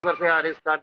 उधर से आ रही स्टार्ट।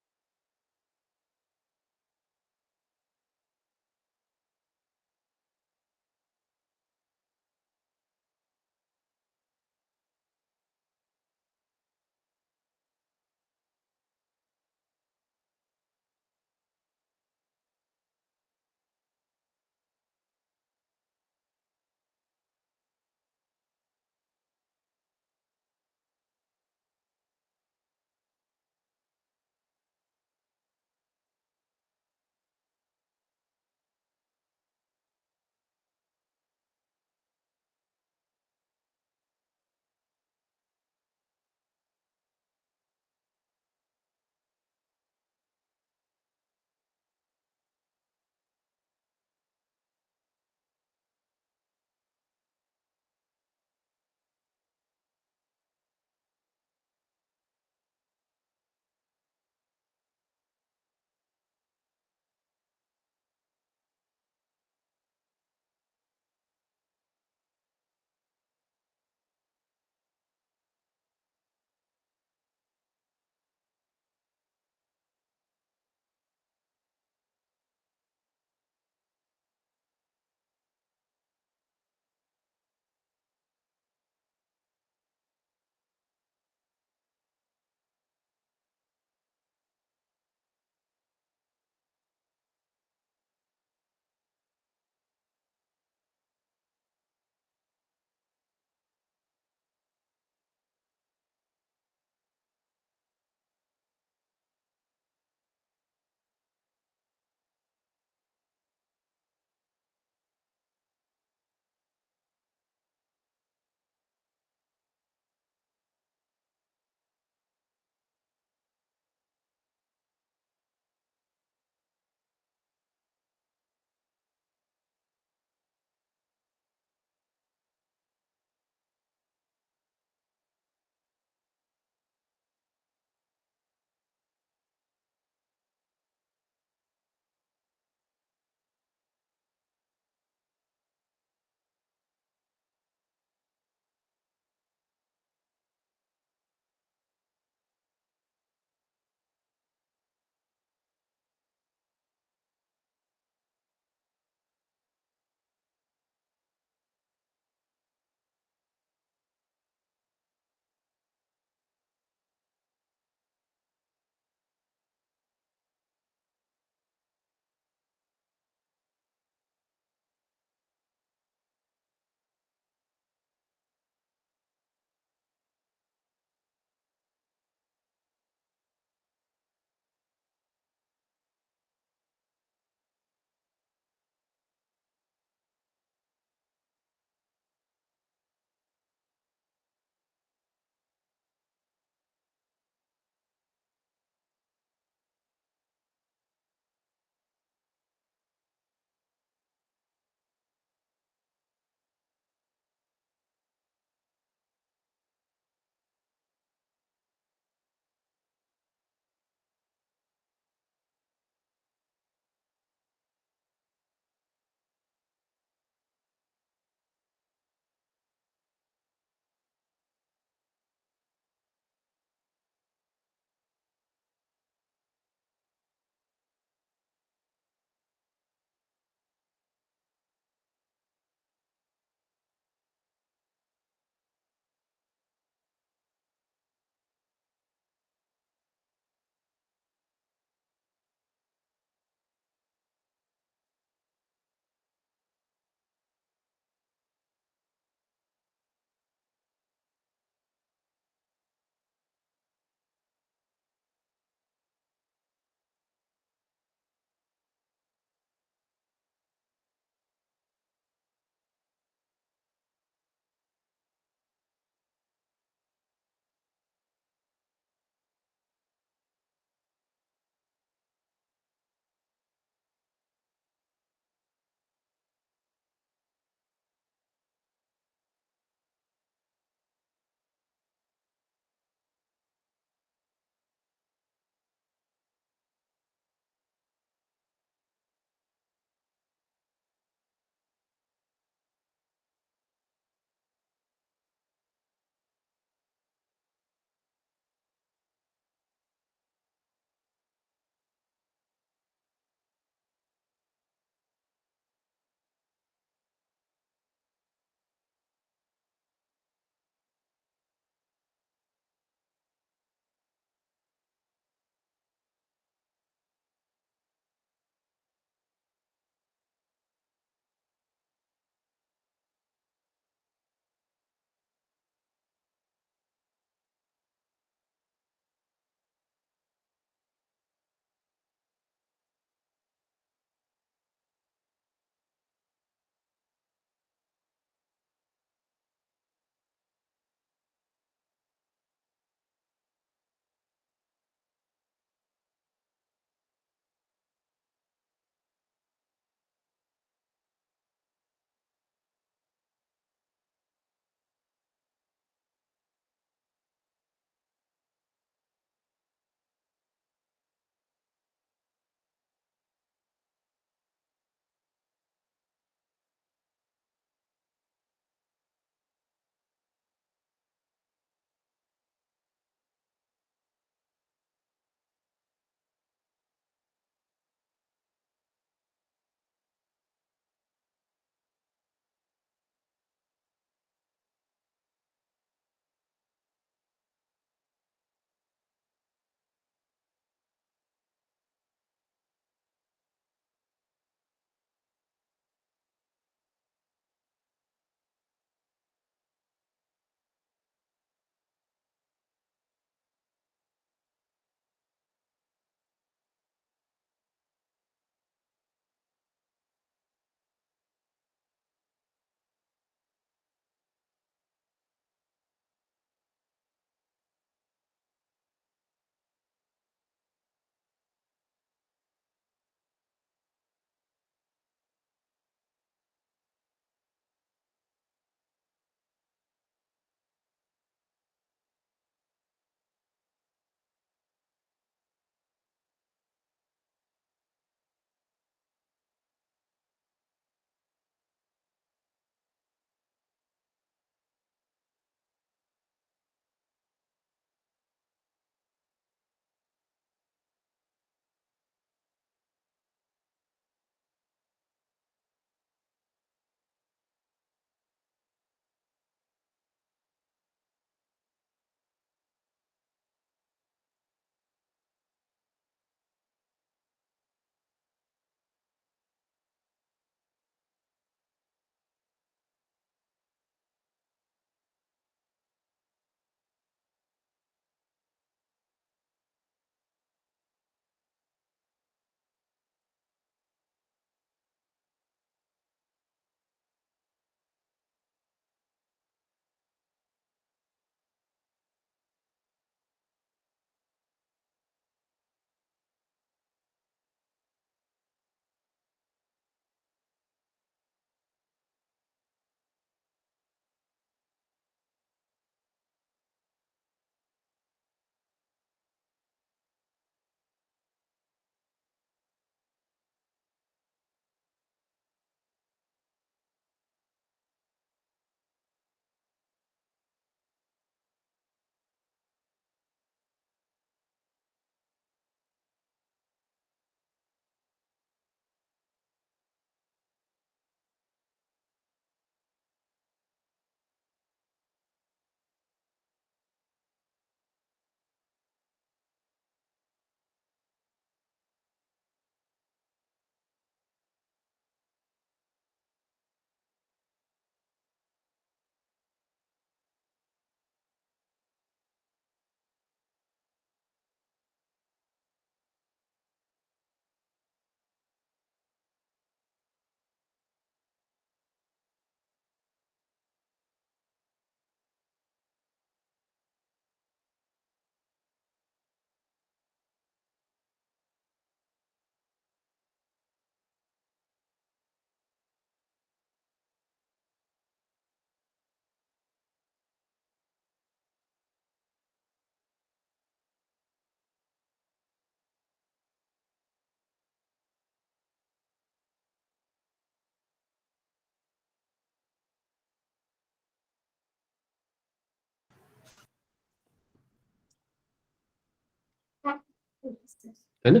है ना?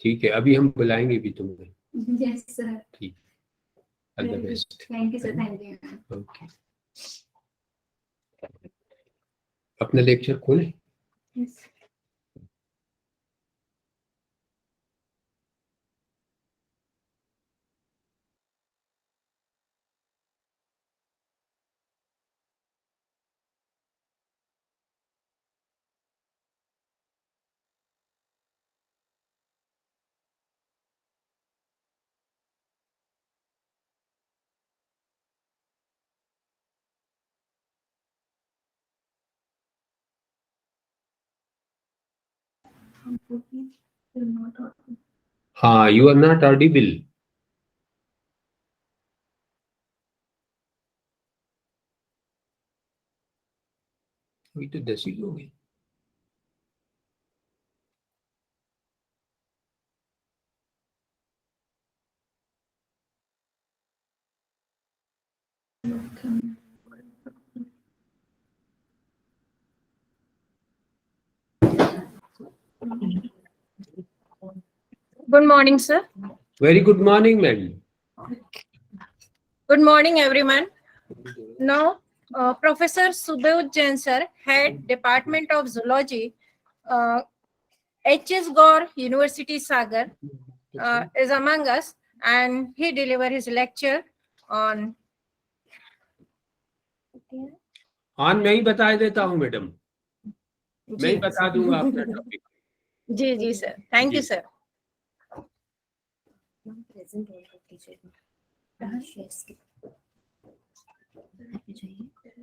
ठीक है, अभी हम बुलाएंगे भी तुम्हें। Yes sir. ठीक, all the best. Thank you sir, thank you. Okay, अपना लेक्चर खोलें। यस। हाँ, यू आर नॉट ऑडिबल। अभी तो 10 ही लोग हैं। Good morning, sir. Very good morning, madam. Good morning, everyone. Now, Professor Subhadev Jain, sir, head Department of Zoology, H.S. Gore, University Sagar, is among us, and he delivered his lecture on. हाँ, मैं ही बता देता हूँ madam, मैं ही बता दूंगा अपना topic. जी सर, थैंक यू सर।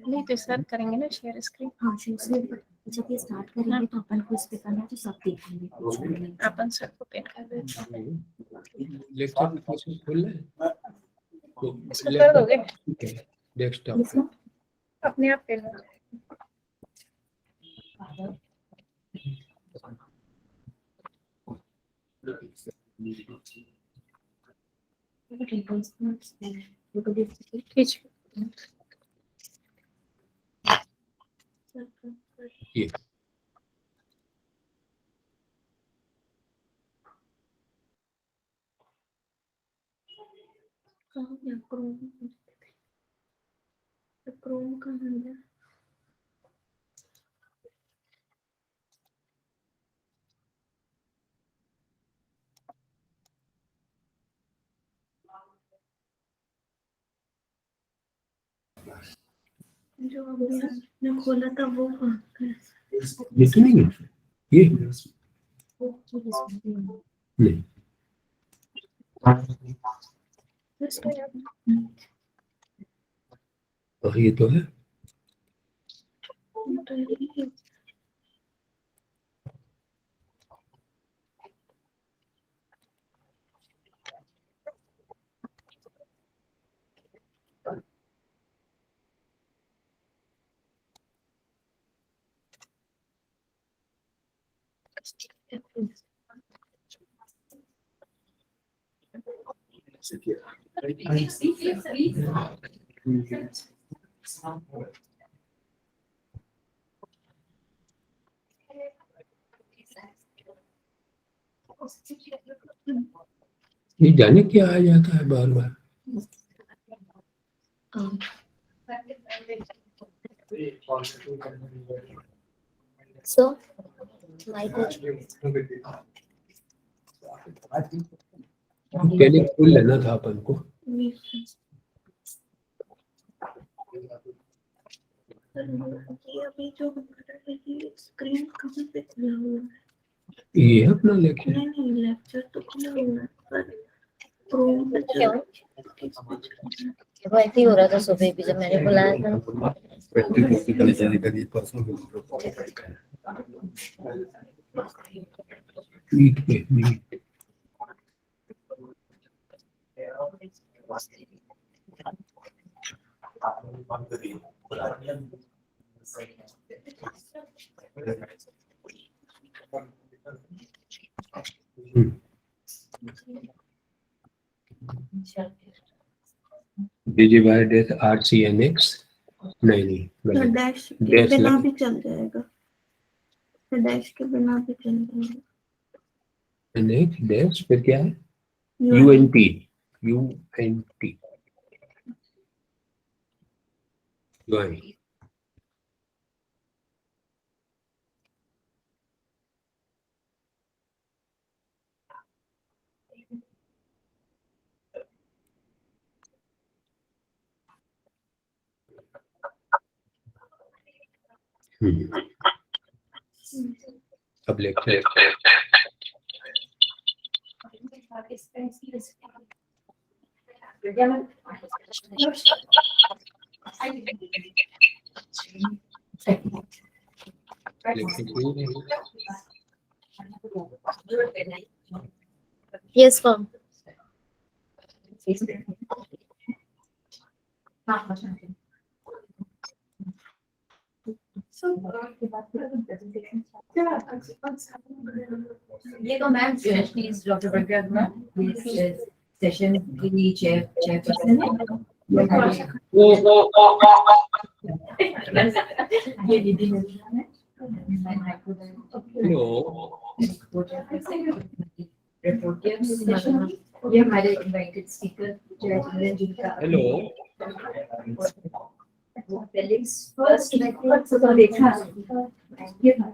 नहीं तो सर करेंगे ना शेयर स्क्रीन। हाँ, जब ये स्टार्ट करेंगे तो अपन को इस पे करना है, तो सब देखेंगे। अपन सर को पेन कर देते हैं। लेक्चर प्रोसेस खोल ले तो इसको कर दोगे? डेस्कटॉप अपने आप पेन हो जाएगा। ये क्रोम का है। जो आपने खोला था वो ये तो नहीं है, ये नहीं। और ये तो है। ये जाने क्या आ जाता है बार बार। So, my पहले खोल लेना था अपन को। अभी जो स्क्रीन कहाँ पे खुला हुआ है? ये अपना लेक्चर। नहीं, लेक्चर तो खुला हुआ है पर क्रोम पे क्या वो ऐसे ही हो रहा था सुबह भी जब मैंने बुलाया था। मीट पे मीट। डिवाइडेड RCNX नहीं डैश के बिना भी चल जाएगा, डैश के बिना भी चल जाएगा। नेक्स्ट फिर क्या है? UNT. UNT. Join. अब लेक्चर Yes, ma'am. ये तो ma'am please doctor Pragya ma'am session की चेयरपर्सन है। ये दीदी है। रिपोर्ट ये हमारे इनवाइटेड स्पीकर जय जी का। हेलो फर्स्ट तो देखा ये था।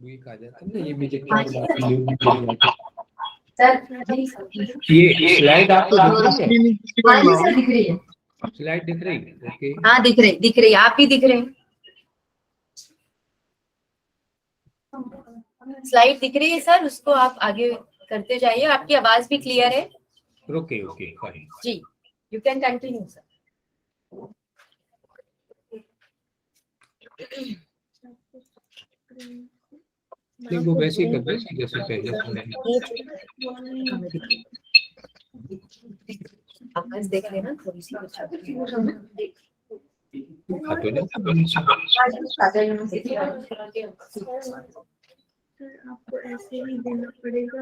वीक आ जाता है ना, ये मुझे ये स्लाइड आपको दिख रही है। स्लाइड दिख रही है? ओके, हाँ दिख रही आप भी दिख रहे हैं। स्लाइड दिख रही है सर, उसको आप आगे करते जाइए, आपकी आवाज भी क्लियर है। ओके ओके फाइन जी, यू कैन कंटिन्यू सर। नहीं, वो वैसे ही करना है जैसे पहले आवाज देख लेना थोड़ी सी खाते ना। आपको ऐसे ही देना पड़ेगा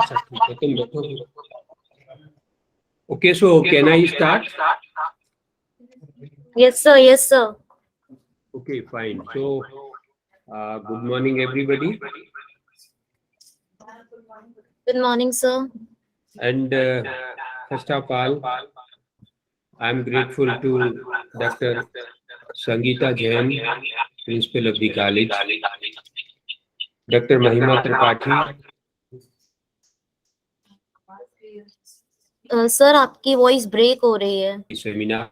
अच्छा ठीक है, तुम बैठो। Okay, so can I start? Yes, sir. Yes, sir. Okay, fine. So, good morning, everybody. Good morning, sir. And first of all, I'm grateful to Dr. Sangeeta Jain, Principal of the college, Dr. Mahima Tripathi. Sir आपकी voice break हो रही है। Seminar.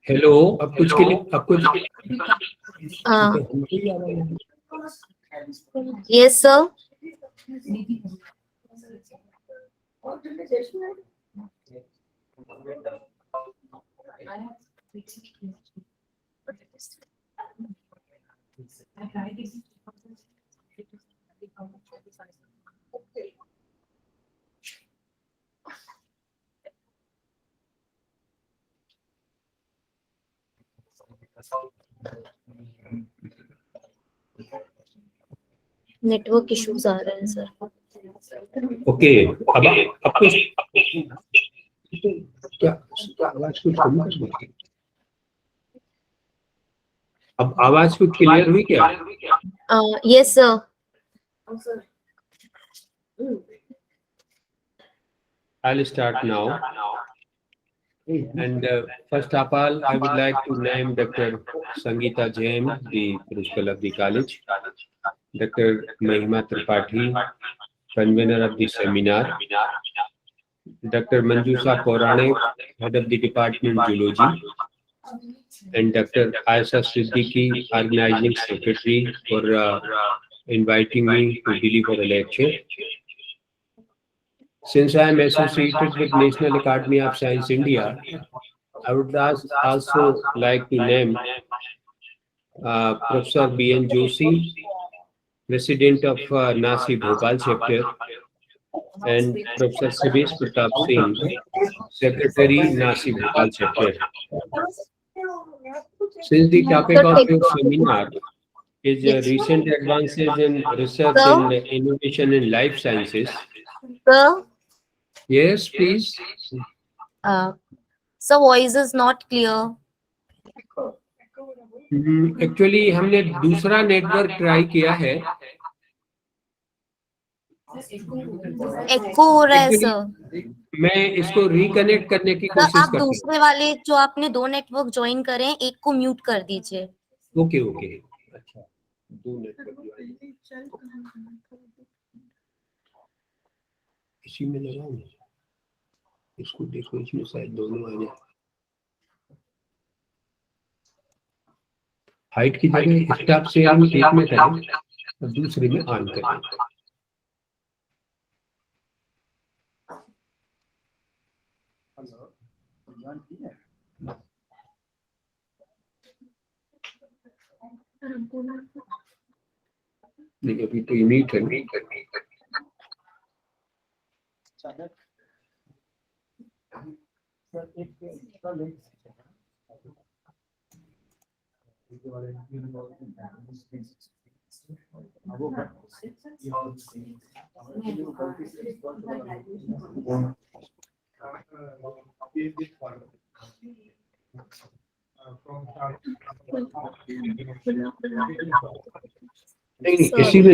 Hello, अब कुछ के लिए अब कुछ यस सर। नेटवर्क इश्यूज आ रहे हैं सर। ओके, अब कुछ क्या आवाज कुछ कम कर दो। अब आवाज कुछ क्लियर हुई क्या? Yes sir. I'll start now. And first of all, I would like to name Dr. Sangeeta Jain, the principal of the college, Dr. Mahima Tripathi, convener of the seminar, Dr. Manjusa Pauranik, head of the department Zoology, and Dr. Aisha Siddiqui, organizing secretary, for inviting me to deliver a lecture. Since I am associated with National Academy of Science India, I would also like to name Professor B.N. Joshi, President of Nasi Bhopal chapter, and Professor Sibesh Pratap Singh, Secretary Nasi Bhopal chapter. Since the topic of your seminar is recent advances in research and innovation in life sciences, Sir, yes, please. sir, voice is not clear. Actually हमने दूसरा network try किया है. Echo हो रहा है actually sir. मैं इसको reconnect करने की सर कोशिश आप करता दूसरे वाले जो आपने दो नेटवर्क ज्वाइन करे हैं, एक को म्यूट कर दीजिए. हूँ. Okay okay. अच्छा, दो नेटवर्क इसी में लगाऊं. इसको देखो, इसमें शायद दोनों आ जाए. हाइट की जगह स्टॉप शेयरिंग एक में करें और दूसरे में ऑन करें. नहीं, अभी तो यूनिट है. नहीं, इसी में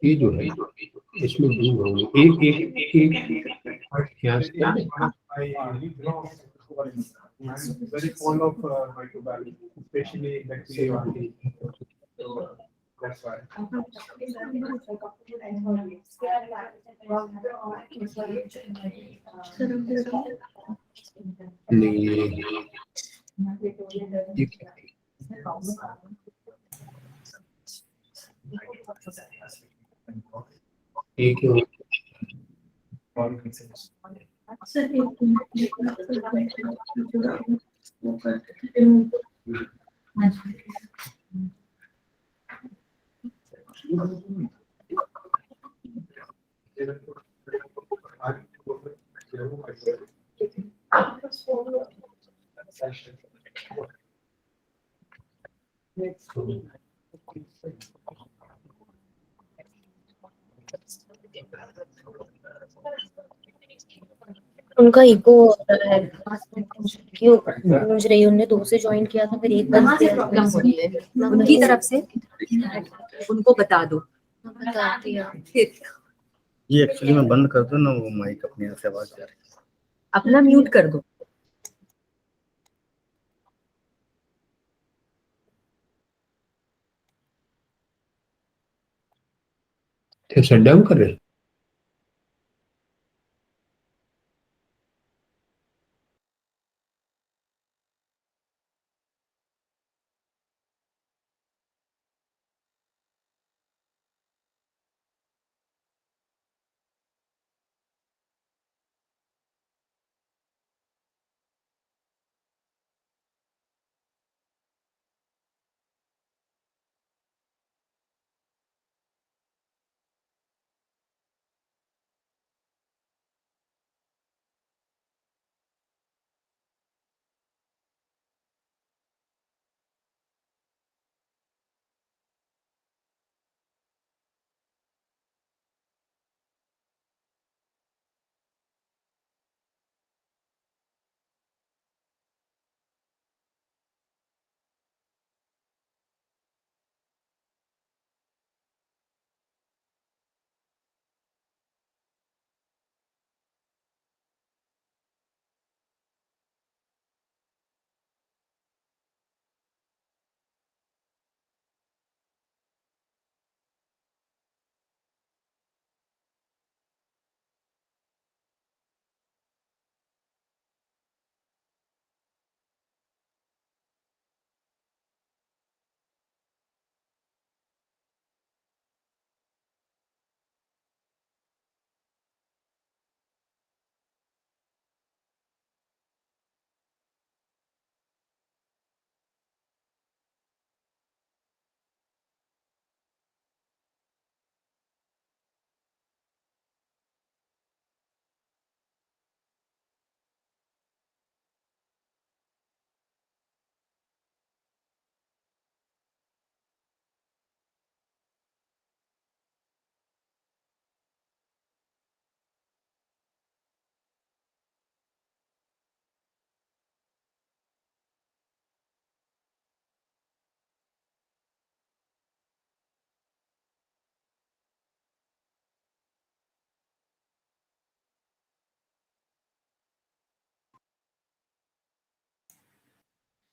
ये जो है इसमें दो होंगे. एक एक एक यहाँ से very fond of microbiology, especially bacteriology. So that's why. नहीं, ये एक उनका इको हो रहा है. क्यों गूंज रही है? उनने दो से ज्वाइन किया था, फिर एक कहाँ बंद से किया. प्रॉब्लम हो रही है उनकी तरफ से, उनको बता दो. बता दिया. ये एक्चुअली मैं बंद कर दूं ना, वो माइक अपने आप से आवाज जा रही है. अपना म्यूट कर दो. शट डाउन कर रहे हैं.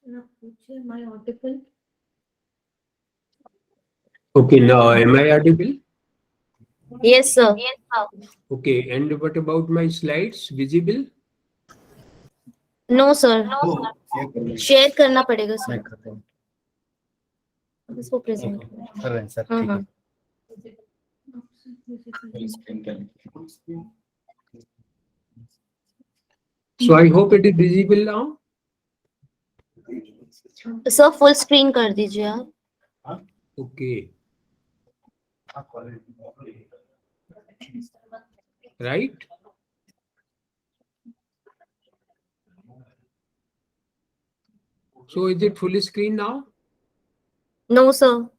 Am I audible? Okay, now am I audible? Yes, sir. Okay, and what about my slides? Visible? No, sir. वो शेयर कर लो। शेयर करना पड़ेगा मैं सर. करता हूँ। अब इसको प्रेजेंट कर रहे हैं सर, हाँ ठीक है। हाँ. So I hope it is visible now. Sir full screen कर दीजिए आप. Okay, right? So is it full screen now? No, sir.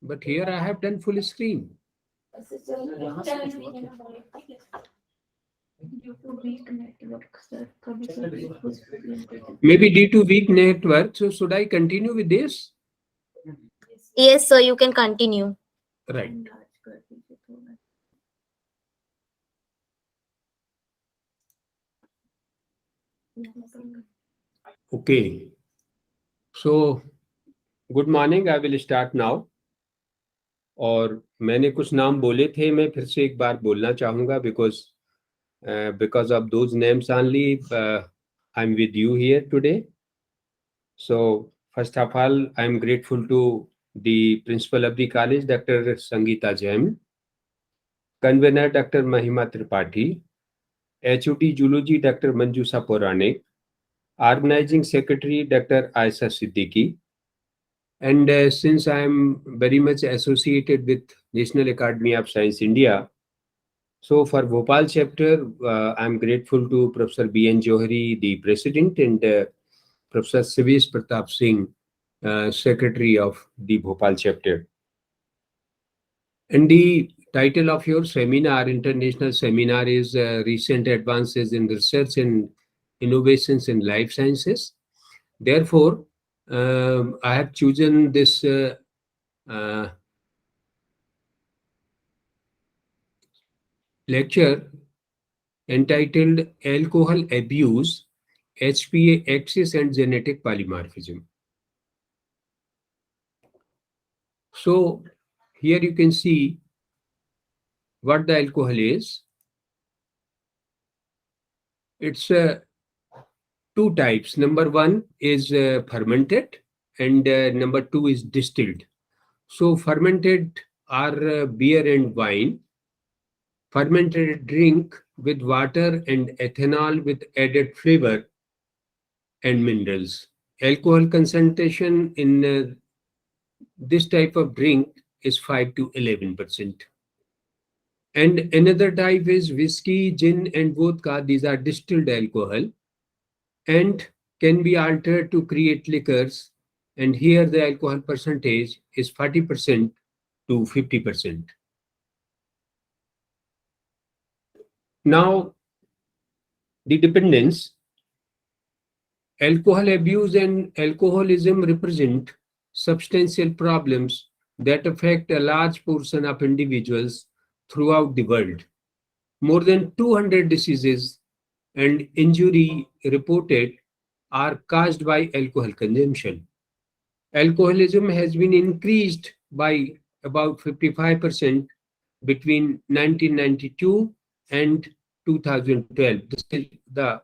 But here I have done full screen. Maybe due to weak network. So should I continue with this? Yes, sir. You can continue. Right. Okay. So good morning. I will start now. और मैंने कुछ नाम बोले थे, मैं फिर से एक बार बोलना चाहूँगा because of those names only I'm with you here today. So first of all, I'm grateful to the principal of the college, Dr. Sangeeta Jain, convener Dr. Mahima Tripathi, HOD Zoology Dr. Manjusa Puranik, organizing secretary Dr. Aisha Siddiqui, and since I'm very much associated with National Academy of Science India, so for Bhopal chapter, I'm grateful to Professor B.N. Johari, the president, and Professor Sivesh Pratap Singh, secretary of the Bhopal chapter. And the title of your seminar, international seminar, is Recent Advances in Research and Innovations in Life Sciences. Therefore, I have chosen this lecture entitled Alcohol Abuse, HPA Axis and Genetic Polymorphism. So here you can see what the alcohol is. It's two types. Number one is fermented and number two is distilled. So fermented are beer and wine. Fermented drink with water and ethanol with added flavor and minerals. Alcohol concentration in this type of drink is 5 to 11%. And another type is whiskey, gin, and vodka. These are distilled alcohol and can be altered to create liquors. And here the alcohol percentage is 40% to 50%. Now, the dependence, alcohol abuse and alcoholism represent substantial problems that affect a large portion of individuals throughout the world. More than 200 diseases and injury reported are caused by alcohol consumption. Alcoholism has been increased by about 55% between 1992 and 2012. This is the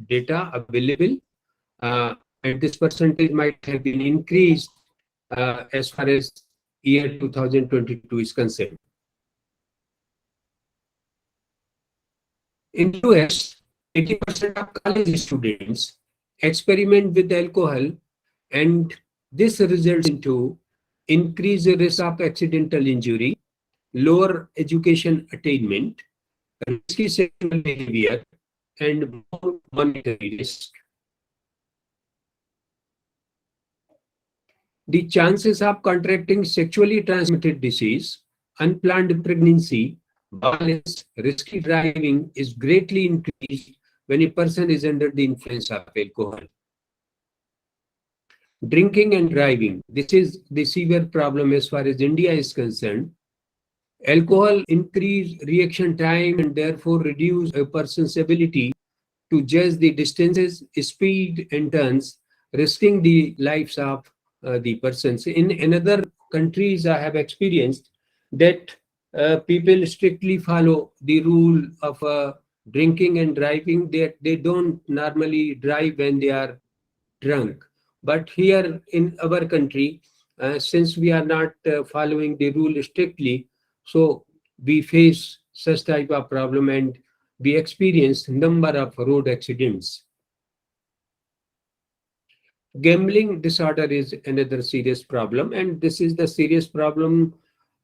data available, and this percentage might have been increased as far as year 2022 is concerned. In the US, 80% of college students experiment with alcohol, and this results into increased risk of accidental injury, lower education attainment, risky sexual behavior, and more monetary risk. The chances of contracting sexually transmitted disease, unplanned pregnancy, violence, risky driving is greatly increased when a person is under the influence of alcohol. Drinking and driving, this is the severe problem as far as India is concerned. Alcohol increase reaction time and therefore reduce a person's ability to judge the distances, speed, and turns, risking the lives of the persons. In another countries, I have experienced that people strictly follow the rule of drinking and driving. They don't normally drive when they are drunk. But here in our country, since we are not following the rule strictly, so we face such type of problem and we experience number of road accidents. Gambling disorder is another serious problem, and this is the serious problem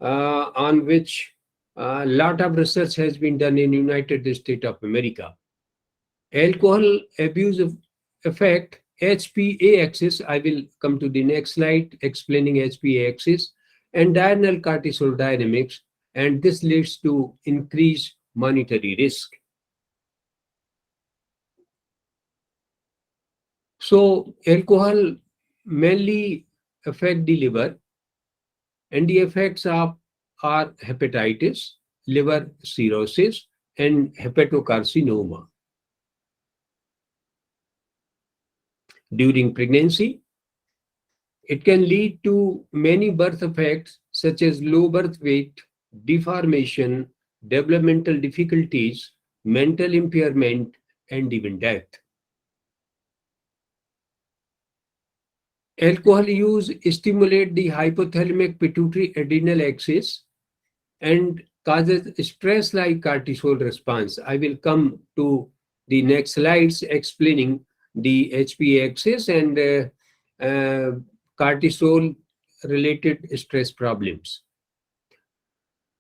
on which a lot of research has been done in United States of America. Alcohol abuse effect HPA axis. I will come to the next slide explaining HPA axis and diurnal cortisol dynamics, and this leads to increased monetary risk. So alcohol mainly affect the liver, and the effects of are hepatitis, liver cirrhosis, and hepatocarcinoma. During pregnancy, it can lead to many birth effects such as low birth weight, deformation, developmental difficulties, mental impairment, and even death. Alcohol use stimulates the hypothalamic pituitary adrenal axis and causes stress-like cortisol response. I will come to the next slides explaining the HPA axis and cortisol-related stress problems.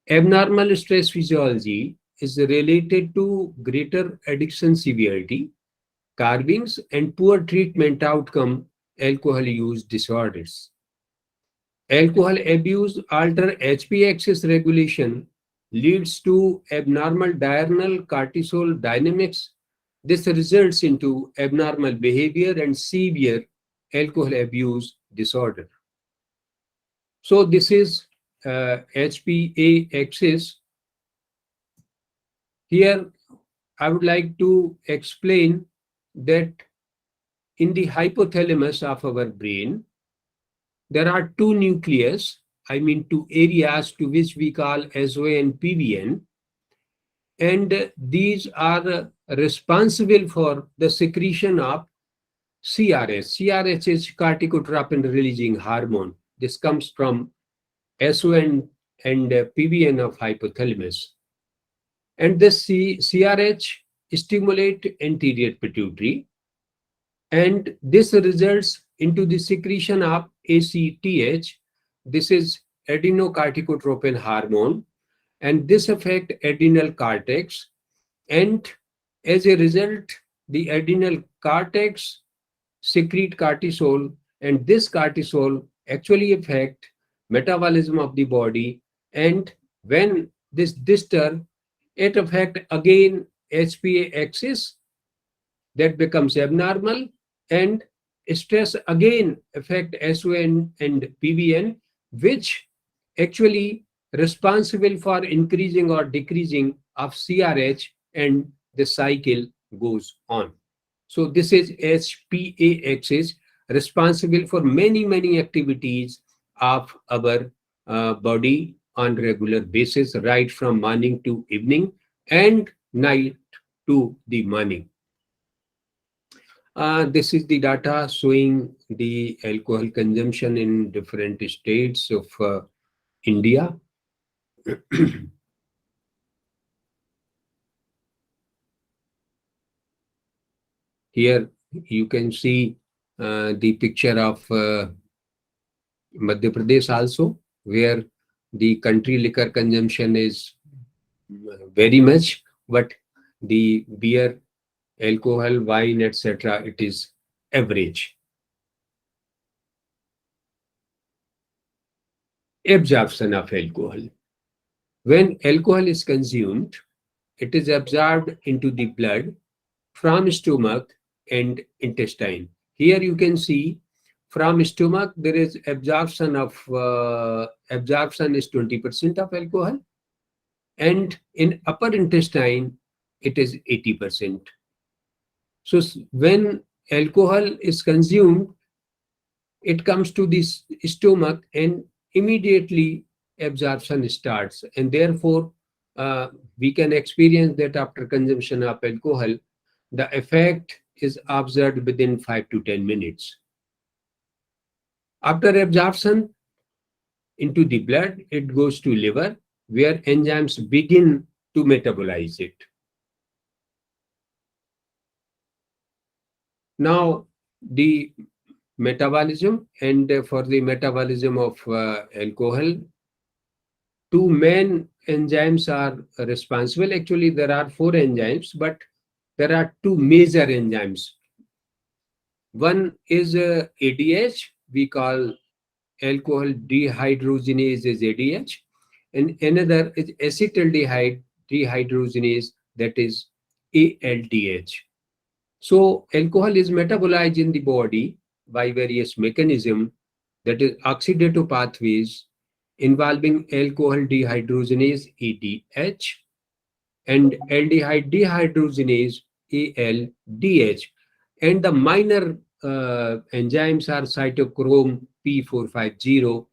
Abnormal stress physiology is related to greater addiction severity, carvings, and poor treatment outcome alcohol use disorders. Alcohol abuse alter HPA axis regulation, leads to abnormal diurnal cortisol dynamics. This results into abnormal behavior and severe alcohol abuse disorder. So this is HPA axis. Here I would like to explain that in the hypothalamus of our brain, there are two nucleus, I mean two areas to which we call SOA and PVN, and these are responsible for the secretion of CRH. CRH is corticotropin releasing hormone. This comes from SON and PVN of hypothalamus. And this CRH stimulate anterior pituitary, and this results into the secretion of ACTH. This is adenocorticotropin hormone, and this affect adrenal cortex, and as a result the adrenal cortex secrete cortisol, and this cortisol actually affect metabolism of the body, and when this disturb, it affect again HPA axis, that becomes abnormal, and stress again affect SON and PVN, which actually responsible for increasing or decreasing of CRH, and the cycle goes on. So this is HPA axis responsible for many activities of our body on regular basis, right from morning to evening and night to the morning. This is the data showing the alcohol consumption in different states of India. Here you can see the picture of Madhya Pradesh also, where the country liquor consumption is very much, but the beer, alcohol, wine, etc., it is average. Absorption of alcohol. When alcohol is consumed, it is absorbed into the blood from stomach and intestine. Here you can see from stomach there is absorption of absorption is 20% of alcohol, and in upper intestine it is 80%. So when alcohol is consumed, it comes to the stomach and immediately absorption starts. And therefore, we can experience that after consumption of alcohol, the effect is observed within 5 to 10 minutes. After absorption into the blood, it goes to liver, where enzymes begin to metabolize it. Now, the metabolism, and for the metabolism of alcohol, two main enzymes are responsible. Actually, there are four enzymes, but there are two major enzymes. One is ADH, we call alcohol dehydrogenase is ADH, and another is acetaldehyde dehydrogenase, that is ALDH. So alcohol is metabolized in the body by various mechanisms, that is oxidative pathways involving alcohol dehydrogenase ADH and aldehyde dehydrogenase ALDH, and the minor enzymes are cytochrome P450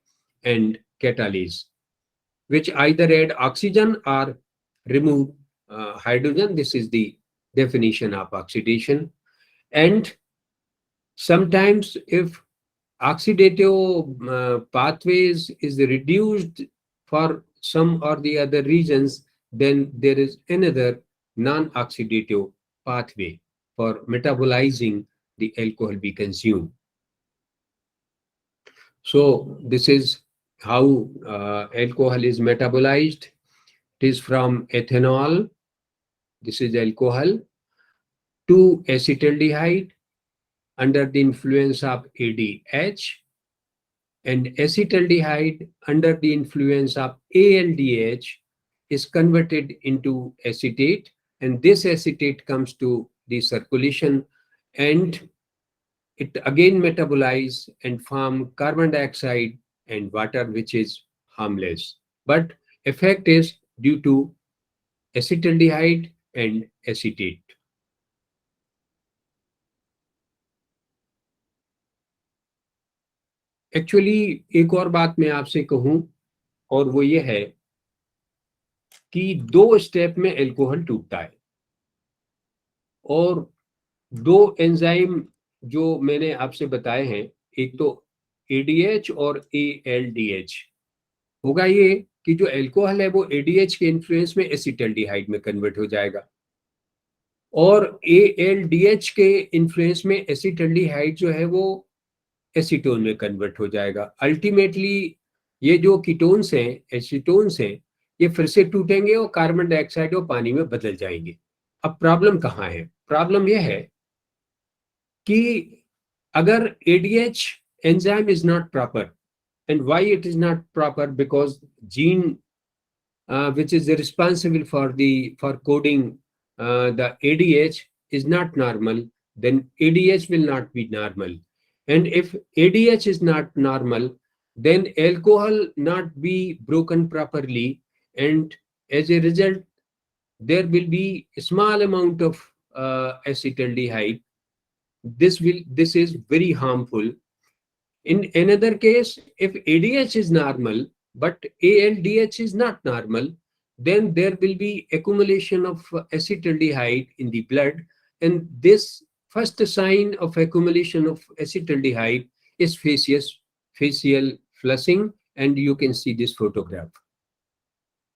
and catalase, which either add oxygen or remove hydrogen. This is the definition of oxidation. And sometimes if oxidative pathways is reduced for some or the other reasons, then there is another non-oxidative pathway for metabolizing the alcohol we consume. So this is how alcohol is metabolized. It is from ethanol, this is alcohol, to acetaldehyde under the influence of ADH, and acetaldehyde under the influence of ALDH is converted into acetate, and this acetate comes to the circulation and it again metabolize and form carbon dioxide and water, which is harmless. But effect is due to acetaldehyde and acetate. Actually एक और बात मैं आपसे कहूं, और वो ये है कि दो स्टेप में अल्कोहल टूटता है, और दो एंजाइम जो मैंने आपसे बताए हैं, एक तो ADH और ALDH। होगा ये कि जो अल्कोहल है वो ADH के इन्फ्लुएंस में एसिटल्डिहाइड में कन्वर्ट हो जाएगा, और ALDH के इन्फ्लुएंस में एसिटल्डिहाइड जो है वो एसीटोन में कन्वर्ट हो जाएगा। अल्टीमेटली ये जो कीटोन्स हैं, एसीटोन्स हैं, ये फिर से टूटेंगे और कार्बन डाइऑक्साइड और पानी में बदल जाएंगे। अब प्रॉब्लम कहाँ है? प्रॉब्लम यह है कि अगर ADH enzyme is not proper, and why it is not proper? Because gene which is responsible for coding the ADH is not normal, then ADH will not be normal. And if ADH is not normal, then alcohol not be broken properly, and as a result, there will be a small amount of acetaldehyde. This is very harmful. In another case, if ADH is normal but ALDH is not normal, then there will be accumulation of acetaldehyde in the blood, and this first sign of accumulation of acetaldehyde is facial flushing, and you can see this photograph.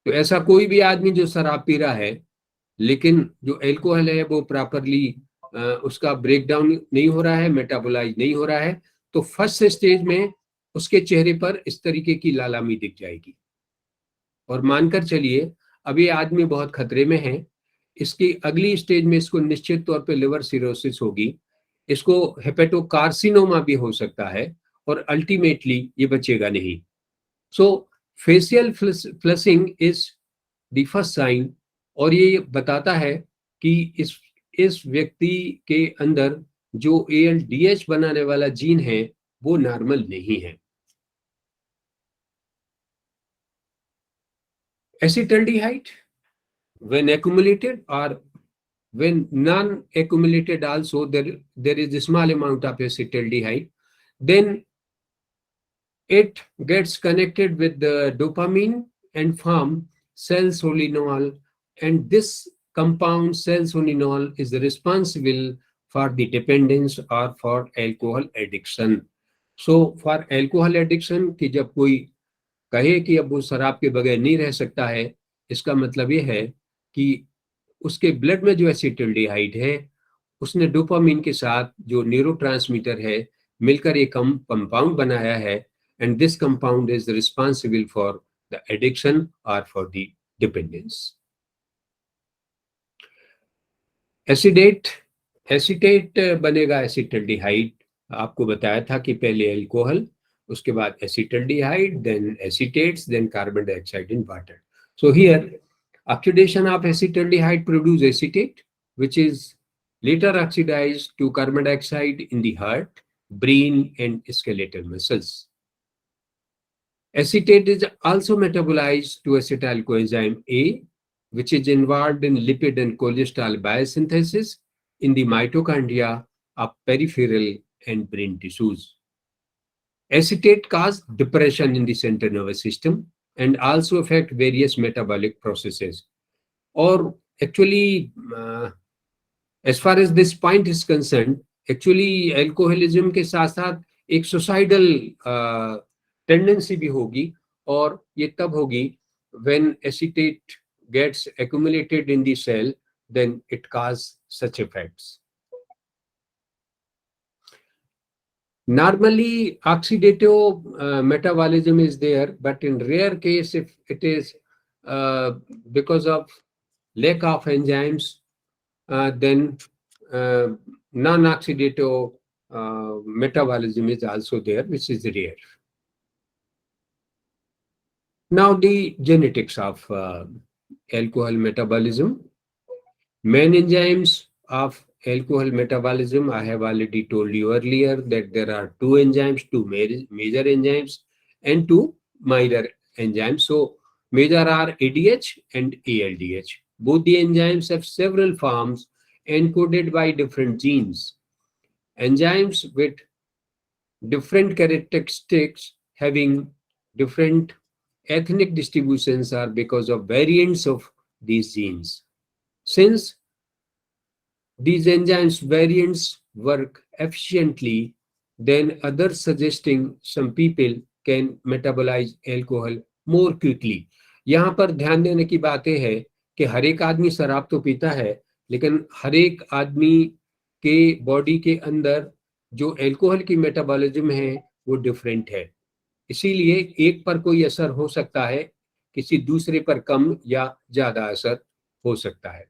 तो ऐसा कोई भी आदमी जो शराब P रहा है लेकिन जो अल्कोहल है वो प्रॉपरली उसका ब्रेकडाउन नहीं हो रहा है, मेटाबोलाइज नहीं हो रहा है, तो फर्स्ट स्टेज में उसके चेहरे पर इस तरीके की लालामी दिख जाएगी। और मानकर चलिए अब ये आदमी बहुत खतरे में है, इसकी अगली स्टेज में इसको निश्चित तौर पे लिवर सिरोसिस होगी, इसको हेपेटोकार्सिनोमा भी हो सकता है, और अल्टीमेटली ये बचेगा नहीं। So facial flushing is the first sign, और ये बताता है कि इस व्यक्ति के अंदर जो ALDH बनाने वाला जीन है वो नॉर्मल नहीं है। Acetaldehyde, when accumulated or when non-accumulated also there is a small amount of acetaldehyde, then it gets connected with the dopamine and form cellsolinol, and this compound cellsolinol is responsible for the dependence or for alcohol addiction. So for alcohol addiction कि जब कोई कहे कि अब वो शराब के बगैर नहीं रह सकता है, इसका मतलब ये है कि उसके ब्लड में जो एसिटिल्डिहाइड है उसने डोपामिन के साथ जो न्यूरोट्रांसमीटर है मिलकर एक कंपाउंड बनाया है, and this compound is responsible for the addiction और for the dependence. Acetate acetate बनेगा एसिटल्डिहाइड. आपको बताया था कि पहले अल्कोहल, उसके बाद acetaldehyde, then acetates, then carbon dioxide in water. So here oxidation of acetaldehyde produce acetate, which is later oxidized to carbon dioxide in the heart, brain, and skeletal muscles. Acetate is also metabolized to acetyl coenzyme A, which is involved in lipid and cholesterol biosynthesis in the mitochondria of peripheral and brain tissues. Acetate causes depression in the central nervous system and also affect various metabolic processes. Or actually, as far as this point is concerned, actually alcoholism के साथ साथ एक suicidal tendency भी होगी, और ये तब होगी when acetate gets accumulated in the cell, then it causes such effects. Normally, oxidative metabolism is there, but in rare case, if it is because of lack of enzymes, then non-oxidative metabolism is also there, which is rare. Now, the genetics of alcohol metabolism. Main enzymes of alcohol metabolism, I have already told you earlier that there are two enzymes, two major enzymes and two minor enzymes. So major are ADH and ALDH. Both the enzymes have several forms encoded by different genes. Enzymes with different characteristics having different ethnic distributions are because of variants of these genes. Since these enzymes variants work efficiently, then others suggesting some people can metabolize alcohol more quickly. यहाँ पर ध्यान देने की बात यह है कि हर एक आदमी शराब तो पीता है, लेकिन हर एक आदमी के बॉडी के अंदर जो अल्कोहल की मेटाबॉलिज्म है वो डिफरेंट है. इसीलिए एक पर कोई असर हो सकता है, किसी दूसरे पर कम या ज्यादा असर हो सकता है.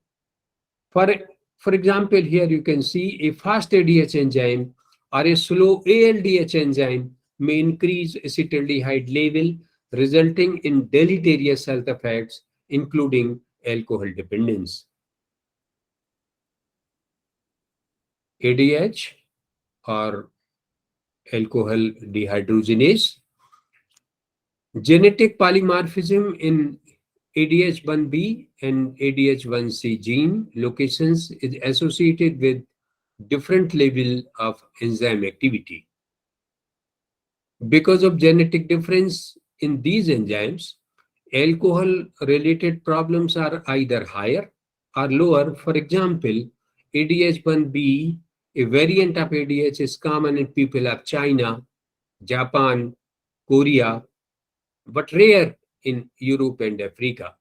For example, here you can see a fast ADH enzyme or a slow ALDH enzyme may increase acetaldehyde level, resulting in deleterious health effects, including alcohol dependence. ADH or alcohol dehydrogenase. Genetic polymorphism in ADH1B and ADH1C gene locations is associated with different level of enzyme activity. Because of genetic difference in these enzymes, alcohol-related problems are either higher or lower. For example, ADH1B, a variant of ADH, is common in people of China, Japan, Korea, but rare in Europe and Africa.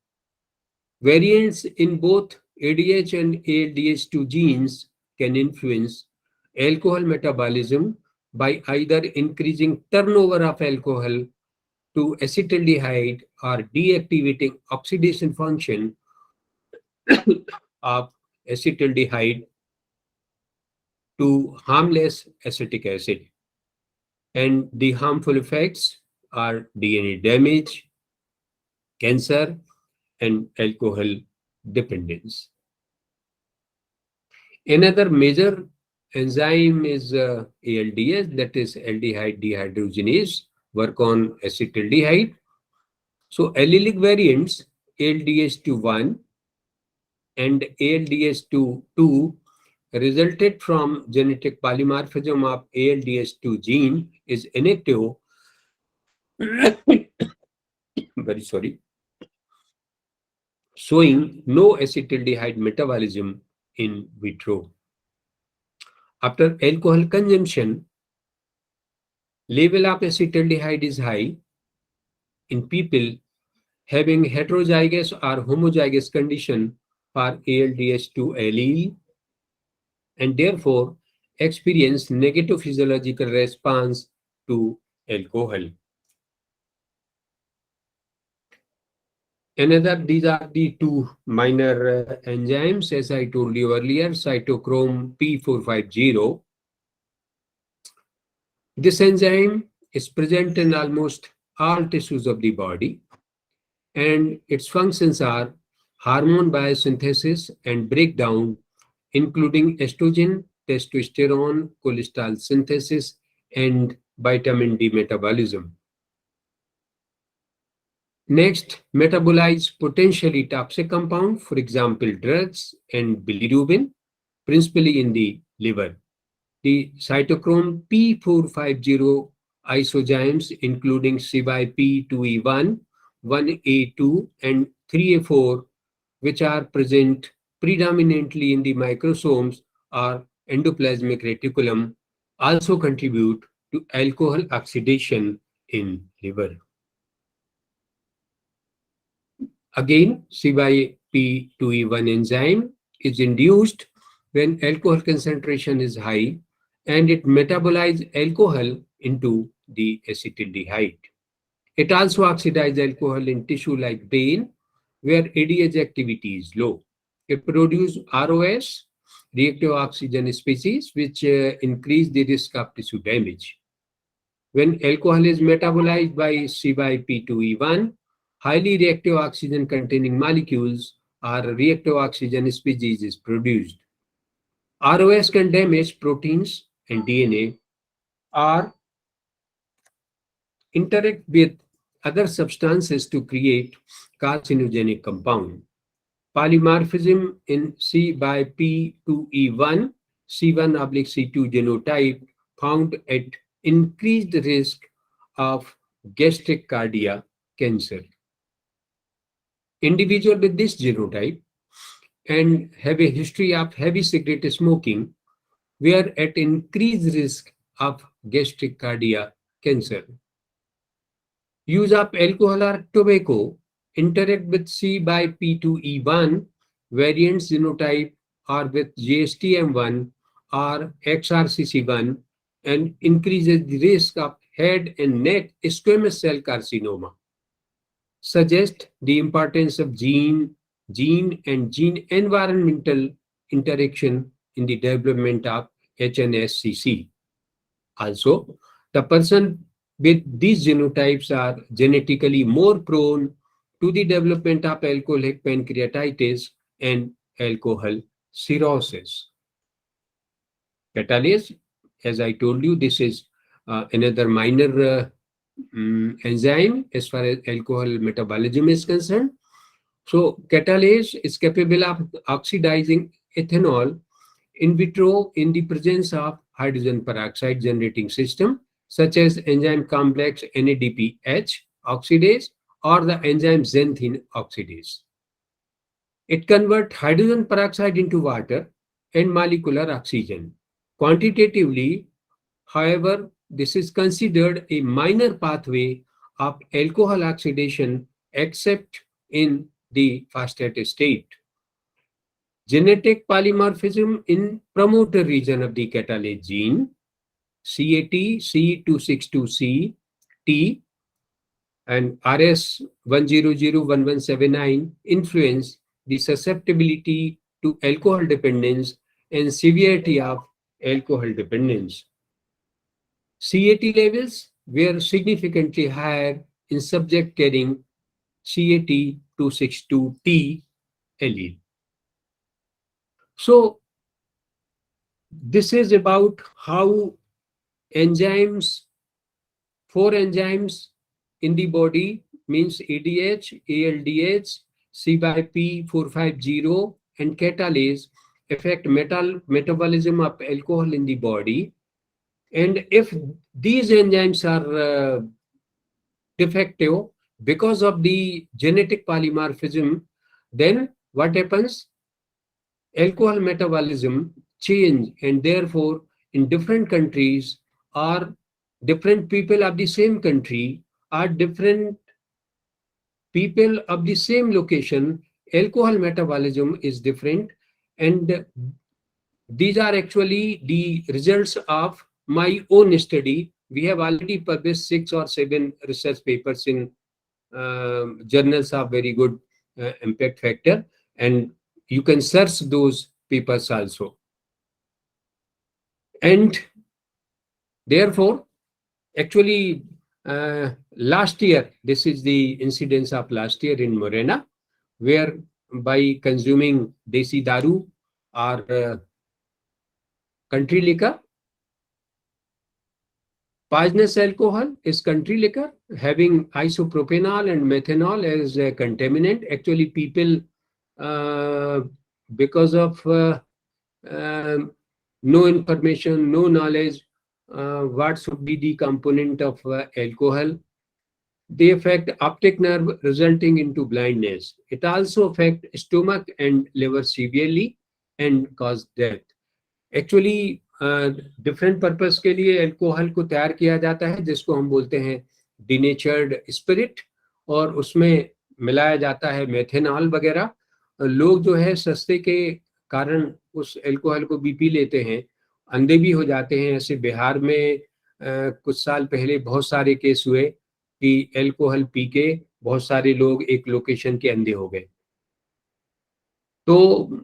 Variants in both ADH and ALDH2 genes can influence alcohol metabolism by either increasing turnover of alcohol to acetaldehyde or deactivating oxidation function of acetaldehyde to harmless acetic acid. And the harmful effects are DNA damage, cancer, and alcohol dependence. Another major enzyme is ALDS, that is aldehyde dehydrogenase, work on acetaldehyde. So allelic variants ALDH to 1 and ALDS2 resulted from genetic polymorphism of ALDS2 gene is inactive. Very sorry. Showing no acetaldehyde metabolism in vitro. After alcohol consumption, level of acetaldehyde is high in people having heterozygous or homozygous condition for ALDS2 allele and therefore experience negative physiological response to alcohol. These are the two minor enzymes, as I told you earlier, cytochrome P450. This enzyme is present in almost all tissues of the body, and its functions are hormone biosynthesis and breakdown, including estrogen, testosterone, cholesterol synthesis, and vitamin D metabolism. Next, metabolize potentially toxic compound, for example, drugs and bilirubin, principally in the liver. The cytochrome P450 isozymes, including CYP2E1, 1A2, and 3A4, which are present predominantly in the microsomes or endoplasmic reticulum, also contribute to alcohol oxidation in liver. Again, CYP2E1 enzyme is induced when alcohol concentration is high and it metabolizes alcohol into the acetaldehyde. It also oxidizes alcohol in tissue like brain, where ADH activity is low. It produces ROS, reactive oxygen species, which increase the risk of tissue damage. When alcohol is metabolized by CYP2E1, highly reactive oxygen containing molecules or reactive oxygen species is produced. ROS can damage proteins and DNA or interact with other substances to create carcinogenic compound. Polymorphism in CYP2E1, C1/C2 genotype found at increased risk of gastric cardia cancer. Individuals with this genotype and have a history of heavy cigarette smoking were at increased risk of gastric cardia cancer. Use of alcohol or tobacco interact with CYP2E1 variants genotype or with JSTM1 or XRCC1 and increases the risk of head and neck squamous cell carcinoma. Suggest the importance of gene and gene environmental interaction in the development of HNSCC. Also, the person with these genotypes are genetically more prone to the development of alcoholic pancreatitis and alcohol cirrhosis. Catalase, as I told you, this is another minor enzyme as far as alcohol metabolism is concerned. So catalase is capable of oxidizing ethanol in vitro in the presence of hydrogen peroxide generating system, such as enzyme complex NADPH oxidase or the enzyme xanthine oxidase. It converts hydrogen peroxide into water and molecular oxygen. Quantitatively, however, this is considered a minor pathway of alcohol oxidation except in the phosphate state. Genetic polymorphism in promoter region of the catalase gene, CAT, C262C, T, and RS1001179 influence the susceptibility to alcohol dependence and severity of alcohol dependence. CAT levels were significantly higher in subject carrying CAT262T allele. So, this is about how enzymes, four enzymes in the body means ADH, ALDH, CYP450, and catalase affect metabolism of alcohol in the body. And if these enzymes are defective because of the genetic polymorphism, then what happens? Alcohol metabolism change, and therefore in different countries or different people of the same country or different people of the same location, alcohol metabolism is different. And these are actually the results of my own study. We have already published 6 or 7 research papers in journals of very good impact factor, and you can search those papers also. And therefore, actually, last year, this is the incidence of last year in Morena, where by consuming desi daru or country liquor, poisonous alcohol is country liquor having isopropanol and methanol as a contaminant. Actually, people, because of no information, no knowledge, what should be the component of alcohol, they affect optic nerve, resulting into blindness. It also affects stomach and liver severely and cause death. Actually different purpose के लिए alcohol को तैयार किया जाता है, जिसको हम बोलते हैं डिनेचर्ड स्पिरिट, और उसमें मिलाया जाता है मेथेनॉल वगैरह. लोग जो है सस्ते के कारण उस अल्कोहल को भी पी लेते हैं, अंधे भी हो जाते हैं. ऐसे बिहार में कुछ साल पहले बहुत सारे केस हुए कि अल्कोहल पी के बहुत सारे लोग एक लोकेशन के अंधे हो गए. तो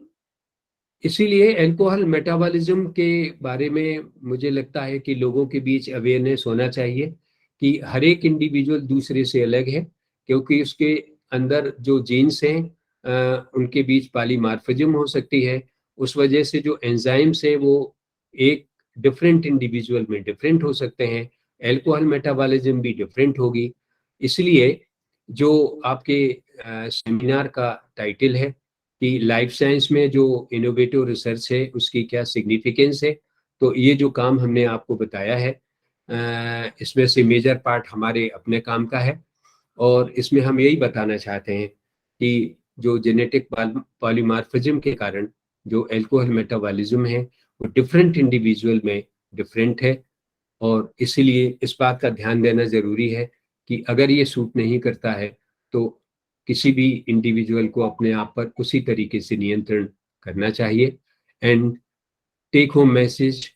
इसीलिए अल्कोहल मेटाबॉलिज्म के बारे में मुझे लगता है कि लोगों के बीच अवेयरनेस होना चाहिए कि हर एक इंडिविजुअल दूसरे से अलग है, क्योंकि उसके अंदर जो जीन्स हैं उनके बीच पॉलीमॉर्फिज्म हो सकती है. उस वजह से जो एंजाइम्स हैं वो एक डिफरेंट इंडिविजुअल में डिफरेंट हो सकते हैं. अल्कोहल मेटाबॉलिज्म भी डिफरेंट होगी. इसलिए जो आपके सेमिनार का टाइटल है कि लाइफ साइंस में जो इनोवेटिव रिसर्च है उसकी क्या सिग्निफिकेंस है, तो ये जो काम हमने आपको बताया है इसमें से मेजर पार्ट हमारे अपने काम का है. और इसमें हम यही बताना चाहते हैं कि जो जेनेटिक पॉलीमॉर्फिज्म के कारण जो अल्कोहल मेटाबॉलिज्म है वो डिफरेंट इंडिविजुअल में डिफरेंट है, और इसीलिए इस बात का ध्यान देना ज़रूरी है कि अगर ये सूट नहीं करता है तो किसी भी इंडिविजुअल को अपने आप पर उसी तरीके से नियंत्रण करना चाहिए. And take home message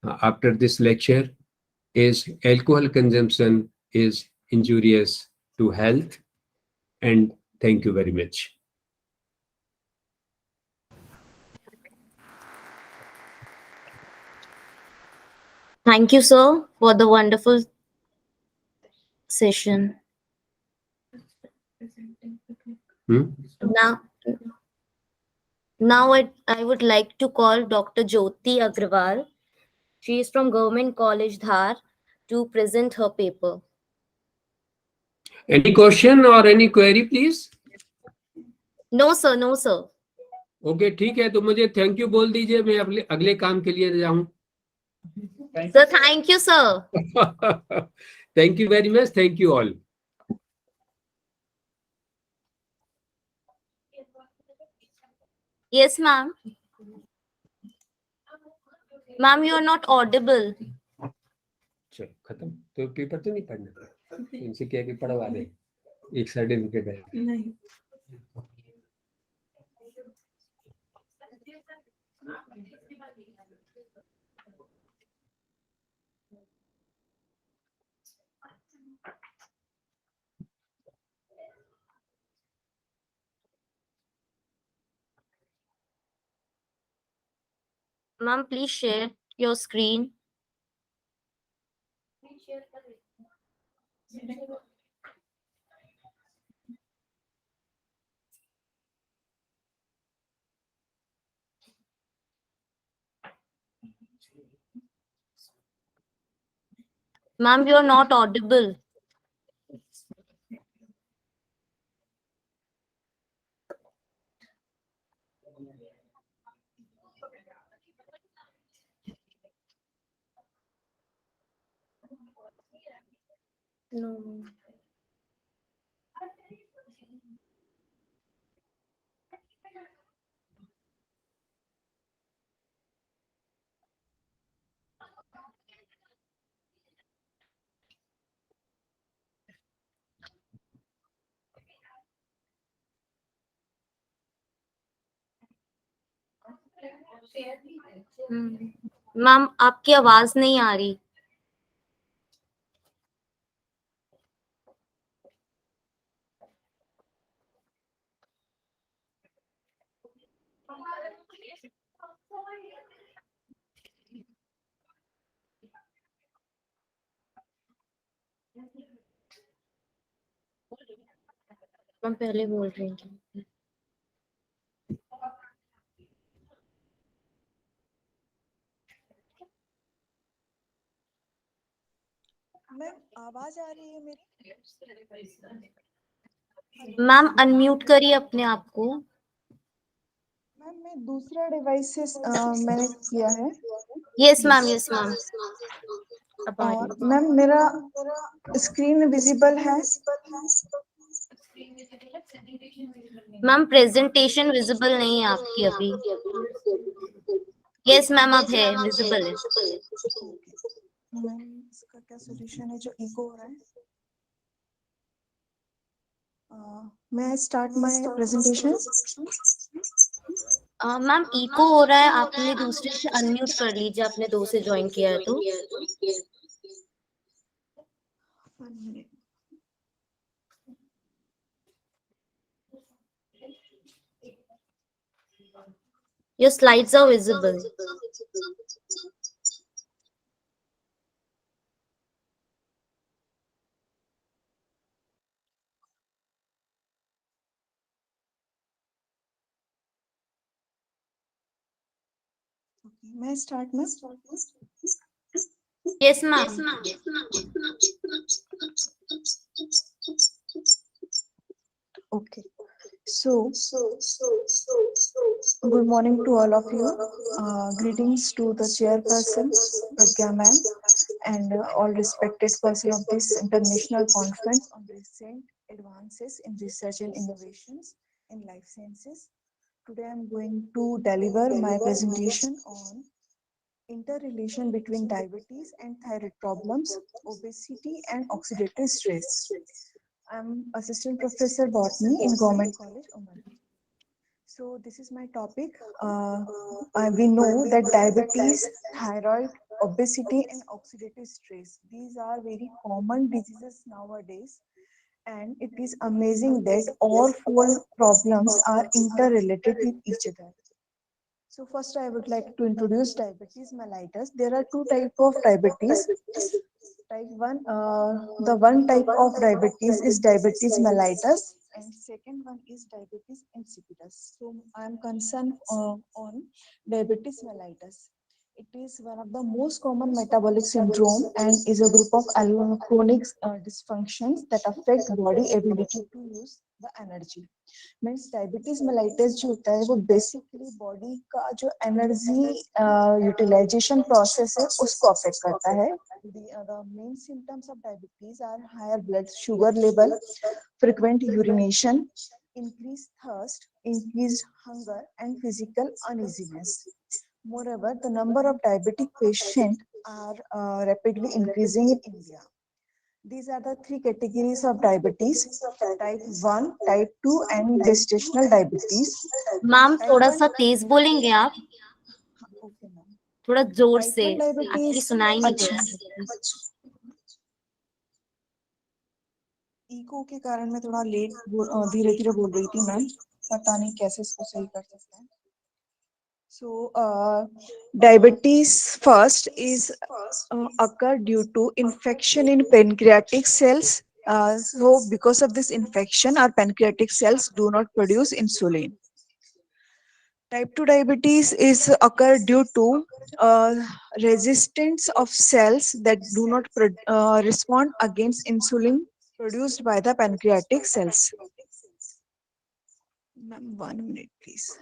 after this lecture is alcohol consumption is injurious to health, and thank you very much. Thank you, sir, for the wonderful session. Now I would like to call Dr. Jyoti Agrawal. She is from Government College Dhar to present her paper. Any question or any query, please? No, sir. No, sir. Okay, ठीक है, तो मुझे thank you बोल दीजिए, मैं अगले काम के लिए जाऊं. Sir, thank you, sir. Thank you very much. Thank you all. Yes, ma'am. Ma'am, you are not audible. चलो खत्म. तो पेपर तो नहीं पढ़ना, इनसे क्या कि पढ़वा दे, एक सर्टिफिकेट है. नहीं. Ma'am, please share your screen. Ma'am, you are not audible. No. Ma'am आपकी आवाज नहीं आ रही. मैं पहले बोल रही थी. मैम आवाज आ रही है मेरी? मैम अनम्यूट करिए अपने आप को. मैम मैं दूसरा डिवाइस से मैंने किया है। Yes ma'am, yes ma'am. अब आ रही है. मैम मेरा स्क्रीन विजिबल है? मैम प्रेजेंटेशन विजिबल नहीं है आपकी अभी. यस मैम अब है, विजिबल है. मैम इसका क्या सोल्यूशन है जो इको हो रहा है? मैं start my presentation. Ma'am echo हो रहा है, आपने दूसरे से अनम्यूट कर लीजिए, आपने 2 से ज्वाइन किया है तो. 1 minute. Your slides are visible. मैं स्टार्ट में Yes ma'am. okay. So good morning to all of you. Greetings to the chairperson Pragya ma'am and all respected persons of this international conference on recent advances in research and innovations in life sciences. Today I'm going to deliver my presentation on interrelation between diabetes and thyroid problems, obesity and oxidative stress. I'm Assistant Professor Botany in Government College, Umar. So this is my topic. We know that diabetes, thyroid, obesity and oxidative stress, these are very common diseases nowadays. And it is amazing that all four problems are interrelated with each other. So first I would like to introduce diabetes mellitus. There are two types of diabetes. Type 1, the one type of diabetes is diabetes mellitus and second one is diabetes insipidus. So I am concerned on diabetes mellitus. It is one of the most common metabolic syndrome and is a group of chronic dysfunctions that affect body ability to use the energy. Means diabetes mellitus जो होता है वो basically body का जो energy utilisation process है उसको affect करता है. The main symptoms of diabetes are higher blood sugar level, frequent urination, increased thirst, increased hunger and physical uneasiness. Moreover, the number of diabetic patients are rapidly increasing in India. These are the three categories of diabetes: type 1, type 2 and gestational diabetes. Ma'am Type थोड़ा 1 सा तेज बोलेंगे आप, okay, ma'am. थोड़ा जोर Type से. 1 diabetes actually सुनाई नहीं दे अच्छा रहा. इको के कारण मैं थोड़ा लेट धीरे धीरे बोल रही थी मैम, पता नहीं कैसे इसको सही कर सकते हैं. So, diabetes first is occur due to infection in pancreatic cells. So, because of this infection, our pancreatic cells do not produce insulin. Type 2 diabetes is occur due to resistance of cells that do not respond against insulin produced by the pancreatic cells. Ma'am, 1 minute, please.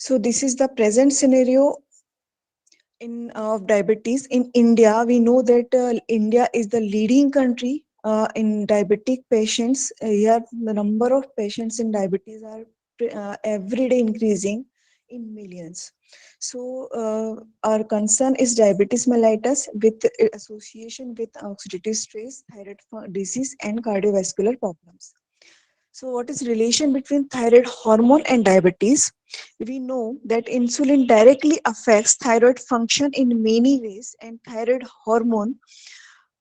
So this is the present scenario in of diabetes in India. We know that India is the leading country in diabetic patients. Here, the number of patients in diabetes are every day increasing in millions. So, our concern is diabetes mellitus with association with oxidative stress, thyroid disease, and cardiovascular problems. So, what is relation between thyroid hormone and diabetes? We know that insulin directly affects thyroid function in many ways, and thyroid hormone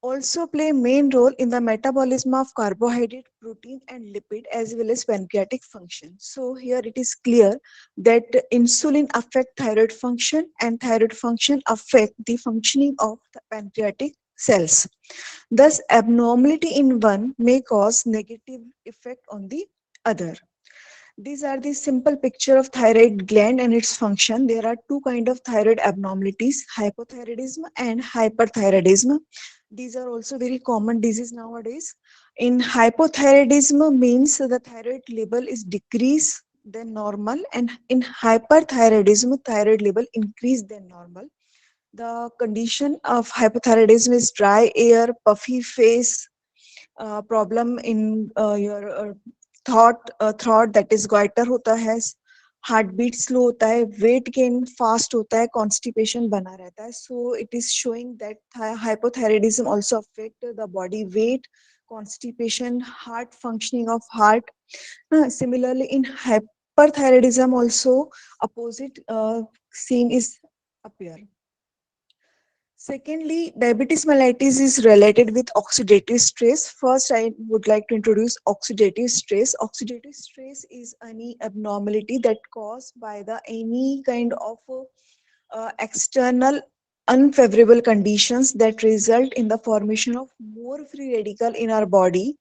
also play a main role in the metabolism of carbohydrate, protein, and lipid as well as pancreatic function. So here it is clear that insulin affect thyroid function and thyroid function affect the functioning of the pancreatic cells. Thus, abnormality in one may cause negative effect on the other. These are the simple picture of thyroid gland and its function. There are two kind of thyroid abnormalities, hypothyroidism and hyperthyroidism. These are also very common disease nowadays. In hypothyroidism means the thyroid level is decreased than normal, and in hyperthyroidism thyroid level increase than normal. The condition of hypothyroidism is dry air, puffy face, problem in your throat, that is goiter होता है, heart beat slow होता है, weight gain fast होता है, constipation बना रहता है. So it is showing that hypothyroidism also affect the body weight, constipation, heart functioning of heart. Similarly, in hyperthyroidism also opposite scene is appear. Secondly, diabetes mellitus is related with oxidative stress. First, I would like to introduce oxidative stress. Oxidative stress is any abnormality that caused by the any kind of external unfavorable conditions that result in the formation of more free radical in our body.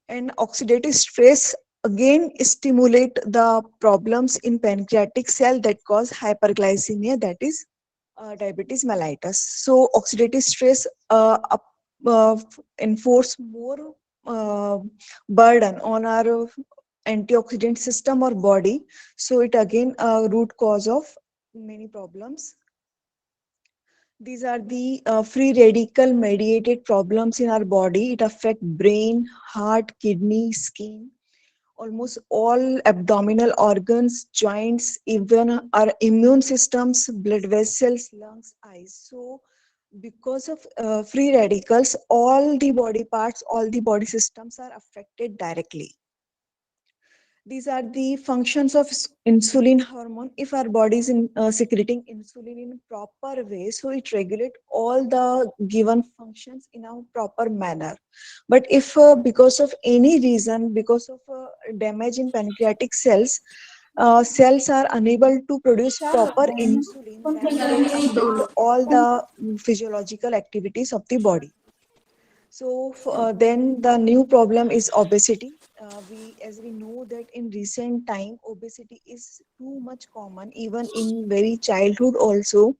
And oxidative stress again stimulate the problems in pancreatic cell that cause hyperglycemia, that is diabetes mellitus. So oxidative stress enforce more burden on our antioxidant system or body. So it again a root cause of many problems. These are the free radical mediated problems in our body. It affect brain, heart, kidney, skin, almost all abdominal organs, joints, even our immune systems, blood vessels, lungs, eyes. So because of free radicals, all the body parts, all the body systems are affected directly. These are the functions of insulin hormone. If our body is secreting insulin in proper way, so it regulate all the given functions in a proper manner. But if because of any reason, because of damage in pancreatic cells, cells are unable to produce proper insulin, then it affect all the physiological activities of the body. So then the new problem is obesity. As we know that in recent time, obesity is too much common, even in very childhood also,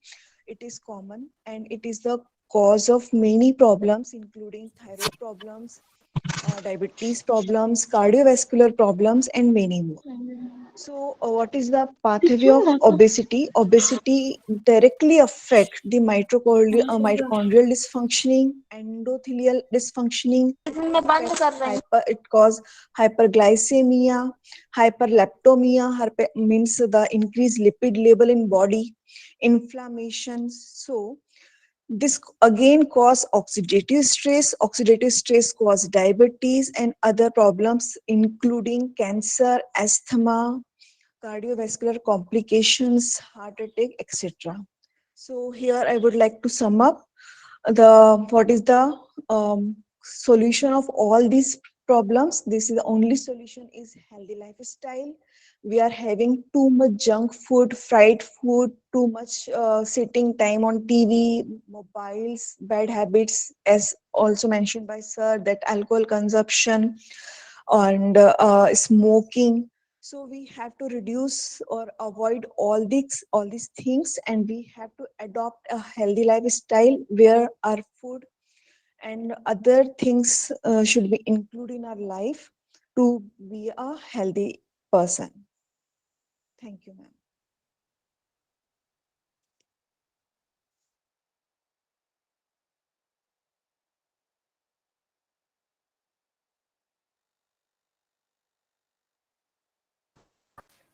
it is common, and it is the cause of many problems, including thyroid problems, diabetes problems, cardiovascular problems, and many more. So, what is the pathway of obesity? Obesity directly affect the mitochondrial dysfunctioning, endothelial dysfunctioning. It cause hyperglycemia, hyperleptomia, means the increased lipid level in body, inflammation. So, this again cause oxidative stress. Oxidative stress cause diabetes and other problems, including cancer, asthma, cardiovascular complications, heart attack, etc. So here I would like to sum up what is the solution of all these problems. This is the only solution is healthy lifestyle. We are having too much junk food, fried food, too much sitting time on TV, mobiles, bad habits, as also mentioned by sir, that alcohol consumption and smoking. So we have to reduce or avoid all these things, and we have to adopt a healthy lifestyle where our food and other things should be included in our life to be a healthy person. Thank you, ma'am.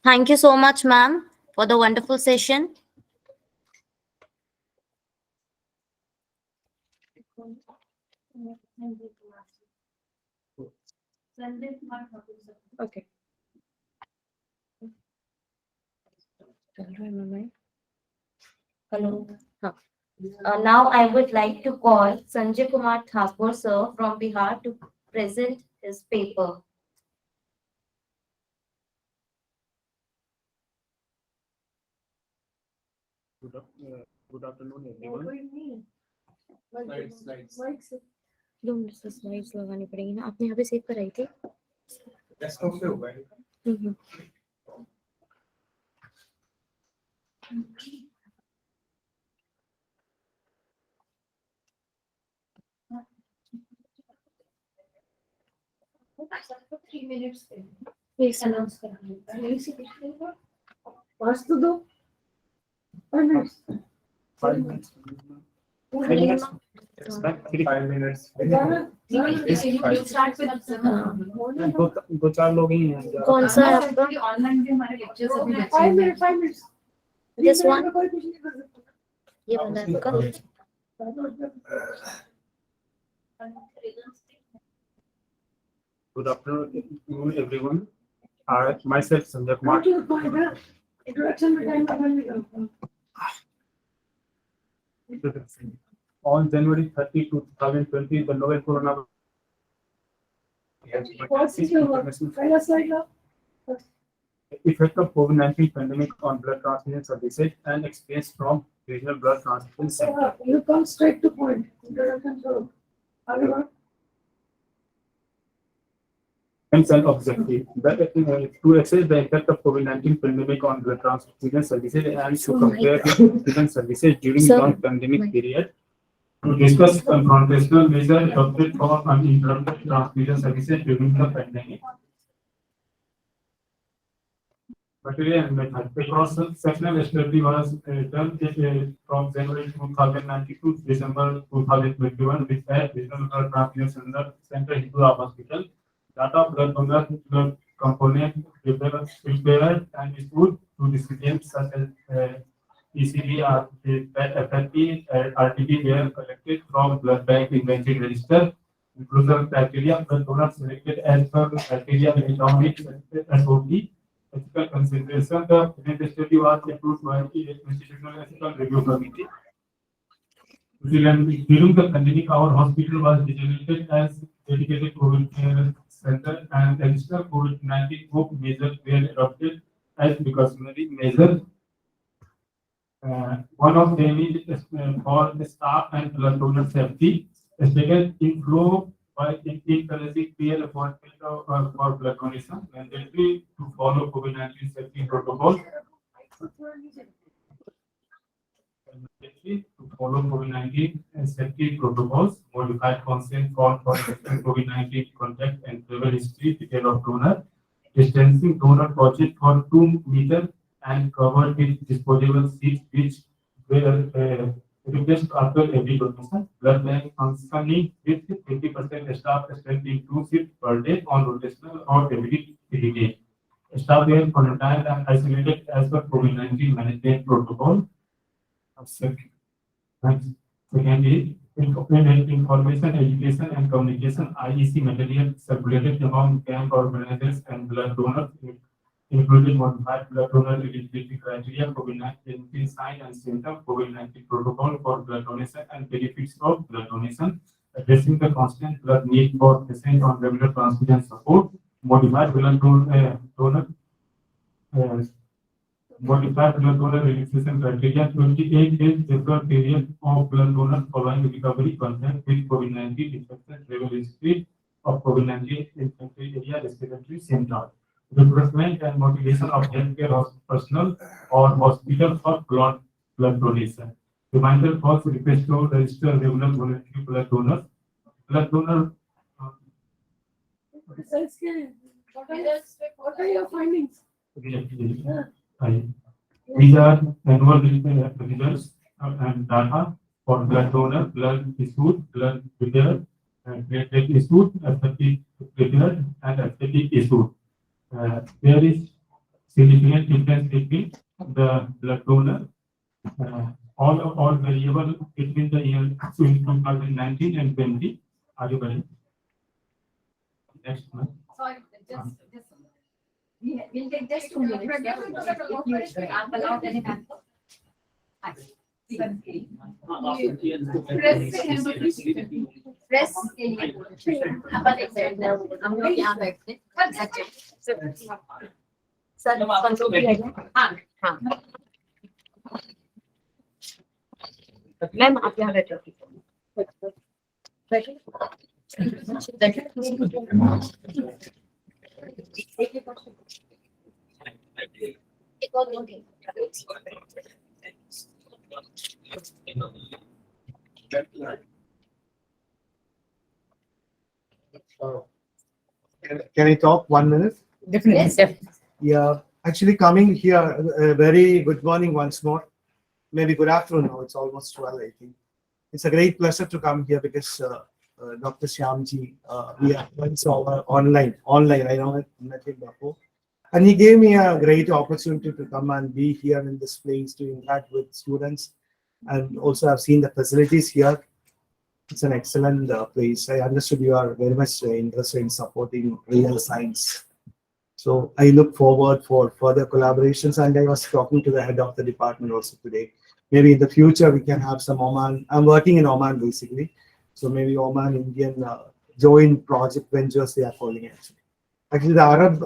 Thank you so much, ma'am, for the wonderful session. Okay. Hello. Now I would like to call Sanjay Kumar Thakur, sir, from Bihar to present his paper. Good afternoon, everyone. दो minute से slides लगानी पड़ेगी ना, आपने यहाँ पे save कराई थी। डेस्कटॉप पे होगा ये। Please announce करा। पाँच तो दो। 5 minutes. 5 minutes. 5 minutes. 5 minutes. You start with दो चार लोग ही हैं। कौन सा है आपका? ऑनलाइन भी हमारे लेक्चर्स अभी बच्चे 5 minutes. 5 minutes. This one? कोई कुछ नहीं कर सकता। ये वाला है आपका? Good afternoon, everyone. Myself, Sanjay Kumar. Introduction में time लगेगा। On January 30, 2020, the novel coronavirus पहला slide La. effect of COVID-19 pandemic on blood transfusion services and experience from regional blood transfusion center. You come straight to point. Introduction करो। आगे बढ़ो। And objective to assess the impact of COVID-19 pandemic on blood transfusion services and to compare with transfusion services during non-pandemic period. To discuss confrontational measures adopted for uninterrupted transfusion services during the pandemic. Material and method. The cross-sectional study was done from January 2019 to December 2021 with a regional blood transfusion center in Hindura Hospital. Data of blood donor blood component prepared and issued to recipients such as ECG, FFP, RTP were collected from blood bank inventory register. Inclusion criteria: blood donor selected as per criteria based on its SOP. Ethical consideration: the present study was approved by the Institutional Ethical Review Committee. During the pandemic, our hospital was designated as dedicated COVID care center, and additional COVID-19 hope measures were adopted as precautionary measures. One of them is for the staff and blood donor safety. The second, inflow by encouraging peer appointment for blood donation, and thirdly, to follow COVID-19 safety protocols. To follow COVID-19 safety protocols, modified consent form for COVID-19 contact and travel history, detail of donor, distancing donor pouches for 2 meters and covered with disposable seats which were replaced after every donation. Blood bank functioning with 50% staff strength in 2 shifts per day on rotational or every 3 days. Staff were quarantined and isolated as per COVID-19 management protocol. Secondly, information, education, and communication IEC material circulated among camp organizers and blood donors, including modified blood donor eligibility criteria, COVID-19 sign and symptom, COVID-19 protocol for blood donation, and benefits of blood donation, addressing the constant blood need for patients on regular transfusion support, modified blood donor modified blood donor registration criteria, 28 days deferred period of blood donor following recovery contact with COVID-19 infection, travel history of COVID-19 infected area, respiratory symptoms, recruitment and motivation of healthcare personnel or hospital for blood donation. Reminder for request to register regular voluntary blood donors. Blood donor. What are your findings? These are annual results and data for blood donor, blood issued, blood prepared, and platelet issued, FFP prepared, and FFP issued. There is significant difference between the blood donor. All variable between the year 2019 and 20. Are you ready? Next one. Sorry, just. We'll take just 2 minutes. If you are allowed any time. Press के लिए अपन एक side में हम लोग यहाँ बैठते हैं sir control हाँ हाँ मैम आप यहाँ बैठो एक और Can I talk 1 minute? Definitely. Yeah, actually coming here, a very good morning once more. Maybe good afternoon now, it's almost 12, I think. It's a great pleasure to come here because Dr. Shyamji, we are once online, I know met him before. And he gave me a great opportunity to come and be here in this place to interact with students. And also I've seen the facilities here. It's an excellent place. I understood you are very much interested in supporting real science. So I look forward for further collaborations. And I was talking to the head of the department also today. Maybe in the future we can have some Oman. I'm working in Oman basically. So maybe Oman Indian joint project ventures they are calling it. Actually the Arab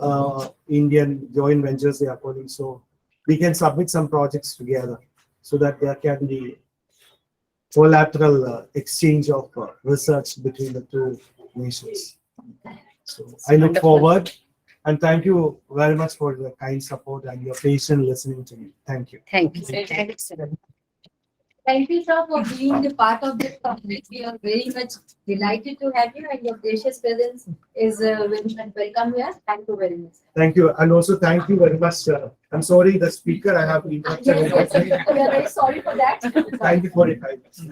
Indian joint ventures they are calling. So we can submit some projects together so that there can be collateral exchange of research between the two nations. So I look forward and thank you very much for your kind support and your patient listening to me. Thank you. Thank you. Thank you, sir, for being a part of this conference. We are very much delighted to have you, and your gracious presence is very much welcome here. Thank you very much. Thank you, and also thank you very much. I'm sorry, the speaker I have been. Yes, we are very sorry for that. Thank you for your kindness.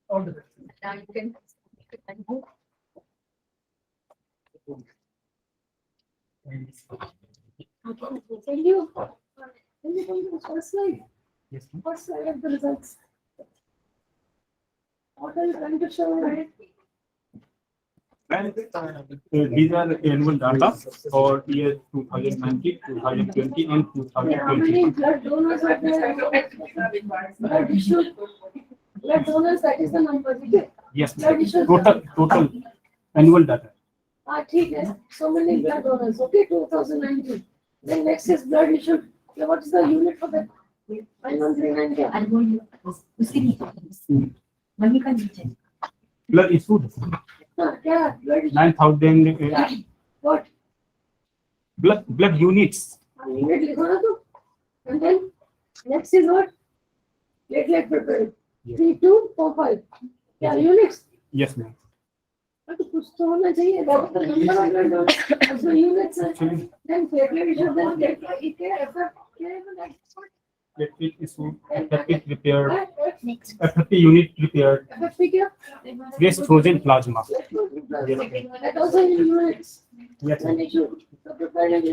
All the best. Now you can. Thank you. Thank you. Can you come to the first slide? Yes, First slide of the results. What are you trying to show? And these are annual data for year 2019, 2020, and How many 2020. blood donors are there? Blood issued. Blood donors, that is the number. Okay? Yes, Blood issued. total annual data. ठीक है. So many blood donors. Okay, 2019. Then next is blood issued. So what is the unit for that? 9139 क्या? उसके नीचे. Money का नीचे. Blood issued हाँ क्या? Blood issued. 9,000 What? blood units. Unit लिखो ना तो. And then next is what? Platelet prepared. 3245. क्या units? Yes, ma'am. तो कुछ तो होना चाहिए. That's the number of blood donors. So units. Then platelet issued. Then platelet effort. Platelet issued, FFP prepared, FFP unit prepared, waste frozen plasma. That also in units. Yes, Then issue. So prepared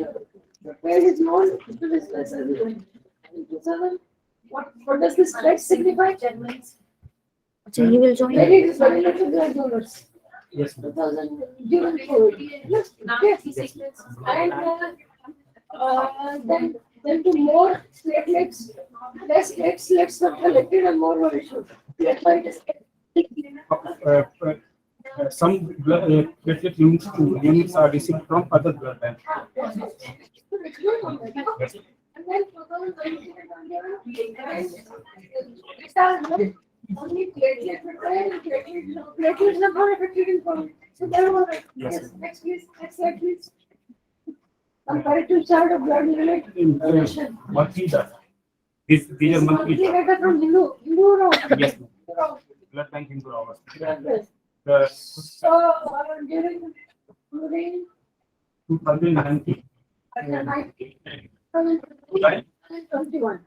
is known to this person. What does this red signify? So he will join. Very little blood donors. yes, 2000 given for yes. And then to more platelets, less platelets were collected and more were issued. That's why it is. some blood, platelet units are received from other blood banks. And then 2019 and only platelets are not affected in form. So there were yes. Next please, next slide please. Comparative chart of blood related donation. Monthly data. These are monthly data. Data from Hindu Yes, ma'am. Blood bank into ours. So during 2019. 21.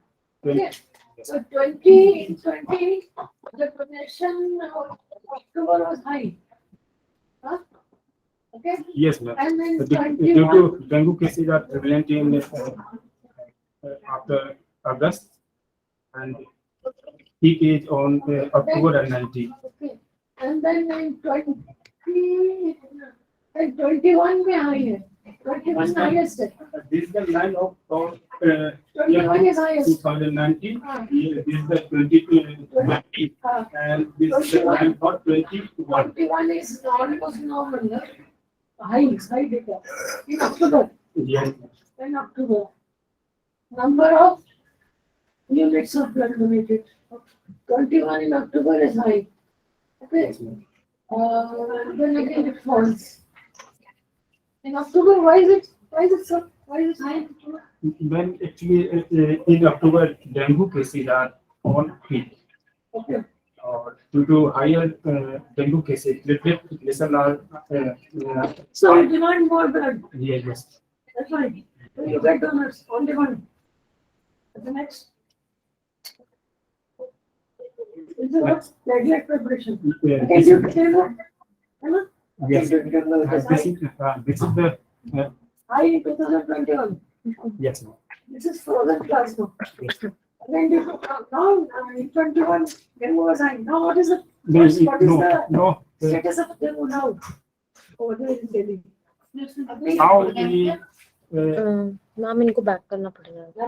Okay. So 2020, the donation of October was high. Huh? Okay, Yes, ma'am. and then Due 21. to dengue cases are prevalent in after August, and peak is on October and 19. Okay, and then in 20 and 21 में high है. 21 highest है. This is the line of 21 is highest. 2019. Ah. This is the 2020, Ah. and this is the line for 21. 21 is almost normal. No? High data. In October. Yes. In October. Number of units of blood donated. 21 in October is high. Okay. Then again it falls. In October, why is it so? Why is it high in October? When actually in October, dengue cases are on peak. Okay. Due to higher dengue cases, platelet are So we demand more blood. yes. That's fine. So you get donors on demand. The next. Is it what? Platelet preparation. Yeah, Can you tell me? Hello? Yes. Can you tell me it is This is the high in 2021? yes, ma'am. This is frozen plasma. Then now in 21, dengue was high. Now what is the No, the no. status of dengue now? Over there in Delhi. How the ma'am इनको back करना पड़ेगा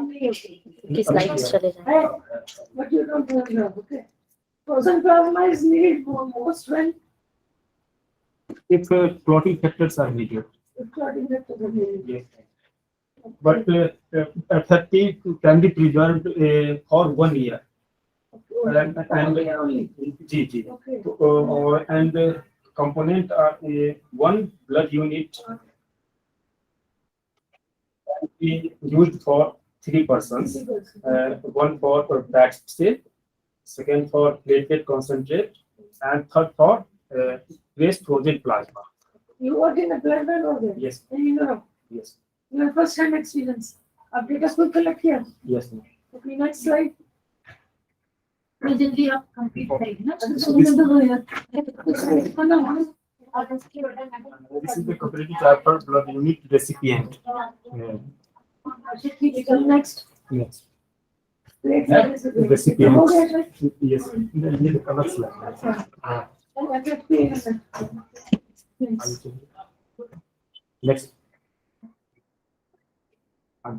कि slides चले जाएं. Hey, but you don't know now, okay? Frozen plasma is needed most when if clotting factors are needed. clotting factors are needed. Yes. But 30 can be preserved for 1 year. And Only. G. Okay. And the component are one blood unit be used for 3 persons. One for fat cell, second for platelet concentrate, and third for waste frozen plasma. You work in a blood bank over there? Yes. And you know, Yes. your first hand experience. अब data school collect here. Yes, ma'am. Okay, next slide. जल्दी आप complete करेंगे ना. This is the completely type of blood unit recipient. Next. Yes. Recipient. Recipient. Yes. The other slide. Next.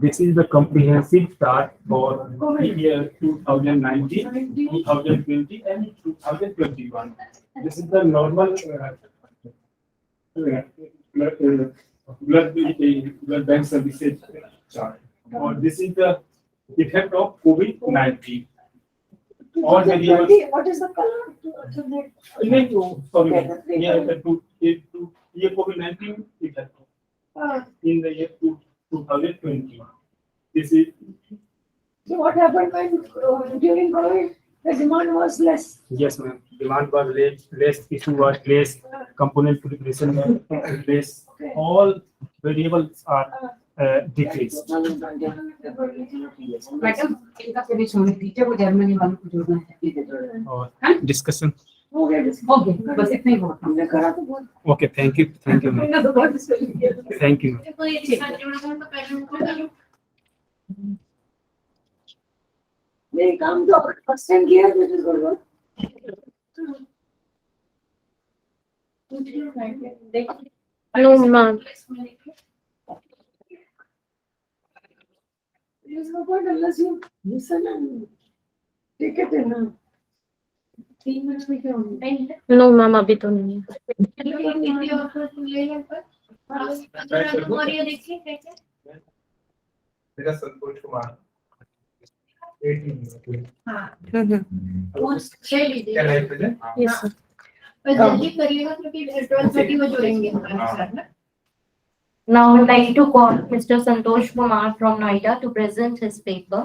This is the comprehensive chart for the year 2019, 2020, and 2021. This is the normal blood bank services chart. Or this is the effect of COVID-19. All variables. What is the color? Sorry, year COVID-19 effect in the year 2020. This is So what happened when during COVID, the demand was less? yes, ma'am. Demand was less, issue was less, component preparation was less. All variables are decreased. Madam इनका finish होने दीजिए, वो Germany वालों को जोड़ना है. और discussion. हो गया ओके, बस इतना ही बहुत. हमने करा तो बहुत. Okay, thank you, ma'am. मैंने तो बहुत डिस्कस किया. Thank you. मेरे काम तो फर्स्ट टाइम किया है, which is good work. No, ma'am. There's no point unless you listen and take it in. 3 minutes में क्या होगा? No, ma'am, अभी तो नहीं है. मेरा Santosh Kumar 18 Can I present? Yes, sir. जल्दी करिएगा क्योंकि 12:30 में जोड़ेंगे हमारे साथ ना. Now I would like to call Mr. Santosh Kumar from Noida to present his paper.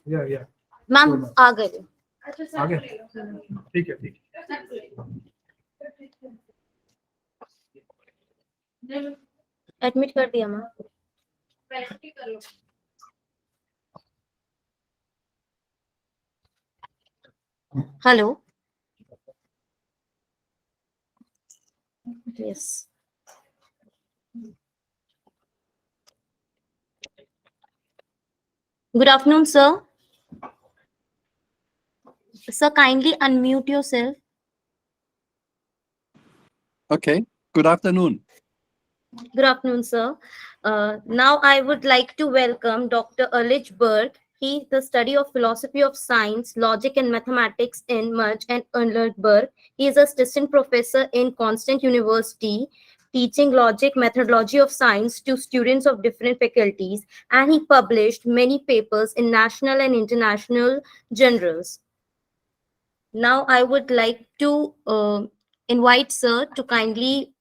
Yeah. Ma'am, आ गए. आगे ठीक है. Admit कर दिया ma'am. Hello. Yes. Good afternoon, sir. Sir, kindly unmute yourself. Okay, good afternoon. Good afternoon, sir. Now I would like to welcome Dr. Alich Berg. He the study of philosophy of science, logic and mathematics in Mudge and Berg. He is a assistant professor in Constant University, teaching logic methodology of science to students of different faculties, and he published many papers in national and international journals. Now I would like to invite sir to kindly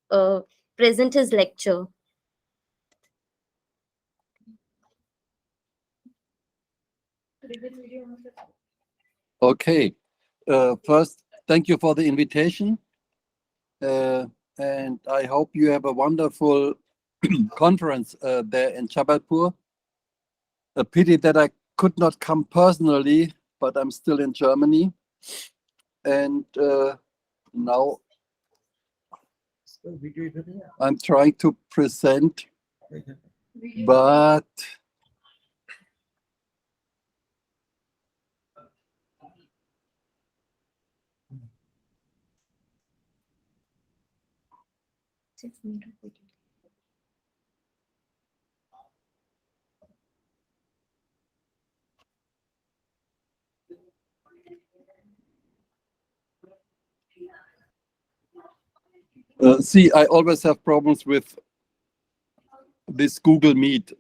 present his lecture. Okay, first, thank you for the invitation. And I hope you have a wonderful conference there in Jabalpur. A pity that I could not come personally, but I'm still in Germany. And now I'm trying to present, but see, I always have problems with this Google Meet.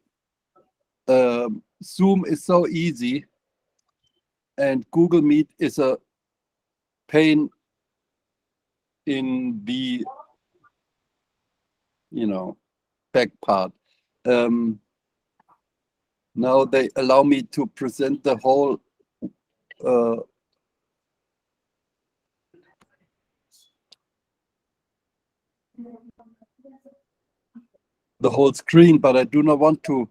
Zoom is so easy, and Google Meet is a pain in the, back part. Now they allow me to present the whole screen, but I do not want to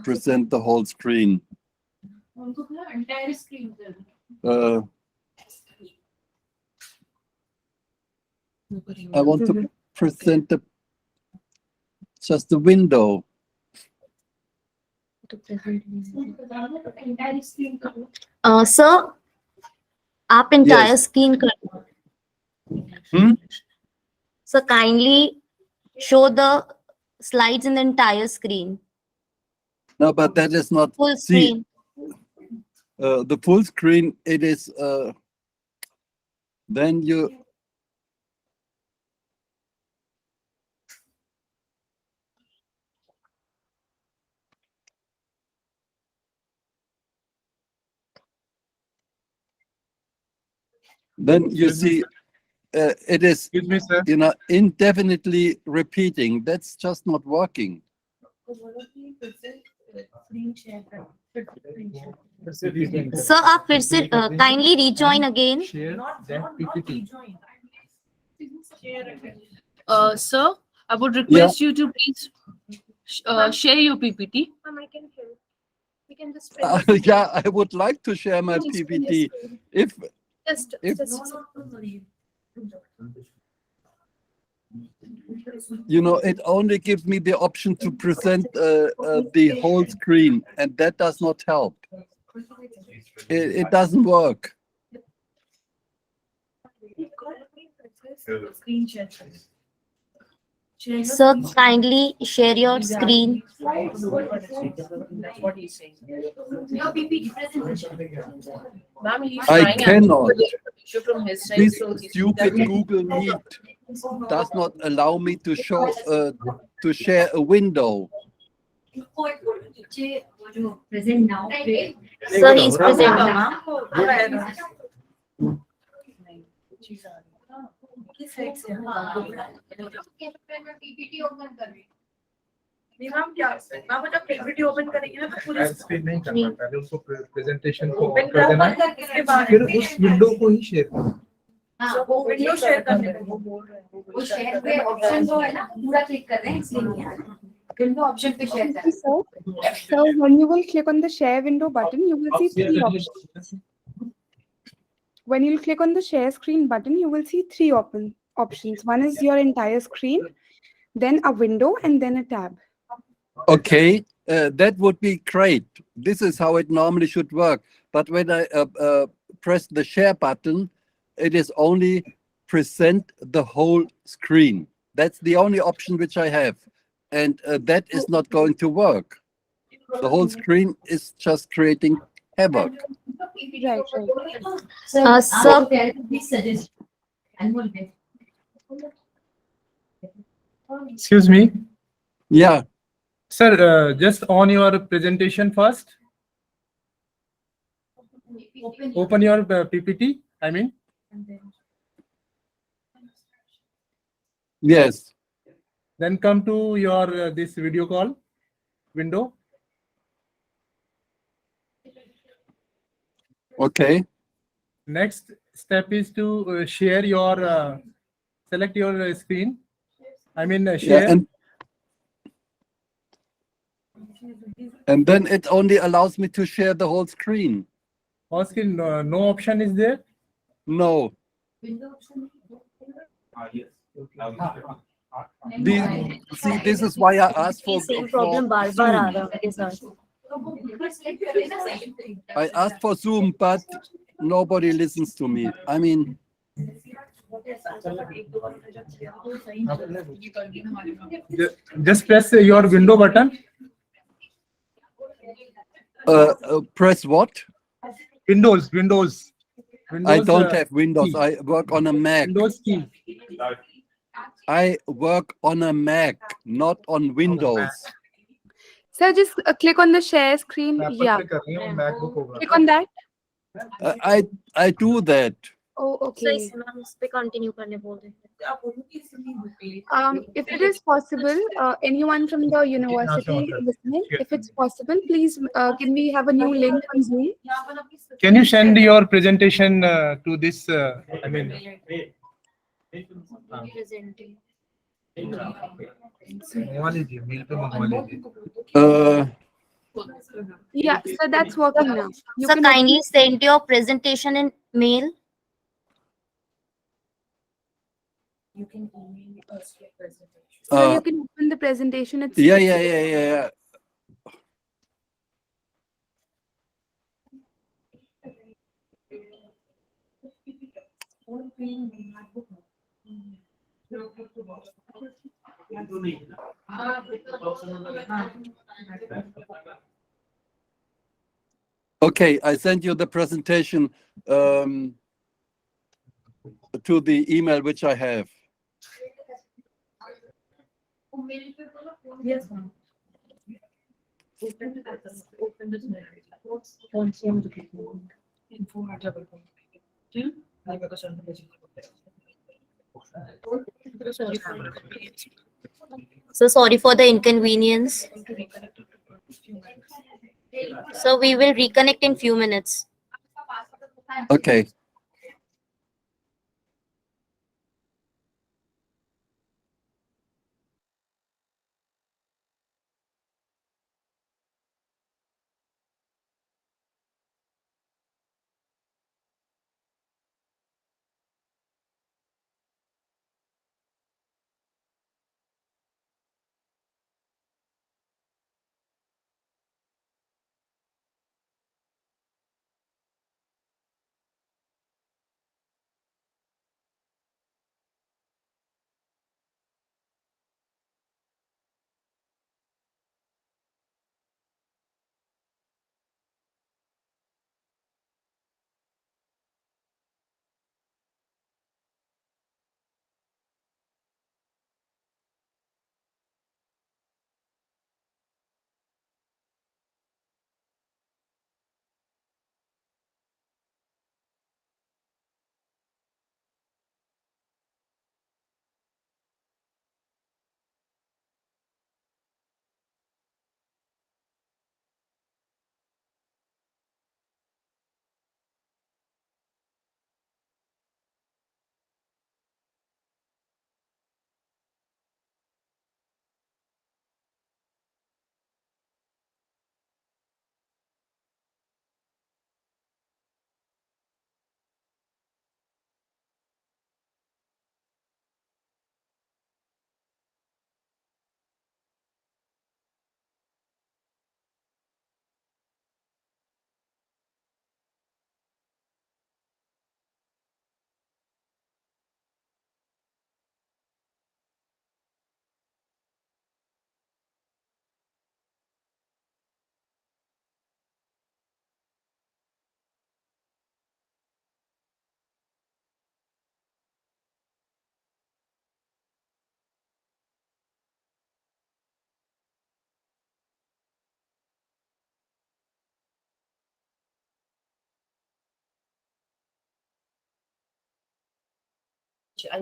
present the whole screen. Entire screen. I want to present just the window. Sir, आप entire Yes. screen So kindly show the slides in the entire screen. No, but that is not Full screen. The full screen. It is then you. Then you see, it is, indefinitely repeating. That's just not working. Sir, आप फिर से kindly rejoin again. Sir, I would request you to please share your PPT. I can help. We can just Yeah, I would like to share my PPT. If it only gives me the option to present the whole screen, and that does not help. It doesn't work. Sir, kindly share your screen. That's what he's saying. Ma'am, he's I trying cannot. from his side, This so stupid Google Meet does not allow me to show to share a window. Present now. Sir, he is present now. PPT open कर रही ma'am क्या ma'am जब PPT open करेंगे ना तो पूरी screen नहीं करना, पहले उसको प्रेजेंटेशन को ओपन कर देना, करके बाद फिर उस विंडो को ही शेयर करना। हाँ वो विंडो शेयर करने को वो बोल रहे हैं वो शेयर पे ऑप्शन जो है ना पूरा क्लिक कर रहे हैं इसलिए नहीं आ रहा विंडो ऑप्शन पे शेयर कर So when you will click on the share window button, you will see three options. When you click on the share screen button, you will see three options. options. One is your entire screen, then a window, and then a tab. Okay, that would be great. This is how it normally should work. But when I press the share button, it is only present the whole screen. That's the only option which I have. And that is not going to work. The whole screen is just creating havoc. Right, right. Sir, Please suggest. Excuse me, Yeah, sir, just on your presentation first. Open your PPT, I mean. yes. Then come to your this video call window. Okay. Next step is to share your select your screen. I mean Yeah, share. and then it only allows me to share the whole screen. Or screen, no option is there. No. See, this is why I asked for same problem बार बार आ रहा है उनके साथ. I asked for Zoom, but nobody listens to me. I mean, Just press your window button. press what? Windows. I don't have Windows. key. I work on a Mac. Windows key. I work on a Mac, not on Windows. Sir, just click on the share screen. मैं Yeah. click कर रही हूँ, MacBook होगा. Click on that. I do that. Oh, So okay. इसमें इस पे continue करने बोल रहे हैं. If it is possible, anyone from the university listening, if it's possible, please can we have a new link on Zoom? Can you send your presentation to this? I mean, Presenting. मंगवा लीजिए, mail पे मंगवा लीजिए. Yeah, so that's working now. You So can kindly send your presentation in mail. so you can open the presentation. It's Yeah. Okay, I sent you the presentation to the email which I have. Yes, ma'am. So sorry for the inconvenience. So we will reconnect in few minutes. Okay.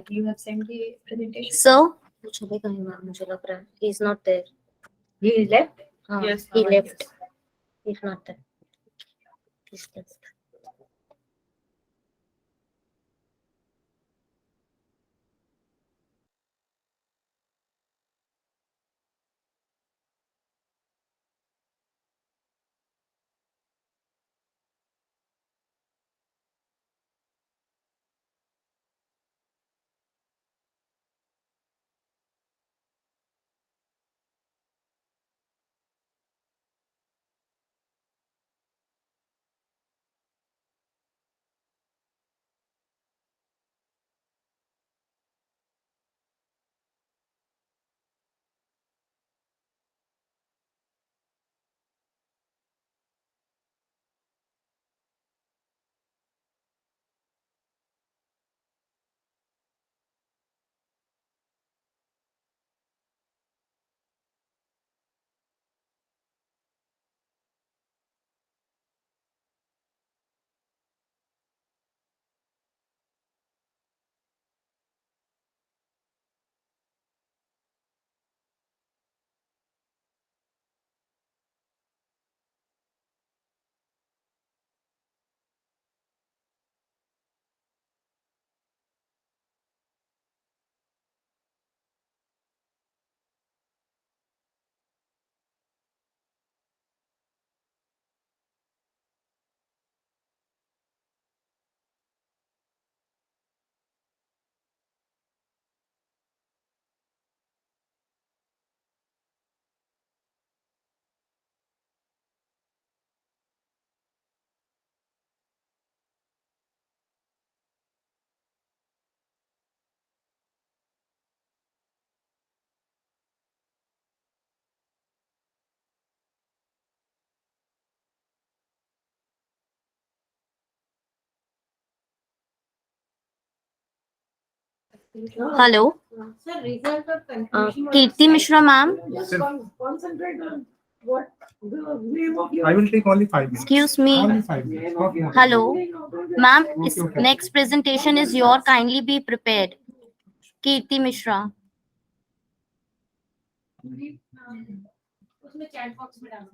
You have sent the presentation. So, मुझे लग रहा है he is not there. He left. Yes, He ma'am, left. yes. He's not there. He's left. Hello. Sir, result of conclusion. Kirti Mishra, ma'am. Just concentrate on what the name of your. I will take only 5 minutes. Excuse me. Only 5 minutes. not more. Hello. Ma'am, Okay, okay. next presentation is your. Kindly be prepared. Kirti Mishra. उसमें chat box में डालो.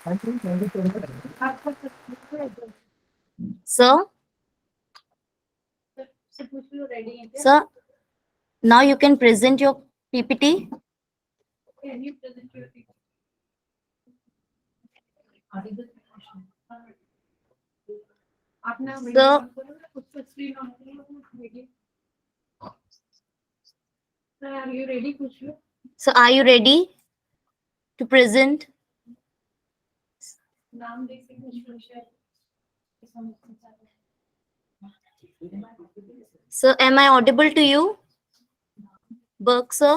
Sir, sir, now you can present your PPT. Can you present your अपना Sir. Video on करो ना, उसको screen on करो video. Sir, are you ready? पूछ लो. So are you ready to present? नाम देख के पूछ लो शायद. Sir, am I audible to you? Burke, sir?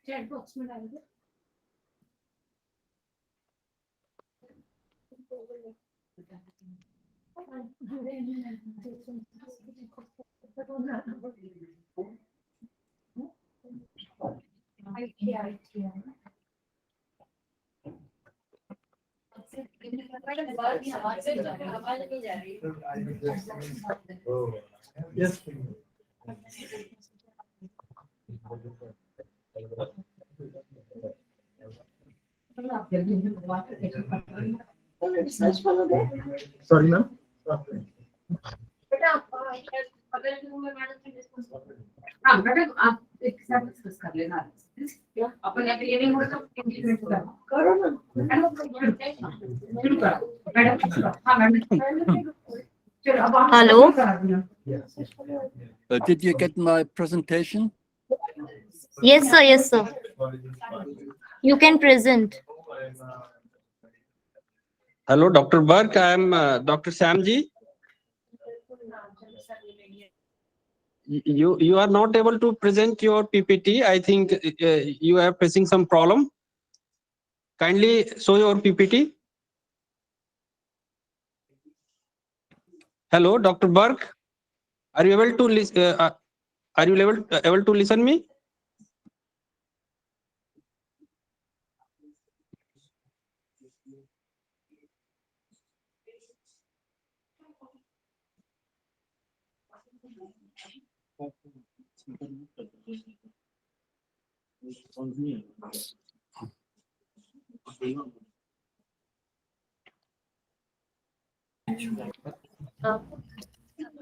Chat box में डाल दो. Yes. Sorry, ma'am. बेटा अगर तुम मैडम से डिस्कस करो. हाँ मैडम आप एक साथ डिस्कस कर लेना. अपन अगर ये नहीं हो तो इंटीग्रेट करो ना. शुरू करो मैडम. हाँ मैडम. चलो अब आप Hello? Did you get my presentation? Yes, sir. Yes, sir. You can present. Hello, Dr. Burke. I am Dr. Samji. You are not able to present your PPT. I think you are facing some problem. Kindly show your PPT. Hello, Dr. Burke. Are you able to listen? Are you able to listen me?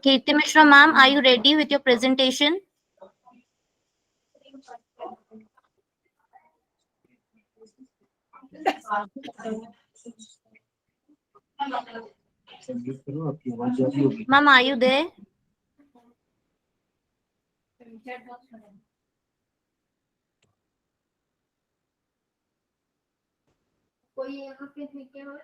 Kirti Mishra, ma'am, are you ready with your presentation? Ma'am, are you there? कोई यहाँ पे है क्या?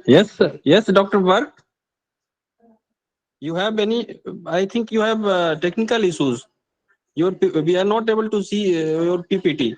Yes, yes, Dr. Burke. You have any? I think you have technical issues. We are not able to see your PPT.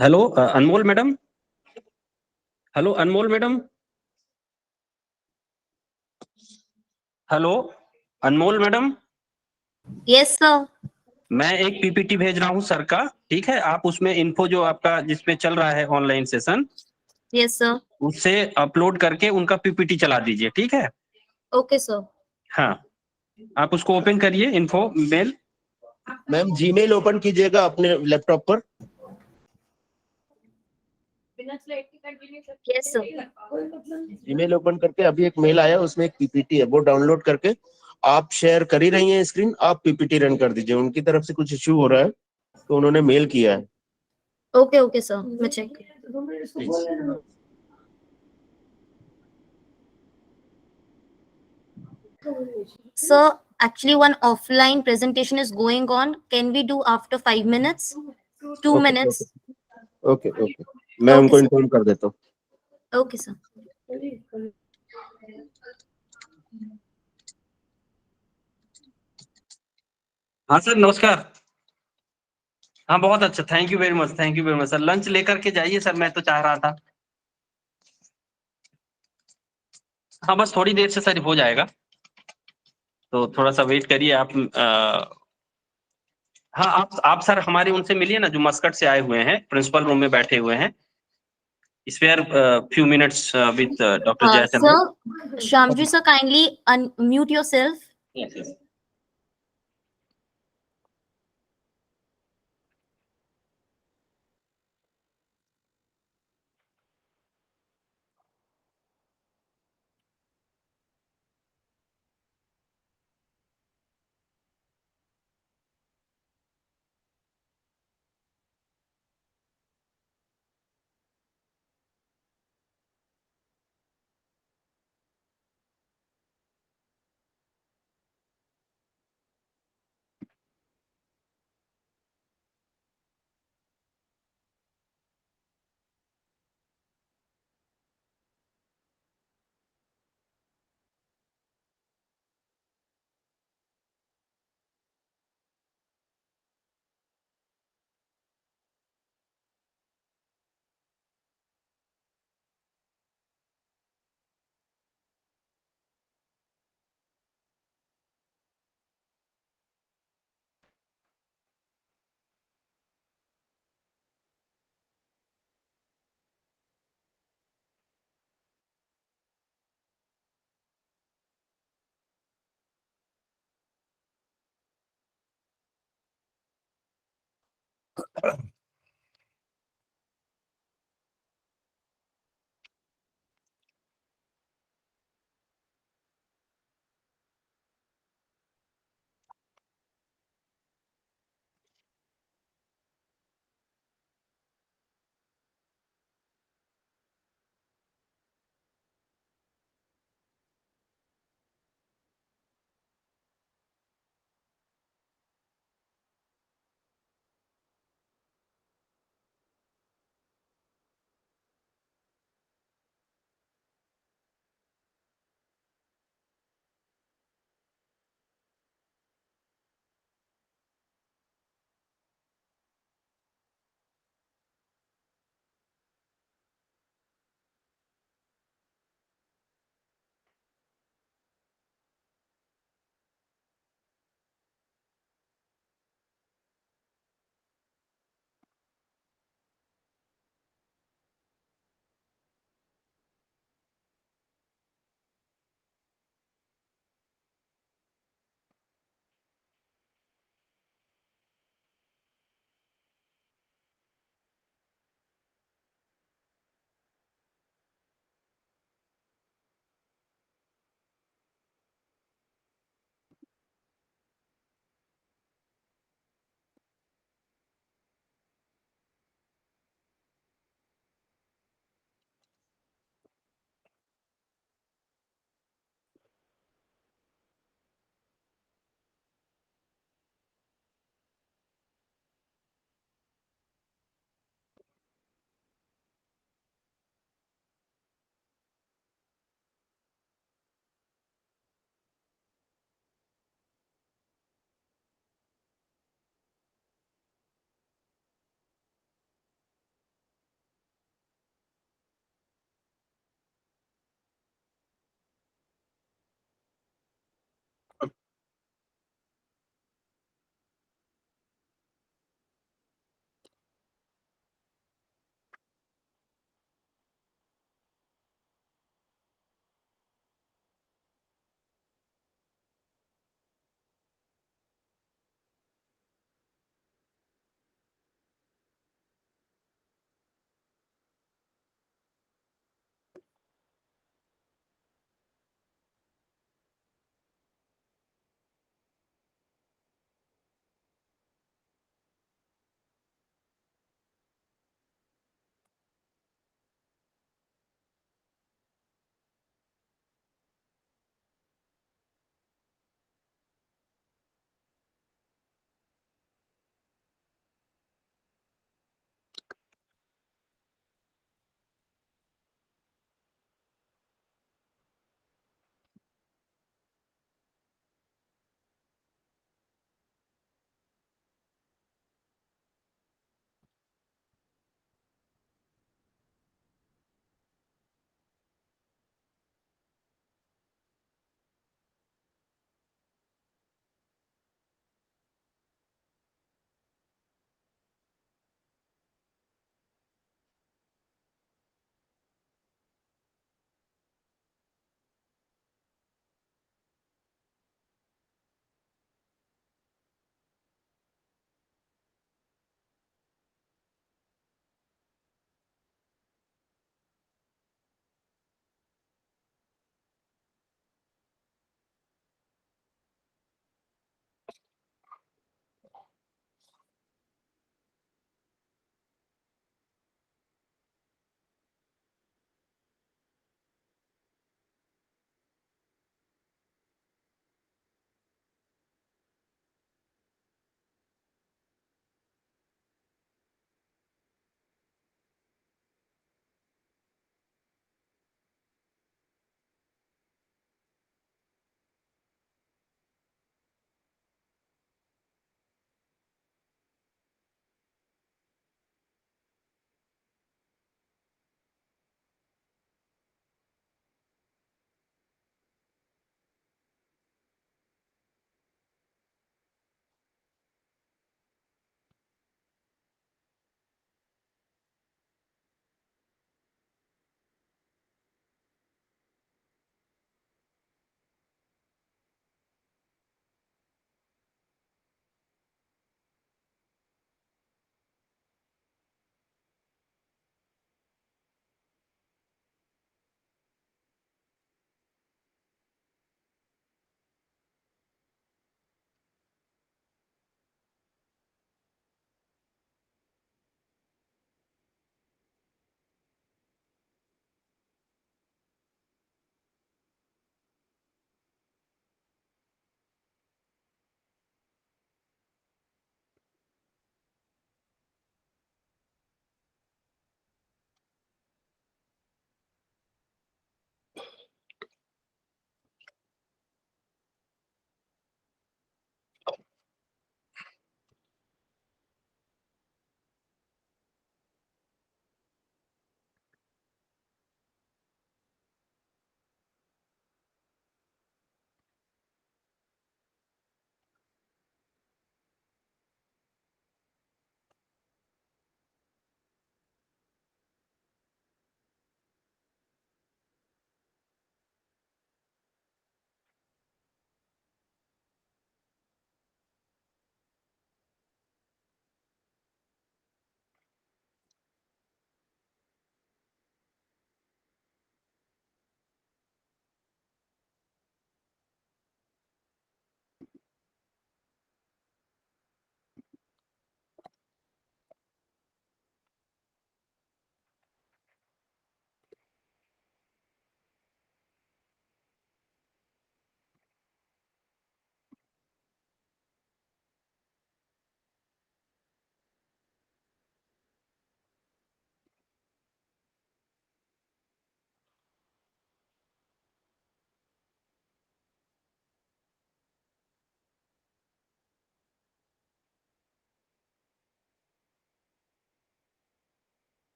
Hello Anmol madam, hello Anmol madam, hello Anmol madam, Yes, sir. मैं एक PPT भेज रहा हूँ sir का, ठीक है? आप उसमें इन्फो जो आपका जिसपे चल रहा है ऑनलाइन सेशन, Yes, sir. उससे अपलोड करके उनका पीपीटी चला दीजिए, ठीक है? Okay, sir. हाँ, आप उसको ओपन करिए info mail. Ma'am Gmail open कीजिएगा अपने लैपटॉप पर। Yes, sir. जीमेल ओपन करके अभी एक मेल आया, उसमें एक पीपीटी है, वो डाउनलोड करके आप शेयर कर ही रही हैं स्क्रीन, आप पीपीटी रन कर दीजिए। उनकी तरफ से कुछ इश्यू हो रहा है तो उन्होंने मेल किया है। Okay, okay, sir. मैं check. Sir, actually one offline presentation is going on. Can we do after 5 minutes? 2 minutes? Okay okay, मैं Okay, उनको sir. इन्फॉर्म कर देता हूँ। Okay, sir. हाँ सर, नमस्कार। हाँ बहुत अच्छा, thank you very much, thank you very much sir. Lunch लेकर के जाइए सर, मैं तो चाह रहा था। हाँ बस थोड़ी देर से सर हो जाएगा, तो थोड़ा सा वेट करिए आप। हाँ आप सर हमारे उनसे मिलिए ना, जो मस्कट से आए हुए हैं, प्रिंसिपल रूम में बैठे हुए हैं। Spare few minutes with Dr. Jayachandran. Sir, Shyamji sir, kindly unmute yourself. Yes, yes.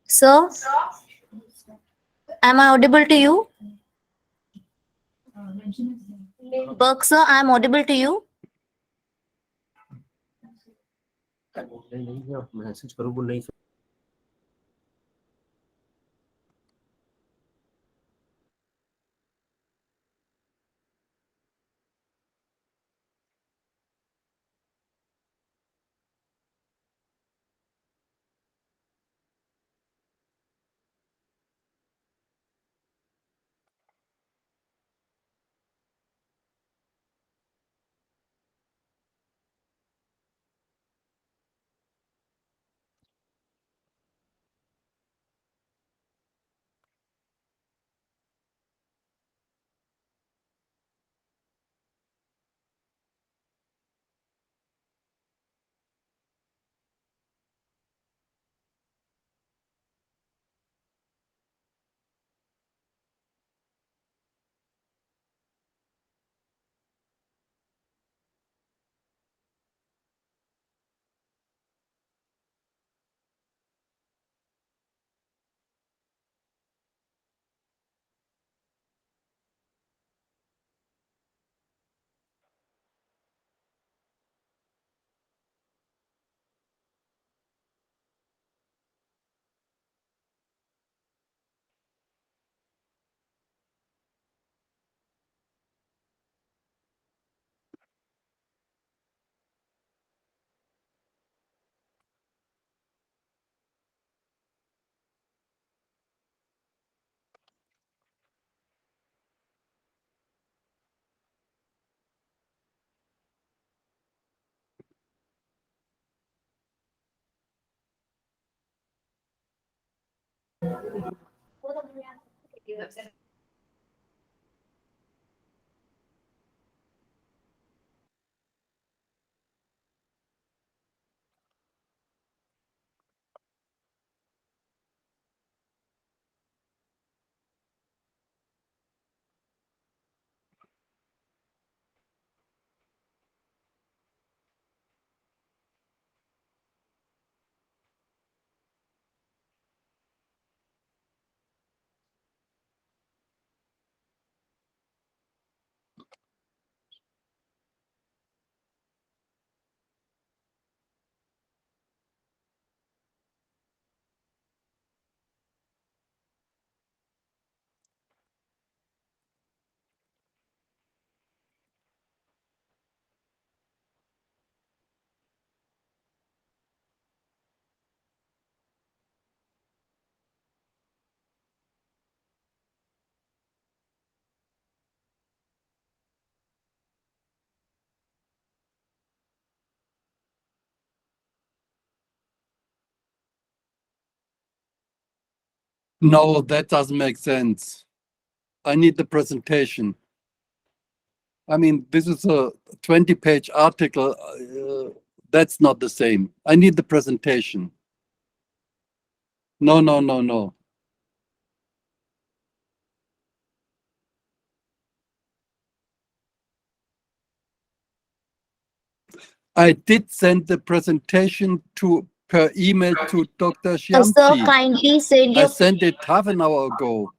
Sir, am I audible to you? Burke sir, I am audible to you. Message करो बोल नहीं No, that doesn't make sense. I need the presentation. I mean, this is a 20-page article. That's not the same. I need the presentation. No, no, no, no. I did send the presentation per email to Dr. Sir, Shyamji. kindly send I your sent it half an hour ago.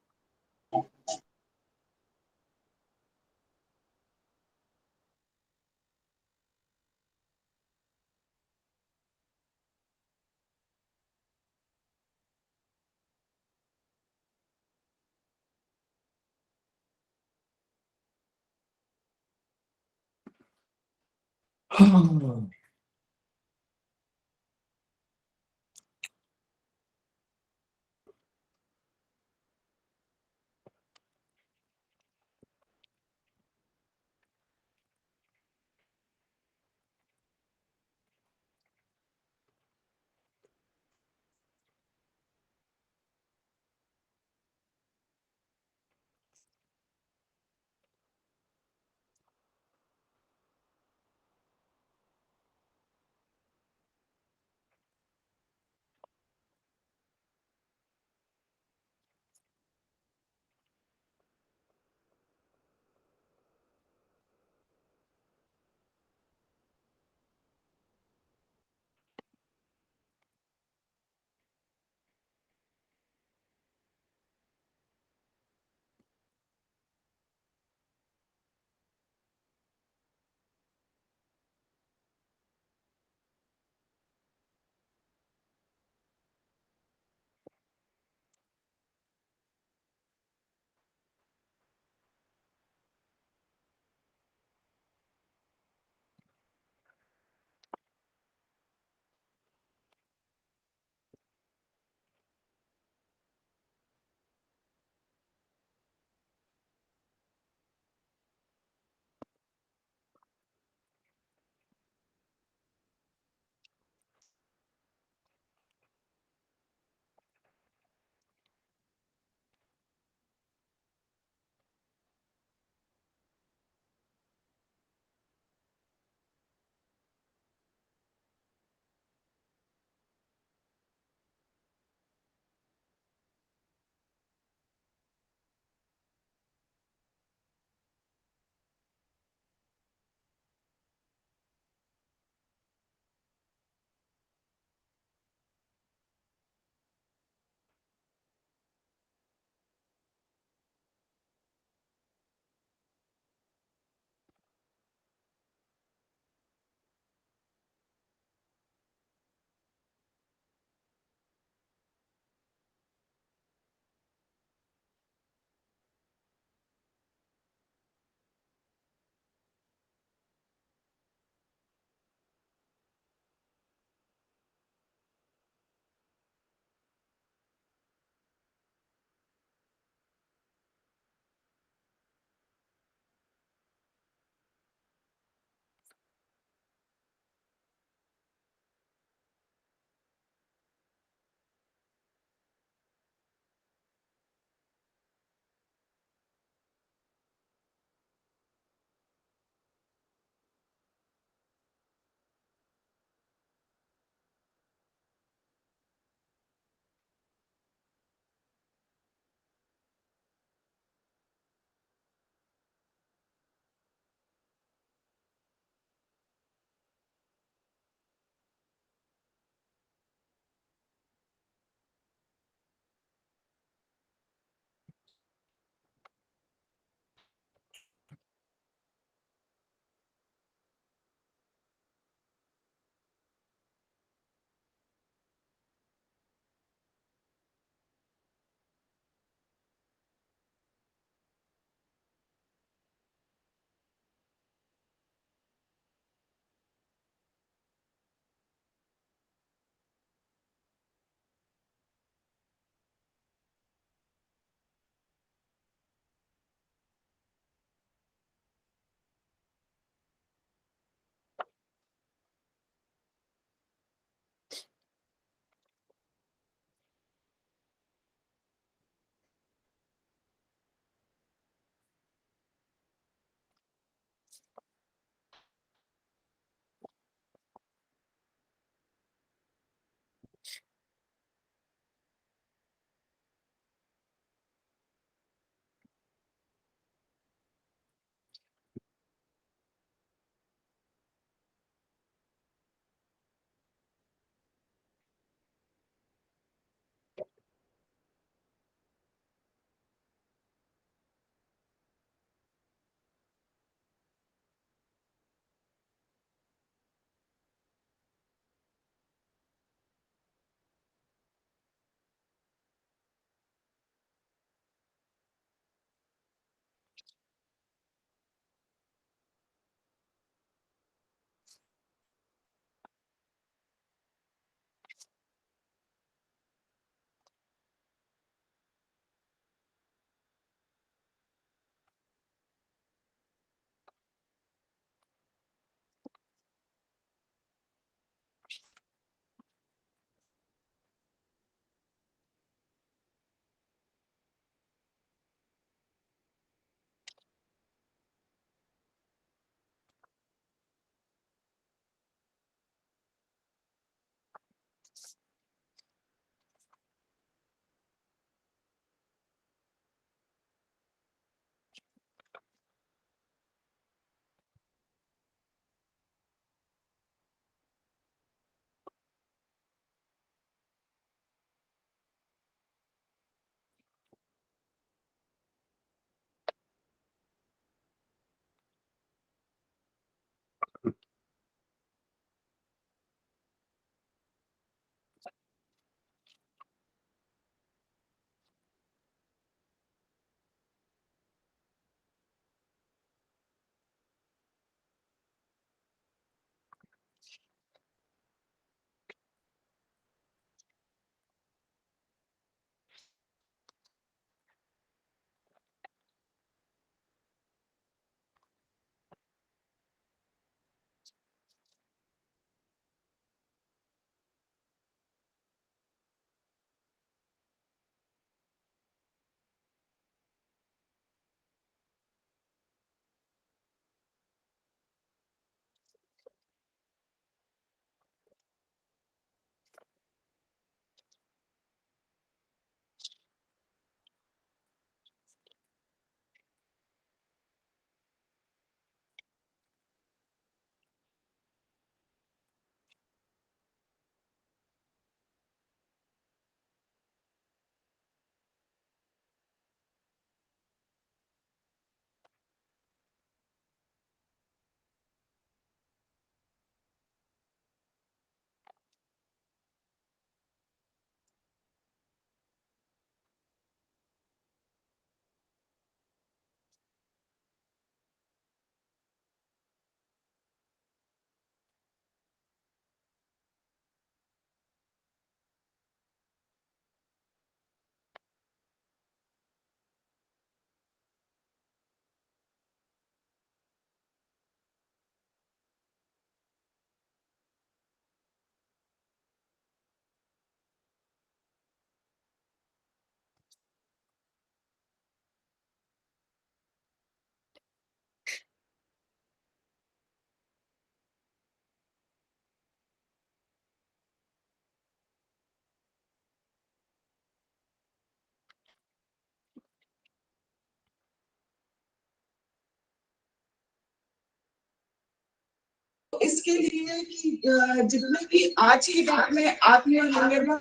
इसके लिए कि जितने भी आज की date में आत्मनिर्भर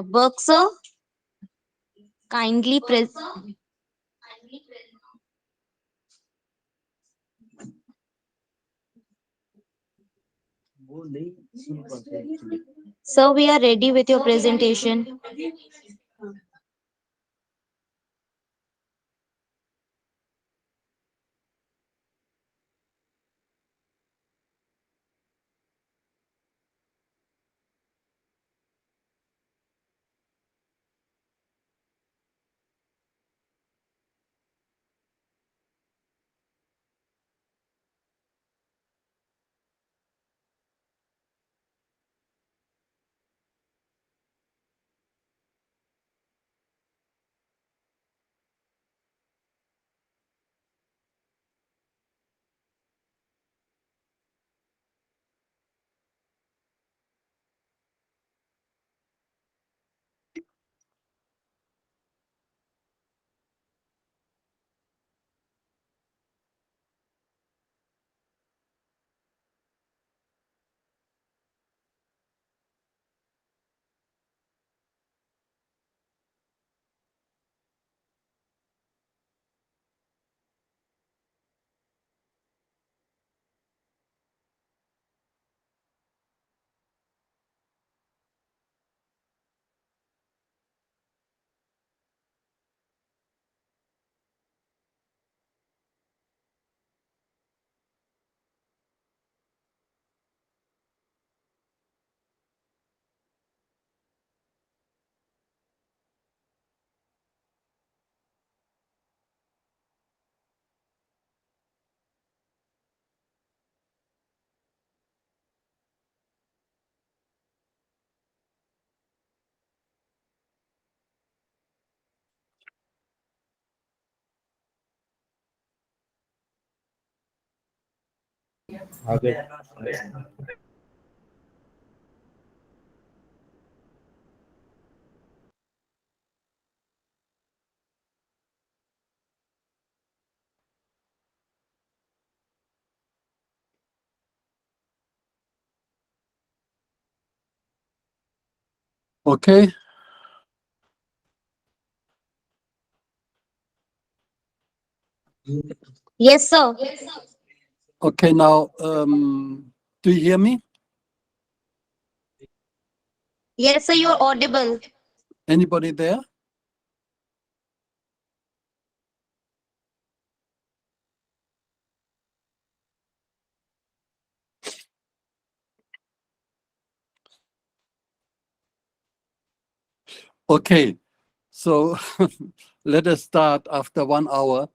Burke sir, kindly press. Sir, we are ready with your presentation. आगे Okay. Yes, sir. Okay, now, do you hear me? Yes, sir, you're audible. Anybody there? Okay, so let us start after 1 hour.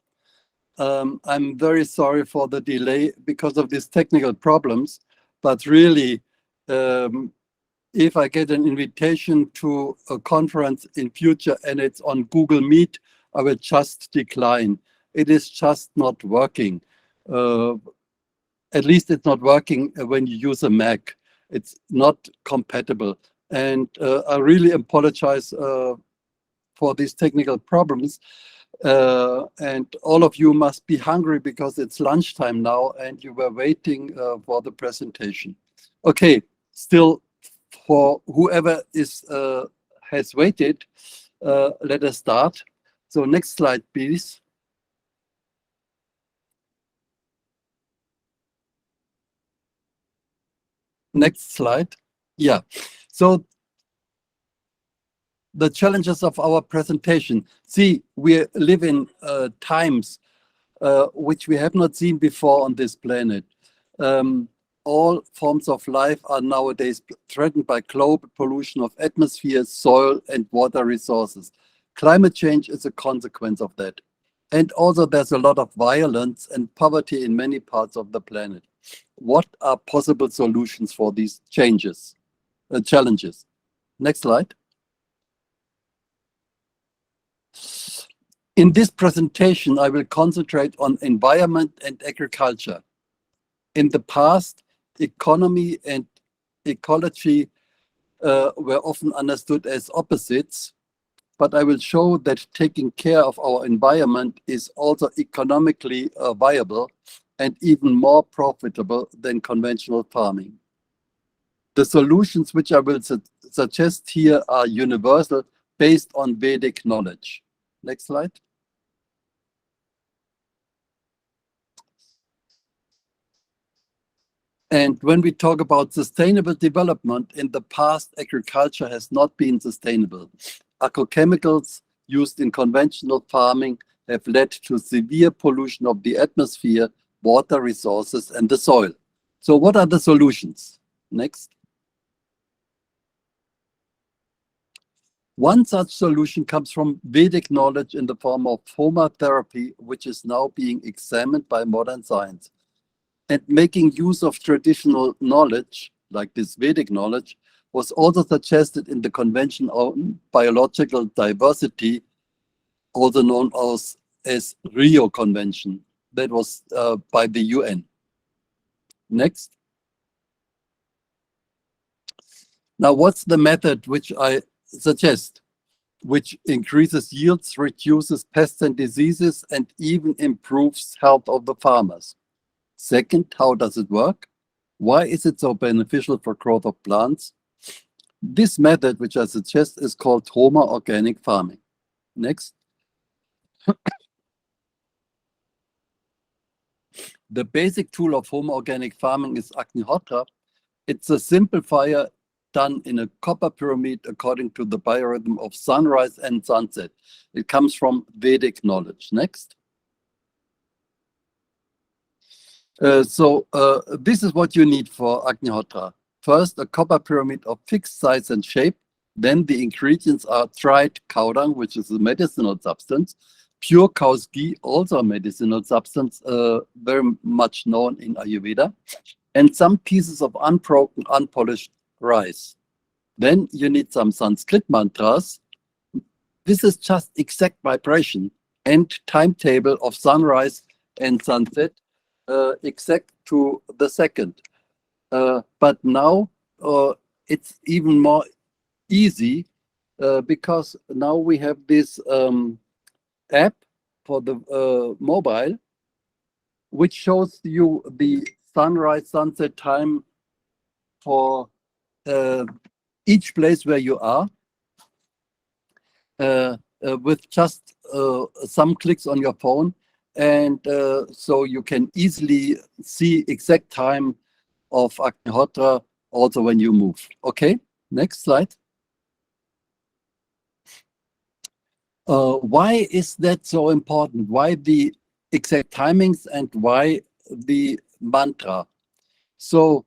I'm very sorry for the delay because of these technical problems, but really, if I get an invitation to a conference in future and it's on Google Meet, I will just decline. It is just not working. At least it's not working when you use a Mac. It's not compatible. And I really apologize for these technical problems. And all of you must be hungry because it's lunchtime now and you were waiting for the presentation. Okay, still for whoever has waited, let us start. So next slide, please. Next slide. Yeah. So the challenges of our presentation. See, we live in times which we have not seen before on this planet. All forms of life are nowadays threatened by global pollution of atmosphere, soil, and water resources. Climate change is a consequence of that. And also there's a lot of violence and poverty in many parts of the planet. What are possible solutions for these challenges? Next slide. In this presentation, I will concentrate on environment and agriculture. In the past, economy and ecology were often understood as opposites, but I will show that taking care of our environment is also economically viable and even more profitable than conventional farming. The solutions which I will suggest here are universal, based on Vedic knowledge. Next slide. And when we talk about sustainable development, in the past, agriculture has not been sustainable. Agrochemicals used in conventional farming have led to severe pollution of the atmosphere, water resources, and the soil. So what are the solutions? Next. One such solution comes from Vedic knowledge in the form of Homa therapy, which is now being examined by modern science. And making use of traditional knowledge, like this Vedic knowledge, was also suggested in the Convention on Biological Diversity, also known as Rio Convention, that was by the UN. Next. Now, what's the method which I suggest, which increases yields, reduces pests and diseases, and even improves health of the farmers? Second, how does it work? Why is it so beneficial for growth of plants? This method, which I suggest, is called Homa organic farming. Next. The basic tool of Homa organic farming is Agnihotra. It's a simple fire done in a copper pyramid according to the biorhythm of sunrise and sunset. It comes from Vedic knowledge. Next. This is what you need for Agnihotra. First, a copper pyramid of fixed size and shape. Then the ingredients are dried cow dung, which is a medicinal substance, pure cow's ghee, also a medicinal substance, very much known in Ayurveda, and some pieces of unbroken, unpolished rice. Then you need some Sanskrit mantras. This is just exact vibration and timetable of sunrise and sunset, exact to the second. But now it's even more easy because now we have this app for the mobile, which shows you the sunrise, sunset time for each place where you are, with just some clicks on your phone. And so you can easily see exact time of Agnihotra also when you move. Okay, next slide. Why is that so important? Why the exact timings and why the mantra? So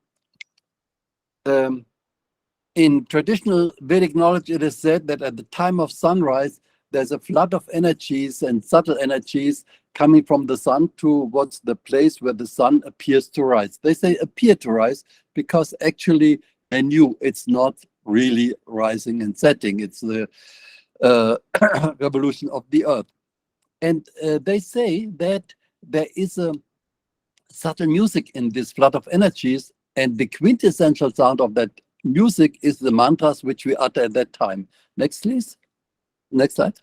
in traditional Vedic knowledge, it is said that at the time of sunrise, there's a flood of energies and subtle energies coming from the sun towards the place where the sun appears to rise. They say appear to rise because actually they knew it's not really rising and setting. It's the revolution of the earth. And they say that there is a subtle music in this flood of energies, and the quintessential sound of that music is the mantras which we utter at that time. Next, please. Next slide.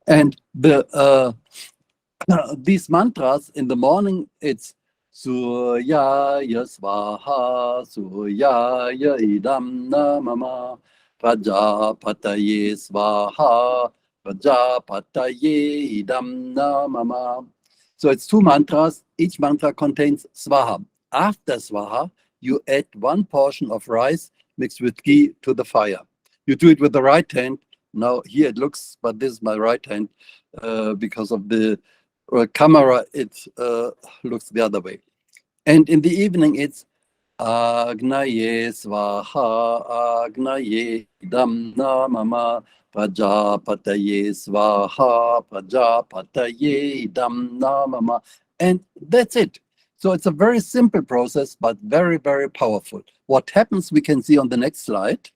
And the these mantras in the morning, it's Suryaya Swaha, Suryaya Idam Namama, Prajapataye Swaha, Prajapataye Idam Namama. So it's two mantras. Each mantra contains Swaha. After Swaha, you add one portion of rice mixed with ghee to the fire. You do it with the right hand. Now here it looks, but this is my right hand because of the camera. It looks the other way. And in the evening, it's Agnaye Swaha, Agnaye Idam Namama, Prajapataye Swaha, Prajapataye Idam Namama. And that's it. So it's a very simple process, but very, very powerful. What happens, we can see on the next slide.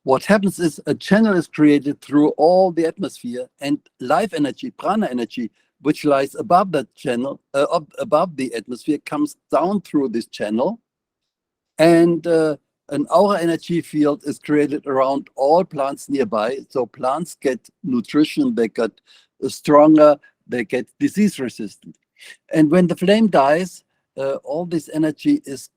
What happens is a channel is created through all the atmosphere, and life energy, prana energy, which lies above that channel, above the atmosphere, comes down through this channel. And an aura energy field is created around all plants nearby. So plants get nutrition, they get stronger, they get disease resistant. And when the flame dies, all this energy is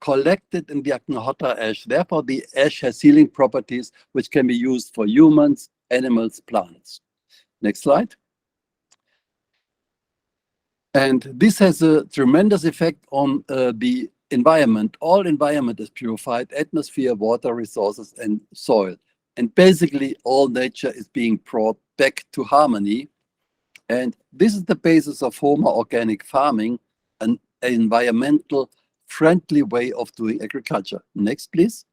collected in the Agnihotра ash. Therefore, the ash has healing properties which can be used for humans, animals, plants. Next slide. And this has a tremendous effect on the environment. All environment is purified: atmosphere, water, resources, and soil. And basically, all nature is being brought back to harmony. And this is the basis of Homo organic farming, an environmental friendly way of doing agriculture. Next, please.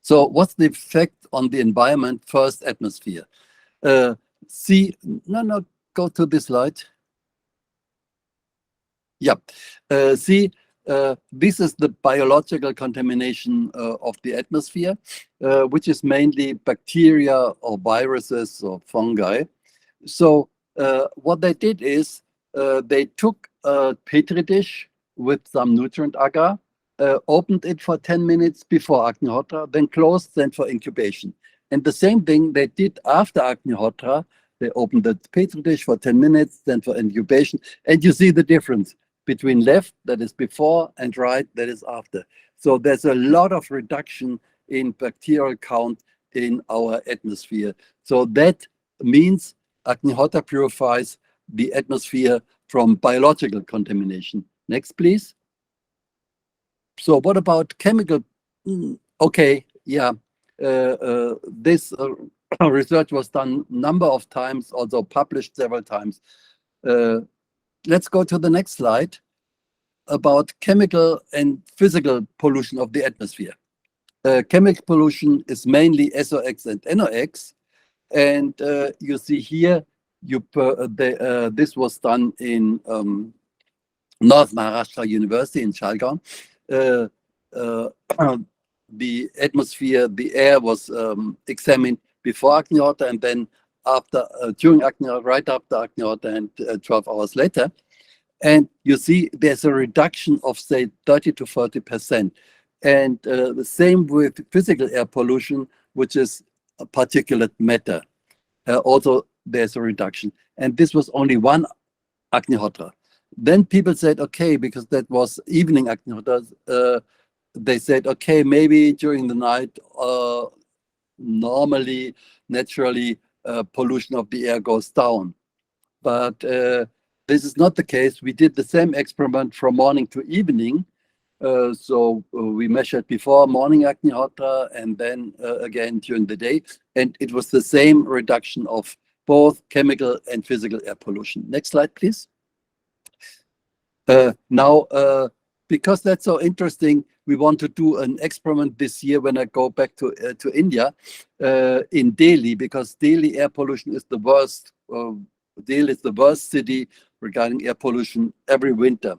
So what's the effect on the environment? First, atmosphere. Go to this slide. Yeah. This is the biological contamination of the atmosphere, which is mainly bacteria or viruses or fungi. So what they did is they took a petri dish with some nutrient agar, opened it for 10 minutes before Agnihotra, then closed, then for incubation. And the same thing they did after Agnihotra. They opened the petri dish for 10 minutes, then for incubation. And you see the difference between left, that is before, and right, that is after. So there's a lot of reduction in bacterial count in our atmosphere. So that means Agnihotra purifies the atmosphere from biological contamination. Next, please. So what about chemical? Okay, yeah. This research was done a number of times, also published several times. Let's go to the next slide about chemical and physical pollution of the atmosphere. Chemical pollution is mainly SOx and NOx. And you see here, this was done in North Maharashtra University in Chalgaon. The atmosphere, the air was examined before Agnihotra and then after, during Agnihotra, right after Agnihotra, and 12 hours later. And you see there's a reduction of, say, 30 to 40%. And the same with physical air pollution, which is a particulate matter. Also, there's a reduction. And this was only one Agnihotra. Then people said, okay, because that was evening Agnihotra, they said, okay, maybe during the night, normally, naturally, pollution of the air goes down. But this is not the case. We did the same experiment from morning to evening. So we measured before morning Agnihotra and then again during the day. And it was the same reduction of both chemical and physical air pollution. Next slide, please. Now, because that's so interesting, we want to do an experiment this year when I go back to India, in Delhi, because Delhi air pollution is the worst. Delhi is the worst city regarding air pollution every winter.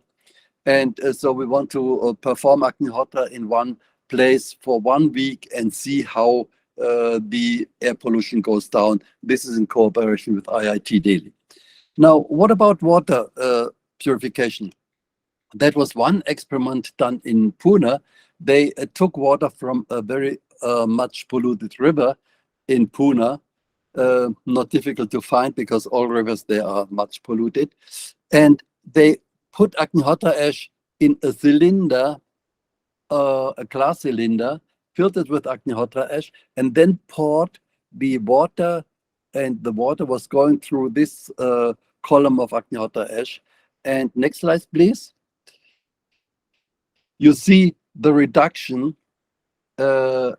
And so we want to perform Agnihotra in one place for 1 week and see how the air pollution goes down. This is in cooperation with IIT Delhi. Now, what about water purification? That was one experiment done in Pune. They took water from a very much polluted river in Pune. Not difficult to find because all rivers there are much polluted. And they put Agnihotra ash in a cylinder, a glass cylinder, filled it with Agnihotra ash, and then poured the water, and the water was going through this column of Agnihotra ash. And next slide, please. You see the reduction of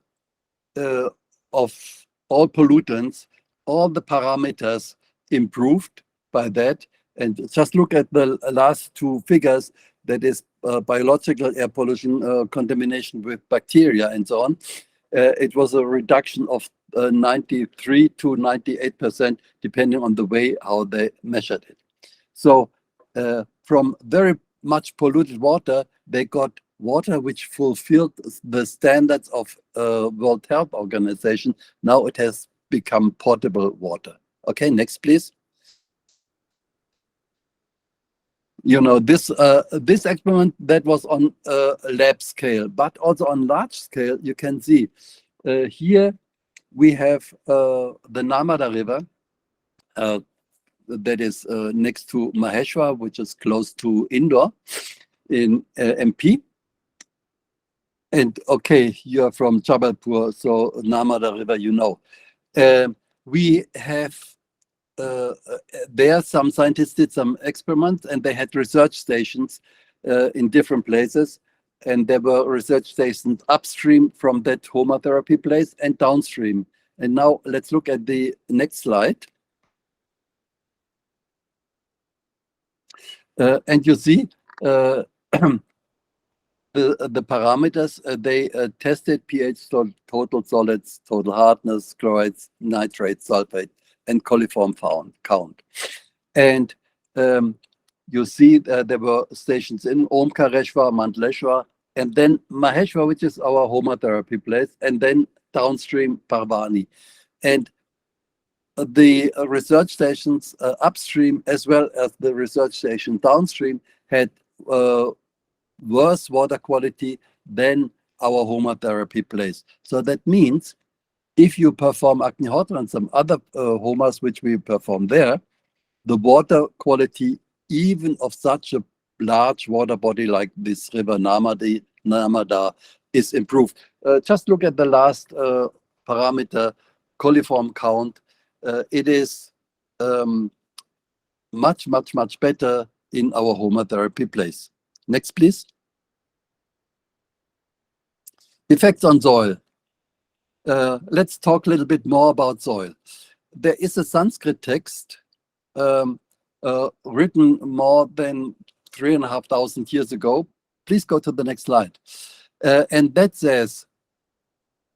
all pollutants, all the parameters improved by that. And just look at the last two figures, that is biological air pollution, contamination with bacteria and so on. It was a reduction of 93 to 98%, depending on the way how they measured it. So from very much polluted water, they got water which fulfilled the standards of World Health Organization. Now it has become potable water. Okay, next, please. You know, this experiment that was on lab scale, but also on large scale, you can see here we have the Narmada River, that is next to Maheshwar, which is close to Indore in MP. And okay, you are from Jabalpur, so Narmada River, you know. We have there some scientists did some experiments, and they had research stations in different places, and there were research stations upstream from that homotherapy place and downstream. And now let's look at the next slide. And you see the parameters. They tested pH, total solids, total hardness, chlorides, nitrates, sulfate, and coliform count. And you see there were stations in Omkareshwar, Mandleshwar, and then Maheshwar, which is our homotherapy place, and then downstream Parvani. And the research stations upstream as well as the research station downstream had worse water quality than our homotherapy place. So that means if you perform Agnihotra and some other homas which we perform there, the water quality even of such a large water body like this river Narmada is improved. Just look at the last parameter, coliform count. It is much, much, much better in our homotherapy place. Next, please. Effects on soil. Let's talk a little bit more about soil. There is a Sanskrit text written more than 3,500 years ago. Please go to the next slide. And that says,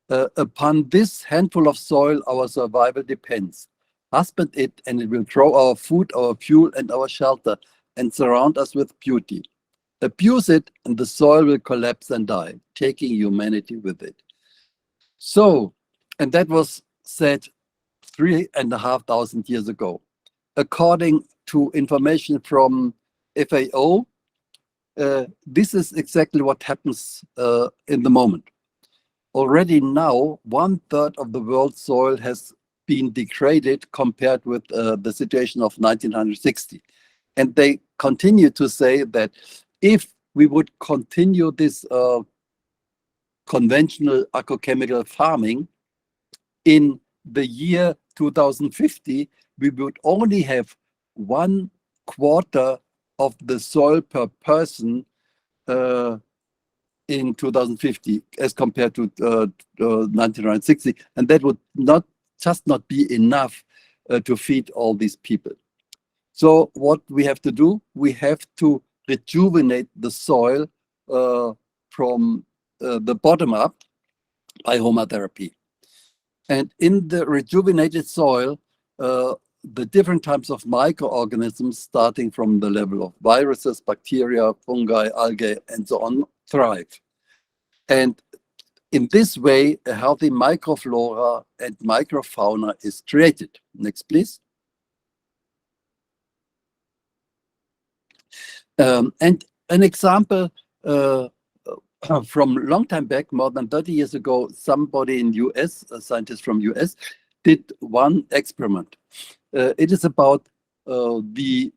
upon this handful of soil, our survival depends. Husband it, and it will grow our food, our fuel, and our shelter, and surround us with beauty. Abuse it, and the soil will collapse and die, taking humanity with it. So, and that was said 3,500 years ago. According to information from FAO, this is exactly what happens in the moment. Already now, 1/3 of the world's soil has been degraded compared with the situation of 1960. And they continue to say that if we would continue this conventional agrochemical farming, in the year 2050, we would only have 1/4 of the soil per person in 2050 as compared to 1960, and that would not be enough to feed all these people. So what we have to do, we have to rejuvenate the soil from the bottom up by homotherapy. And in the rejuvenated soil, the different types of microorganisms, starting from the level of viruses, bacteria, fungi, algae, and so on, thrive. And in this way, a healthy microflora and microfauna is created. Next, please. And an example from a long time back, more than 30 years ago, somebody in US, a scientist from US, did one experiment. It is about the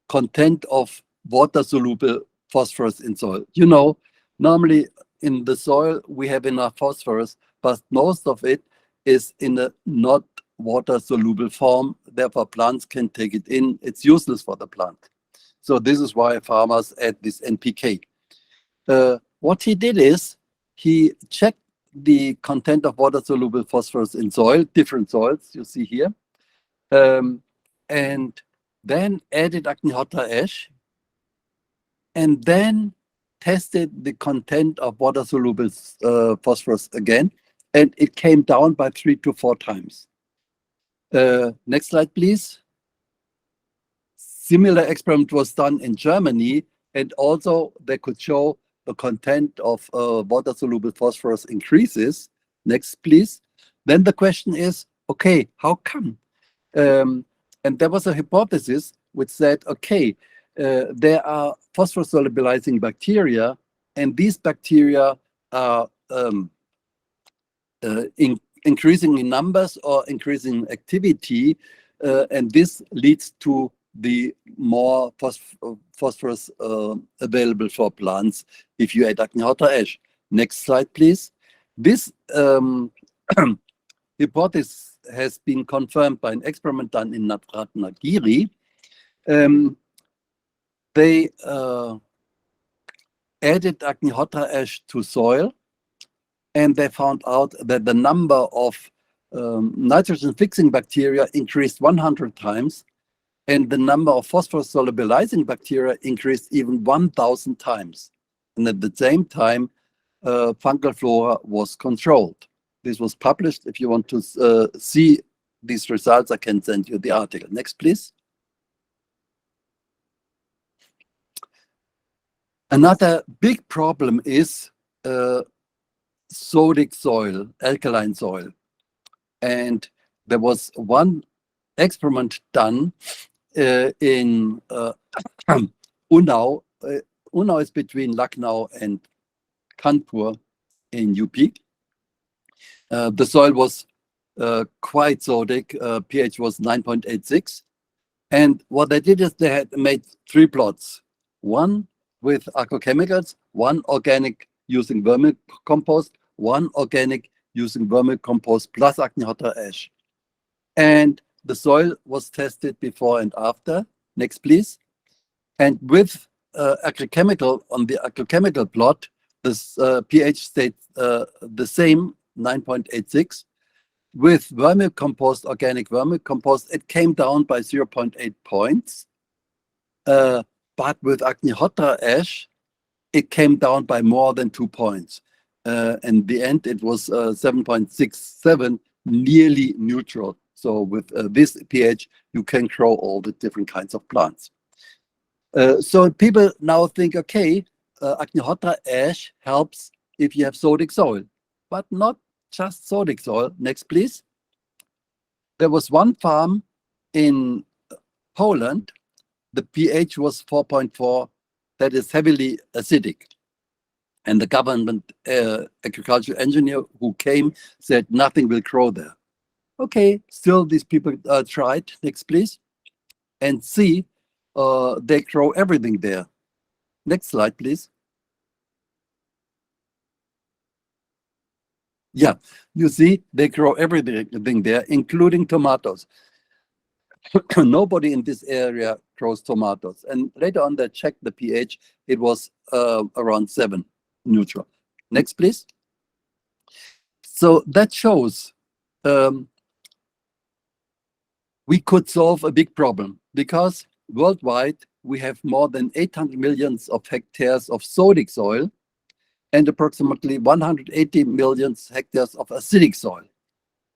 content of water-soluble phosphorus in soil. You know, normally in the soil, we have enough phosphorus, but most of it is in a not water-soluble form. Therefore, plants can take it in. It's useless for the plant. So this is why farmers add this NPK. What he did is he checked the content of water-soluble phosphorus in soil, different soils you see here, and then added Agnihotra ash, and then tested the content of water-soluble phosphorus again, and it came down by 3 to 4 times. Next slide, please. Similar experiment was done in Germany, and also they could show the content of water-soluble phosphorus increases. Next, please. Then the question is, okay, how come? And there was a hypothesis which said, okay, there are phosphorus solubilizing bacteria, and these bacteria are increasing in numbers or increasing activity and this leads to the more phosphorus available for plants if you add Agnihotra ash. Next slide, please. This hypothesis has been confirmed by an experiment done in Ratnagiri. They added Agnihotra ash to soil, and they found out that the number of nitrogen-fixing bacteria increased 100 times, and the number of phosphorus solubilizing bacteria increased even 1,000 times. And at the same time, fungal flora was controlled. This was published. If you want to see these results, I can send you the article. Next, please. Another big problem is sodic soil, alkaline soil. And there was one experiment done in Unnao. Unnao is between Lucknow and Kanpur in UP. The soil was quite sodic, pH was 9.86. And what they did is they had made 3 plots, one with agrochemicals, one organic using vermicompost, one organic using vermicompost plus Agnihotra ash. And the soil was tested before and after. Next, please. And with agrochemical, on the agrochemical plot, this pH stayed the same, 9.86. With vermicompost, organic vermicompost, it came down by 0.8 points. But with Agnihotra ash, it came down by more than 2 points. In the end, it was 7.67, nearly neutral. So with this pH, you can grow all the different kinds of plants. So people now think, okay, Agnihotra ash helps if you have sodic soil, but not just sodic soil. Next, please. There was one farm in Poland. The pH was 4.4. That is heavily acidic. And the government agricultural engineer who came said nothing will grow there. Okay, still these people tried. Next, please. And see, they grow everything there. Next slide, please. Yeah, you see, they grow everything there, including tomatoes. Nobody in this area grows tomatoes. And later on, they checked the pH. It was around 7, neutral. Next, please. So that shows we could solve a big problem because worldwide, we have more than 800 million of hectares of sodic soil and approximately 180 million hectares of acidic soil.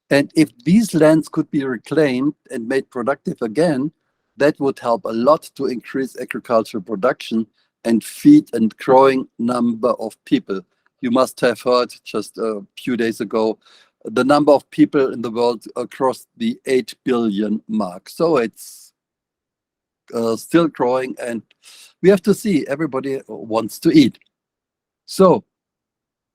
And if these lands could be reclaimed and made productive again, that would help a lot to increase agricultural production and feed and growing number of people. You must have heard just a few days ago, the number of people in the world across the 8 billion mark. So it's still growing, and we have to see, everybody wants to eat. So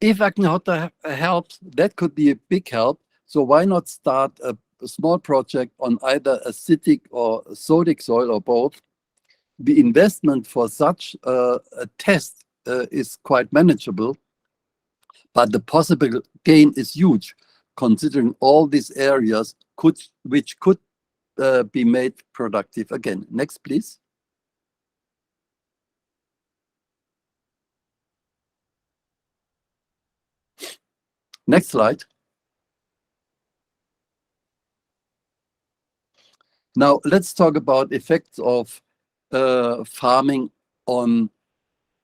if Agnihotra helps, that could be a big help. So why not start a small project on either acidic or sodic soil or both? The investment for such a test is quite manageable, but the possible gain is huge, considering all these areas which could be made productive again. Next, please. Next slide. Now, let's talk about effects of farming on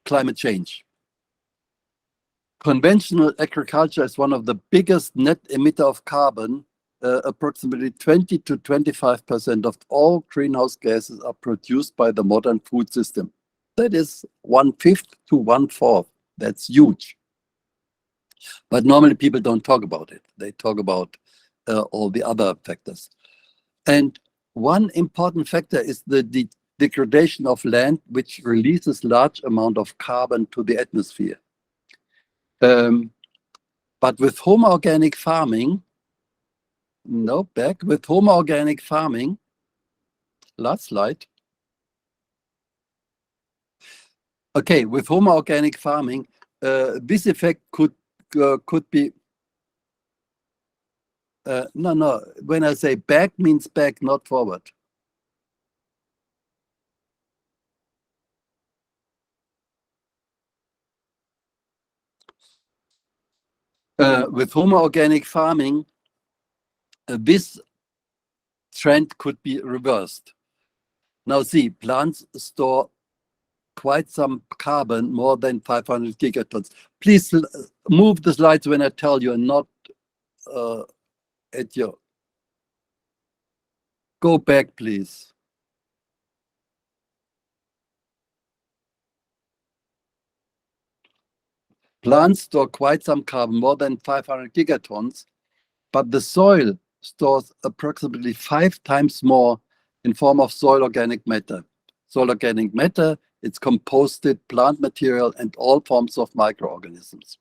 climate change. Conventional agriculture is one of the biggest net emitter of carbon. Approximately 20 to 25% of all greenhouse gases are produced by the modern food system. That is 1/5 to 1/4. That's huge. But normally people don't talk about it. They talk about all the other factors. And one important factor is the degradation of land, which releases large amount of carbon to the atmosphere. But with home organic farming, with home organic farming, Last slide. Okay, with homoorganic farming, this effect could be. No. When I say back means back, not forward. With homoorganic farming, this trend could be reversed. Now see, plants store quite some carbon, more than 500 gigatons. Please move the slides when I tell you and not at your. Go back, please. Plants store quite some carbon, more than 500 gigatons, but the soil stores approximately 5 times more in form of soil organic matter. Soil organic matter, it's composted plant material and all forms of microorganisms.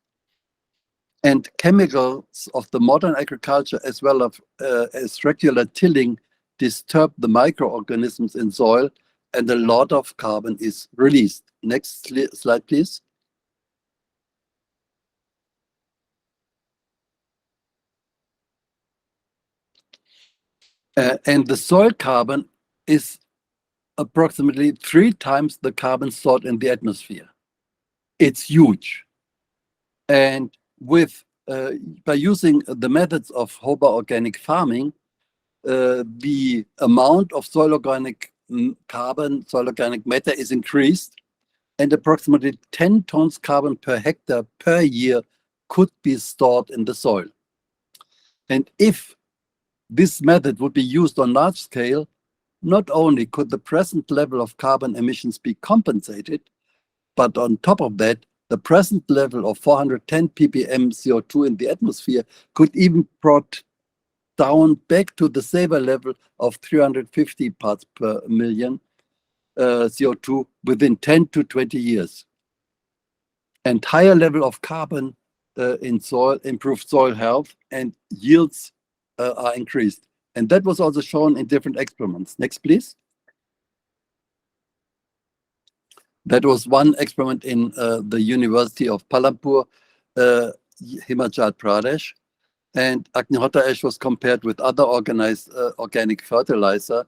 And chemicals of the modern agriculture, as well as regular tilling, disturb the microorganisms in soil, and a lot of carbon is released. Next slide, please. And the soil carbon is approximately 3 times the carbon stored in the atmosphere. It's huge. And by using the methods of homoorganic farming, the amount of soil organic carbon, soil organic matter is increased, and approximately 10 tons carbon per hectare per year could be stored in the soil. And if this method would be used on large scale, not only could the present level of carbon emissions be compensated, but on top of that, the present level of 410 ppm CO2 in the atmosphere could even brought down back to the saver level of 350 parts per million CO2 within 10 to 20 years. And higher level of carbon in soil improved soil health, and yields are increased. And that was also shown in different experiments. Next, please. That was one experiment in the University of Palampur, Himachal Pradesh. And Agnihotra ash was compared with other organic fertilizer,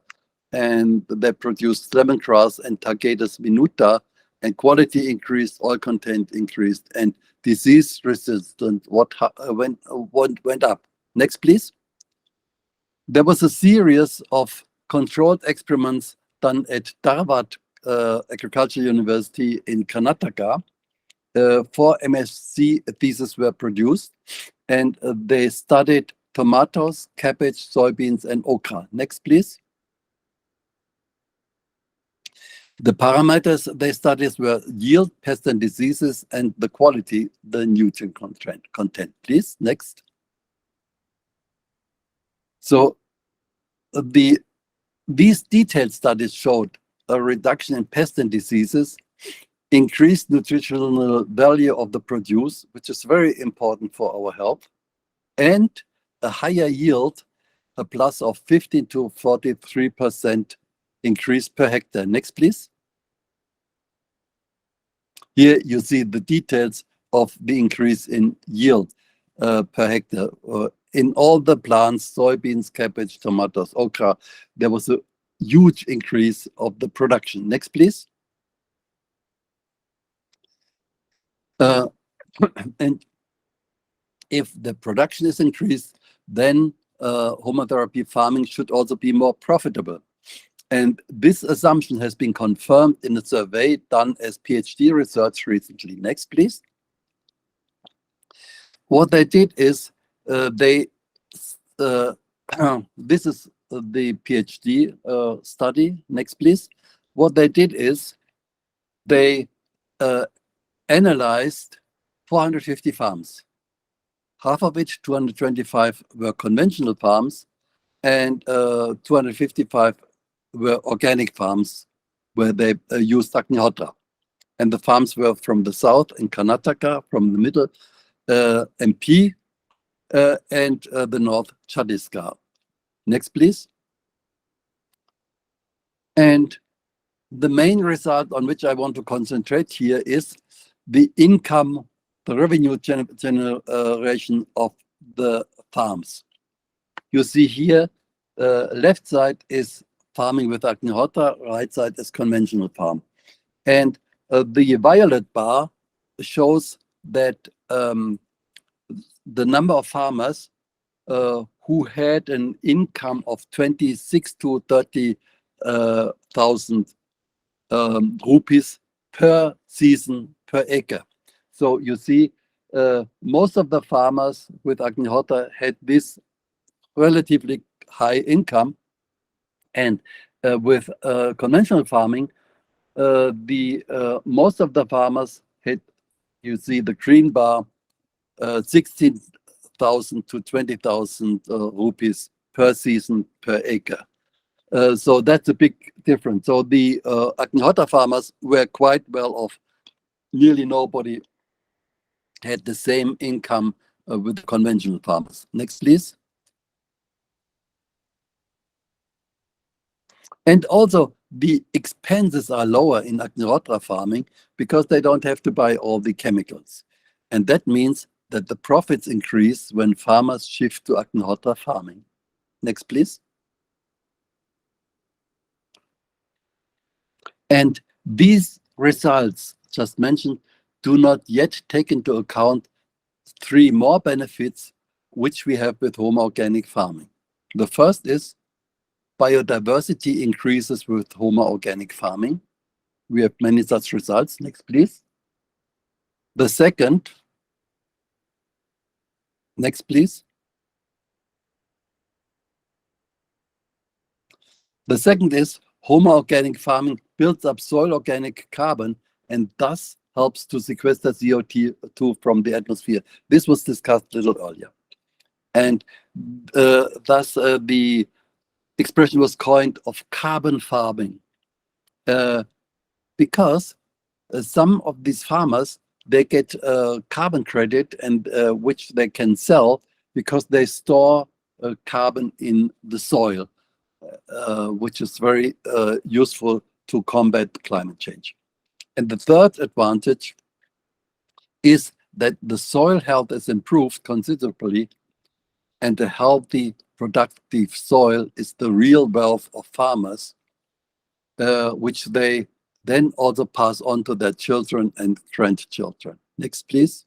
and they produced lemongrass and Tagetes minuta, and quality increased, oil content increased, and disease resistance went up. Next, please. There was a series of controlled experiments done at Dharwad Agricultural University in Karnataka. 4 MSc theses were produced, and they studied tomatoes, cabbage, soybeans, and okra. Next, please. The parameters they studied were yield, pest and diseases, and the quality, the nutrient content. Please, next. So these detailed studies showed a reduction in pest and diseases, increased nutritional value of the produce, which is very important for our health, and a higher yield, a plus of 15 to 43% increase per hectare. Next, please. Here you see the details of the increase in yield per hectare. In all the plants, soybeans, cabbage, tomatoes, okra, there was a huge increase of the production. Next, please. And if the production is increased, then homotherapy farming should also be more profitable. And this assumption has been confirmed in a survey done as PhD research recently. Next, please. What they did is this is the PhD study. Next, please. What they did is they analyzed 450 farms, half of which 225 were conventional farms, and 255 were organic farms where they used Agnihotra. And the farms were from the south in Karnataka, from the middle MP, and the north Chhattisgarh. Next, please. And the main result on which I want to concentrate here is the income, the revenue generation of the farms. You see here, left side is farming with Agnihotra, right side is conventional farm. And the violet bar shows that the number of farmers who had an income of 26 to 30,000 rupees per season per acre. So you see, most of the farmers with Agnihotra had this relatively high income, and with conventional farming, most of the farmers had, you see the green bar, 16,000 to 20,000 rupees per season per acre. So that's a big difference. So the Agnihotra farmers were quite well off. Nearly nobody had the same income with the conventional farmers. Next, please. And also, the expenses are lower in Agnihotra farming because they don't have to buy all the chemicals. And that means that the profits increase when farmers shift to Agnihotra farming. Next, please. And these results just mentioned do not yet take into account 3 more benefits which we have with home organic farming. The first is biodiversity increases with home organic farming. We have many such results. Next, please. The second, next, please. The second is home organic farming builds up soil organic carbon and thus helps to sequester CO2 from the atmosphere. This was discussed a little earlier. And thus the expression was coined of carbon farming because some of these farmers, they get carbon credit and which they can sell because they store carbon in the soil, which is very useful to combat climate change. And the third advantage is that the soil health is improved considerably, and a healthy, productive soil is the real wealth of farmers, which they then also pass on to their children and grandchildren. Next, please.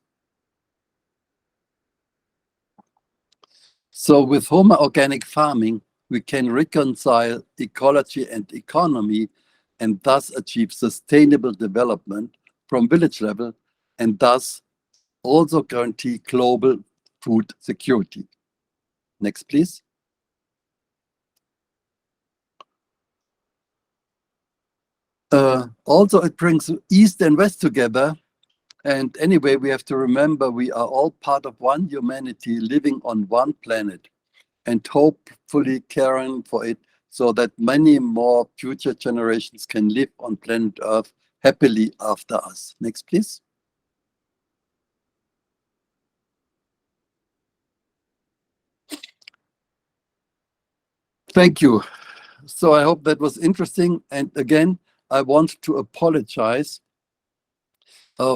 So with home organic farming, we can reconcile ecology and economy and thus achieve sustainable development from village level and thus also guarantee global food security. Next, please. Also, it brings East and West together. And anyway, we have to remember we are all part of one humanity living on one planet and hopefully caring for it so that many more future generations can live on planet Earth happily after us. Next, please. Thank you. So I hope that was interesting. And again, I want to apologize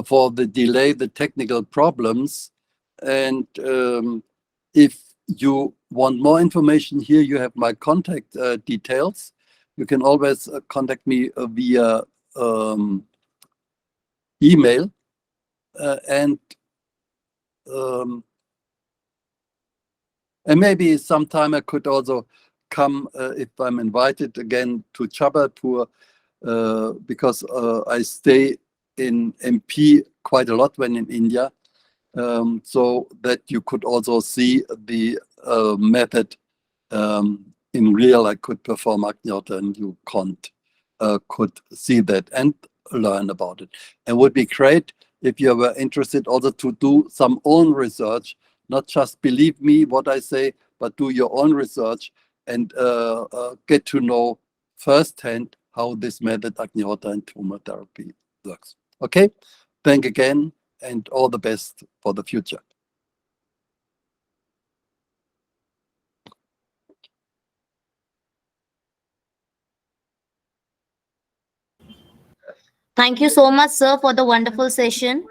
for the delay, the technical problems. And if you want more information here, you have my contact details. You can always contact me via email. And maybe sometime I could also come, if I'm invited again, to Jabalpur, because I stay in MP quite a lot when in India, so that you could also see the method in real. I could perform Agnihotra and you could see that and learn about it. It would be great if you were interested also to do some own research, not just believe me what I say, but do your own research and get to know firsthand how this method, Agnihotra and tumor therapy, works. Okay, thank again and all the best for the future. Thank you so much, sir, for the wonderful session.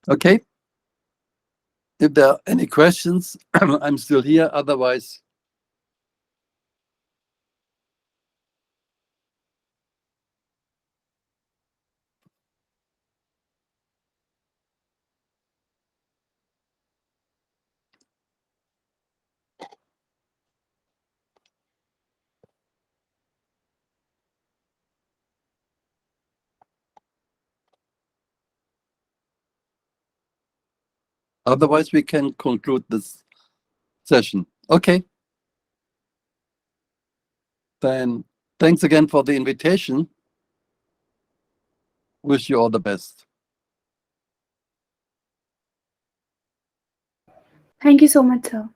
Okay. If there are any questions, I'm still here. Otherwise, otherwise we can conclude this session. Okay. Then thanks again for the invitation. Wish you all the best. Thank you so much, sir.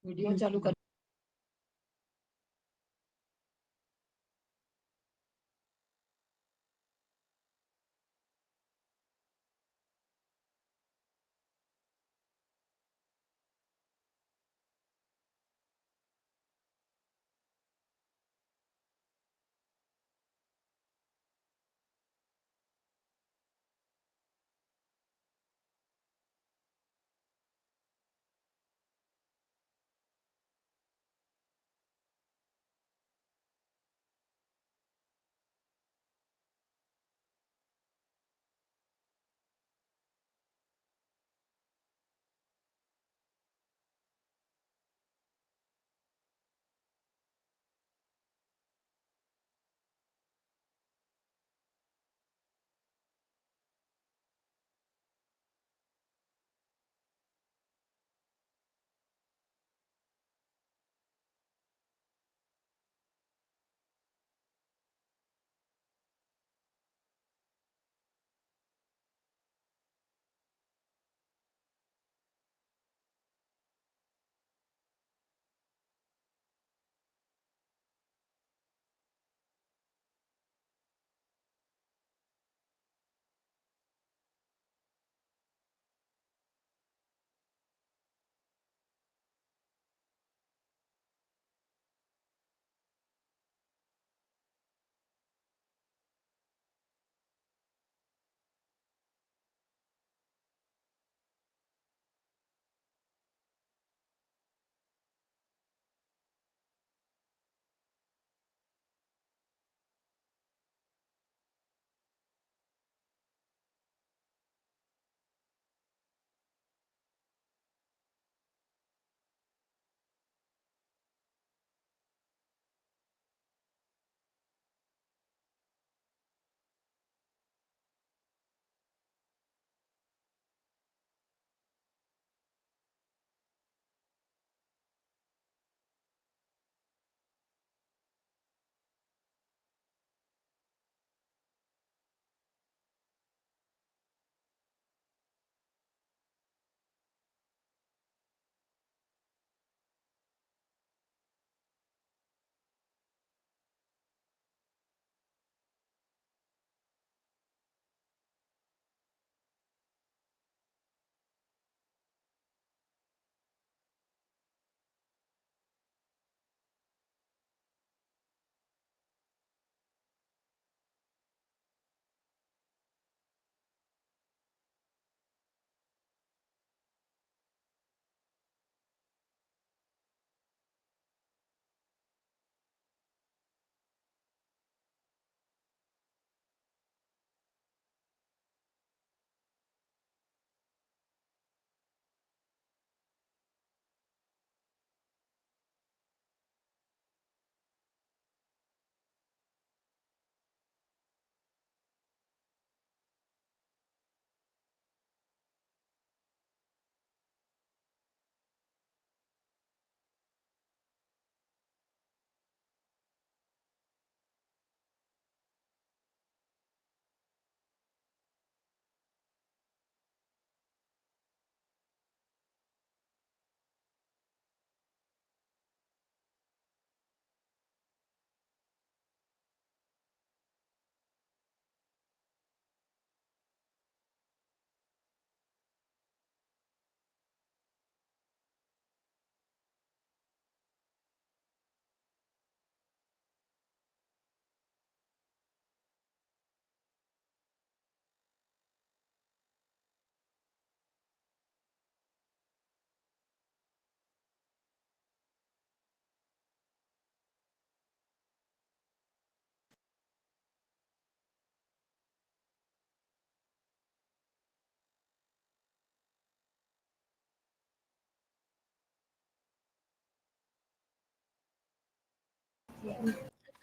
Video चालू कर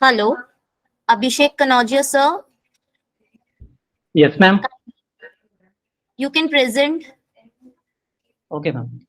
Hello, Abhishek Kanodia, sir. Yes, ma'am. You can present. Okay, ma'am.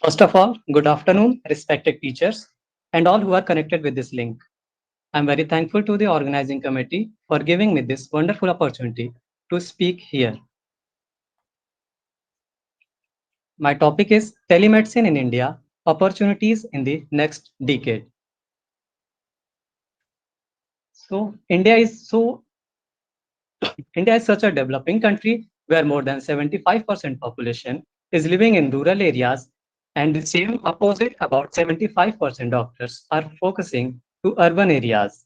First of all, good afternoon, respected teachers and all who are connected with this link. I'm very thankful to the organizing committee for giving me this wonderful opportunity to speak here. My topic is telemedicine in India, opportunities in the next decade. So India is such a developing country where more than 75% population is living in rural areas, and the same opposite, about 75% doctors are focusing to urban areas.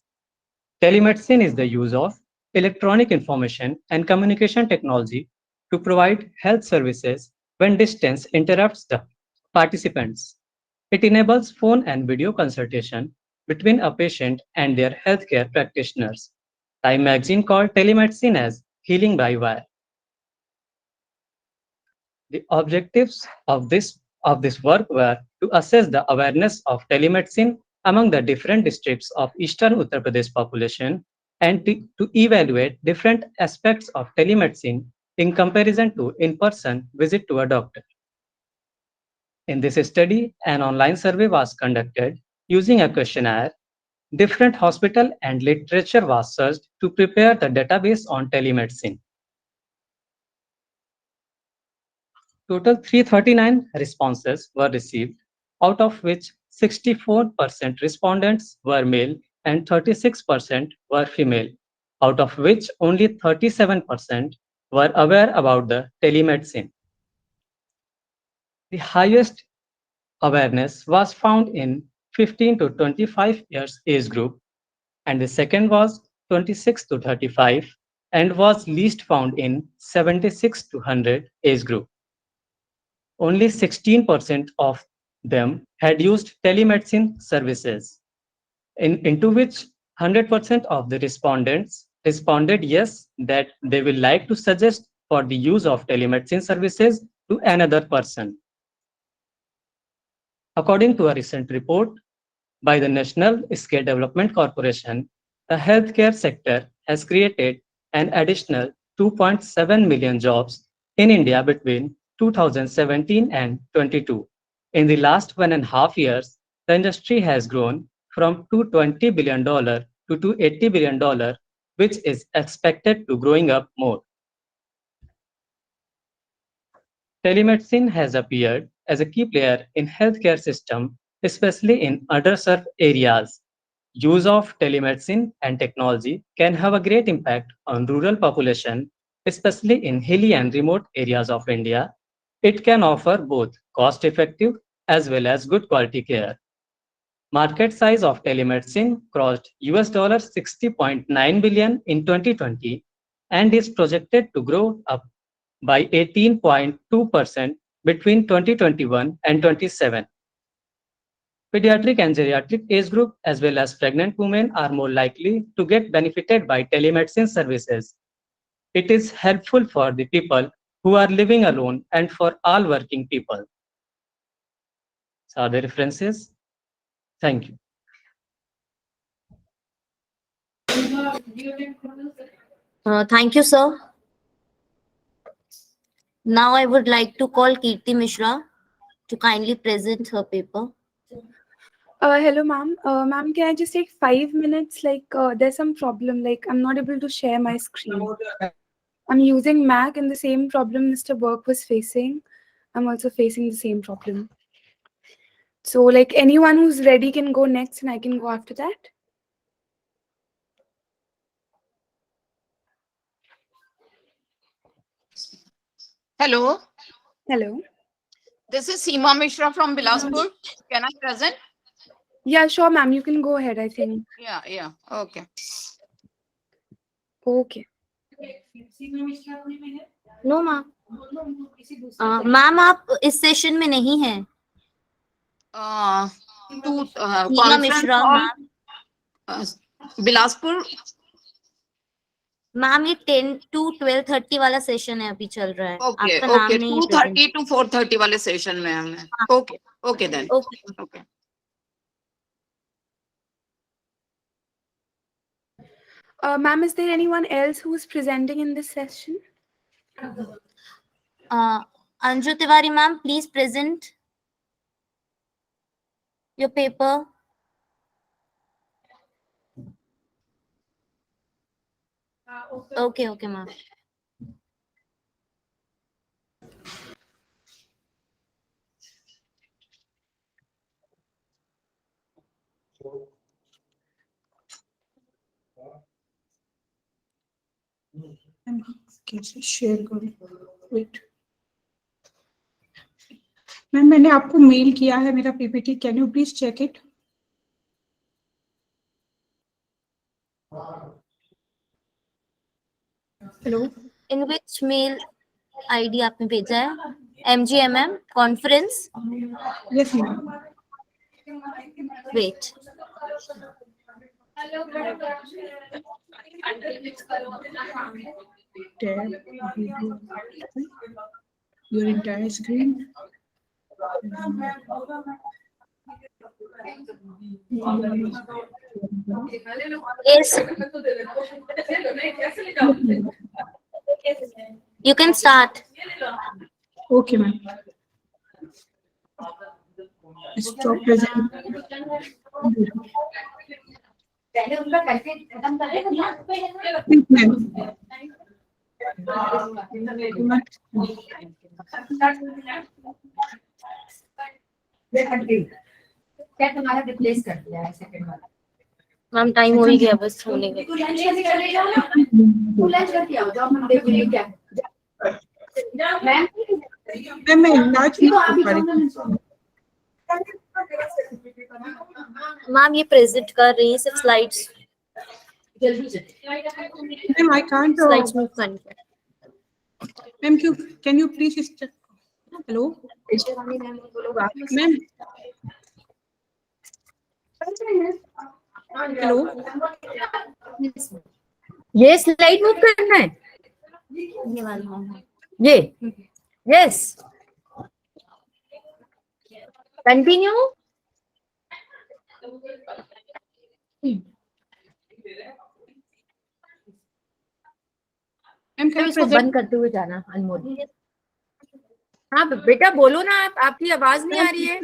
Telemedicine is the use of electronic information and communication technology to provide health services when distance interrupts the participants. It enables phone and video consultation between a patient and their healthcare practitioners. Time magazine called telemedicine as healing by wire. The objectives of this work were to assess the awareness of telemedicine among the different districts of eastern Uttar Pradesh population and to evaluate different aspects of telemedicine in comparison to in-person visit to a doctor. In this study, an online survey was conducted using a questionnaire. Different hospital and literature was searched to prepare the database on telemedicine. Total 339 responses were received, out of which 64% respondents were male and 36% were female, out of which only 37% were aware about the telemedicine. The highest awareness was found in 15 to 25 years age group, and the second was 26 to 35 and was least found in 76 to 100 age group. Only 16% of them had used telemedicine services, into which 100% of the respondents responded yes, that they will like to suggest for the use of telemedicine services to another person. According to a recent report by the National Skill Development Corporation, the healthcare sector has created an additional 2.7 million jobs in India between 2017 and 22. In the last 1.5 years, the industry has grown from $220 billion to $280 billion, which is expected to growing up more. Telemedicine has appeared as a key player in healthcare system, especially in underserved areas. Use of telemedicine and technology can have a great impact on rural population, especially in hilly and remote areas of India. It can offer both cost-effective as well as good quality care. Market size of telemedicine crossed $60.9 billion in 2020 and is projected to grow up by 18.2% between 2021 and 27. Pediatric and geriatric age group as well as pregnant women are more likely to get benefited by telemedicine services. It is helpful for the people who are living alone and for all working people. So are the references? Thank you. Thank you, sir. Now I would like to call Kirti Mishra to kindly present her paper. Hello, ma'am. Ma'am, can I just take 5 minutes? Like, there's some problem. Like, I'm not able to share my screen. I'm using Mac, and the same problem Mr. Burke was facing, I'm also facing the same problem. So, like, anyone who's ready can go next, and I can go after that. Hello, Hello. this is Seema Mishra from Bilaspur. Can I present? Yeah, sure, ma'am. You can go ahead, I think. Yeah, okay. Okay. No, ma'am. Ma'am आप इस session में नहीं हैं। To Neema conference Mishra hall ma'am. Bilaspur. Ma'am ये 10 to 12:30 वाला session है, अभी चल रहा है। ओके आपका नाम ओके, नहीं है 2:30 present। to 4:30 वाले सेशन में हमें। Okay okay then. Okay. Okay Ma'am, is there anyone else who is presenting in this session? Anju Tiwari ma'am, please present your paper. Okay, ma'am. कैसे शेयर करूं? Wait ma'am, मैंने आपको mail किया है मेरा PPT, can you please check it? Hello, In which mail ID आपने भेजा है? MGMM conference? Yes ma'am. Wait. Tab, video, your entire screen. Yes. You can start. Okay, ma'am. Stop present. पहले उनका करके खत्म कर देगा। क्या तुम्हारा रिप्लेस कर दिया है सेकंड वाला? मैम टाइम हो ही गया बस होने का। तू लंच करके चले जाओ ना, तू लंच करके आओ, जाओ हम देख लेंगे क्या। मैम मैं इलाज तो आप ही जाओ ना। मैम ये प्रेजेंट कर रही है सिर्फ स्लाइड्स। जल्दी से ma'am I can't slides move करनी। Ma'am can you please hello ma'am, hello, ये स्लाइड मूव करना है, ये वाला ये यस कंटिन्यू। इसको बंद करते हुए जाना अनमोल। हाँ बेटा बोलो ना, आपकी आवाज नहीं आ रही है।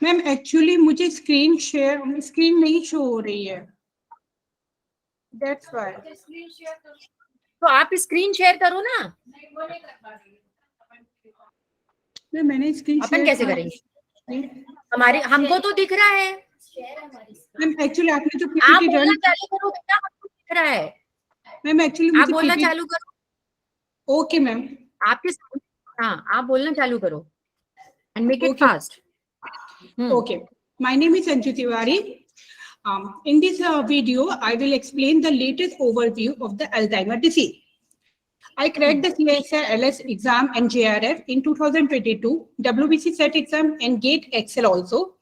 मैम एक्चुअली मुझे स्क्रीन नहीं शो हो रही है, दैट्स व्हाई। तो आप स्क्रीन शेयर करो ना। मैंने स्क्रीन अपन कैसे करेंगे? हमारी हमको तो दिख रहा है। मैम एक्चुअली आपने जो आप पीपीटी बोलना रन, चालू करो बेटा, हमको दिख रहा है। मैम एक्चुअली आप मुझे बोलना PPT चालू करो। ओके मैम, आपके हाँ आप बोलना चालू करो and make it fast. Okay, my name is Anju Tiwari. In this video, I will explain the latest overview of the Alzheimer disease. I cracked the CSIR LS exam and JRF in 2022, WBC SET exam and GATE Excel also.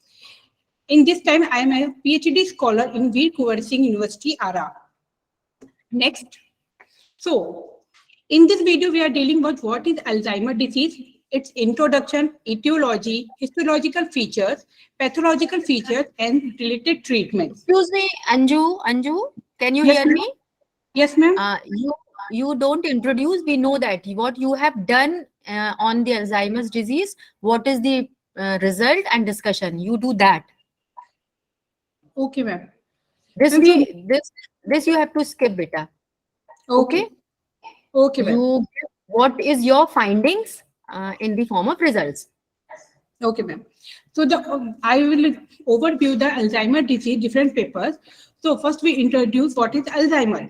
In this time, I am a PhD scholar in Veer Kunwar Singh University, Ara. Next. So, in this video, we are dealing with what is Alzheimer disease, its introduction, etiology, histological features, pathological features, and related treatments. Excuse me, Anju, can you Yes, hear ma'am. me? Yes, ma'am. You don't introduce. We know that what you have done on the Alzheimer's disease. What is the result and discussion? You do that. Okay, ma'am. This you have to skip, beta. Okay. Okay, ma'am. You what is your findings in the form of results? Okay, ma'am. So I will overview the Alzheimer disease different papers. So first we introduce what is Alzheimer.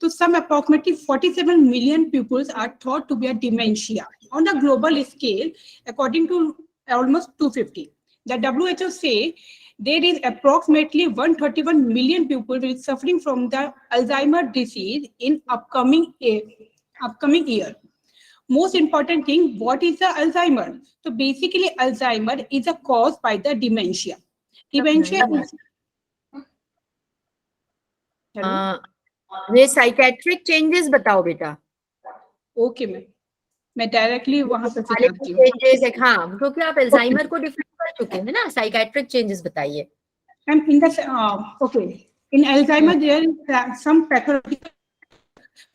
So some approximately 47 million pupils are thought to be a dementia. On a global scale, according to almost 250. The WHO say there is approximately 131 million people will suffering from the Alzheimer disease in upcoming year. most important thing, what is the Alzheimer? So basically, Alzheimer is a cause by the dementia. Dementia is ये psychiatric changes बताओ बेटा. Okay मैं directly वहां पे सिखाती हूँ. Changes एक, हाँ, क्योंकि आप अल्जाइमर को डिफाइन कर चुके हैं ना. साइकेट्रिक चेंजेस बताइए. And in the okay, in Alzheimer there is some pathological,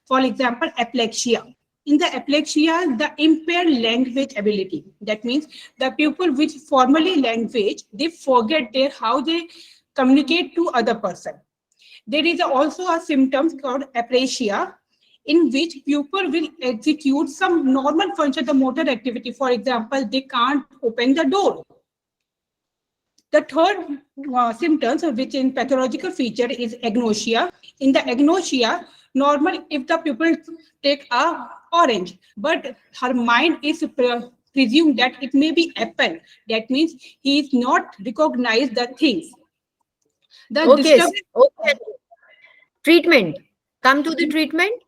for example, aplexia. In the aplexia, the impaired language ability. That means the people which formerly language, they forget their how they communicate to other person. There is also a symptom called apraxia, in which pupil will execute some normal function of motor activity. For example, they can't open the door. The third symptoms, which in pathological feature, is agnosia. In the agnosia, normal if the pupil take a orange, but her mind is presumed that it may be apple. That means he is not recognize the things. The Okay. Treatment. Come to the treatment.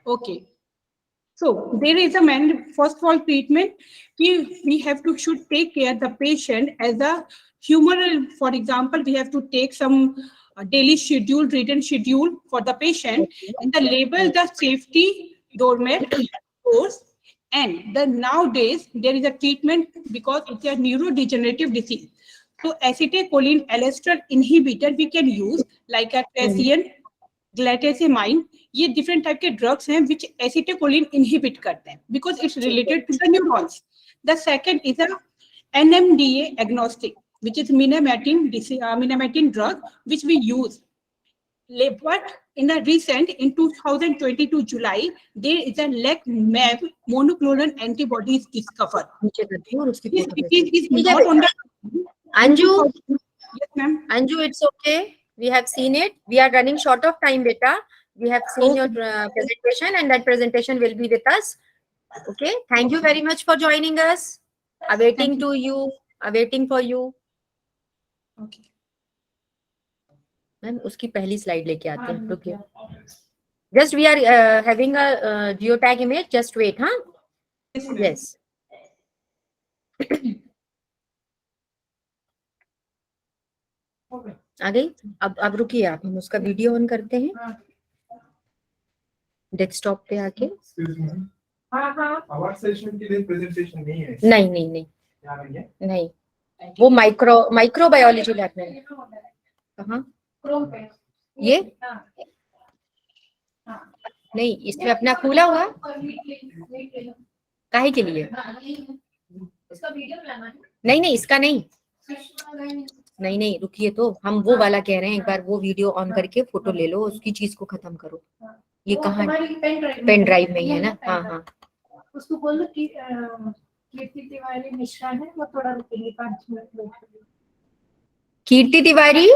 Okay. So there is a first of all treatment. We have to should take care the patient as a human. For example, we have to take some daily schedule, written schedule for the patient, and the label the safety doormat course. And the nowadays there is a treatment because it's a neurodegenerative disease. So acetylcholine esterase inhibitor we can use like a Tresian, ग्लैटेसेमाइन, ये different type के drugs हैं which acetylcholine inhibit करते हैं because it's related to the neurons. The second is a NMDA agnostic, which is minametin drug which we use. But in a recent, in 2022 July, there is a LEC-MEB monoclonal antibodies discovered. It is not on the Anju, yes, ma'am. Anju, it's okay. We have seen it. We are running short of time, beta. We have seen your presentation, and that presentation will be with us. Okay. Thank you very much for joining us. Awaiting to you. Awaiting for you. Okay. Ma'am उसकी पहली slide लेके आते हैं. रुकिए. Just we are having a geotag image. Just wait, huh? Yes. आ गई. अब रुकिए आप, हम उसका वीडियो ऑन करते हैं डेस्कटॉप पे आके. आवर सेशन के लिए प्रेजेंटेशन नहीं है. नहीं नहीं नहीं नहीं, वो माइक्रो बायोलॉजी लैब में. कहाँ? ये नहीं, इसमें अपना खुला हुआ काहे के लिए? नहीं नहीं, इसका नहीं. नहीं नहीं, रुकिए तो, हम वो वाला कह रहे हैं. एक बार वो वीडियो ऑन करके फोटो ले लो, उसकी चीज को खत्म करो. ये कहाँ? पेन ड्राइव में ही है ना. हाँ हाँ. उसको बोलो कि कीर्ति तिवारी मिश्रा है, वो थोड़ा रुकेगी 5 minute. Kirti Tiwari,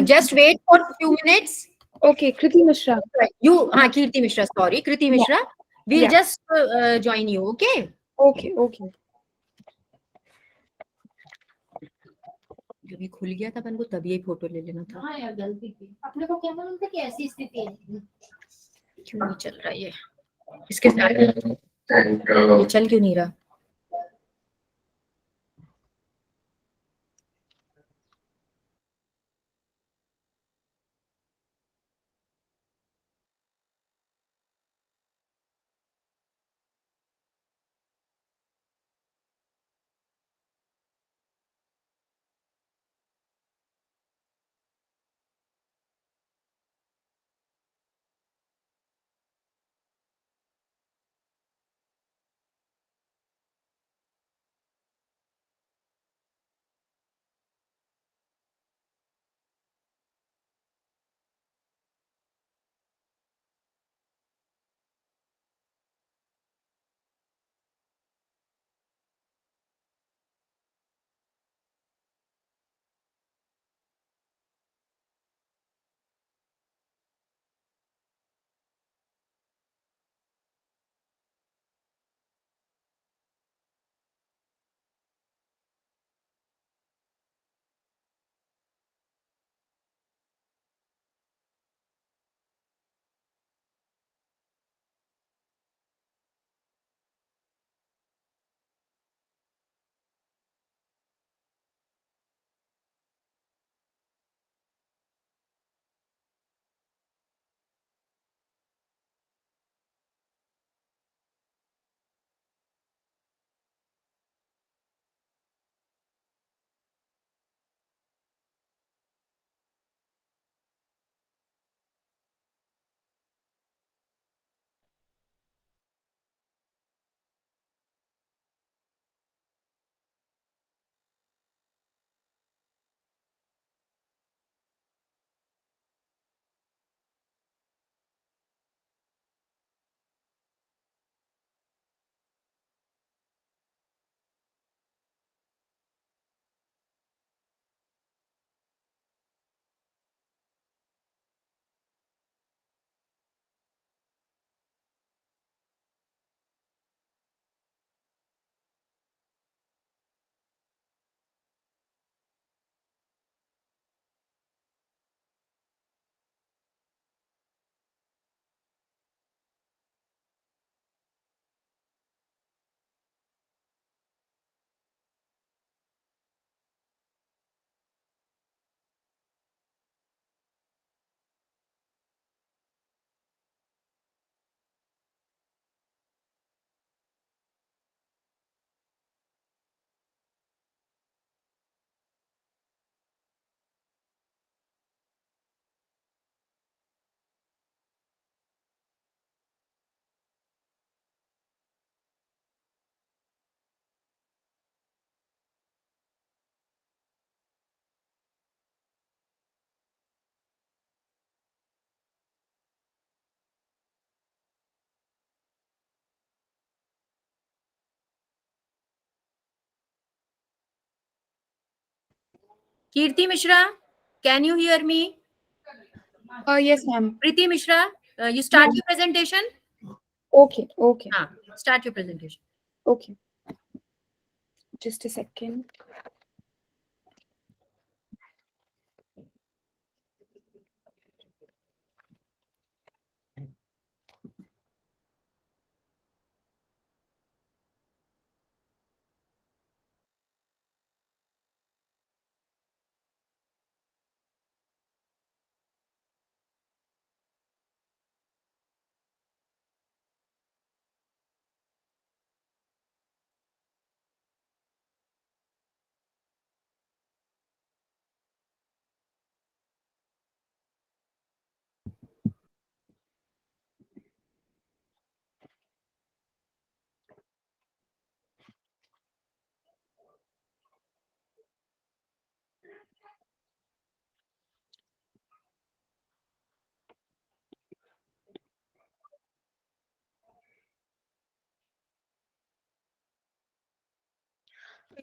just wait for few minutes. Okay, Kriti Mishra. You, Kirti Mishra, sorry, Kriti Mishra. We'll just join you, okay? Okay, okay. जब ये खुल गया था अपन को तभी ये फोटो ले लेना था. हाँ यार, गलती की. अपने को क्या मालूम था कि ऐसी स्थिति है. क्यों नहीं चल रहा ये? इसके साथ ये चल क्यों नहीं रहा? Kirti Mishra, can you hear me? Yes, ma'am. Preeti Mishra, you start your presentation? Okay, okay. Start your presentation. Okay. Just a second.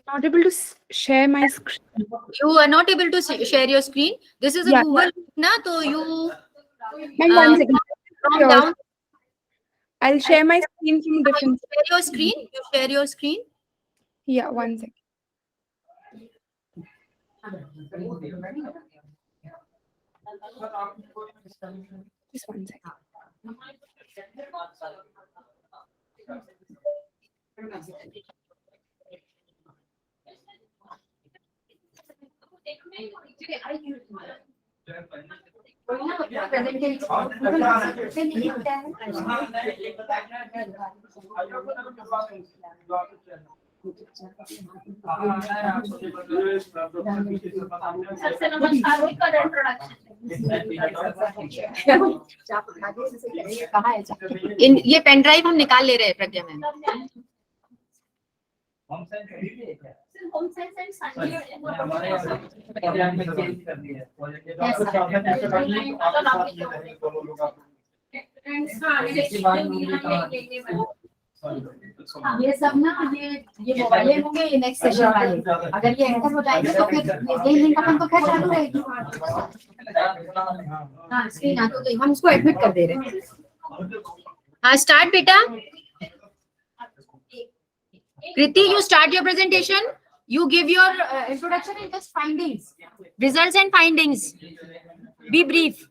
I'm not able to share my screen. You are not able to share your screen. This is a Yeah. Google Meet, na? So you Ma'am, 1 second. from Sure. down. I'll share my screen from different. Share your screen. You share your screen. Yeah, 1 second. Just 1 second. इन ये pen drive हम निकाल ले रहे हैं प्रज्ञा ma'am. ये सब ना ये मोबाइल होंगे ये नेक्स्ट सेशन वाले. अगर ये एंटर हो जाएंगे तो फिर ये लिंक अपन को फिर चालू रहेगी. हाँ स्क्रीन आ तो गई. हम इसको एडमिट कर दे रहे हैं. हाँ स्टार्ट बेटा. Kriti, you start your presentation. You give your introduction and just findings. results and findings. Be brief.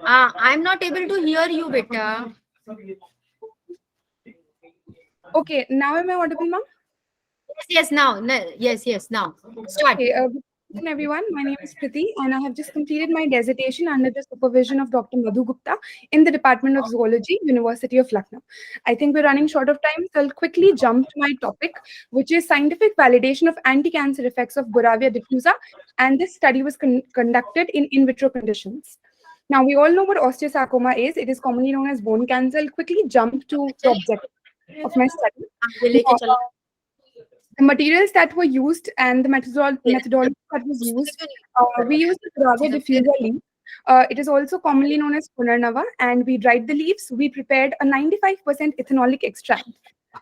I'm not able to hear you, beta. Okay, now am I audible, ma'am? Yes, now. Yes, now. Start. Okay, good afternoon, everyone. My name is Kriti, and I have just completed my dissertation under the supervision of Dr. Madhu Gupta in the Department of Zoology, University of Lucknow. I think we're running short of time, so I'll quickly jump to my topic, which is scientific validation of anti-cancer effects of Boravia diffusa, and this study was conducted in vitro conditions. Now, we all know what osteosarcoma is. It is commonly known as bone cancer. I'll quickly jump to the objective of my study. The materials that were used and the methodology that was used, we used the Boravia diffusa leaf. It is also commonly known as Punarnava, and we dried the leaves. We prepared a 95% ethanolic extract.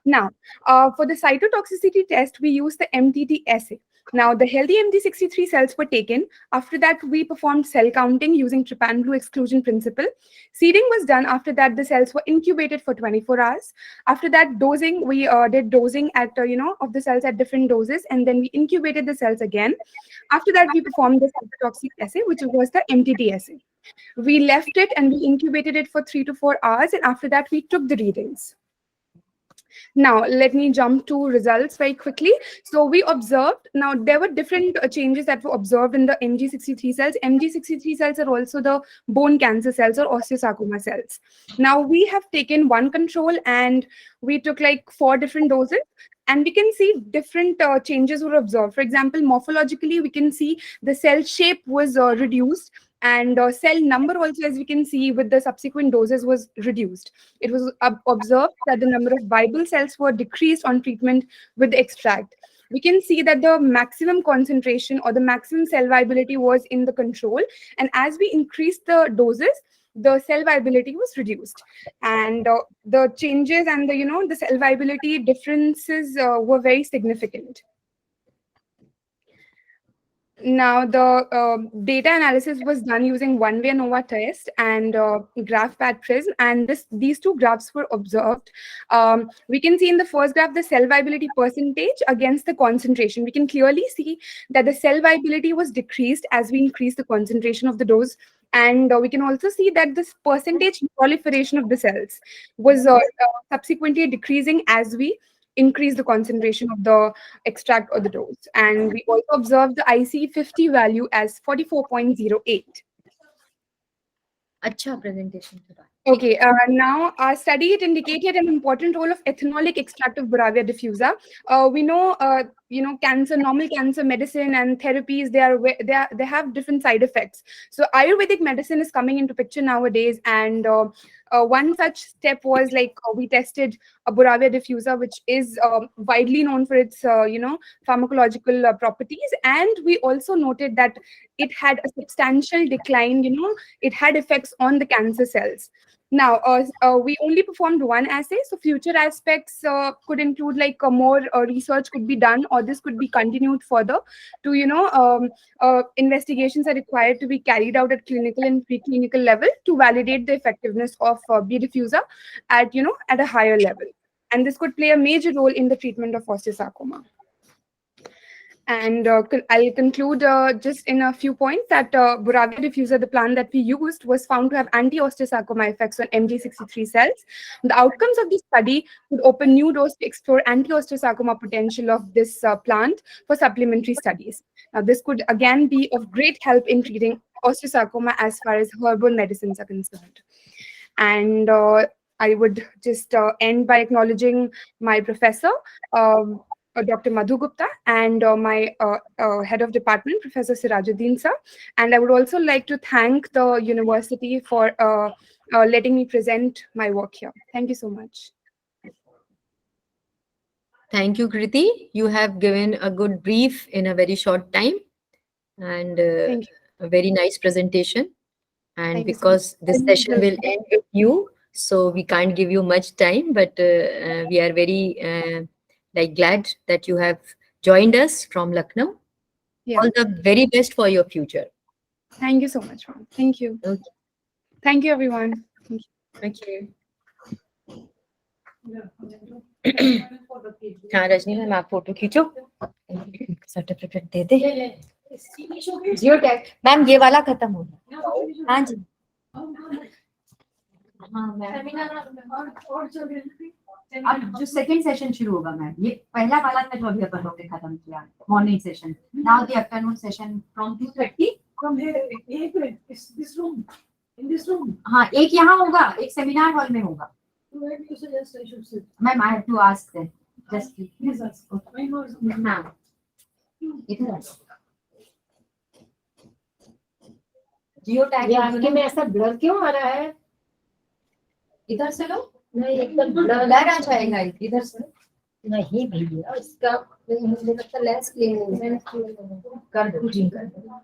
Now, for the cytotoxicity test, we used the MTT assay. Now, the healthy MD63 cells were taken. After that, we performed cell counting using trypan blue exclusion principle. Seeding was done. After that, the cells were incubated for 24 hours. After that, dosing, we did dosing at, of the cells at different doses, and then we incubated the cells again. After that, we performed the cytotoxic assay, which was the MTT assay. We left it and we incubated it for 3 to 4 hours, and after that, we took the readings. Now, let me jump to results very quickly. So we observed, now there were different changes that were observed in the MG63 cells. MG63 cells are also the bone cancer cells or osteosarcoma cells. Now we have taken one control and we took like 4 different doses. And we can see different changes were observed. For example, morphologically, we can see the cell shape was reduced, and cell number also, as we can see with the subsequent doses, was reduced. It was observed that the number of viable cells were decreased on treatment with the extract. We can see that the maximum concentration or the maximum cell viability was in the control. And as we increased the doses, the cell viability was reduced, and the changes and the cell viability differences were very significant. Now, the data analysis was done using one-way ANOVA test and GraphPad Prism, and these two graphs were observed. We can see in the first graph the cell viability percentage against the concentration. We can clearly see that the cell viability was decreased as we increase the concentration of the dose, and we can also see that this percentage proliferation of the cells was subsequently decreasing as we increase the concentration of the extract or the dose. And we also observed the IC50 value as 44.08. Acha presentation. Okay, now our study, it indicated an important role of ethanolic extract of Boravia diffusa. We know, cancer, normal cancer medicine and therapies, they have different side effects. So Ayurvedic medicine is coming into picture nowadays, and one such step was like we tested Boravia diffusa, which is widely known for its pharmacological properties, and we also noted that it had a substantial decline. It had effects on the cancer cells. Now, we only performed one assay, so future aspects could include like more research could be done, or this could be continued further to, investigations are required to be carried out at clinical and preclinical level to validate the effectiveness of B diffusa at a higher level. And this could play a major role in the treatment of osteosarcoma. And I'll conclude just in a few points that Boravia diffusa, the plant that we used, was found to have anti-osteosarcoma effects on MG63 cells. The outcomes of this study would open new doors to explore anti-osteosarcoma potential of this plant for supplementary studies. Now, this could again be of great help in treating osteosarcoma as far as herbal medicines are concerned. And I would just end by acknowledging my professor, Dr. Madhu Gupta, and my head of department, Professor Sirajuddin sir. And I would also like to thank the university for letting me present my work here. Thank you so much. Thank you, Kriti. You have given a good brief in a very short time, and a very nice presentation. And Thank you so because much. this session will end with you, so we can't give you much time, but we are very glad that you have joined us from Lucknow. Yeah. All the very best for your future. Thank you so much, ma'am. Thank you. Okay. Thank you, everyone. Thank you. हाँ Rajni ma'am, आप photo खींचो, certificate दे दे। Geo tag ma'am, ये वाला खत्म हो गया। हाँ जी, हाँ अब जो सेकंड सेशन शुरू होगा मैम, ये पहला वाला था जो अभी अपन लोग ने खत्म किया, morning session. Now the afternoon session from 2:30 From here, this room, in this room. हाँ, एक यहाँ होगा, एक सेमिनार हॉल में होगा। Where do you suggest I should sit? Ma'am, I have to ask them. Just Please ask. My house. हाँ, इधर geo tag. ये आगे में ऐसा ब्लर क्यों आ रहा है? इधर से लो, नहीं, एकदम ब्लर आ जाएगा इधर से। नहीं भैया, इसका मुझे लगता है लेंस क्लीन कर दो, ठीक कर दो।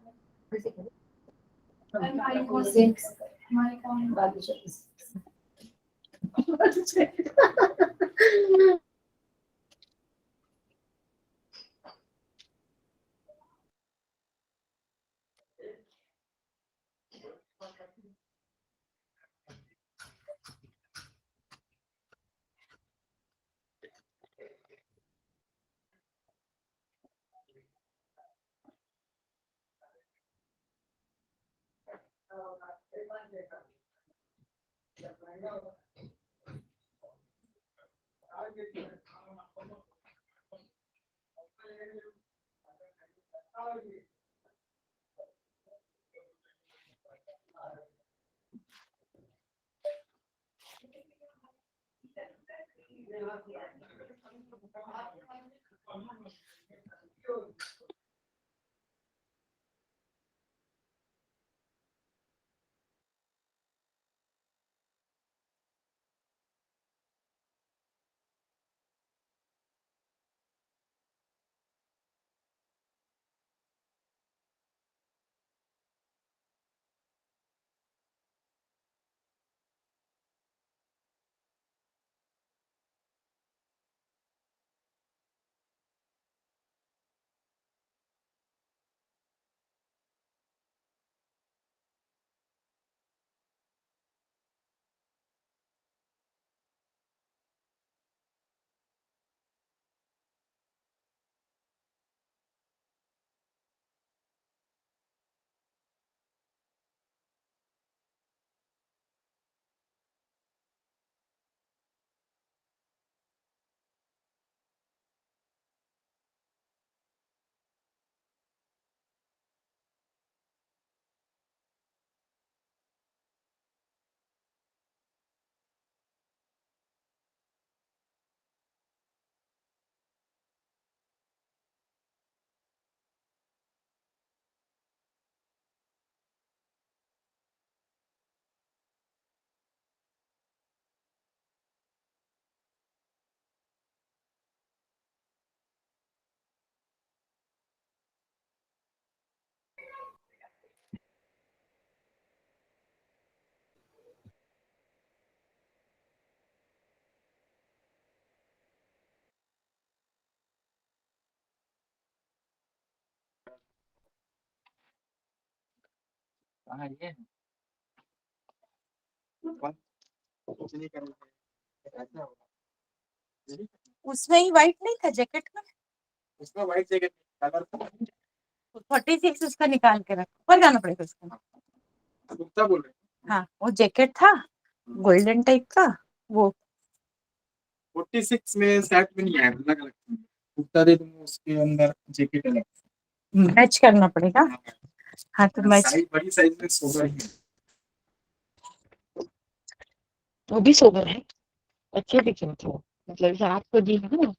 उसमें ही व्हाइट नहीं था जैकेट में, उसमें व्हाइट जैकेट कलर था। 46 उसका निकाल के रख, ऊपर जाना पड़ेगा उसका। कुर्ता बोल रहे हाँ वो जैकेट था गोल्डन टाइप का वो। 46 में सेट में नहीं है, अलग अलग कुर्ता दे दूंगा, उसके अंदर जैकेट अलग मैच करना पड़ेगा। हाँ तो मैच साइज बड़ी साइज में सोबर ही है। वो भी सोबर है, अच्छे दिखे मतलब जैसे आपको दी है ना।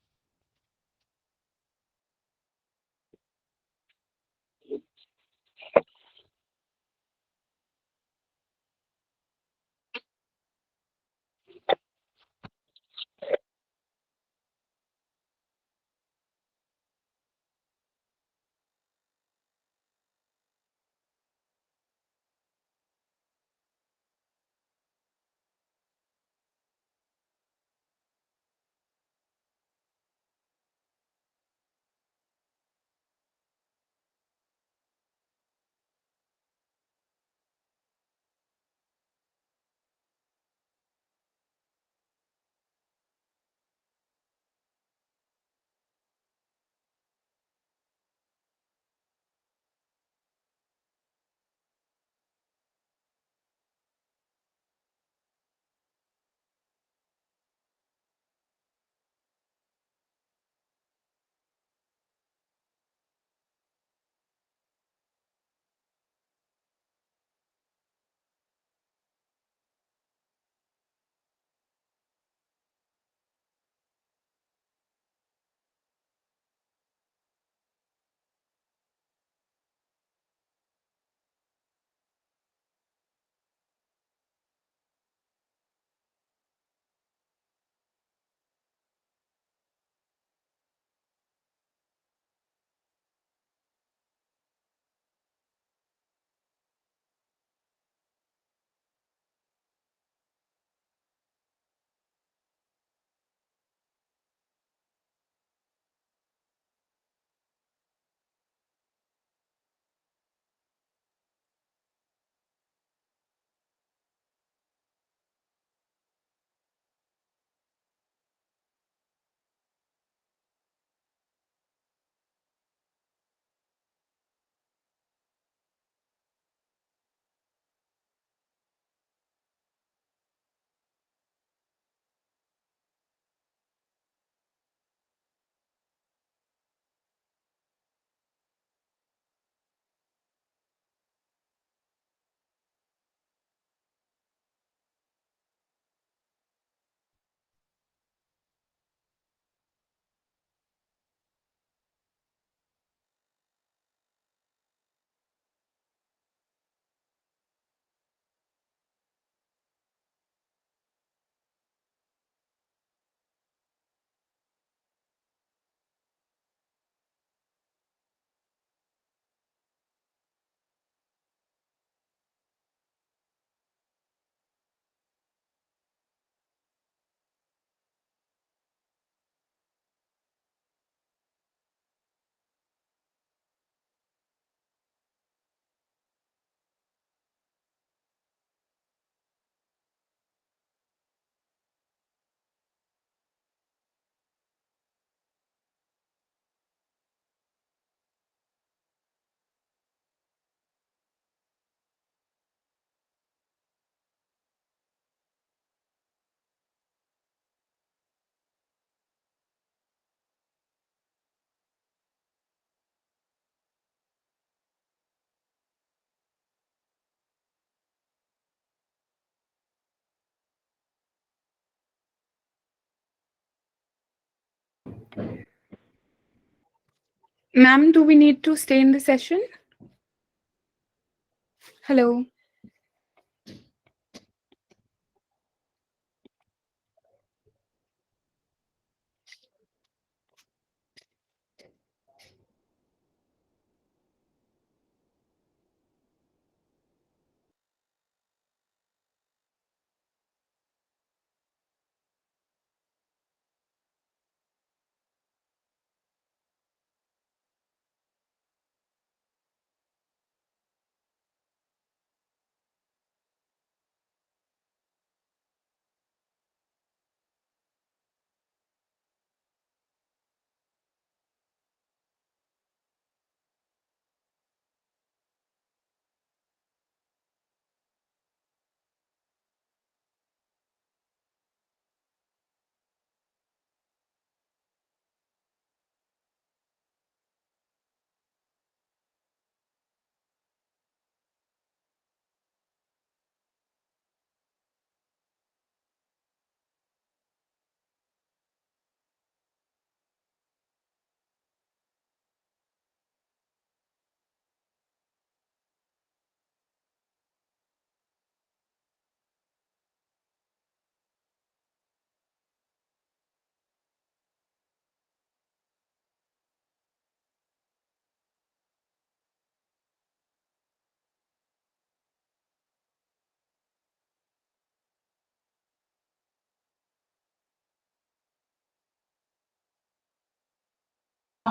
Ma'am, do we need to stay in the session? Hello.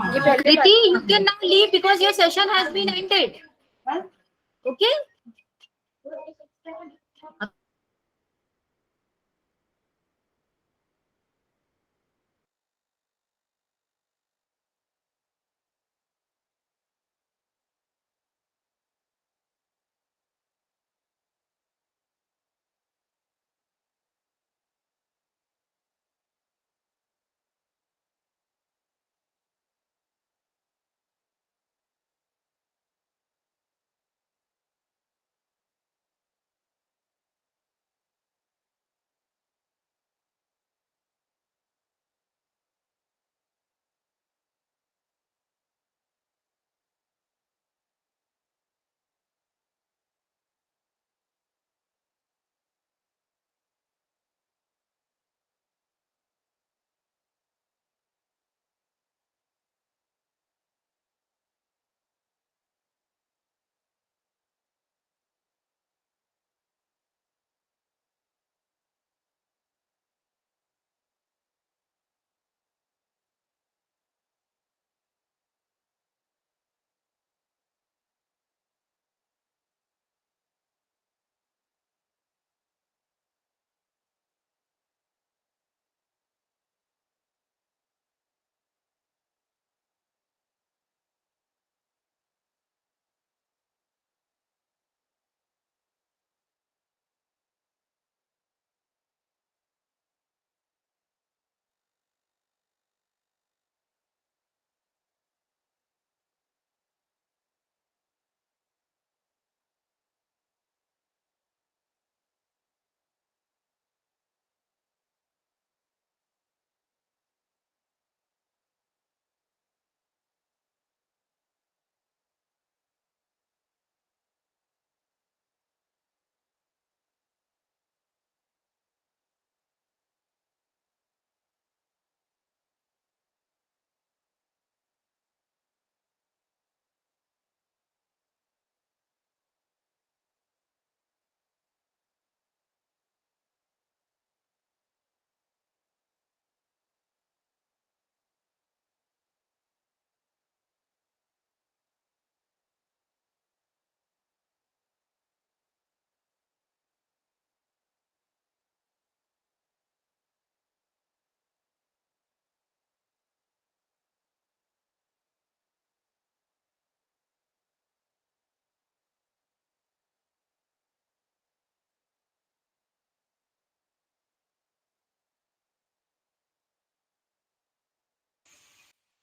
Kriti, you can now leave because your session has been ended. Okay?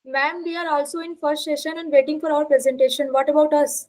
Ma'am, we are also in first session and waiting for our presentation. What about us?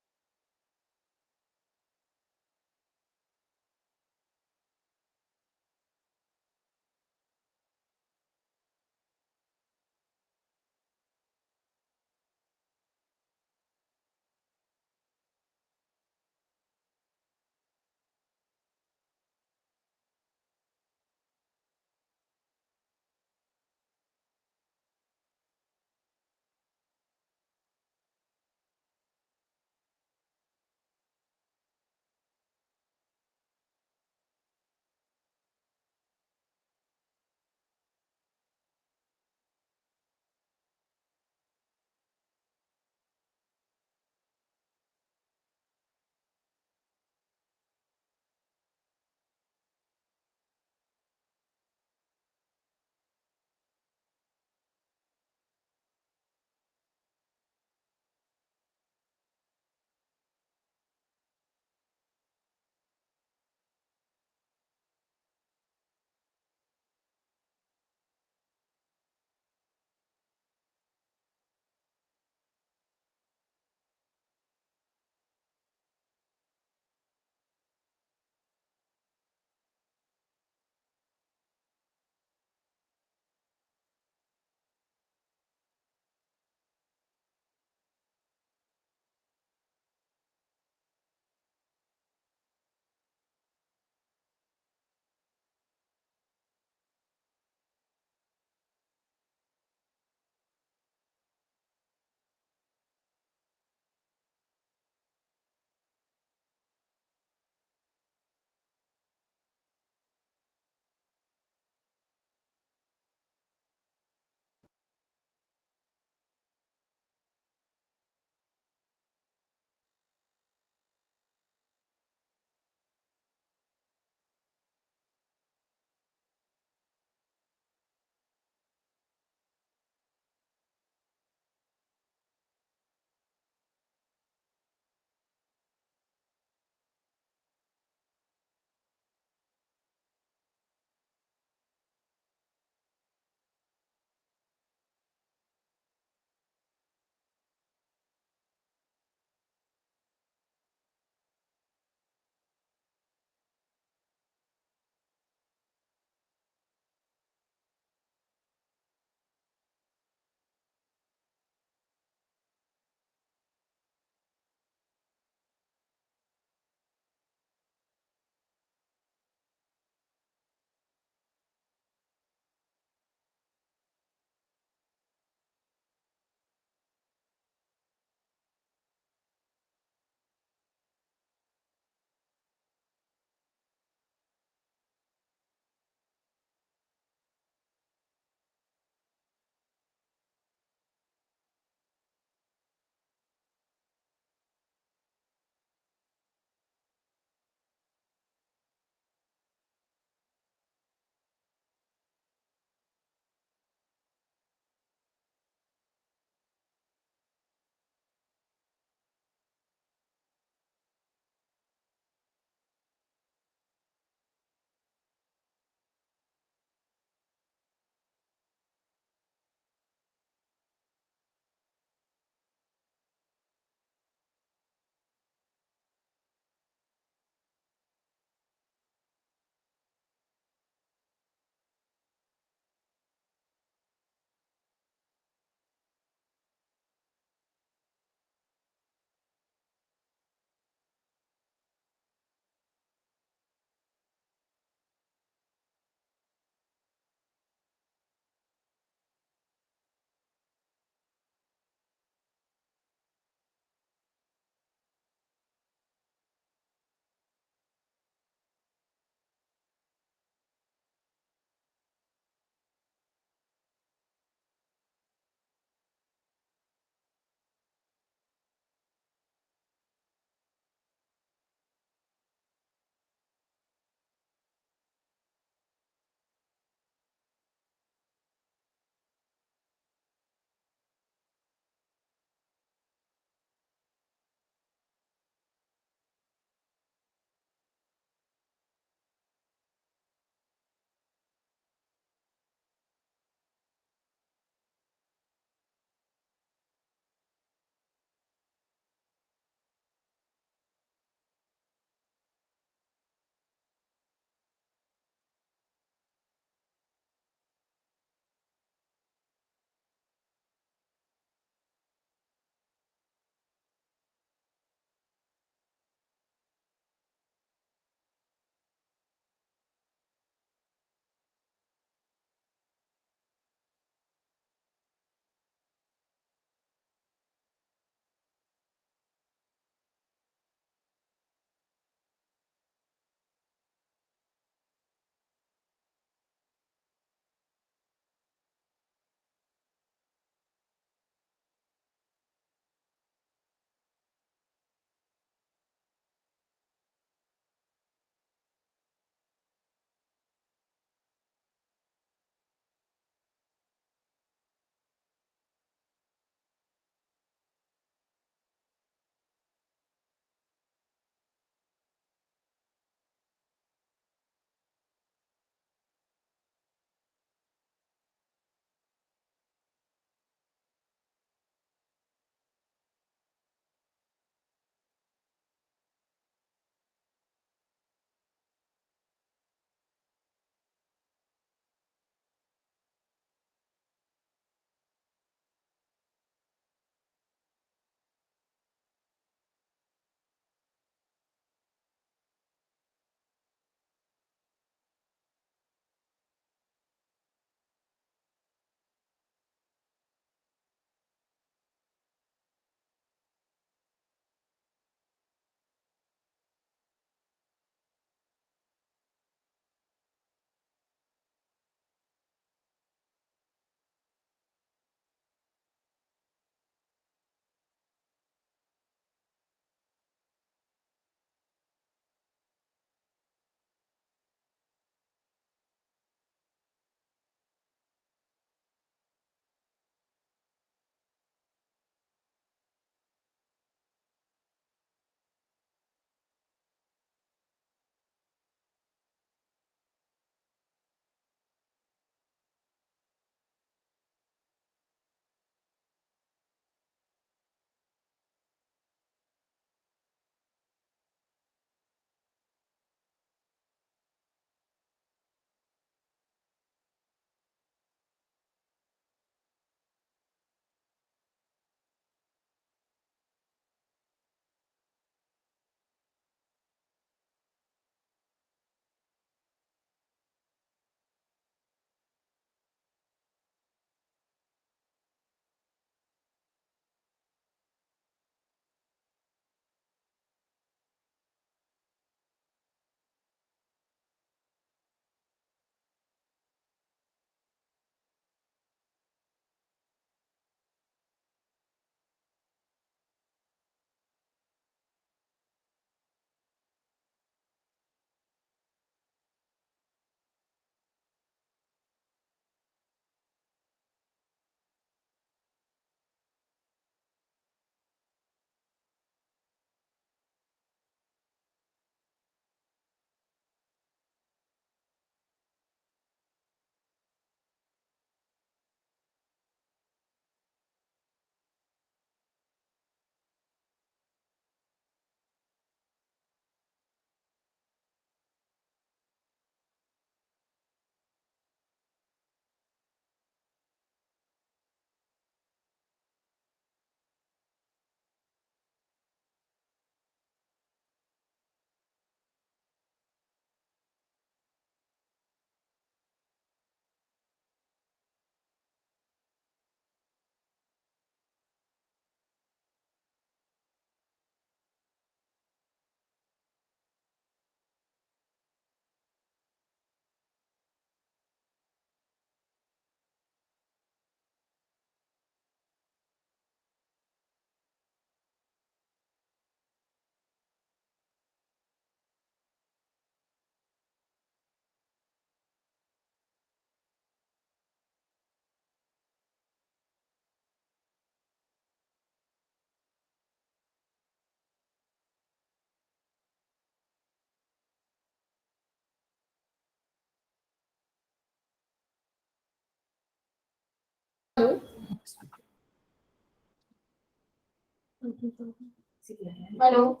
Hello.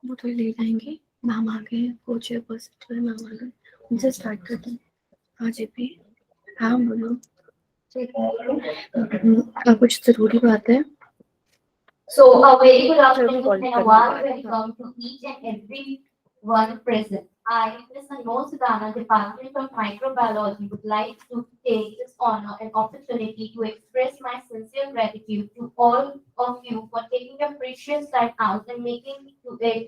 वो तो ले जाएंगे, ma'am आ गए, वो chairperson ma'am आ गए, उनसे start करते हैं। हाँ जी भी, हाँ बोलो। कुछ जरूरी बात है। So, a very good afternoon and a warm welcome to each and every one present. I, Ms. Anmol Sudana, Department of Microbiology, would like to take this honor and opportunity to express my sincere gratitude to all of you for taking your precious time out and making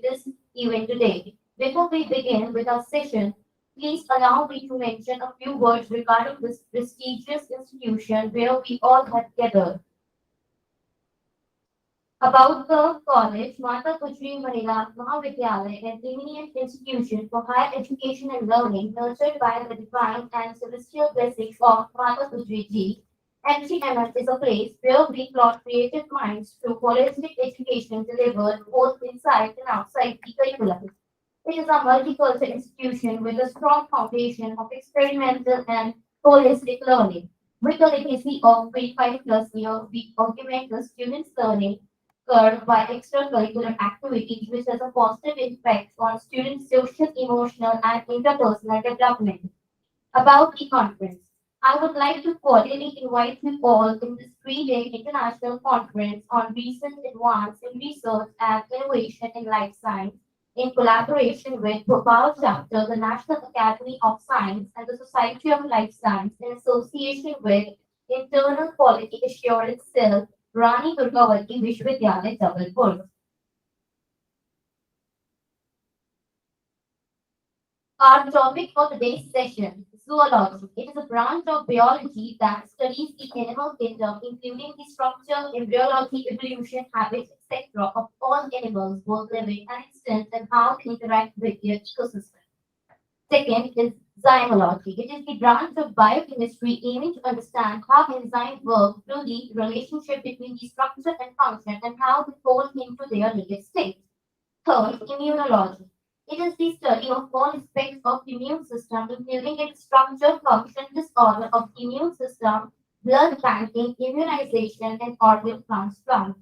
this event today. Before we begin with our session, please allow me to mention a few words regarding this prestigious institution where we all have gathered. About the college, Mata Gujri Mahila Mahavidyalaya, an eminent institution for higher education and learning, nurtured by the divine and celestial blessings of Mata Gujri Ji. MGMS is a place where we plot creative minds through holistic education delivered both inside and outside the curriculum. It is a multicultural institution with a strong foundation of experimental and holistic learning. With a legacy of 25 plus years, we augment the students' learning curve by extracurricular activities, which has a positive impact on students' social, emotional, and interpersonal development. About the conference, I would like to cordially invite you all in this 3-day international conference on recent advances in research and innovation in life science in collaboration with Bhopal Chapter, the National Academy of Science, and the Society of Life Science in association with Internal Quality Assurance Cell, Rani Durgavati Vishwavidyalaya, Jabalpur. Our topic for today's session, zoology. It is a branch of biology that studies the animal kingdom, including the structure, embryology, evolution, habits, etc. of all animals, both living and extinct, and how they interact with their ecosystem. Second is zymology. It is the branch of biochemistry aiming to understand how enzymes work through the relationship between the structure and function and how they fall into their native state. Third, immunology. It is the study of all aspects of the immune system, including its structure, function, disorder of the immune system, blood banking, immunization, and organ transplant.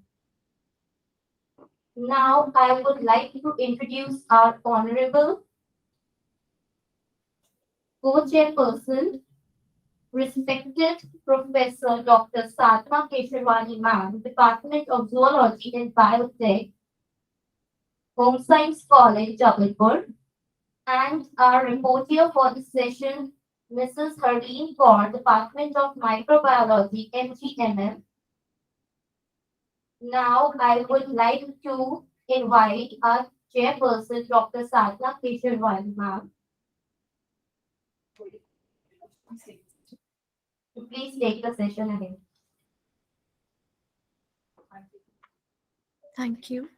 Now, I would like to introduce our honorable co-chairperson, respected Professor Dr. Sadhna Keshavani Ma'am, Department of Zoology and Biotech, Home Science College, Jabalpur, and our reporter for the session, Mrs. Harleen Kaur, Department of Microbiology, MGMM. Now, I would like to invite our chairperson, Dr. Sadhna Keshavani Ma'am, to please take the session ahead. Thank you.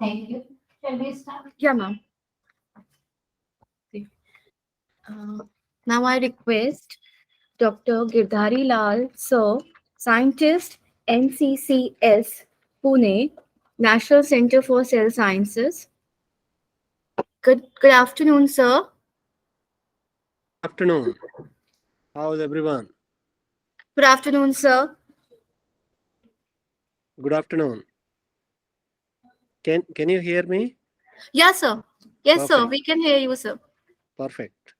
Thank you. Shall we start? Yeah, ma'am. Now I request Dr. Girdhari Lal, sir, scientist, NCCS, Pune, National Center for Cell Sciences. Good afternoon, sir. Afternoon. How's everyone? Good afternoon, sir. Good afternoon. Can you hear me? Yes, sir. Yes, sir. Perfect. We can hear you, sir. Perfect.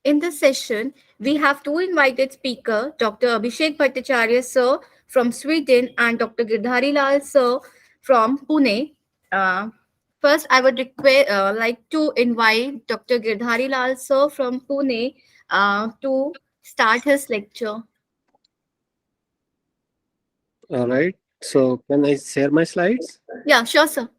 In this session, we have two invited speakers, Dr. Abhishek Bhattacharya, sir, from Sweden, and Dr. Girdhari Lal, sir, from Pune. First, I would like to invite Dr. Girdhari Lal, sir, from Pune, to start his lecture. All right. So can I share my slides? Yeah, sure, sir.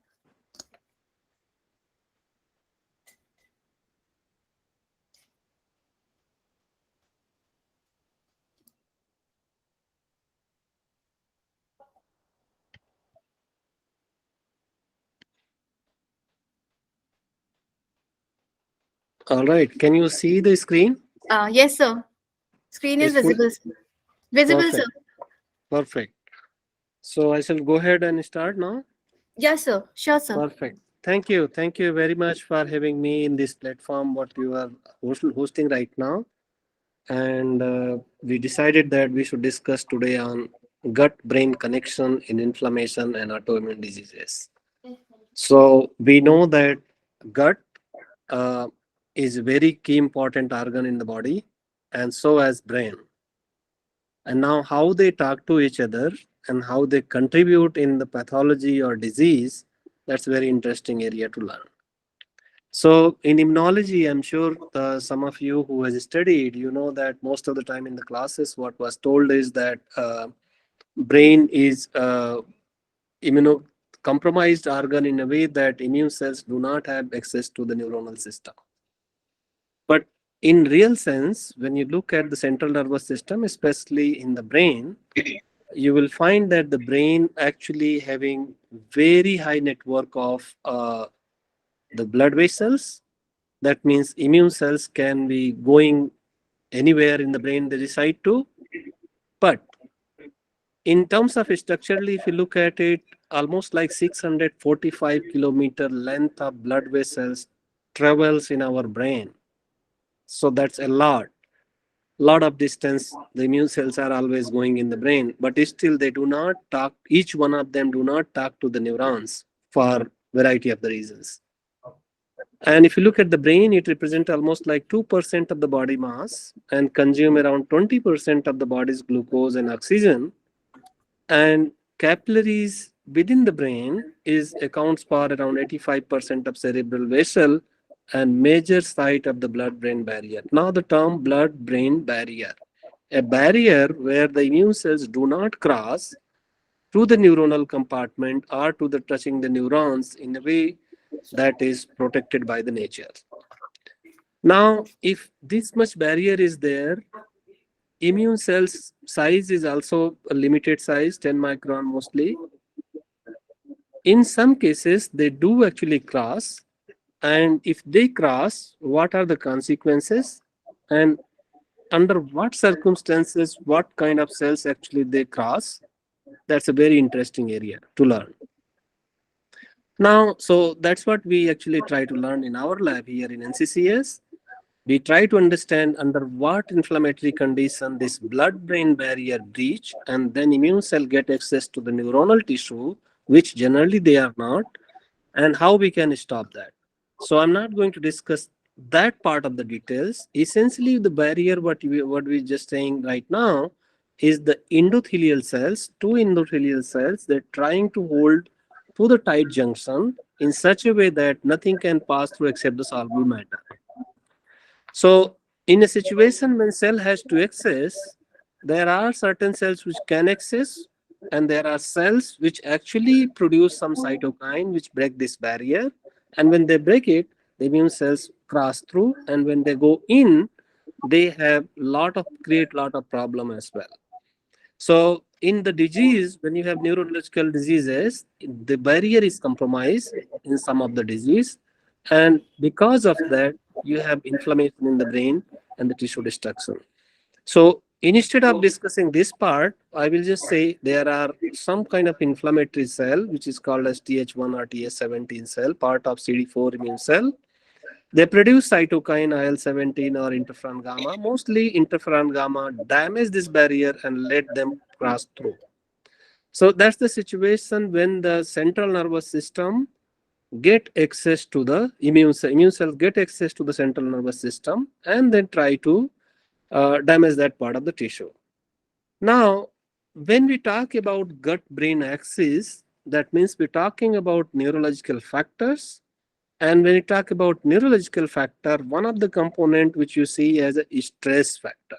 All right. Can you see the screen? Yes, sir. Screen is It's full. visible. Visible, sir. Perfect. Perfect. So I shall go ahead and start now. Yes, sir. Sure, sir. Perfect. Thank you. Thank you very much for having me in this platform, what you are hosting right now. And we decided that we should discuss today on gut-brain connection in inflammation and autoimmune diseases. So we know that gut uh, is a very key important organ in the body, and so as brain. And now how they talk to each other and how they contribute in the pathology or disease, that's a very interesting area to learn. So in immunology, I'm sure some of you who has studied, you know that most of the time in the classes, what was told is that brain is immunocompromised organ in a way that immune cells do not have access to the neuronal system. But in real sense, when you look at the central nervous system, especially in the brain, you will find that the brain actually having very high network of the blood vessels. That means immune cells can be going anywhere in the brain they decide to. But in terms of structurally, if you look at it, almost like 645-kilometer length of blood vessels travels in our brain. So that's a lot of distance. The immune cells are always going in the brain, but still they do not talk, each one of them do not talk to the neurons for variety of the reasons. And if you look at the brain, it represents almost like 2% of the body mass and consume around 20% of the body's glucose and oxygen. And capillaries within the brain is accounts for around 85% of cerebral vessel and major site of the blood-brain barrier. Now the term blood-brain barrier, a barrier where the immune cells do not cross to the neuronal compartment or to the touching the neurons in a way that is protected by the nature. Now, if this much barrier is there, immune cells size is also a limited size, 10 micron mostly. In some cases, they do actually cross. And if they cross, what are the consequences? And under what circumstances, what kind of cells actually they cross? That's a very interesting area to learn. Now, so that's what we actually try to learn in our lab here in NCCS. We try to understand under what inflammatory condition this blood-brain barrier breach, and then immune cell get access to the neuronal tissue, which generally they are not, and how we can stop that. So I'm not going to discuss that part of the details. Essentially, the barrier what we just saying right now is the endothelial cells, two endothelial cells that trying to hold to the tight junction in such a way that nothing can pass through except the soluble matter. So in a situation when cell has to access, there are certain cells which can access, and there are cells which actually produce some cytokine which break this barrier. And when they break it, the immune cells cross through, and when they go in, they have create lot of problem as well. So in the disease, when you have neurological diseases, the barrier is compromised in some of the disease, and because of that, you have inflammation in the brain and the tissue destruction. So instead of discussing this part, I will just say there are some kind of inflammatory cell which is called as Th1 or Th17 cell, part of CD4 immune cell. They produce cytokine IL-17 or interferon gamma. Mostly interferon gamma damage this barrier and let them cross through. So that's the situation when the central nervous system get access to the immune cells get access to the central nervous system and then try to damage that part of the tissue. Now, when we talk about gut-brain axis, that means we're talking about neurological factors. And when you talk about neurological factor, one of the component which you see as a stress factor.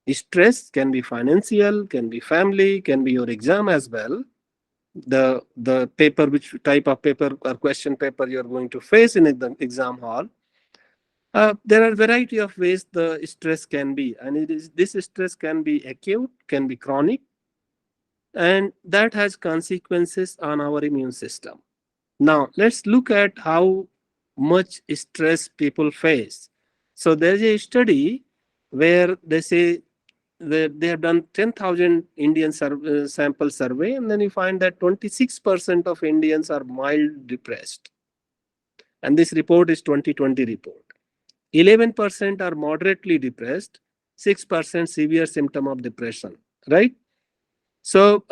Stress can be financial, can be family, can be your exam as well. The paper, which type of paper or question paper you're going to face in the exam hall. There are a variety of ways the stress can be, and this stress can be acute, can be chronic, and that has consequences on our immune system. Now, let's look at how much stress people face. So there's a study where they say that they have done 10,000 Indian sample survey, and then you find that 26% of Indians are mild depressed. And this report is 2020 report. 11% are moderately depressed, 6% severe symptom of depression, right? So,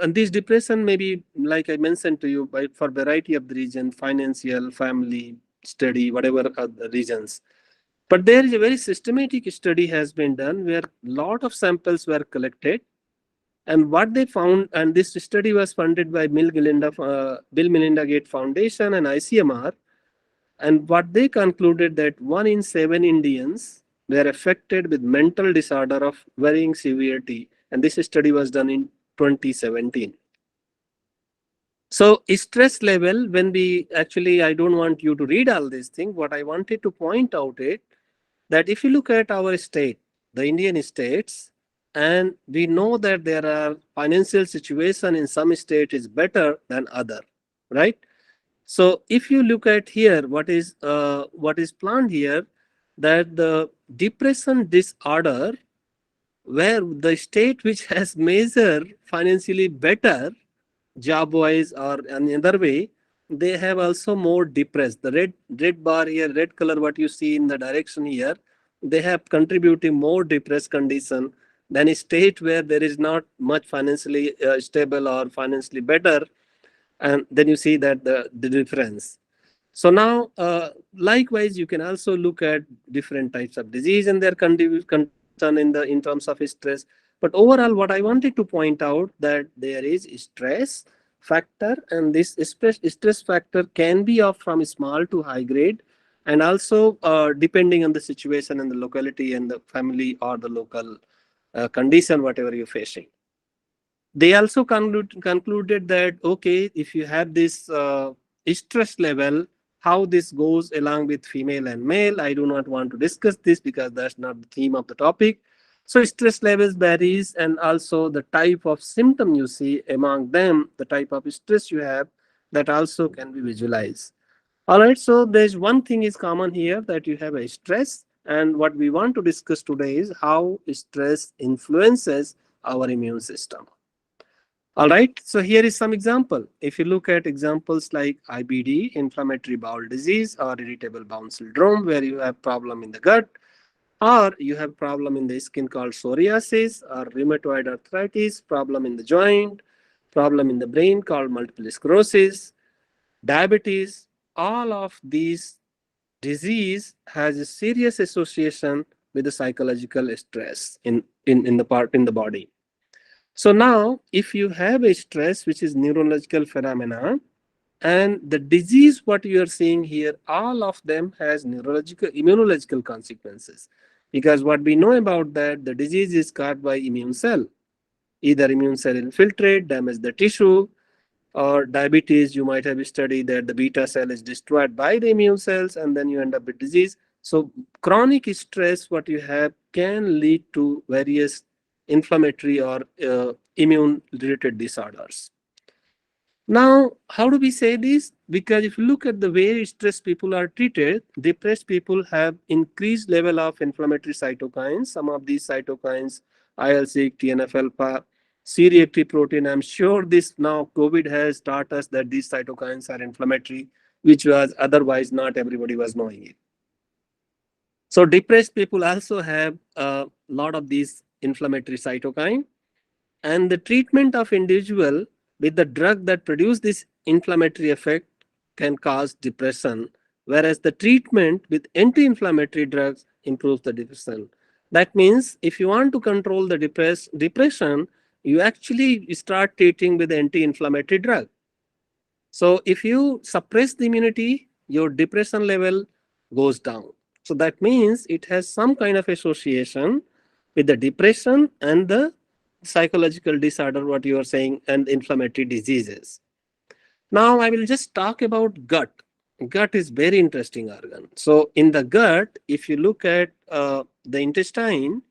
and this depression may be, like I mentioned to you, by for variety of the reason, financial, family, study, whatever other reasons. But there is a very systematic study has been done where lot of samples were collected, and what they found, and this study was funded by Bill Melinda Gates Foundation and ICMR, and what they concluded that 1 in 7 Indians were affected with mental disorder of varying severity, and this study was done in 2017. So stress level, when we actually, I don't want you to read all these things. What I wanted to point out it that if you look at our state, the Indian states, and we know that there are financial situation in some state is better than other, right? So if you look at here, what is planned here, that the depression disorder, where the state which has measure financially better, job wise or another way, they have also more depressed. The red bar here, red color, what you see in the direction here, they have contributing more depressed condition than a state where there is not much financially stable or financially better, and then you see that the difference. So now, likewise, you can also look at different types of disease and their condition in terms of stress. But overall, what I wanted to point out that there is stress factor, and this stress factor can be of from small to high grade, and also depending on the situation and the locality and the family or the local condition, whatever you're facing. They also concluded that, okay, if you have this stress level, how this goes along with female and male, I do not want to discuss this because that's not the theme of the topic. So stress levels varies, and also the type of symptom you see among them, the type of stress you have, that also can be visualized. All right, so there's one thing is common here, that you have a stress, and what we want to discuss today is how stress influences our immune system. All right, so here is some example. If you look at examples like IBD, inflammatory bowel disease, or irritable bowel syndrome, where you have problem in the gut, or you have problem in the skin called psoriasis, or rheumatoid arthritis, problem in the joint, problem in the brain called multiple sclerosis, diabetes, all of these disease has a serious association with the psychological stress in the body. So now, if you have a stress, which is neurological phenomena, and the disease, what you are seeing here, all of them has neurological, immunological consequences. Because what we know about that, the disease is caused by immune cell. Either immune cell infiltrate, damage the tissue, or diabetes, you might have studied that the beta cell is destroyed by the immune cells, and then you end up with disease. So chronic stress, what you have, can lead to various inflammatory or immune related disorders. Now, how do we say this? Because if you look at the way stressed people are treated, depressed people have increased level of inflammatory cytokines. Some of these cytokines, IL-6, TNF-alpha, C-reactive protein. I'm sure this now COVID has taught us that these cytokines are inflammatory, which was otherwise not everybody was knowing it. So depressed people also have a lot of these inflammatory cytokine, and the treatment of individual with the drug that produce this inflammatory effect can cause depression, whereas the treatment with anti-inflammatory drugs improves the depression. That means if you want to control the depression, you actually start treating with anti-inflammatory drug. So if you suppress the immunity, your depression level goes down. So that means it has some kind of association with the depression and the psychological disorder, what you are saying, and inflammatory diseases. Now I will just talk about gut. Gut is very interesting organ. So in the gut, if you look at the intestine,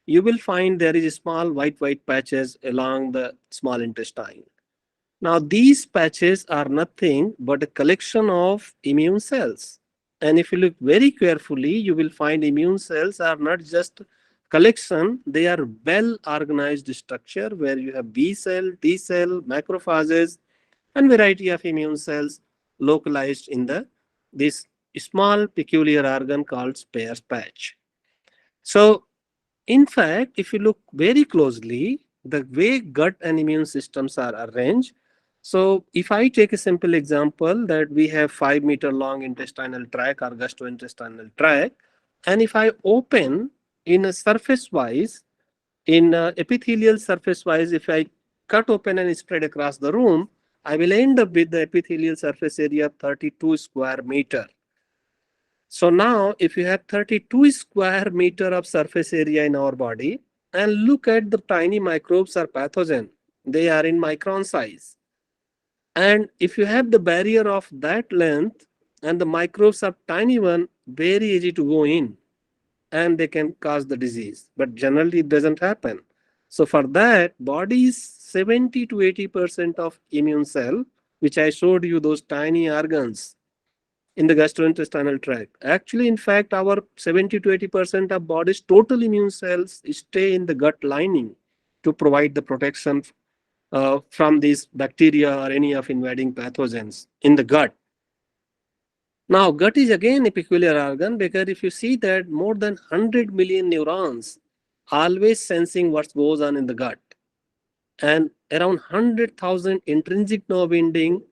you will find there is small white patches along the small intestine. Now these patches are nothing but a collection of immune cells. And if you look very carefully, you will find immune cells are not just collection, they are well organized structure where you have B cell, T cell, macrophages, and variety of immune cells localized in this small peculiar organ called Spear's patch. So in fact, if you look very closely, the way gut and immune systems are arranged, so if I take a simple example that we have 5 meter long intestinal tract or gastrointestinal tract, and if I open in a surface wise, in epithelial surface wise, if I cut open and spread across the room, I will end up with the epithelial surface area of 32 square meter. So now if you have 32 square meter of surface area in our body and look at the tiny microbes or pathogen, they are in micron size. And if you have the barrier of that length and the microbes are tiny one, very easy to go in and they can cause the disease. But generally it doesn't happen. So for that, body is 70 to 80% of immune cell, which I showed you those tiny organs in the gastrointestinal tract. Actually, in fact, our 70 to 80% of body's total immune cells stay in the gut lining to provide the protection from these bacteria or any of invading pathogens in the gut. Now, gut is again a peculiar organ because if you see that more than 100 million neurons always sensing what goes on in the gut, and around 100,000 intrinsic nerve ending.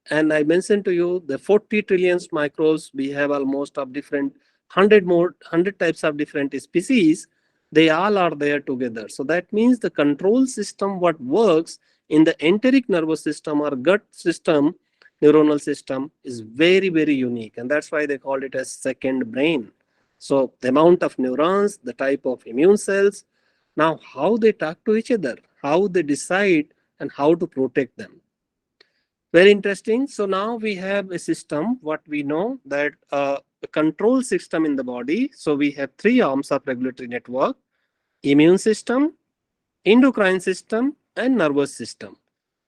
And I mentioned to you the 40 trillion microbes, we have almost of different 100 types of different species. They all are there together. So that means the control system, what works in the enteric nervous system or gut system, neuronal system is very, very unique. And that's why they call it as second brain. So the amount of neurons, the type of immune cells, now how they talk to each other, how they decide and how to protect them. Very interesting. So now we have a system, what we know that a control system in the body. So we have three arms of regulatory network: immune system, endocrine system, and nervous system.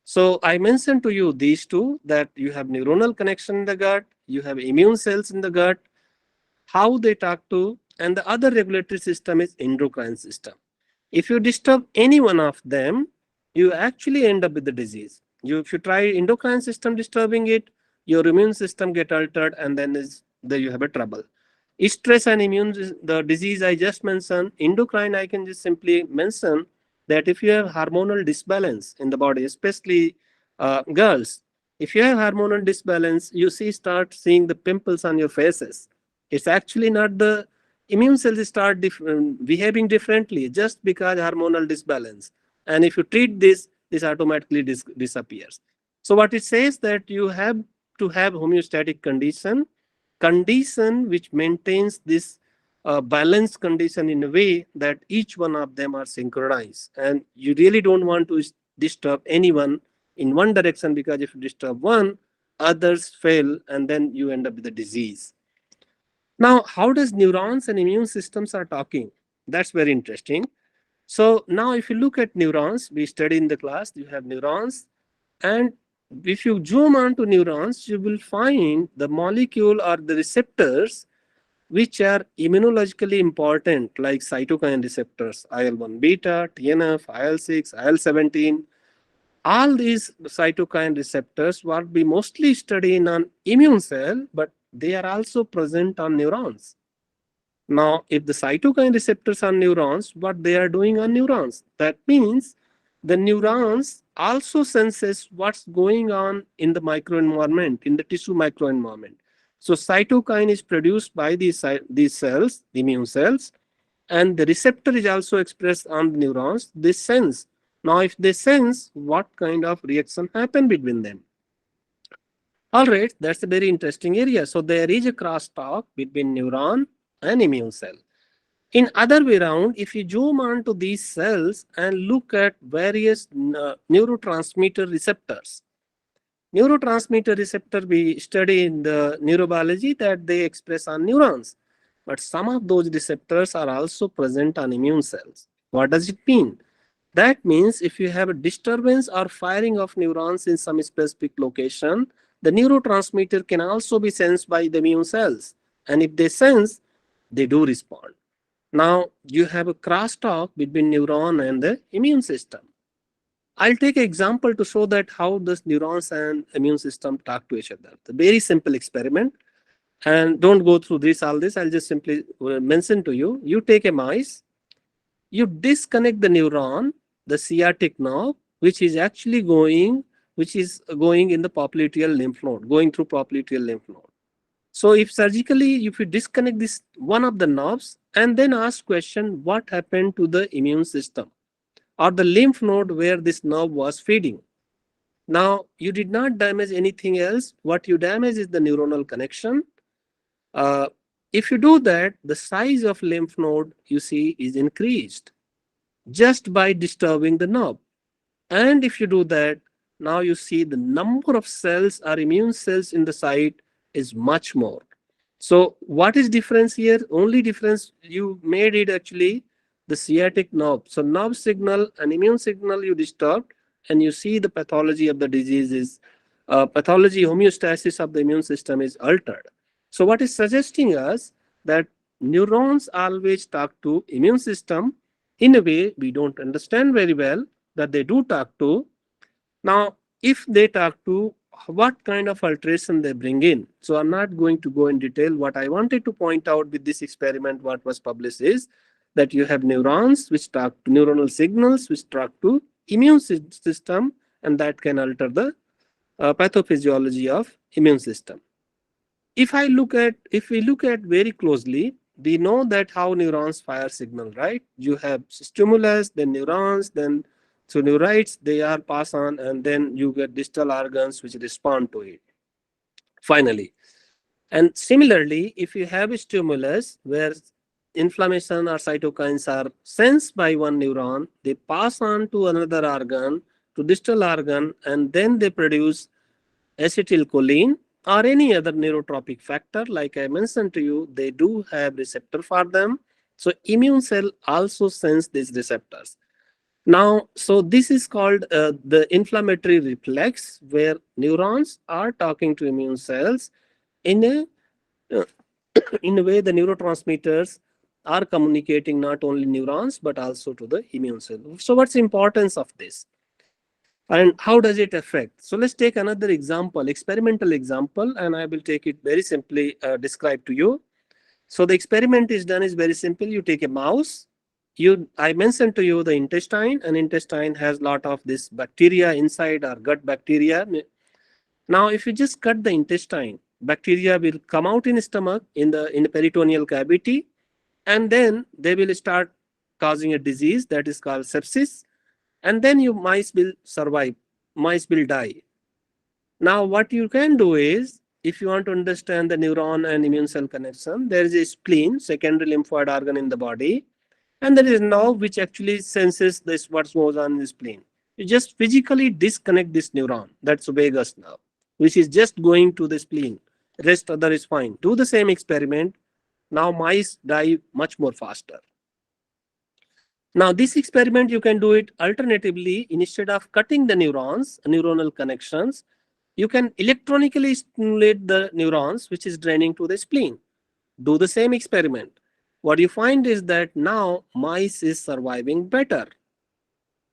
So I mentioned to you these two, that you have neuronal connection in the gut, you have immune cells in the gut, how they talk to, and the other regulatory system is endocrine system. If you disturb any one of them, you actually end up with the disease. If you try endocrine system disturbing it, your immune system get altered, and then there you have a trouble. Stress and immune, the disease I just mentioned, endocrine I can just simply mention that if you have hormonal disbalance in the body, especially girls, if you have hormonal disbalance, you start seeing the pimples on your faces. It's actually not the immune cells start behaving differently just because hormonal disbalance. And if you treat this automatically disappears. So what it says that you have to have homeostatic condition which maintains this balanced condition in a way that each one of them are synchronized. And you really don't want to disturb anyone in one direction, because if you disturb one, others fail and then you end up with a disease. Now, how does neurons and immune systems are talking? That's very interesting. So now if you look at neurons, we study in the class, you have neurons. And if you zoom on to neurons, you will find the molecule or the receptors which are immunologically important, like cytokine receptors, IL-1 beta, TNF, IL-6, IL-17. All these cytokine receptors will be mostly studied on immune cell, but they are also present on neurons. Now, if the cytokine receptors are neurons, what they are doing on neurons? That means the neurons also senses what's going on in the microenvironment, in the tissue microenvironment. So cytokine is produced by these cells, the immune cells, and the receptor is also expressed on the neurons. They sense. Now, if they sense, what kind of reaction happen between them? All right, that's a very interesting area. So there is a crosstalk between neuron and immune cell. In other way around, if you zoom on to these cells and look at various neurotransmitter receptors, we study in the neurobiology that they express on neurons, but some of those receptors are also present on immune cells. What does it mean? That means if you have a disturbance or firing of neurons in some specific location, the neurotransmitter can also be sensed by the immune cells. And if they sense, they do respond. Now you have a crosstalk between neuron and the immune system. I'll take an example to show that how this neurons and immune system talk to each other. The very simple experiment, and don't go through all this. I'll just simply mention to you. You take a mice, you disconnect the neuron, the sciatic nerve, which is going in the popliteal lymph node, going through popliteal lymph node. So if surgically, if you disconnect this one of the nerves and then ask question, what happened to the immune system or the lymph node where this nerve was feeding? Now, you did not damage anything else. What you damage is the neuronal connection. If you do that, the size of lymph node you see is increased just by disturbing the nerve. And if you do that, now you see the number of cells or immune cells in the site is much more. So what is difference here? Only difference you made it actually the sciatic nerve. So nerve signal and immune signal you disturbed, and you see the pathology of the disease is pathology homeostasis of the immune system is altered. So what is suggesting us that neurons always talk to immune system in a way we don't understand very well, that they do talk to. Now, if they talk to, what kind of alteration they bring in. So I'm not going to go in detail. What I wanted to point out with this experiment, what was published is that you have neurons which talk to neuronal signals which talk to immune system, and that can alter the pathophysiology of immune system. If we look at very closely, we know that how neurons fire signal, right? You have stimulus, then neurons, then so neurites, they are pass on, and then you get distal organs which respond to it finally. And similarly, if you have a stimulus where inflammation or cytokines are sensed by one neuron, they pass on to another organ, to distal organ, and then they produce acetylcholine or any other neurotropic factor. Like I mentioned to you, they do have receptor for them. So immune cell also sense these receptors. Now, so this is called the inflammatory reflex, where neurons are talking to immune cells in a in a way the neurotransmitters are communicating not only neurons but also to the immune cell. So what's the importance of this? And how does it affect? So let's take another example, experimental example, and I will take it very simply describe to you. So the experiment is done is very simple. You take a mouse. I mentioned to you the intestine, and intestine has lot of this bacteria inside, or gut bacteria. Now, if you just cut the intestine, bacteria will come out in stomach in the peritoneal cavity, and then they will start causing a disease that is called sepsis, and then mice will survive, mice will die. Now, what you can do is, if you want to understand the neuron and immune cell connection, there is a spleen, secondary lymphoid organ in the body, and there is a nerve which actually senses this what goes on in the spleen. You just physically disconnect this neuron, that's vagus nerve, which is just going to the spleen. Rest other is fine. Do the same experiment. Now mice die much more faster. Now this experiment you can do it alternatively. Instead of cutting the neurons, neuronal connections, you can electronically stimulate the neurons which is draining to the spleen. Do the same experiment. What you find is that now mice is surviving better.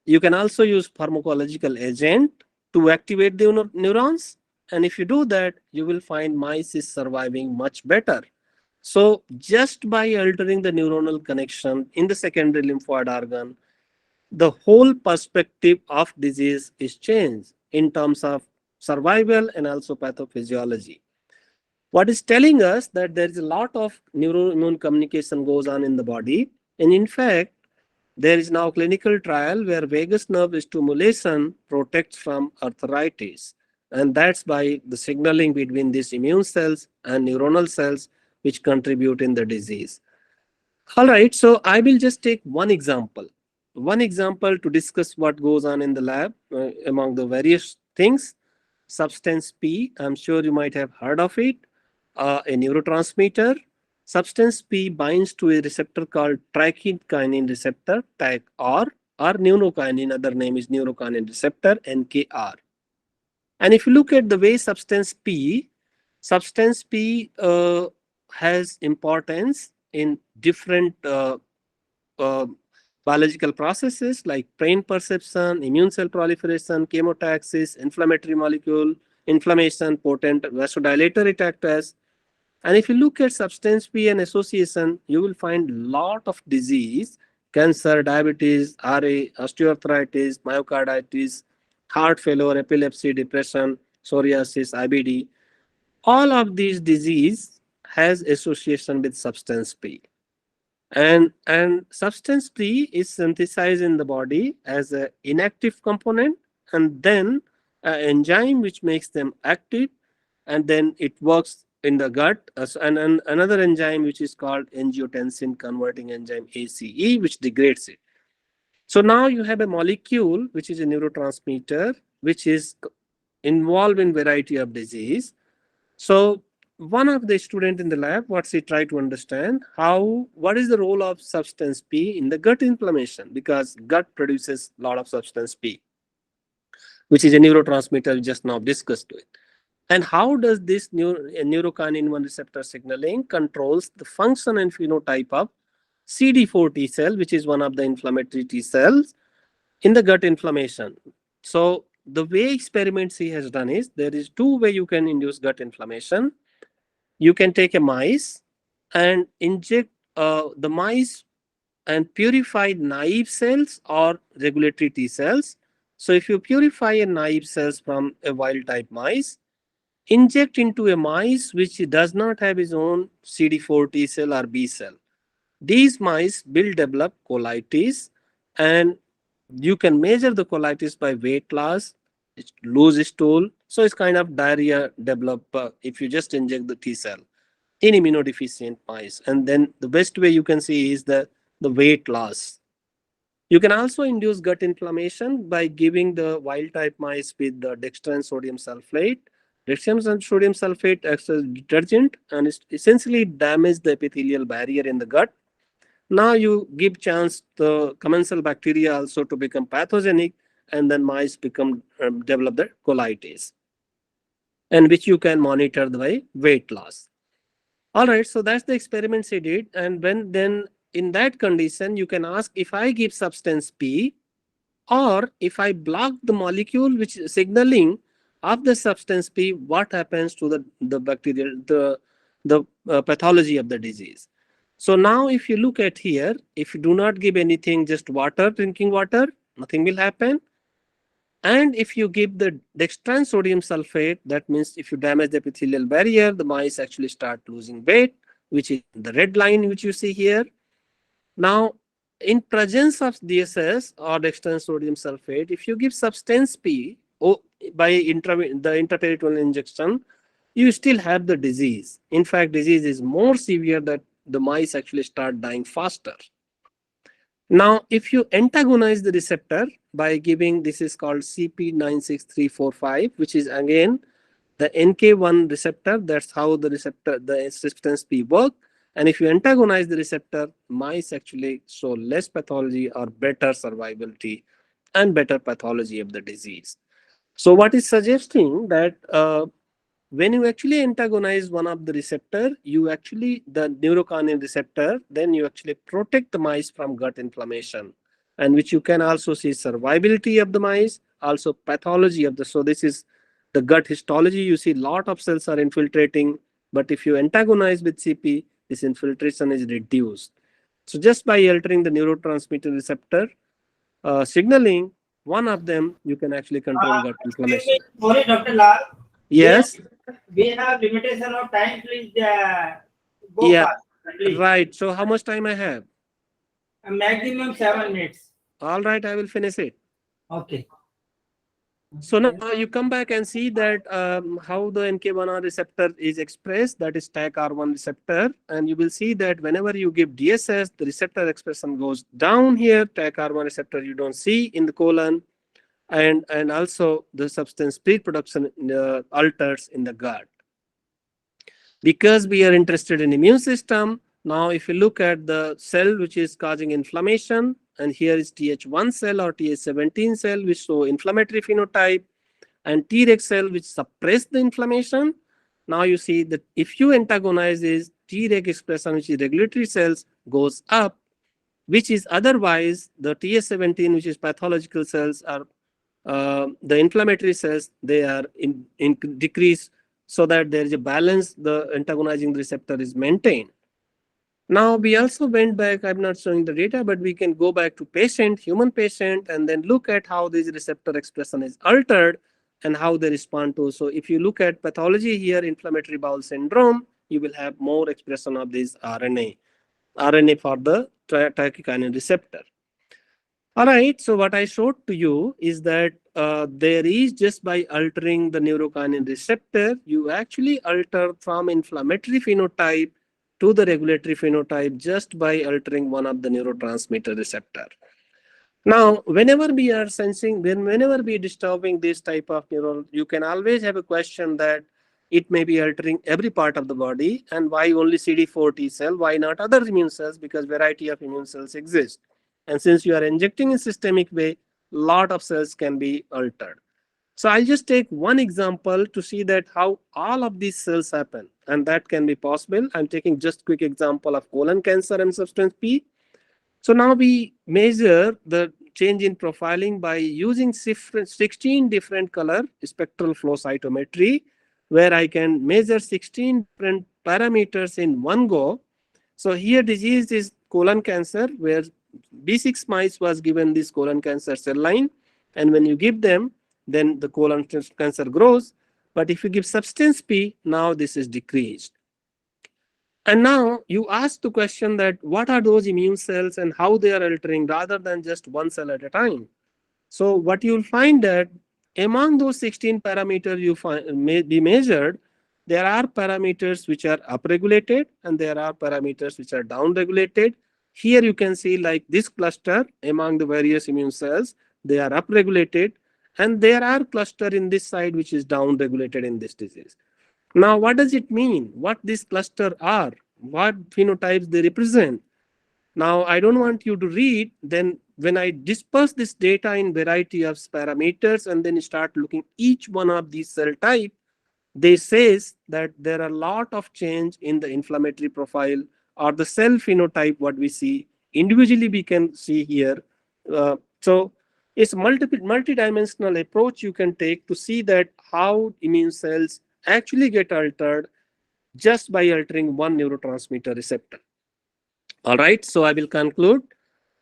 You can also use pharmacological agent to activate the neurons, and if you do that, you will find mice is surviving much better. So just by altering the neuronal connection in the secondary lymphoid organ, the whole perspective of disease is changed in terms of survival and also pathophysiology. What is telling us that there is a lot of neuroimmune communication goes on in the body, and in fact, there is now clinical trial where vagus nerve stimulation protects from arthritis, and that's by the signaling between these immune cells and neuronal cells which contribute in the disease. All right, so I will just take one example to discuss what goes on in the lab among the various things. Substance P, I'm sure you might have heard of it, a neurotransmitter. Substance P binds to a receptor called trikinin receptor, TAC-R, or neurokinin, other name is neurokinin receptor, NKR. And if you look at the way substance P has importance in different uh, biological processes like brain perception, immune cell proliferation, chemotaxis, inflammatory molecule, inflammation, potent vasodilator it acts as. And if you look at substance P and association, you will find lot of disease, cancer, diabetes, RA, osteoarthritis, myocarditis, heart failure, epilepsy, depression, psoriasis, IBD. All of these disease has association with substance P. And substance P is synthesized in the body as an inactive component, and then an enzyme which makes them active, and then it works in the gut and another enzyme which is called angiotensin converting enzyme ACE, which degrades it. So now you have a molecule which is a neurotransmitter which is involved in variety of disease. So one of the student in the lab, what's he try to understand what is the role of substance P in the gut inflammation, because gut produces a lot of substance P, which is a neurotransmitter we just now discussed with. And how does this neurokinin 1 receptor signaling controls the function and phenotype of CD4 T cell, which is one of the inflammatory T cells in the gut inflammation. So the way experiments he has done is, there is two way you can induce gut inflammation. You can take a mice and inject the mice and purified naive cells or regulatory T cells. So if you purify a naive cells from a wild type mice, inject into a mice which does not have its own CD4 T cell or B cell, these mice will develop colitis, and you can measure the colitis by weight loss, lose stool. So it's kind of diarrhea develop if you just inject the T cell in immunodeficient mice. And then the best way you can see is the weight loss. You can also induce gut inflammation by giving the wild type mice with the dextran sodium sulfate. Dextran and sodium sulfate acts as detergent and essentially damage the epithelial barrier in the gut. Now you give chance the commensal bacteria also to become pathogenic, and then mice develop the colitis, and which you can monitor by weight loss. All right, so that's the experiments he did. And then in that condition, you can ask, if I give substance P, or if I block the molecule which is signaling of the substance P, what happens to the bacterial, the pathology of the disease. So now if you look at here, if you do not give anything, just water, drinking water, nothing will happen. And if you give the dextran sodium sulfate, that means if you damage the epithelial barrier, the mice actually start losing weight, which is the red line which you see here. Now, in presence of DSS or dextran sodium sulfate, if you give substance P by the intraperitoneal injection, you still have the disease. In fact, disease is more severe that the mice actually start dying faster. Now, if you antagonize the receptor by giving, this is called CP96345, which is again the NK1 receptor. That's how the substance P work. And if you antagonize the receptor, mice actually show less pathology or better survivability and better pathology of the disease. So what is suggesting that when you actually antagonize one of the receptor, the neurokinin receptor, then you actually protect the mice from gut inflammation, and which you can also see survivability of the mice, also pathology of the, so this is the gut histology. You see lot of cells are infiltrating, but if you antagonize with CP, this infiltration is reduced. So just by altering the neurotransmitter receptor signaling, one of them, you can actually control gut inflammation. Sorry, Dr. Lal. Yes. We have limitation of time. Please go Yeah. fast. Please. Right. So how much time I have? A maximum 7 minutes. All right, I will finish it. Okay. So now you come back and see that how the NK1R receptor is expressed, that is TAC-R1 receptor. And you will see that whenever you give DSS, the receptor expression goes down here. TAC-R1 receptor you don't see in the colon. And also the substance P production alters in the gut. Because we are interested in immune system, now if you look at the cell which is causing inflammation, and here is Th1 cell or Th17 cell which show inflammatory phenotype, and Treg cell which suppress the inflammation. Now you see that if you antagonize this, Treg expression, which is regulatory cells, goes up, which is otherwise the TS17, which is pathological cells, are the inflammatory cells, they are in decrease, so that there is a balance, the antagonizing receptor is maintained. Now we also went back, I'm not showing the data, but we can go back to patient, human patient, and then look at how this receptor expression is altered and how they respond to. So if you look at pathology here, inflammatory bowel syndrome, you will have more expression of this RNA for the tyrosine receptor. All right, so what I showed to you is that there is, just by altering the neurokinin receptor, you actually alter from inflammatory phenotype to the regulatory phenotype just by altering one of the neurotransmitter receptor. Now, whenever we are sensing, whenever we are disturbing this type of neuron, you can always have a question that it may be altering every part of the body, and why only CD4 T cell, why not other immune cells, because variety of immune cells exist. And since you are injecting in systemic way, lot of cells can be altered. So I'll just take one example to see that how all of these cells happen, and that can be possible. I'm taking just quick example of colon cancer and substance P. So now we measure the change in profiling by using 16 different color spectral flow cytometry, where I can measure 16 different parameters in one go. So here disease is colon cancer, where B6 mice was given this colon cancer cell line, and when you give them, then the colon cancer grows. But if you give substance P, now this is decreased. And now you ask the question that what are those immune cells and how they are altering, rather than just one cell at a time. So what you'll find that among those 16 parameters you may be measured, there are parameters which are upregulated and there are parameters which are downregulated. Here you can see, like this cluster among the various immune cells, they are upregulated, and there are cluster in this side which is downregulated in this disease. Now, what does it mean? What these cluster are? What phenotypes they represent? Now, I don't want you to read. Then when I disperse this data in variety of parameters and then start looking each one of these cell type, they says that there are a lot of change in the inflammatory profile or the cell phenotype, what we see. Individually, we can see here. So it's multi-dimensional approach you can take to see that how immune cells actually get altered just by altering one neurotransmitter receptor. All right, so I will conclude.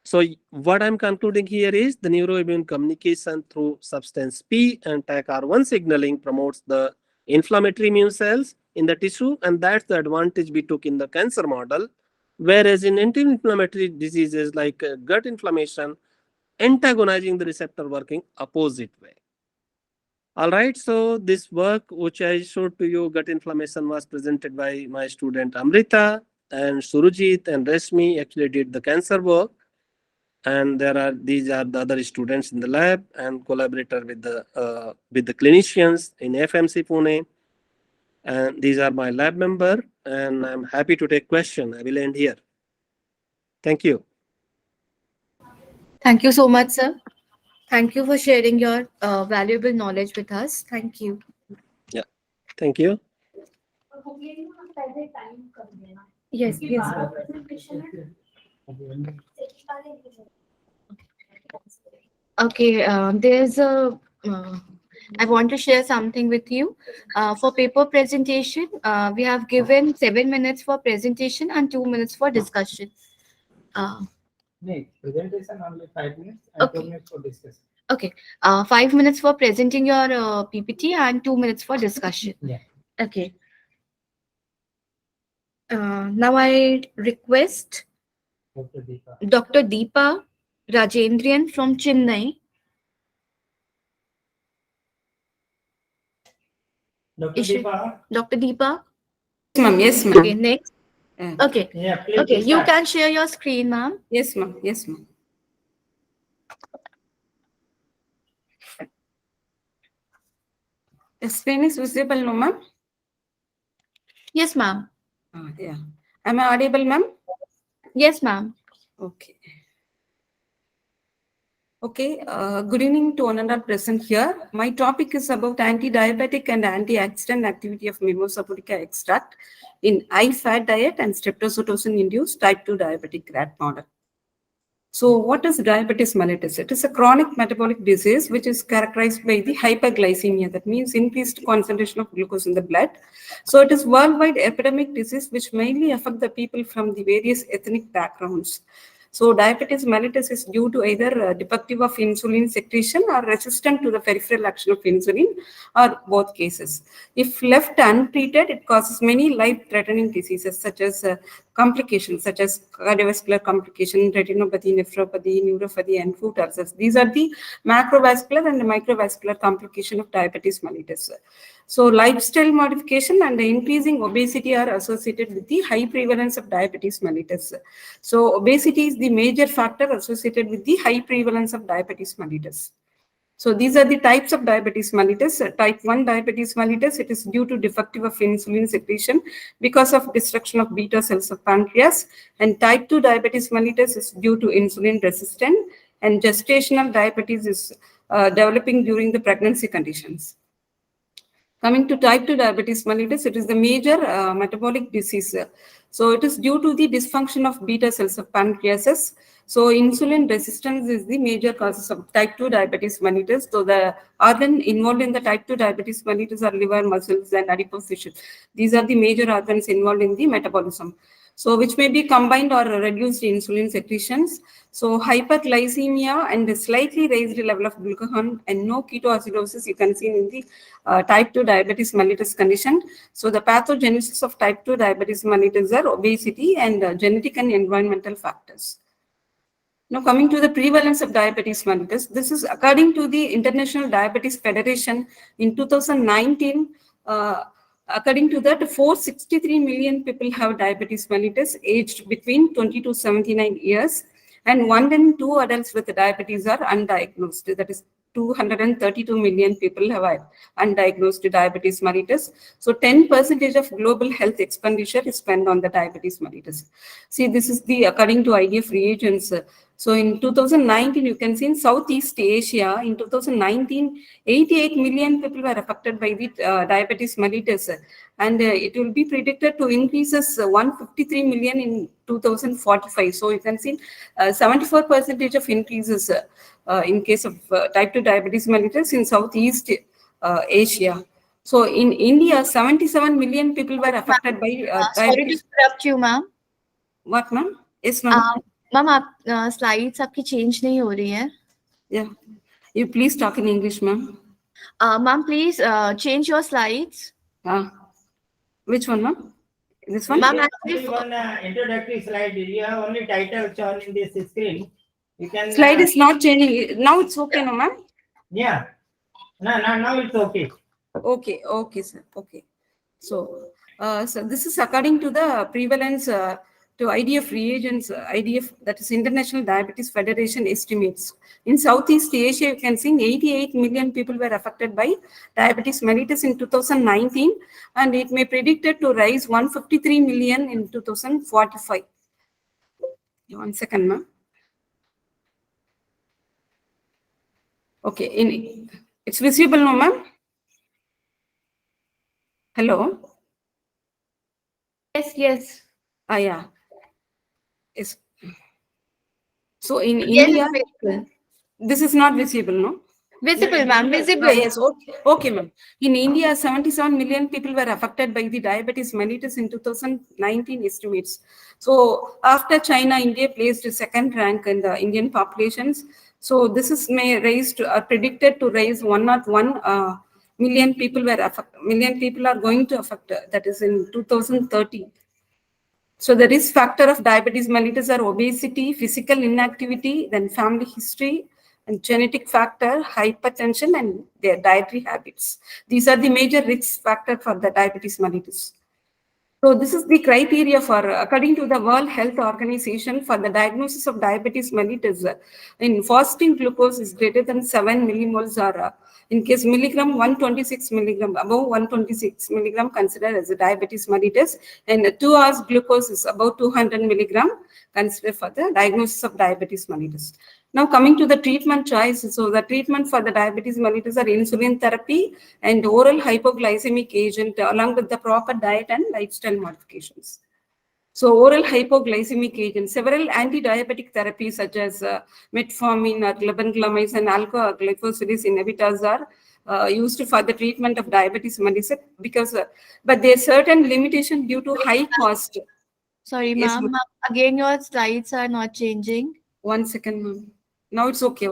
So what I'm concluding here is the neuroimmune communication through substance P and TACR1 signaling promotes the inflammatory immune cells in the tissue, and that's the advantage we took in the cancer model. Whereas in anti-inflammatory diseases like gut inflammation, antagonizing the receptor working opposite way. All right, so this work which I showed to you, gut inflammation, was presented by my student Amrita, and Surujit and Reshmi actually did the cancer work. And these are the other students in the lab and collaborator with the clinicians in FMC Pune. And these are my lab member, and I'm happy to take question. I will end here. Thank you. Thank you so much, sir. Thank you for sharing your valuable knowledge with us. Thank you. Yeah, thank you. Yes, yes. Okay, there's a. I want to share something with you. For paper presentation, we have given 7 minutes for presentation and 2 minutes for discussion. Presentation only 5 minutes and Okay. 2 minutes for discussion. Okay, 5 minutes for presenting your PPT and 2 minutes for discussion. Yeah. Okay. Now I request Dr. Deepa Rajendrian from Chennai. Dr. Deepa? Dr. Deepa? Yes, ma'am. Yes, ma'am. Okay, next. Okay. Yeah, please Okay, you start. can share your screen, ma'am. Yes, ma'am. Yes, ma'am. The screen is visible, no, ma'am? Yes, ma'am. Yeah. Am I audible, ma'am? Yes, ma'am. Okay. Okay, good evening to one and all present here. My topic is about anti-diabetic and antioxidant activity of mimosa pudica extract in high-fat diet and streptozotocin-induced type 2 diabetic rat model. So what is diabetes mellitus? It is a chronic metabolic disease which is characterized by the hyperglycemia. That means increased concentration of glucose in the blood. So it is worldwide epidemic disease which mainly affect the people from the various ethnic backgrounds. So diabetes mellitus is due to either defective of insulin secretion or resistant to the peripheral action of insulin, or both cases. If left untreated, it causes many life-threatening diseases such as complications such as cardiovascular complication, retinopathy, nephropathy, neuropathy, and foot ulcers. These are the macrovascular and microvascular complication of diabetes mellitus. So lifestyle modification and increasing obesity are associated with the high prevalence of diabetes mellitus. So obesity is the major factor associated with the high prevalence of diabetes mellitus. So these are the types of diabetes mellitus. Type 1 diabetes mellitus, it is due to defective of insulin secretion because of destruction of beta cells of pancreas. And type 2 diabetes mellitus is due to insulin resistant, and gestational diabetes is developing during the pregnancy conditions. Coming to type 2 diabetes mellitus, it is the major metabolic disease. So it is due to the dysfunction of beta cells of pancreases. So insulin resistance is the major causes of type 2 diabetes mellitus. So the organ involved in the type 2 diabetes mellitus are liver, muscles, and adipose tissue. These are the major organs involved in the metabolism. So which may be combined or reduced insulin secretions. So hyperglycemia and a slightly raised level of glucagon and no ketoacidosis you can see in the type 2 diabetes mellitus condition. So the pathogenesis of type 2 diabetes mellitus are obesity and genetic and environmental factors. Now coming to the prevalence of diabetes mellitus, this is according to the International Diabetes Federation in 2019. According to that, 463 million people have diabetes mellitus aged between 20 to 79 years, and 1 in 2 adults with diabetes are undiagnosed. That is 232 million people have undiagnosed diabetes mellitus. So 10% of global health expenditure is spent on the diabetes mellitus. See, this is the according to IDF reagents. So in 2019, you can see in Southeast Asia, in 2019, 88 million people were affected by the diabetes mellitus, and it will be predicted to increase as 153 million in 2045. So you can see 74% of increases in case of type 2 diabetes mellitus in Southeast Asia. So in India, 77 million people were affected by Sorry to diabetes. interrupt you, ma'am. What, ma'am? Yes, ma'am. Ma'am आप slides आपकी change नहीं हो रही है. Yeah, you please talk in English, ma'am. Ma'am, please change your slides. Which one, ma'am? This one? Ma'am, actually one introductory slide. You have only title shown in this screen. You can. Slide is not changing. Now it's okay, no, ma'am? Yeah. No, now it's okay. Okay, sir. Okay. So, so this is according to the prevalence to IDF reagents, IDF, that is International Diabetes Federation estimates. In Southeast Asia, you can see 88 million people were affected by diabetes mellitus in 2019, and it may predicted to rise 153 million in 2045. 1 second, ma'am. Okay, it's visible, no, ma'am? Hello? Yes. Yeah. Yes. So in Yes, India, visible. This is not visible, no? Visible, ma'am, visible. Yes, okay, ma'am. In India, 77 million people were affected by the diabetes mellitus in 2019 estimates. So after China, India placed second rank in the Indian populations. So this is predicted to rise 101 million people were affected. Million people are going to affect. That is in 2030. So the risk factor of diabetes mellitus are obesity, physical inactivity, then family history, and genetic factor, hypertension, and their dietary habits. These are the major risk factor for the diabetes mellitus. So this is the criteria for, according to the World Health Organization, for the diagnosis of diabetes mellitus. In fasting glucose is greater than 7 millimoles, or in case milligram, 126 milligram, above 126 milligram considered as a diabetes mellitus, and 2 hours glucose is about 200 milligram considered for the diagnosis of diabetes mellitus. Now coming to the treatment choice, so the treatment for the diabetes mellitus are insulin therapy and oral hypoglycemic agent along with the proper diet and lifestyle modifications. So oral hypoglycemic agents, several anti-diabetic therapies such as metformin or glibenclamide and alpha-glycosidase inhibitors are used for the treatment of diabetes mellitus because, but there are certain limitation due to high cost. Sorry, Yes, ma'am. Again, your slides are not changing. 1 second, ma'am. Now it's okay.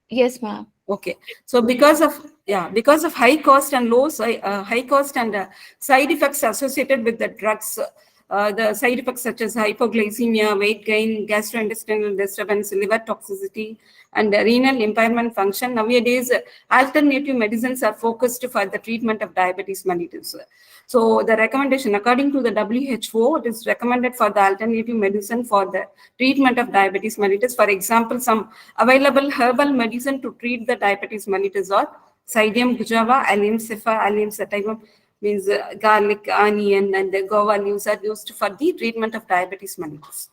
Yes, ma'am. Okay. So because of high cost and side effects associated with the drugs, the side effects such as hypoglycemia, weight gain, gastrointestinal disturbance, liver toxicity, and renal impairment function. Nowadays, alternative medicines are focused for the treatment of diabetes mellitus. So the recommendation, according to the WHO, it is recommended for the alternative medicine for the treatment of diabetes mellitus. For example, some available herbal medicine to treat the diabetes mellitus are Psyllium guajava, Allium cephas, Allium sativum, means garlic, onion, and the guava leaves are used for the treatment of diabetes mellitus.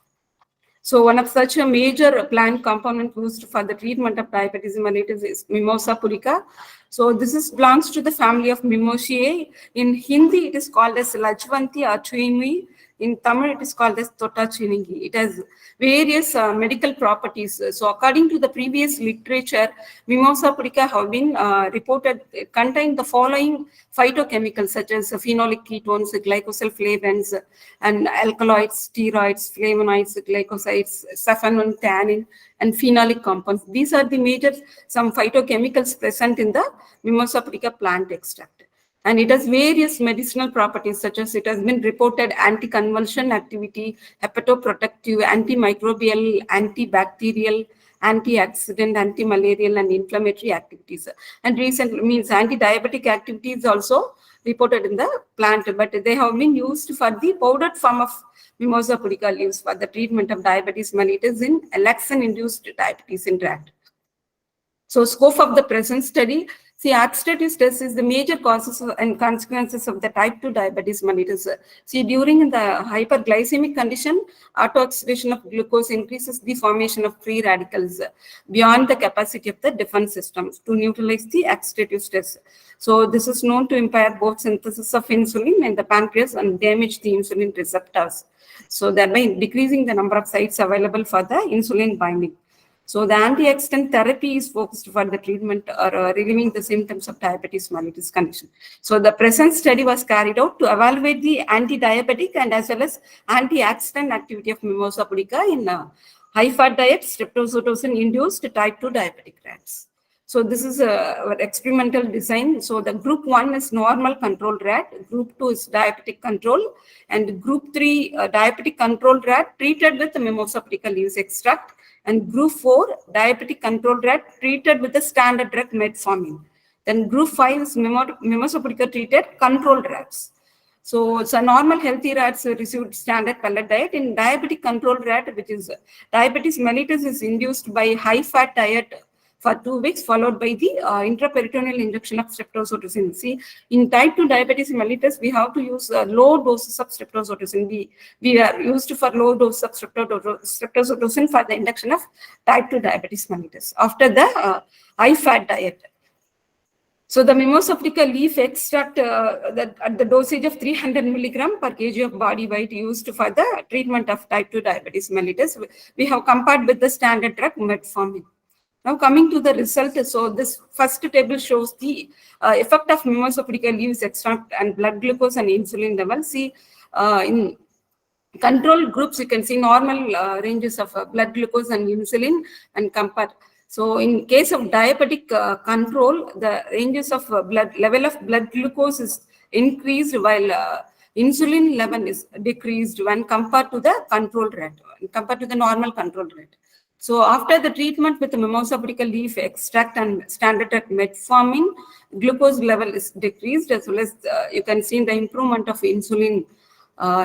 So one of such a major plant component used for the treatment of diabetes mellitus is Mimosa pudica. So this belongs to the family of Mimosaceae. In Hindi, it is called as Lajvanti or Chuinui. In Tamil, it is called as Tota Chiningi. It has various medical properties. So according to the previous literature, Mimosa pudica have been reported contain the following phytochemicals such as phenolic ketones, glycosylflavins, and alkaloids, steroids, flavonoids, glycosides, saffron, tannin, and phenolic compounds. These are the major some phytochemicals present in the Mimosa pudica plant extract. And it has various medicinal properties such as it has been reported anti-convulsion activity, hepatoprotective, antimicrobial, antibacterial, antioxidant, anti-malarial, and inflammatory activities. And recently means anti-diabetic activities also reported in the plant, but they have been used for the powdered form of Mimosa pudica leaves for the treatment of diabetes mellitus in Alexian-induced diabetes in rat. So scope of the present study, see oxidative stress is the major causes and consequences of the type 2 diabetes mellitus. See during the hyperglycemic condition, auto-oxidation of glucose increases the formation of free radicals beyond the capacity of the defense systems to neutralize the oxidative stress. So this is known to impair both synthesis of insulin in the pancreas and damage the insulin receptors. So thereby decreasing the number of sites available for the insulin binding. So the antioxidant therapy is focused for the treatment or relieving the symptoms of diabetes mellitus condition. So the present study was carried out to evaluate the anti-diabetic and as well as antioxidant activity of Mimosa pudica in high-fat diet, streptozotocin-induced type 2 diabetic rats. So this is our experimental design. So the group 1 is normal control rat, group 2 is diabetic control, and group 3 diabetic control rat treated with the Mimosa pudica leaves extract, and group 4 diabetic control rat treated with the standard drug metformin. Then group 5 is Mimosa pudica treated control rats. So normal healthy rats received standard pellet diet. In diabetic control rat, which is diabetes mellitus, is induced by high fat diet for 2 weeks, followed by the intraperitoneal injection of streptozotocin. See, in type 2 diabetes mellitus, we have to use low doses of streptozotocin. We are used for low dose of streptozotocin for the induction of type 2 diabetes mellitus after the high fat diet. So the Mimosa pudica leaf extract at the dosage of 300 milligram per kg of body weight used for the treatment of type 2 diabetes mellitus, we have compared with the standard drug metformin. Now coming to the result, so this first table shows the effect of Mimosa pudica leaves extract and blood glucose and insulin level. See, in control groups, you can see normal ranges of blood glucose and insulin and compare. So in case of diabetic control, the ranges of level of blood glucose is increased while insulin level is decreased when compared to the control rate, compared to the normal control rate. So after the treatment with the Mimosa pudica leaf extract and standard drug metformin, glucose level is decreased, as well as you can see the improvement of insulin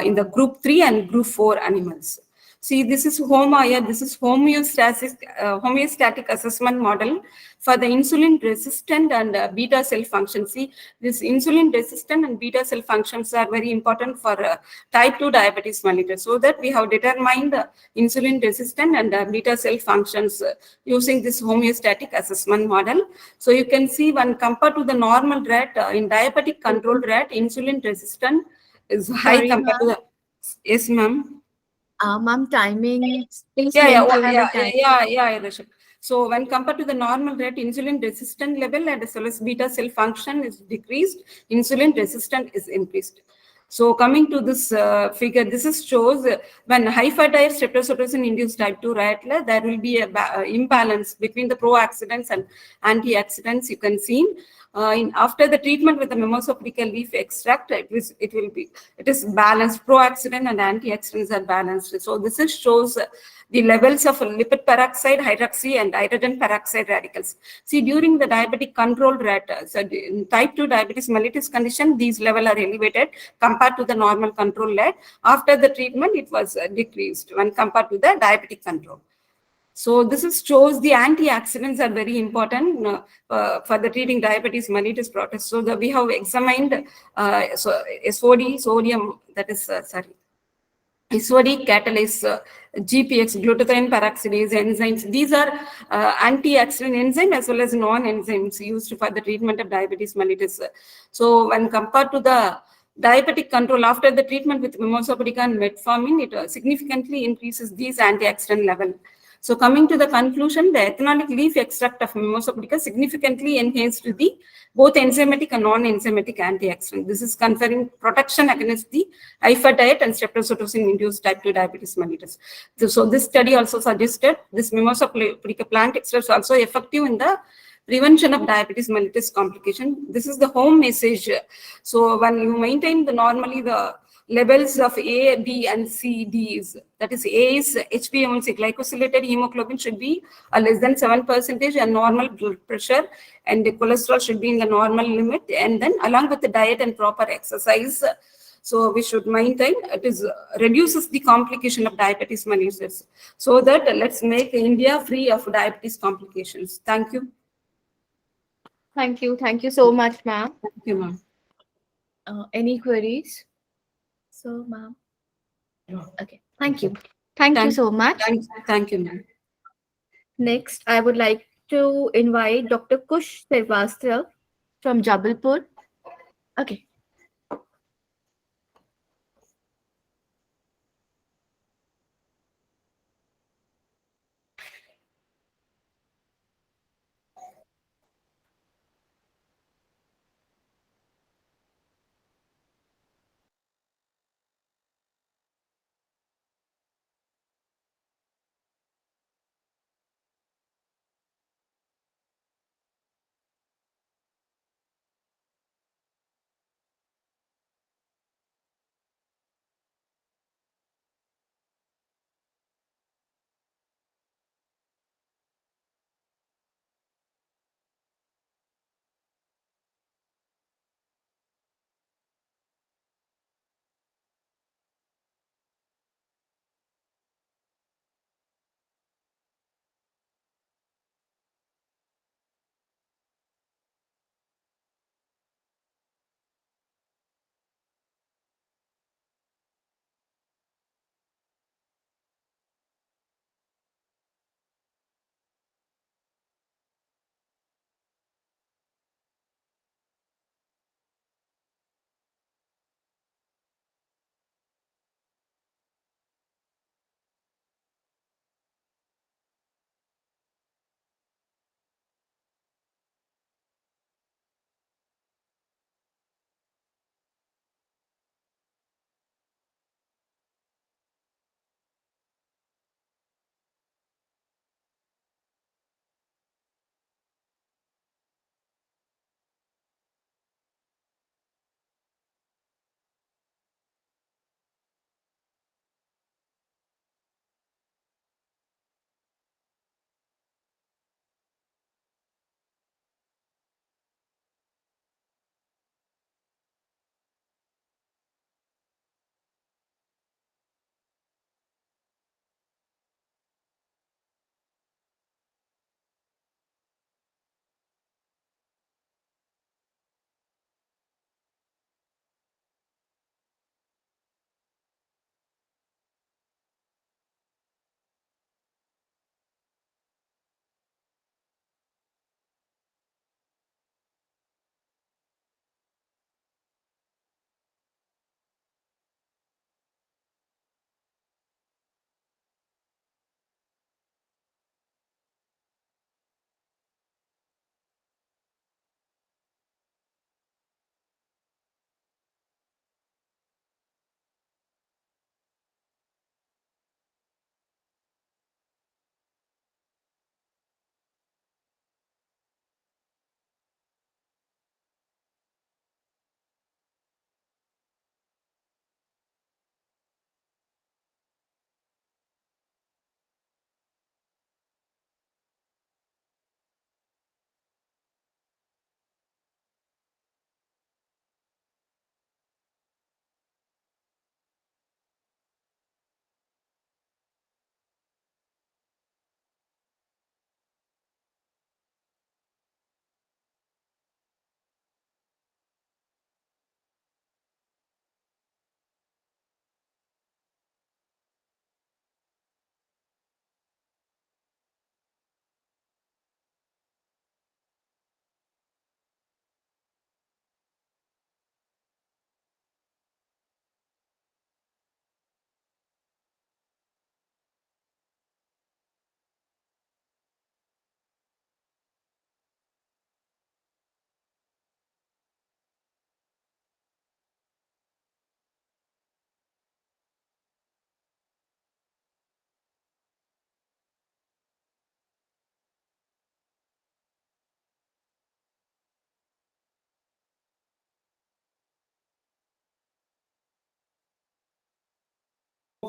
in the group 3 and group 4 animals. See, this is homeostatic assessment model for the insulin resistant and beta cell function. See, this insulin resistant and beta cell functions are very important for type 2 diabetes mellitus. So that we have determined insulin resistant and beta cell functions using this homeostatic assessment model. So you can see when compared to the normal rat, in diabetic control rat, insulin resistant is high Sorry, compared to ma'am. the. Yes, ma'am. Ma'am, timing. Please Yeah, maintain the Rishab. So when compared to the normal rate, insulin resistant level and as well as beta cell function is decreased, insulin resistant is increased. So coming to this figure, this is shows when high fat diet streptozotocin induced type 2 riot, there will be a imbalance between the pro-oxidants and antioxidants. You can see after the treatment with the mimosopretical leaf extract, it is balanced. Pro-oxidant and antioxidants are balanced. So this shows the levels of lipid peroxide, hydroxy, and hydrogen peroxide radicals. See, during the diabetic control rat, so in type 2 diabetes mellitus condition, these levels are elevated compared to the normal control rat. After the treatment, it was decreased when compared to the diabetic control. So this shows the antioxidants are very important for the treating diabetes mellitus process. So we have examined SOD, sodium, that is, SOD catalase, GPX, glutathione peroxidase enzymes. These are antioxidant enzymes as well as non-enzymes used for the treatment of diabetes mellitus. So when compared to the diabetic control after the treatment with mimosopretica and metformin, it significantly increases these antioxidant level. So coming to the conclusion, the ethanolic leaf extract of mimosopretica significantly enhanced the both enzymatic and non-enzymatic antioxidant. This is conferring protection against the high fat diet and streptozotocin-induced type 2 diabetes mellitus. So this study also suggested this mimosopretica plant extract is also effective in the prevention of diabetes mellitus complication. This is the home message. So when you maintain normally the levels of A, B, and C, D's. That is, A is HbA1c, glycosylated hemoglobin should be less than 7%, and normal blood pressure and the cholesterol should be in the normal limit. And then along with the diet and proper exercise, so we should maintain it reduces the complication of diabetes mellitus. So that let's make India free of diabetes complications. Thank you. Thank you. Thank you so much, ma'am. Thank you, ma'am. Any queries? So, ma'am. Okay. Thank you. Thank you so much. Thank you, ma'am. Next, I would like to invite Dr. Kush Srivastava from Jabalpur. Okay.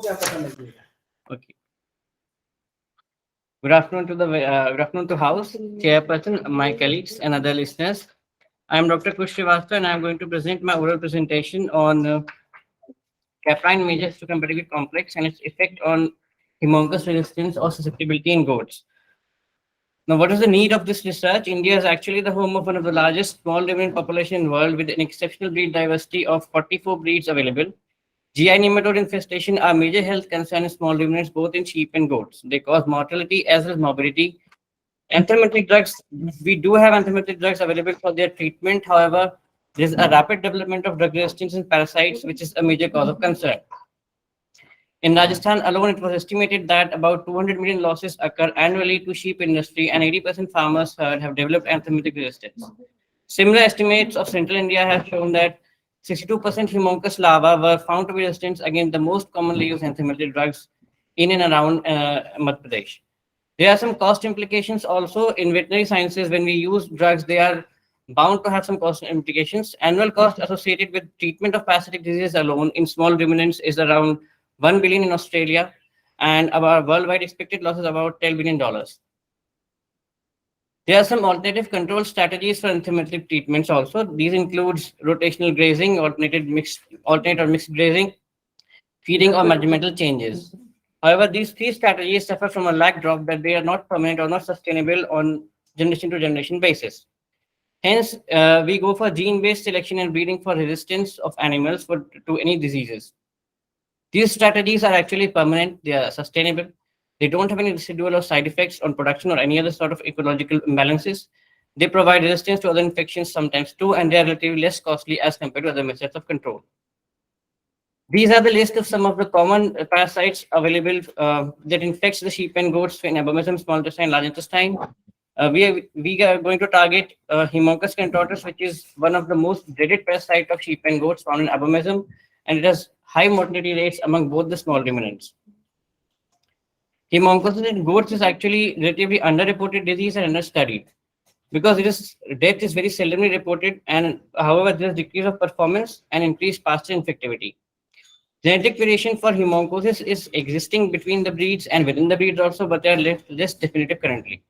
Okay. Good afternoon to House, Chairperson, my colleagues, and other listeners. I am Dr. Kush Srivastava, and I am going to present my oral presentation on caprine major histocompatibility complex and its effect on humongous resistance or susceptibility in goats. Now, what is the need of this research? India is actually the home of one of the largest small ruminant population in the world with an exceptional breed diversity of 44 breeds available. GI nematode infestation are major health concern in small ruminants, both in sheep and goats. They cause mortality as well as morbidity. Anthelmintic drugs, we do have anthelmintic drugs available for their treatment. However, there is a rapid development of drug resistance in parasites, which is a major cause of concern. In Rajasthan alone, it was estimated that about 200 million losses occur annually to sheep industry, and 80% farmers have developed anthelmintic resistance. Similar estimates of central India have shown that 62% Haemonchus larvae were found to be resistant against the most commonly used anthelmintic drugs in and around Madhya Pradesh. There are some cost implications also in veterinary sciences. When we use drugs, they are bound to have some cost implications. Annual cost associated with treatment of parasitic diseases alone in small ruminants is around 1 billion in Australia, and our worldwide expected loss is about $10 billion. There are some alternative control strategies for anthelmintic treatments also. These includes rotational grazing, alternate or mixed grazing, feeding, or management changes. However, these three strategies suffer from a lag drop that they are not permanent or not sustainable on generation to generation basis. Hence, we go for gene-based selection and breeding for resistance of animals to any diseases. These strategies are actually permanent, they are sustainable, they don't have any residual or side effects on production or any other sort of ecological imbalances. They provide resistance to other infections sometimes too, and they are relatively less costly as compared to other methods of control. These are the list of some of the common parasites available that infects the sheep and goats in abomasum, small intestine, large intestine. We are going to target Haemonchus contortus, which is one of the most dreaded parasite of sheep and goats found in abomasum, and it has high mortality rates among both the small ruminants. Haemonchus in goats is actually relatively underreported disease and understudied because death is very seldomly reported, and however there is decrease of performance and increased pasture infectivity. Genetic variation for Haemonchus is existing between the breeds and within the breeds also, but they are less definitive currently.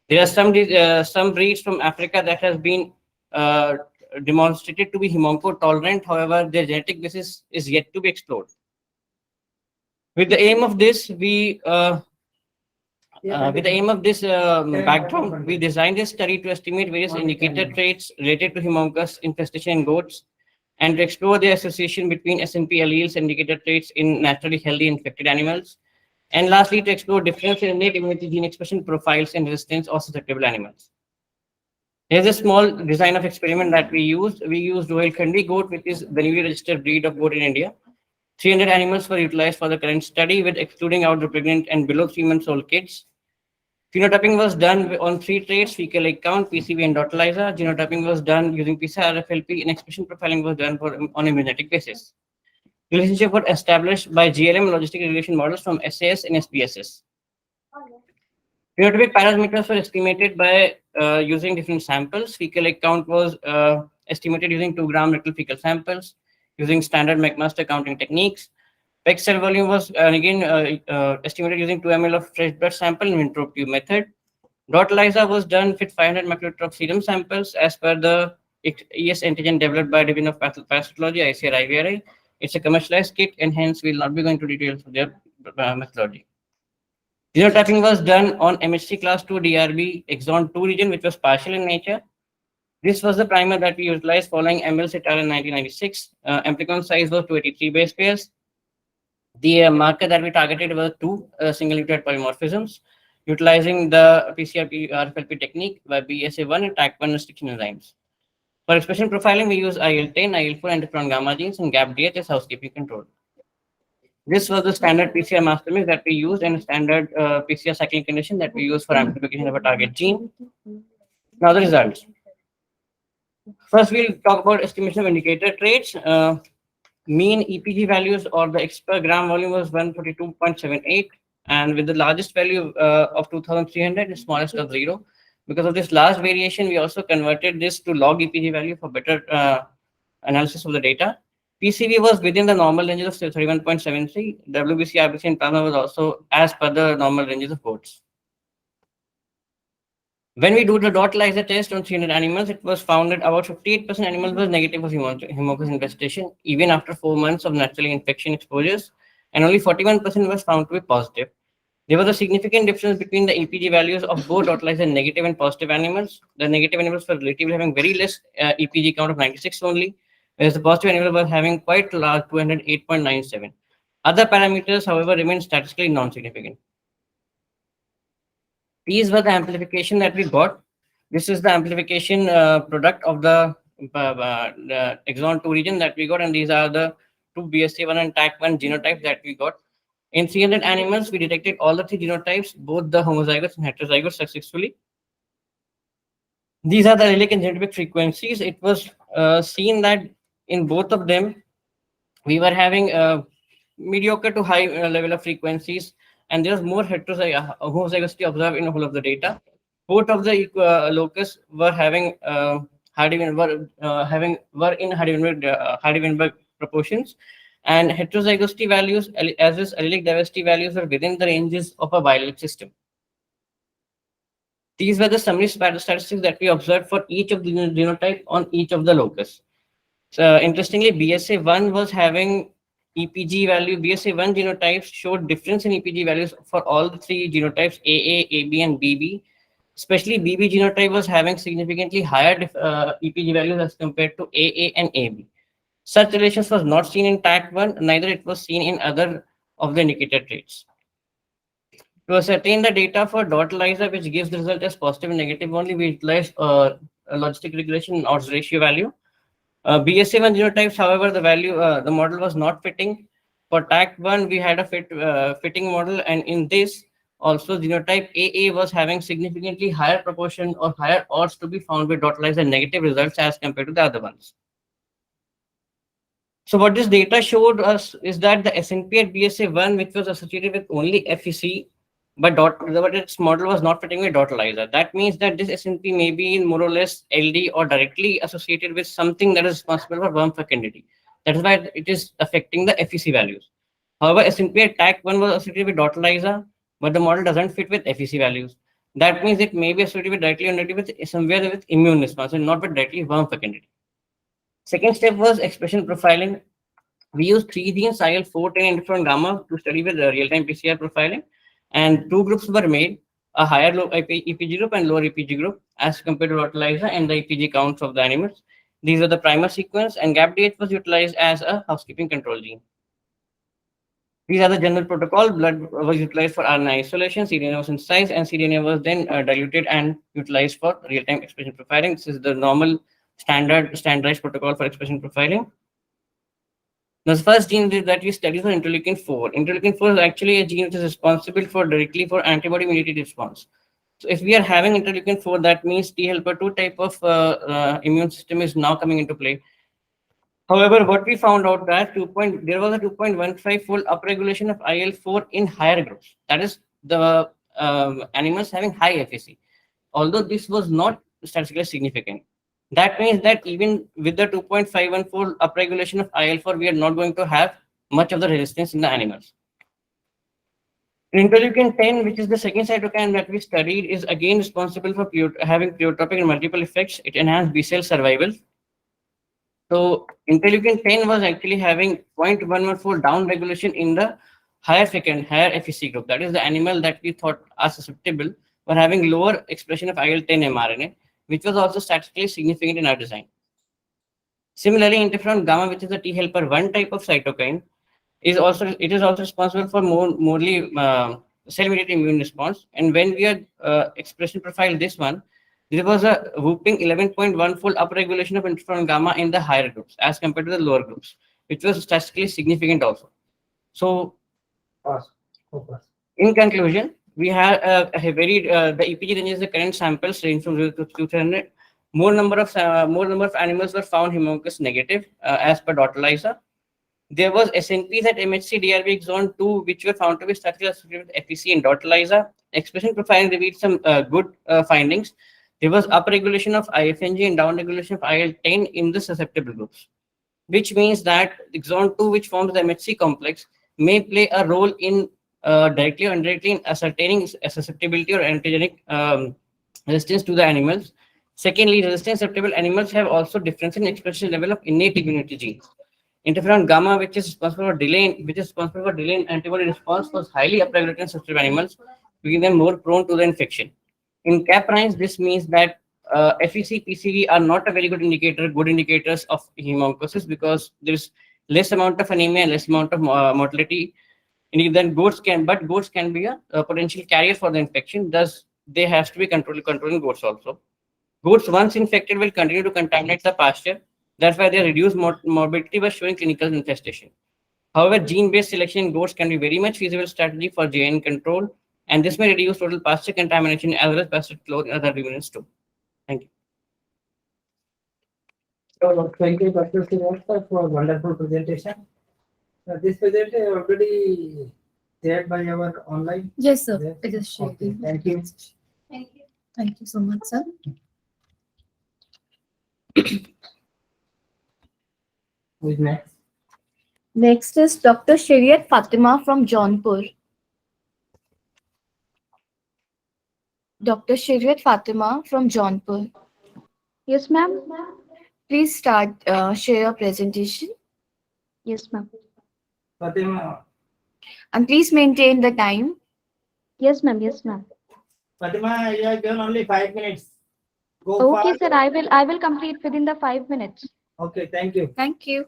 There are some breeds from Africa that has been demonstrated to be Haemonchus tolerant. However, their genetic basis is yet to be explored. With the aim of this, background, we designed a study to estimate various indicator traits related to Haemonchus infestation in goats, and to explore the association between SNP alleles and indicator traits in naturally healthy infected animals. And lastly, to explore difference in innate immunity gene expression profiles in resistant or susceptible animals. Here's a small design of experiment that we used. We used Rohilkhandi goat, which is the newly registered breed of goat in India. 300 animals were utilized for the current study, with excluding out the pregnant and below 3-month-old kids. Phenotyping was done on 3 traits: fecal egg count, PCV, and dot ELISA. Genotyping was done using PCR-RFLP, and expression profiling was done on a genetic basis. Relationship was established by GLM logistic regression models from SAS and SPSS. Phenotypic parameters were estimated by using different samples. Fecal egg count was estimated using 2-gram rectal fecal samples, using standard McMaster counting techniques. PEG cell volume was again estimated using 2 ml of fresh blood sample in Winthrop tube method. Dot ELISA was done with 500 microliter of serum samples as per the ES antigen developed by Division of Parasitology, ICR IVRI. It's a commercialized kit, and hence we'll not be going to details of their methodology. Genotyping was done on MHC class 2 DRB exon 2 region, which was partial in nature. This was the primer that we utilized following ML et al. In 1996. Amplicon size was 283 base pairs. The marker that we targeted were 2 single nucleotide polymorphisms, utilizing the PCR-RFLP technique by BSA1 and TAC1 restriction enzymes. For expression profiling, we use IL-10, IL-4, and interferon gamma genes, and GAPDH as housekeeping control. This was the standard PCR master mix that we used, and a standard PCR cycling condition that we use for amplification of a target gene. Now the results. First, we'll talk about estimation of indicator traits. Mean EPG values, or the X per gram volume, was 142.78, and with the largest value of 2,300, the smallest of 0. Because of this large variation, we also converted this to log EPG value for better analysis of the data. PCV was within the normal ranges of 31.73. WBC, RBC, and plasma was also as per the normal ranges of both. When we do the dot lyser test on 300 animals, it was found that about 58% animals was negative for Haemophilus infestation, even after 4 months of natural infection exposures, and only 41% was found to be positive. There was a significant difference between the EPG values of both dot lyser negative and positive animals. The negative animals were relatively having very less EPG count of 96 only, whereas the positive animals were having quite large 208.97. Other parameters, however, remained statistically non-significant. These were the amplification that we got. This is the amplification product of the exon 2 region that we got, and these are the two BSA1 and TAC1 genotypes that we got. In 300 animals, we detected all the 3 genotypes, both the homozygous and heterozygous, successfully. These are the allelic and genotypic frequencies. It was seen that in both of them, we were having mediocre to high level of frequencies, and there was more homozygosity observed in the whole of the data. Both of the locus were having were in Hardy-Weinberg proportions, and heterozygosity values as well as allelic diversity values were within the ranges of a biallelic system. These were the summary statistics that we observed for each of the genotype on each of the locus. So interestingly, BSA1 was having EPG value. BSA1 genotypes showed difference in EPG values for all the 3 genotypes AA, AB, and BB. Especially BB genotype was having significantly higher EPG values as compared to AA and AB. Such relations was not seen in TAC1, neither it was seen in other of the indicator traits. To ascertain the data for dot lyser, which gives the result as positive and negative only, we utilize a logistic regression odds ratio value. BSA1 genotypes, however, the model was not fitting. For TAC1, we had a fitting model, and in this, also genotype AA was having significantly higher proportion or higher odds to be found with dot lyser negative results as compared to the other ones. So what this data showed us is that the SNP at BSA1, which was associated with only FEC, but its model was not fitting with dot lyser. That means that this SNP may be in more or less LD or directly associated with something that is responsible for worm fecundity. That is why it is affecting the FEC values. However, SNP at TAC1 was associated with dot lyser, but the model doesn't fit with FEC values. That means it may be associated with directly or indirectly with somewhere with immune response and not with directly worm fecundity. Second step was expression profiling. We used 3 genes, IL-4, 10, and interferon gamma, to study with real-time PCR profiling. And 2 groups were made, a higher low EPG group and lower EPG group, as compared to dot lyser and the EPG counts of the animals. These are the primer sequence, and GAPDH was utilized as a housekeeping control gene. These are the general protocol. Blood was utilized for RNA isolation, cDNA was synthesized, and cDNA was then diluted and utilized for real-time expression profiling. This is the normal standardized protocol for expression profiling. The first gene that we studied was interleukin-4. Interleukin-4 is actually a gene which is responsible directly for antibody-mediated response. So if we are having interleukin-4, that means T helper 2 type of immune system is now coming into play. However, what we found out that there was a 2.15-fold upregulation of IL-4 in higher groups. That is the animals having high FAC. Although this was not statistically significant. That means that even with the 2.51-fold upregulation of IL-4, we are not going to have much of the resistance in the animals. Interleukin-10, which is the second cytokine that we studied, is again responsible for having pleiotropic and multiple effects. It enhanced B-cell survival. So interleukin-10 was actually having 0.11-fold down regulation in the higher FEC group. That is the animal that we thought are susceptible were having lower expression of IL-10 mRNA, which was also statistically significant in our design. Similarly, interferon gamma, which is the T helper 1 type of cytokine, is also responsible for morely cell-mediated immune response. And when we had expression profile this one, there was a whooping 11.1-fold upregulation of interferon gamma in the higher groups as compared to the lower groups, which was statistically significant also. So, in conclusion, we have the EPG ranges the current samples range from 0 to 200. More number of animals were found Haemophilus negative as per dot lyser. There was SNPs at MHC DRB exon 2, which were found to be statistically associated with FEC and dot lyser. Expression profiling revealed some good findings. There was upregulation of IFNG and downregulation of IL-10 in the susceptible groups. which means that exon 2, which forms the MHC complex, may play a role in directly or indirectly in ascertaining susceptibility or antigenic resistance to the animals. Secondly, resistance susceptible animals have also difference in expression level of innate immunity genes. Interferon gamma, which is responsible for delay in antibody response, was highly upregulated in susceptible animals, making them more prone to the infection. In caprines, this means that FEC, PCV are not a very good indicators of hemoncosis, because there's less amount of anemia, less amount of mortality. And then goats can be a potential carrier for the infection. Thus, they have to be controlling goats also. Goats once infected will continue to contaminate the pasture. That's why they reduce morbidity by showing clinical infestation. However, gene-based selection in goats can be very much feasible strategy for JN control, and this may reduce total pasture contamination as well as pasture cloth in other ruminants too. Thank you. So, thank you, Dr. Srivastava, for wonderful presentation. This presentation is already shared by our online. Yes, sir. Yes. It is shared. Okay, thank you. Thank you. Thank you so much, sir. Who is next? Next is Dr. Shariat Fatima from Jaunpur. Dr. Shariat Fatima from Jaunpur. Yes, ma'am. Please start, share your presentation. Yes, ma'am. Fatima, And please maintain the time. Yes, ma'am. Yes, ma'am. Fatima, you have given only 5 minutes. Go Okay, fast. sir. I will complete within the 5 minutes. Okay, thank you. Thank you.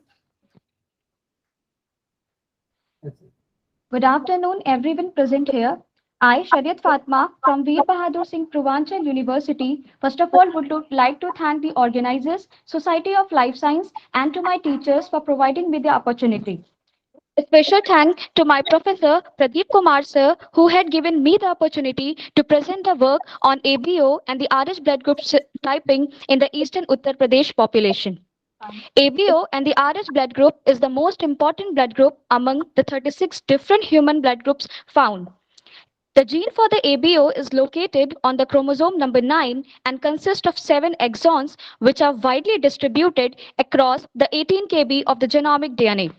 Good afternoon, everyone present here. I, Shariat Fatma from Veer Bahadur Singh Purvanchal University, first of all would like to thank the organizers, Society of Life Science, and to my teachers for providing me the opportunity. A special thank to my professor Pradeep Kumar sir, who had given me the opportunity to present the work on ABO and the RH blood group typing in the eastern Uttar Pradesh population. ABO and the RH blood group is the most important blood group among the 36 different human blood groups found. The gene for the ABO is located on the chromosome number 9 and consists of 7 exons, which are widely distributed across the 18 kb of the genomic DNA.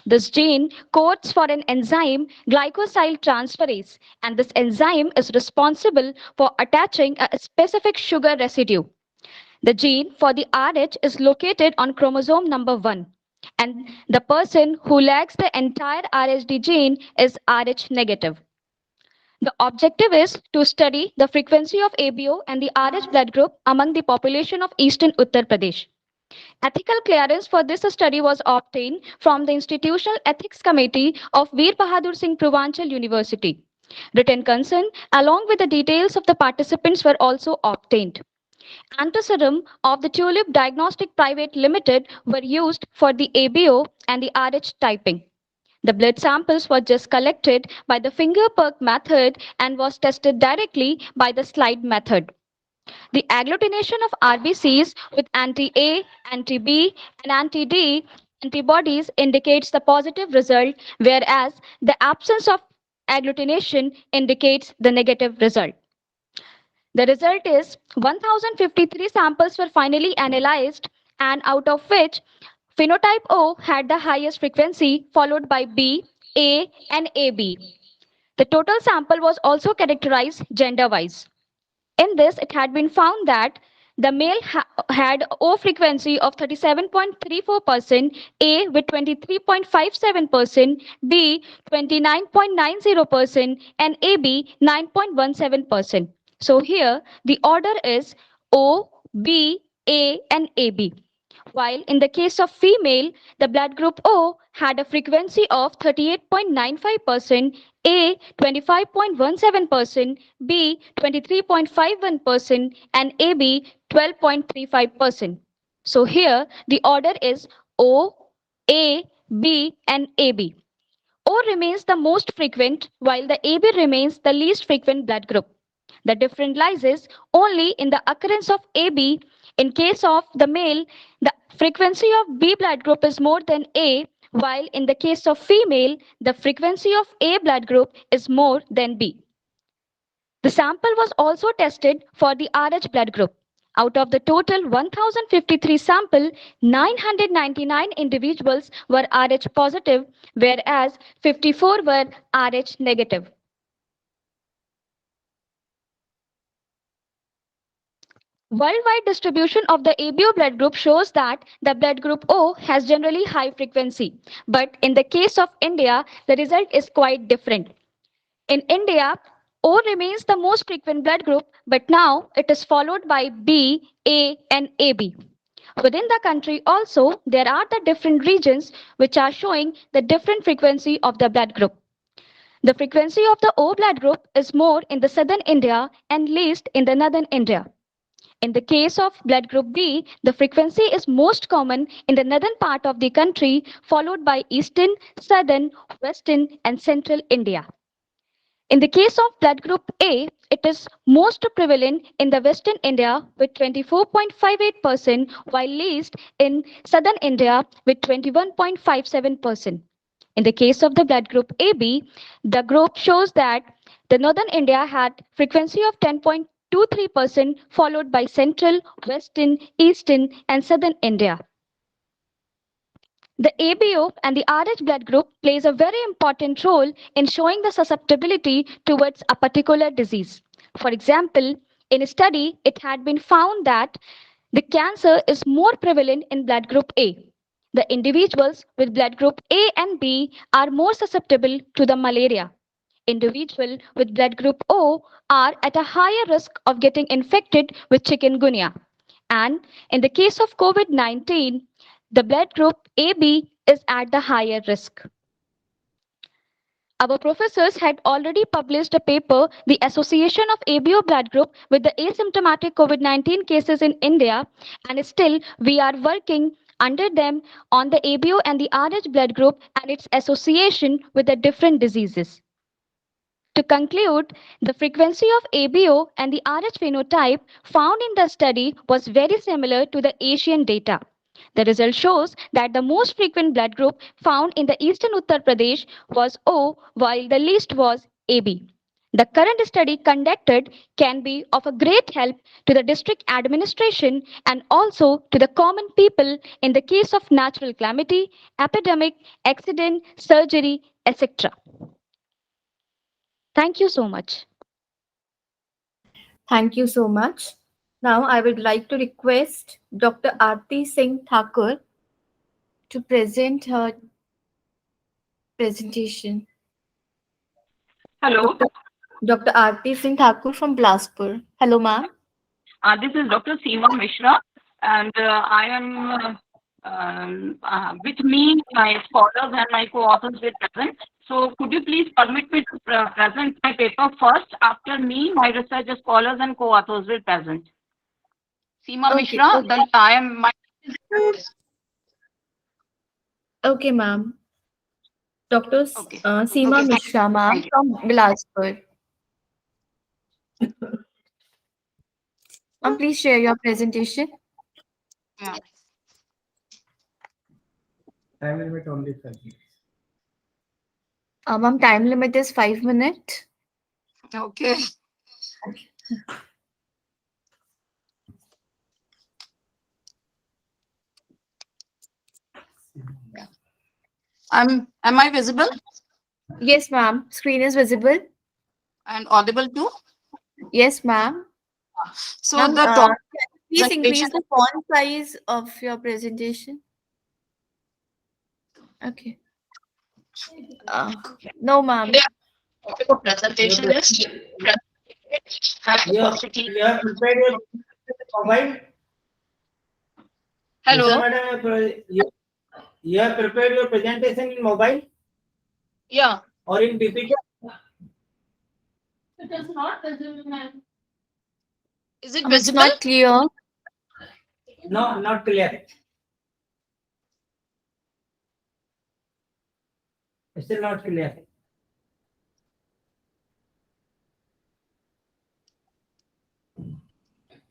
This gene codes for an enzyme, glycosyl transferase, and this enzyme is responsible for attaching a specific sugar residue. The gene for the RH is located on chromosome number 1, and the person who lacks the entire RHD gene is RH negative. The objective is to study the frequency of ABO and the RH blood group among the population of eastern Uttar Pradesh. Ethical clearance for this study was obtained from the Institutional Ethics Committee of Veer Bahadur Singh Purvanchal University. Written consent along with the details of the participants were also obtained. Antiserum of the Tulip Diagnostic Private Limited were used for the ABO and the RH typing. The blood samples were just collected by the finger perk method and was tested directly by the slide method. The agglutination of RBCs with anti-A, anti-B, and anti-D antibodies indicates the positive result, whereas the absence of agglutination indicates the negative result. The result is 1053 samples were finally analyzed, and out of which phenotype O had the highest frequency, followed by B, A, and AB. The total sample was also characterized gender-wise. In this, it had been found that the male had O frequency of 37.34%, A with 23.57%, B 29.90%, and AB 9.17%. So here the order is O, B, A, and AB. While in the case of female, the blood group O had a frequency of 38.95%, A 25.17%, B 23.51%, and AB 12.35%. So here the order is O, A, B, and AB. O remains the most frequent, while the AB remains the least frequent blood group. The difference lies only in the occurrence of AB. In case of the male, the frequency of B blood group is more than A, while in the case of female, the frequency of A blood group is more than B. The sample was also tested for the RH blood group. Out of the total 1053 sample, 999 individuals were Rh positive, whereas 54 were Rh negative. Worldwide distribution of the ABO blood group shows that the blood group O has generally high frequency. But in the case of India, the result is quite different. In India, O remains the most frequent blood group, but now it is followed by B, A, and AB. Within the country also, there are the different regions which are showing the different frequency of the blood group. The frequency of the O blood group is more in the southern India and least in the northern India. In the case of blood group B, the frequency is most common in the northern part of the country, followed by eastern, southern, western, and central India. In the case of blood group A, it is most prevalent in the western India with 24.58%, while least in southern India with 21.57%. In the case of the blood group AB, the group shows that the northern India had frequency of 10.23%, followed by central, western, eastern, and southern India. The ABO and the Rh blood group plays a very important role in showing the susceptibility towards a particular disease. For example, in a study, it had been found that the cancer is more prevalent in blood group A. The individuals with blood group A and B are more susceptible to the malaria. Individuals with blood group O are at a higher risk of getting infected with chikungunya. And in the case of COVID-19, the blood group AB is at the higher risk. Our professors had already published a paper, The Association of ABO Blood Group with the Asymptomatic COVID-19 Cases in India, and still we are working under them on the ABO and the Rh blood group and its association with the different diseases. To conclude, the frequency of ABO and the Rh phenotype found in the study was very similar to the Asian data. The result shows that the most frequent blood group found in the eastern Uttar Pradesh was O, while the least was AB. The current study conducted can be of a great help to the district administration and also to the common people in the case of natural calamity, epidemic, accident, surgery, etc. Thank you so much. Thank you so much. Now I would like to request Dr. Aarti Singh Thakur to present her presentation. Hello. Dr. Aarti Singh Thakur from Bilaspur. Hello, ma'am. This is Dr. Seema Mishra, and I am with me, my scholars and my co-authors will present. So could you please permit me to present my paper first? After me, my research scholars and co-authors will present. Seema Mishra, I am my. Okay, ma'am. Dr. Seema Mishra, ma'am, from Bilaspur. Ma'am, please share your presentation. Yeah. Time limit only 5 minutes. Ma'am, time limit is 5 minutes. Okay. Am I visible? Yes, ma'am. Screen is visible. And audible too? Yes, ma'am. So Ma'am, the top please increase the font size of your presentation. Okay. No, ma'am. Presentation is You have prepared your mobile? Hello. Madam, you have prepared your presentation in mobile Yeah. or in PPT? It is not visible, ma'am. Is it It's visible? not clear. No, not clear. Still not clear.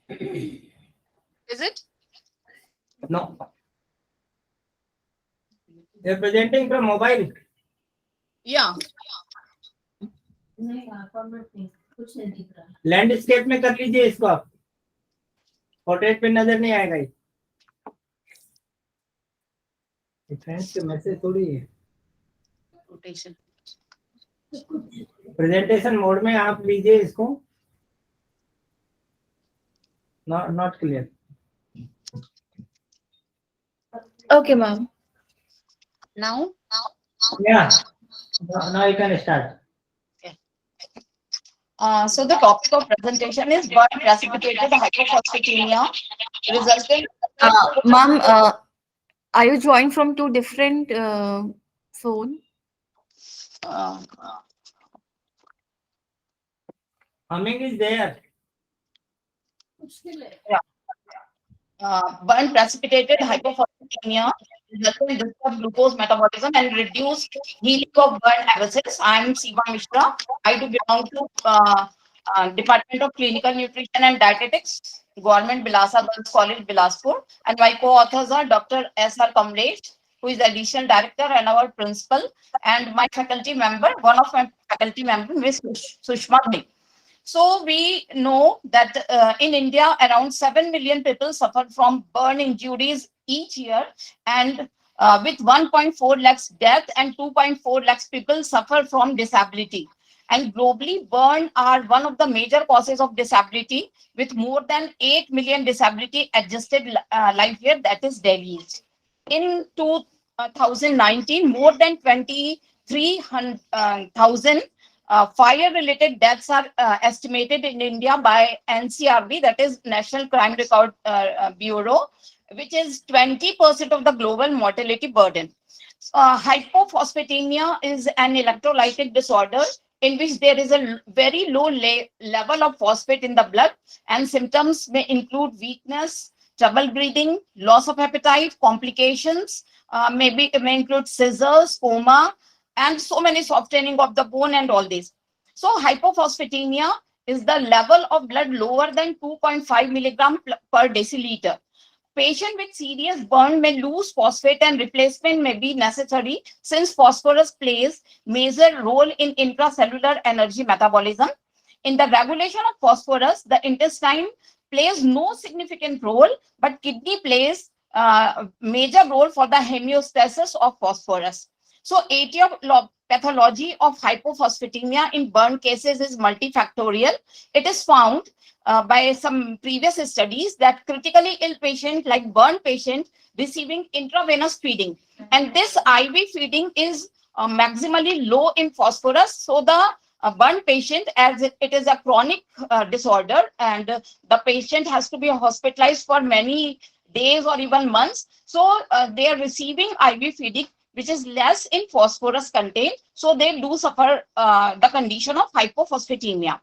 Is it? No. You are presenting from mobile. Yeah. Landscape में कर लीजिए इसको आप portrait पे नजर नहीं आएगा ये फ्रेंड्स के मैसेज थोड़ी है रोटेशन प्रेजेंटेशन मोड में आप लीजिए इसको not clear Okay, ma'am. Now? Yeah. Now you can start. So the topic of presentation is burn precipitated hypophosphatemia resulting. Ma'am, are you joined from two different phone? Humming is there. Yeah. Burn precipitated hypophosphatemia resulting in disturbed glucose metabolism and reduced healing of burn abscesses. I am Seema Mishra. I do belong to Department of Clinical Nutrition and Dietetics, Government Bilasa Girls College, Bilaspur. And my co-authors are Dr. S.R. Kamlesh, who is the additional director and our principal, and my faculty member, one of my faculty members, Ms. Sushma Bhai. So we know that in India, around 7 million people suffer from burn injuries each year, and with 1.4 lakhs death and 2.4 lakhs people suffer from disability. And globally, burn are one of the major causes of disability, with more than 8 million disability adjusted life year, that is disease. In 2019, more than 23,000 fire-related deaths are estimated in India by NCRB, that is National Crime Record Bureau, which is 20% of the global mortality burden. Hypophosphatemia is an electrolytic disorder in which there is a very low level of phosphate in the blood, and symptoms may include weakness, trouble breathing, loss of appetite, complications, may include seizures, coma, and so many softening of the bone and all this. So hypophosphatemia is the level of blood lower than 2.5 milligram per deciliter. Patient with serious burn may lose phosphate and replacement may be necessary since phosphorus plays major role in intracellular energy metabolism. In the regulation of phosphorus, the intestine plays no significant role, but kidney plays major role for the homeostasis of phosphorus. So etiology of hypophosphatemia in burn cases is multifactorial. It is found by some previous studies that critically ill patient like burn patient receiving intravenous feeding, and this IV feeding is maximally low in phosphorus. So the burn patient, as it is a chronic disorder, and the patient has to be hospitalized for many days or even months. So they are receiving IV feeding, which is less in phosphorus content. So they do suffer the condition of hypophosphatemia.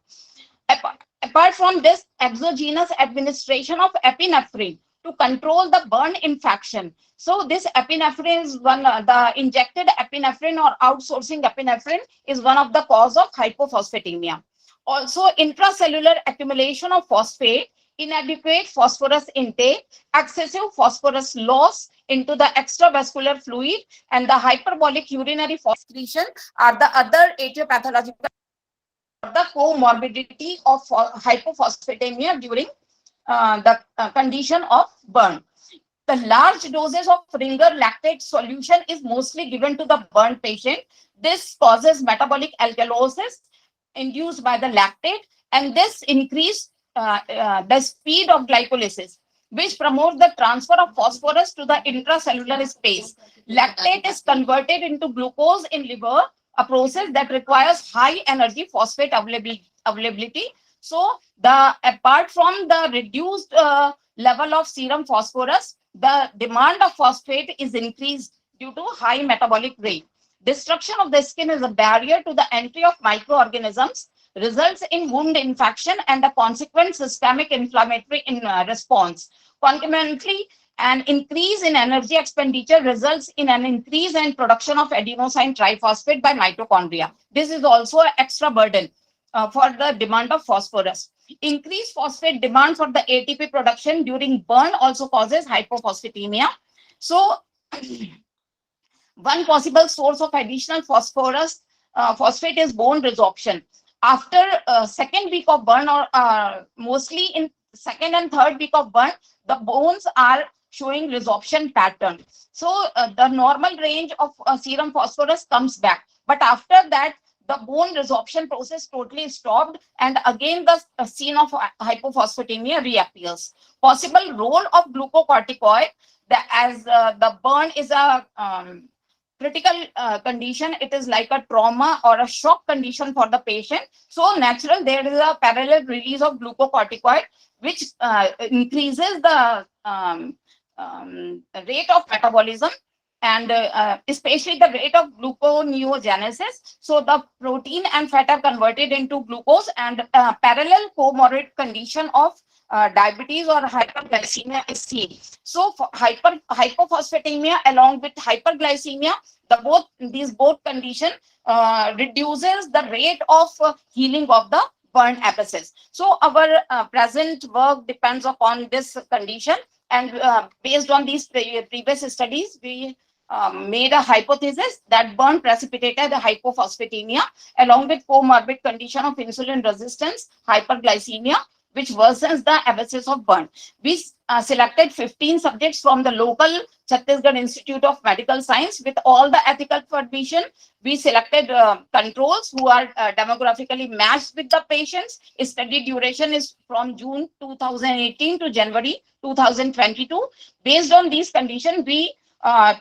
Apart from this, exogenous administration of epinephrine to control the burn infection. So this epinephrine is one, the injected epinephrine or outsourcing epinephrine is one of the cause of hypophosphatemia. Also, intracellular accumulation of phosphate, inadequate phosphorus intake, excessive phosphorus loss into the extravascular fluid, and the hyperbolic urinary excretion are the other etiopathological the comorbidity of hypophosphatemia during the condition of burn. The large doses of Ringer lactate solution is mostly given to the burn patient. This causes metabolic alkalosis induced by the lactate, and this increase the speed of glycolysis, which promotes the transfer of phosphorus to the intracellular space. Lactate is converted into glucose in liver, a process that requires high energy phosphate availability. So apart from the reduced level of serum phosphorus, the demand of phosphate is increased due to high metabolic rate. Destruction of the skin is a barrier to the entry of microorganisms, results in wound infection and the consequent systemic inflammatory response. Concomitantly, an increase in energy expenditure results in an increase in production of adenosine triphosphate by mitochondria. This is also an extra burden for the demand of phosphorus. Increased phosphate demand for the ATP production during burn also causes hypophosphatemia. So one possible source of additional phosphate is bone resorption. After second week of burn, or mostly in second and third week of burn, the bones are showing resorption pattern. So the normal range of serum phosphorus comes back. But after that, the bone resorption process totally stopped, and again the scene of hypophosphatemia reappears. Possible role of glucocorticoid, as the burn is a critical condition, it is like a trauma or a shock condition for the patient. So natural, there is a parallel release of glucocorticoid, which increases the rate of metabolism, and especially the rate of gluconeogenesis. So the protein and fat are converted into glucose, and parallel comorbid condition of diabetes or hyperglycemia is seen. So for hypophosphatemia along with hyperglycemia, these both condition reduces the rate of healing of the burn abscess. So our present work depends upon this condition, and based on these previous studies, we made a hypothesis that burn precipitated the hypophosphatemia along with comorbid condition of insulin resistance, hyperglycemia, which worsens the abscess of burn. We selected 15 subjects from the local Chhattisgarh Institute of Medical Science with all the ethical permission. We selected controls who are demographically matched with the patients. Study duration is from June 2018 to January 2022. Based on these conditions, we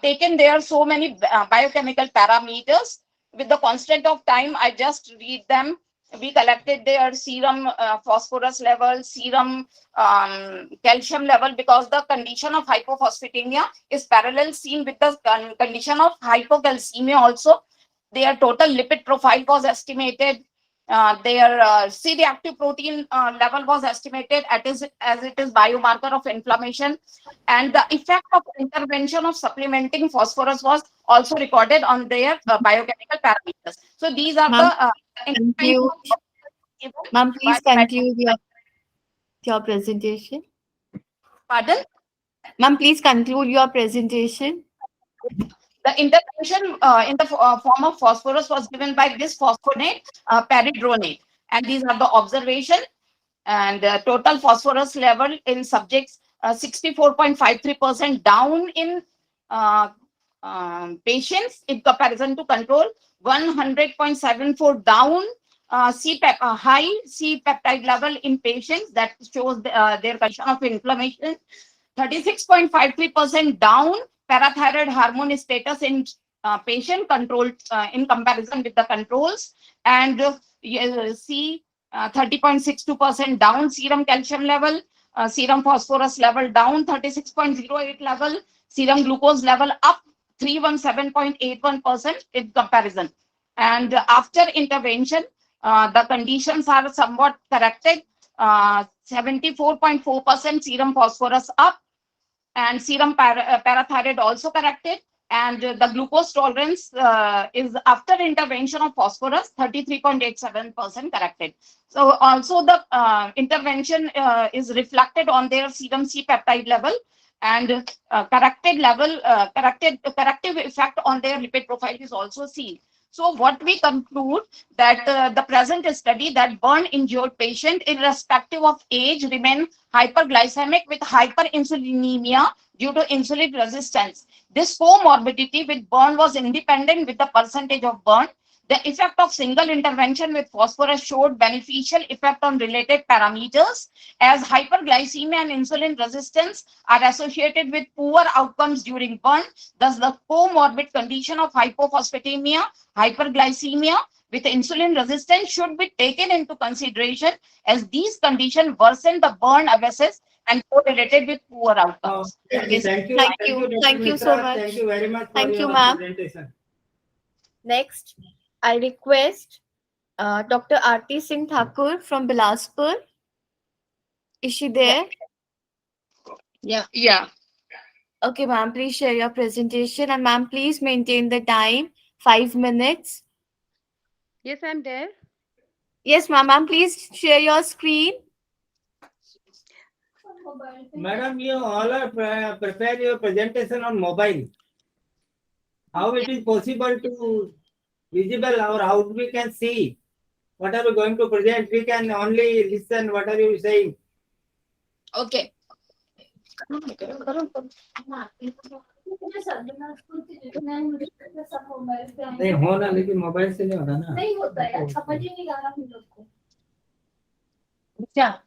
taken there so many biochemical parameters. With the constant of time, I just read them. We collected their serum phosphorus level, serum calcium level, because the condition of hypophosphatemia is parallel seen with the condition of hypocalcemia also. Their total lipid profile was estimated. Their C-reactive protein level was estimated as it is biomarker of inflammation, and the effect of intervention of supplementing phosphorus was also recorded on their biochemical parameters. So these are the Conclude. Ma'am, please conclude your presentation. Pardon? Ma'am, please conclude your presentation. The intervention in the form of phosphorus was given by bisphosphonate, peridronate, and these are the observation. And total phosphorus level in subjects 64.53% down in patients in comparison to control, 100.74 down high C peptide level in patients, that shows their condition of inflammation. 36.53% down parathyroid hormone status in patient controlled in comparison with the controls, and see 30.62% down serum calcium level, serum phosphorus level down 36.08 level, serum glucose level up 317.81% in comparison. And after intervention, the conditions are somewhat corrected. 74.4% serum phosphorus up, and serum parathyroid also corrected, and the glucose tolerance is after intervention of phosphorus 33.87% corrected. So also the intervention is reflected on their serum C peptide level, and corrective effect on their lipid profile is also seen. So what we conclude that the present study that burn injured patient irrespective of age remain hyperglycemic with hyperinsulinemia due to insulin resistance. This comorbidity with burn was independent with the percentage of burn. The effect of single intervention with phosphorus showed beneficial effect on related parameters, as hyperglycemia and insulin resistance are associated with poor outcomes during burn. Thus, the comorbid condition of hypophosphatemia, hyperglycemia with insulin resistance should be taken into consideration, as these conditions worsen the burn abscess and correlated with poor outcomes. Thank you. Thank Dr. you so Mishra. much. Thank you very much for Thank you, your ma'am. presentation. Next, I request Dr. Aarti Singh Thakur from Bilaspur. Is she there? Yeah. Okay, ma'am, please share your presentation, and ma'am, please maintain the time, 5 minutes. Yes, I'm there. Yes, ma'am. Ma'am, please share your screen. Madam, you all are prepare your presentation on mobile. How it is possible to visible, or how we can see what are we going to present? We can only listen what are you saying. Okay. नहीं होना, लेकिन mobile से नहीं होना ना। नहीं होता यार, समझ ही नहीं आ रहा हम लोग को। क्या?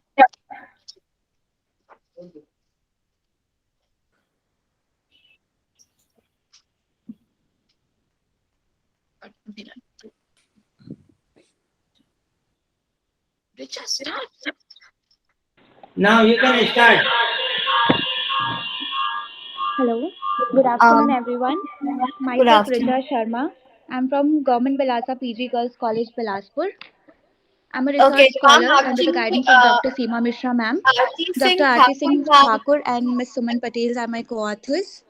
Now you can start. Hello, good afternoon everyone. Myself Richa Sharma. I'm from Government Bilasa PG Girls College, Bilaspur. I'm a Okay, research so I'm scholar under the asking guidance of Dr. Seema Mishra ma'am. Aarti Dr. Singh Aarti Thakur Singh ma'am. Thakur and Ms. Suman Patel are my co-authors.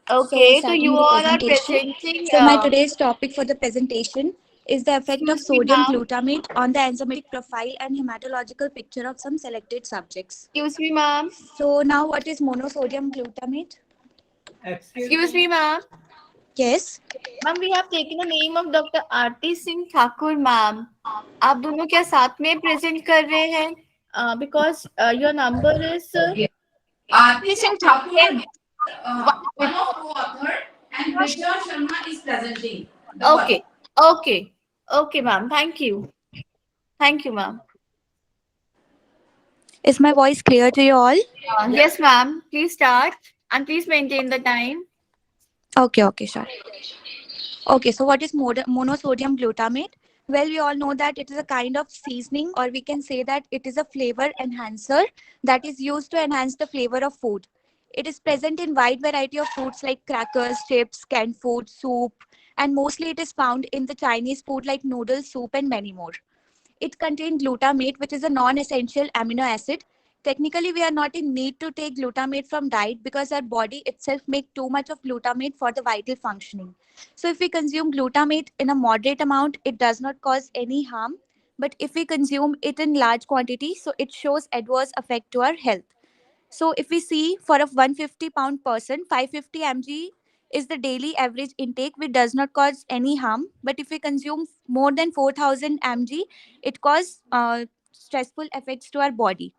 So Okay, so starting you with the all are presentation. presenting. So my today's topic for the presentation is the effect of Excuse me, sodium ma'am. glutamate on the enzymatic profile and hematological picture of some selected subjects. Excuse me, ma'am. So now what is monosodium glutamate? Excuse me, ma'am. Yes. Ma'am, we have taken the name of Dr. Aarti Singh Thakur, ma'am. आप दोनों क्या साथ में present कर रहे हैं? Because your number is Aarti Singh Thakur, one of co-author, and Richa Sharma is presenting. okay, okay, okay, ma'am. Thank you, ma'am. Is my voice clear to you all? Yes, ma'am. Please start and please maintain the time. Okay, sure. Okay, so what is monosodium glutamate? Well, we all know that it is a kind of seasoning, or we can say that it is a flavor enhancer that is used to enhance the flavor of food. It is present in wide variety of foods like crackers, chips, canned food, soup, and mostly it is found in the Chinese food like noodles, soup, and many more. It contains glutamate, which is a non-essential amino acid. Technically, we are not in need to take glutamate from diet because our body itself make too much of glutamate for the vital functioning. So if we consume glutamate in a moderate amount, it does not cause any harm. But if we consume it in large quantity, so it shows adverse effect to our health. So if we see for a 150-pound person, 550 mg is the daily average intake, which does not cause any harm. But if we consume more than 4000 mg, it causes stressful effects to our body.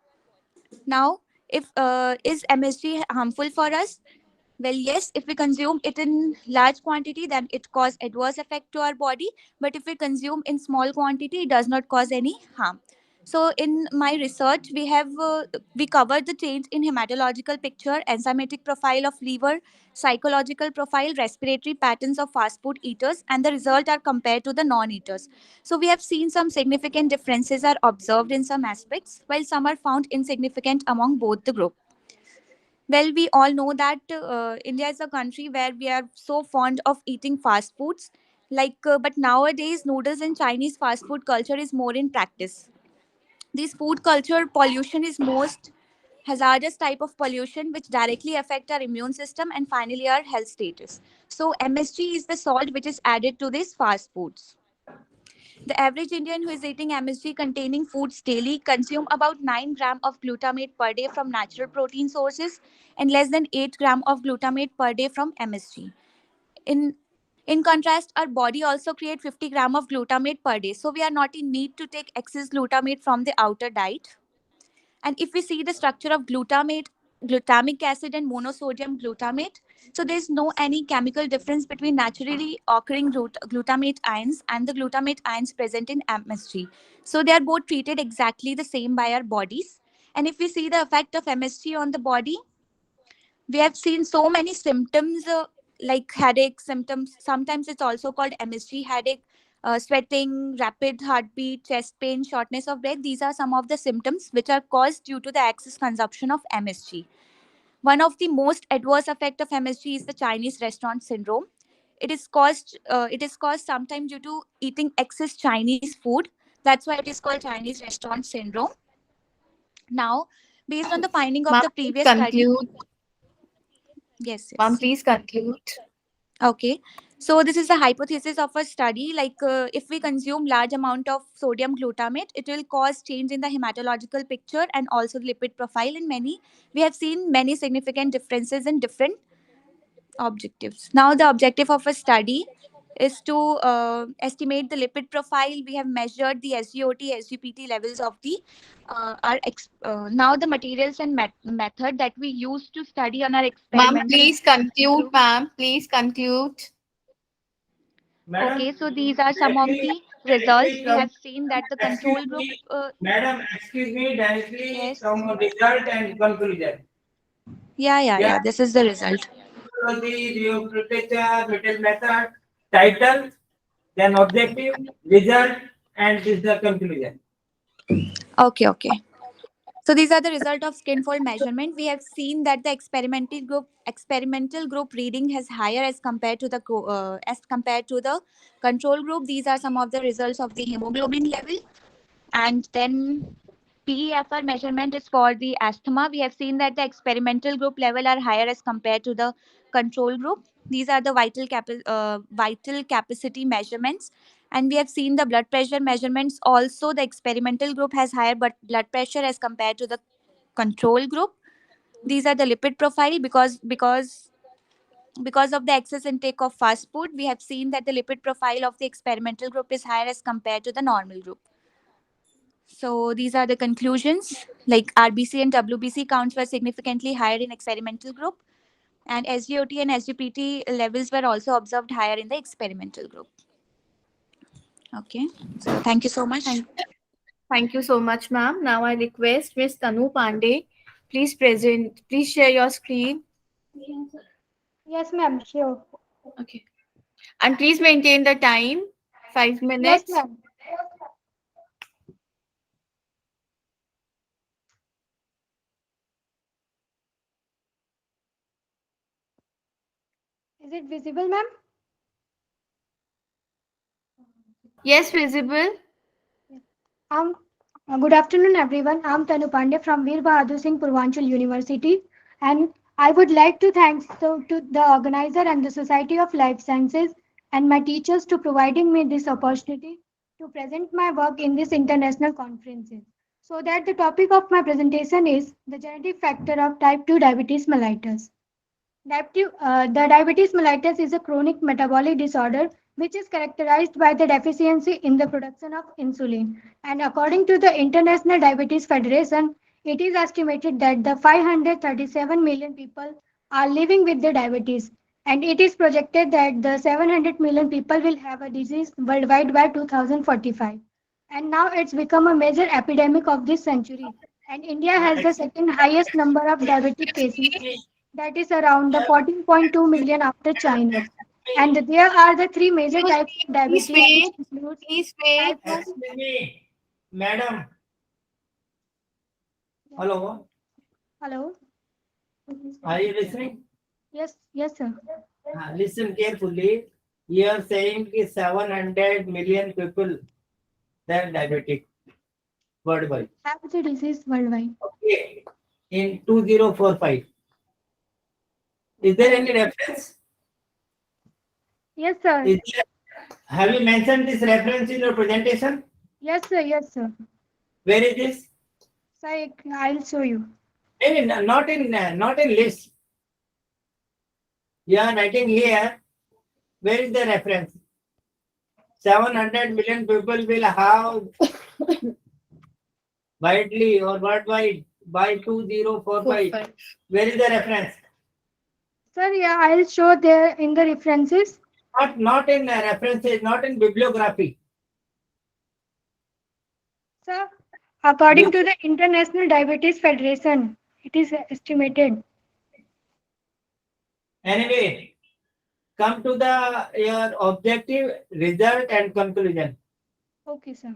Now, if is MSG harmful for us? Well, yes, if we consume it in large quantity, then it cause adverse effect to our body. But if we consume in small quantity, it does not cause any harm. So, in my research, we covered the change in hematological picture, enzymatic profile of liver, psychological profile, respiratory patterns of fast food eaters, and the result are compared to the non-eaters. So, we have seen some significant differences are observed in some aspects, while some are found insignificant among both the group. Well, we all know that India is a country where we are so fond of eating fast foods. But nowadays, noodles and Chinese fast food culture is more in practice. This food culture pollution is most hazardous type of pollution which directly affect our immune system and finally our health status. So MSG is the salt which is added to these fast foods. The average Indian who is eating MSG containing foods daily consume about 9 gram of glutamate per day from natural protein sources and less than 8 gram of glutamate per day from MSG. In in contrast, our body also creates 50 gram of glutamate per day. So we are not in need to take excess glutamate from the outer diet. And if we see the structure of glutamate, glutamic acid and monosodium glutamate, so there's no any chemical difference between naturally occurring glutamate ions and the glutamate ions present in MSG. So they are both treated exactly the same by our bodies. And if we see the effect of MSG on the body, we have seen so many symptoms like headache symptoms. Sometimes it's also called MSG headache, sweating, rapid heartbeat, chest pain, shortness of breath. These are some of the symptoms which are caused due to the excess consumption of MSG. One of the most adverse effect of MSG is the Chinese restaurant syndrome. It is caused sometimes due to eating excess Chinese food. That's why it is called Chinese restaurant syndrome. Now, based on the finding of Ma'am, the please previous study, conclude. yes, Ma'am, yes. please conclude. Okay, so this is the hypothesis of a study. If we consume large amount of sodium glutamate, it will cause change in the hematological picture and also the lipid profile. In many, we have seen many significant differences in different objectives. Now, the objective of a study is to estimate the lipid profile. We have measured the SGOT, SGPT levels of the now the materials and method that we use to study on our Ma'am, experimental. please conclude, ma'am. Please conclude. Okay, so these are some of the results. We have seen that the control group. Madam, excuse me, directly Yes. from result and conclusion. Yeah. This is the result. The literature, middle method, title, then objective, result, and this is the conclusion. Okay. So these are the result of skin fold measurement. We have seen that the experimental group reading has higher as compared to the control group. These are some of the results of the hemoglobin level. And then PEFR measurement is for the asthma. We have seen that the experimental group level are higher as compared to the control group. These are the vital capacity measurements. And we have seen the blood pressure measurements. Also, the experimental group has higher blood pressure as compared to the control group. These are the lipid profile because of the excess intake of fast food. We have seen that the lipid profile of the experimental group is higher as compared to the normal group. So these are the conclusions. Like RBC and WBC counts were significantly higher in experimental group, and SGOT and SGPT levels were also observed higher in the experimental group. Okay, so thank you so much. Thank you so much, ma'am. Now I request Ms. Tanu Pandey. Please share your screen. Yes, ma'am. Sure. Okay. And please maintain the time, 5 minutes. Yes, ma'am. Is it visible, ma'am? Yes, visible. Good afternoon, everyone. I'm Tanu Pandey from Veer Bahadur Singh Purvanchal University, and I would like to thank to the organizer and the Society of Life Sciences and my teachers to providing me this opportunity to present my work in this international conferences. So that the topic of my presentation is the genetic factor of type 2 diabetes mellitus. The diabetes mellitus is a chronic metabolic disorder which is characterized by the deficiency in the production of insulin. And according to the International Diabetes Federation, it is estimated that the 537 million people are living with the diabetes. And it is projected that the 700 million people will have a disease worldwide by 2045. And now it's become a major epidemic of this century. And India has the second highest number of diabetic cases, that is around the 14.2 million after China. And there are the three major types of diabetes, which includes type 1. Excuse me, madam. Hello. Hello. Are you listening? Yes, sir. Listen carefully. You are saying is 700 million people that are diabetic worldwide. Have the disease worldwide. Okay. In 2045. Is there any reference? Yes, sir. Have you mentioned this reference in your presentation? Yes, sir. Yes, sir. Where is this? Sir, I'll show you. Not in list. You are writing here. Where is the reference? 700 million people will have widely or worldwide by 2045. Where is the reference? Sir, yeah, I'll show there in the references. Not in references, not in bibliography. Sir, according to the International Diabetes Federation, it is estimated. Anyway, come to your objective, result, and conclusion. Okay, sir.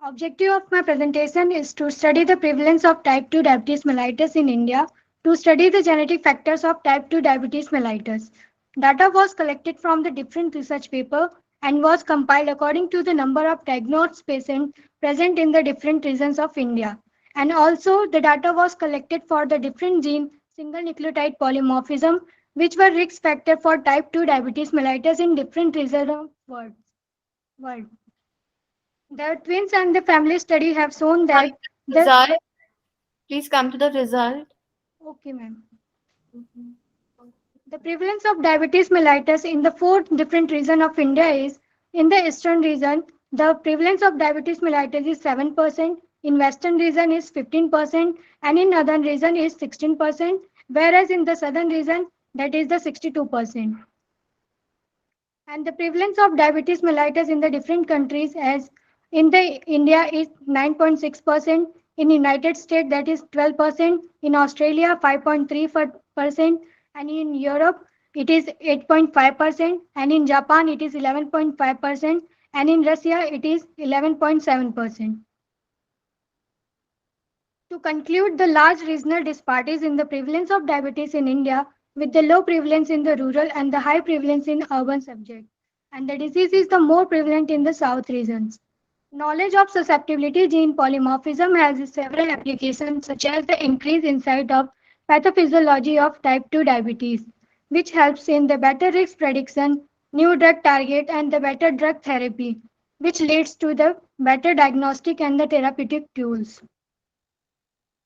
Objective of my presentation is to study the prevalence of type 2 diabetes mellitus in India, to study the genetic factors of type 2 diabetes mellitus. Data was collected from the different research papers and was compiled according to the number of diagnosed patients present in the different regions of India. And also the data was collected for the different gene single nucleotide polymorphism, which were risk factor for type 2 diabetes mellitus in different regions of world. The twins and the family study have shown that result. Please come to the result. Okay, ma'am. The prevalence of diabetes mellitus in the four different regions of India is: in the eastern region, the prevalence of diabetes mellitus is 7%, in western region is 15%, and in northern region is 16%, whereas in the southern region, that is the 62%. And the prevalence of diabetes mellitus in the different countries as in the India is 9.6%, in United States that is 12%, in Australia 5.3%, and in Europe it is 8.5%, and in Japan it is 11.5%, and in Russia it is 11.7%. To conclude, the large regional disparities in the prevalence of diabetes in India, with the low prevalence in the rural and the high prevalence in urban subjects, and the disease is the more prevalent in the south regions. Knowledge of susceptibility gene polymorphism has several applications, such as the increased insight of pathophysiology of type 2 diabetes, which helps in the better risk prediction, new drug target, and the better drug therapy, which leads to the better diagnostic and the therapeutic tools.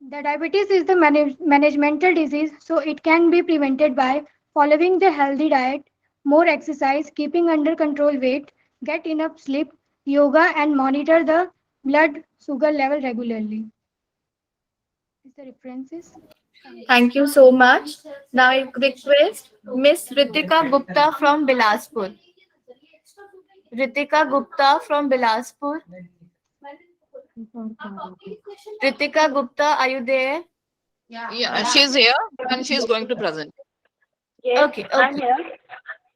The diabetes is the managemental disease, so it can be prevented by following the healthy diet, more exercise, keeping under control weight, get enough sleep, yoga, and monitor the blood sugar level regularly. Is the references? Thank you so much. Now I request Miss Ritika Gupta from Bilaspur. Ritika Gupta from Bilaspur. Ritika Gupta, are you there? Yeah, she's here and she's going to present. Okay, okay.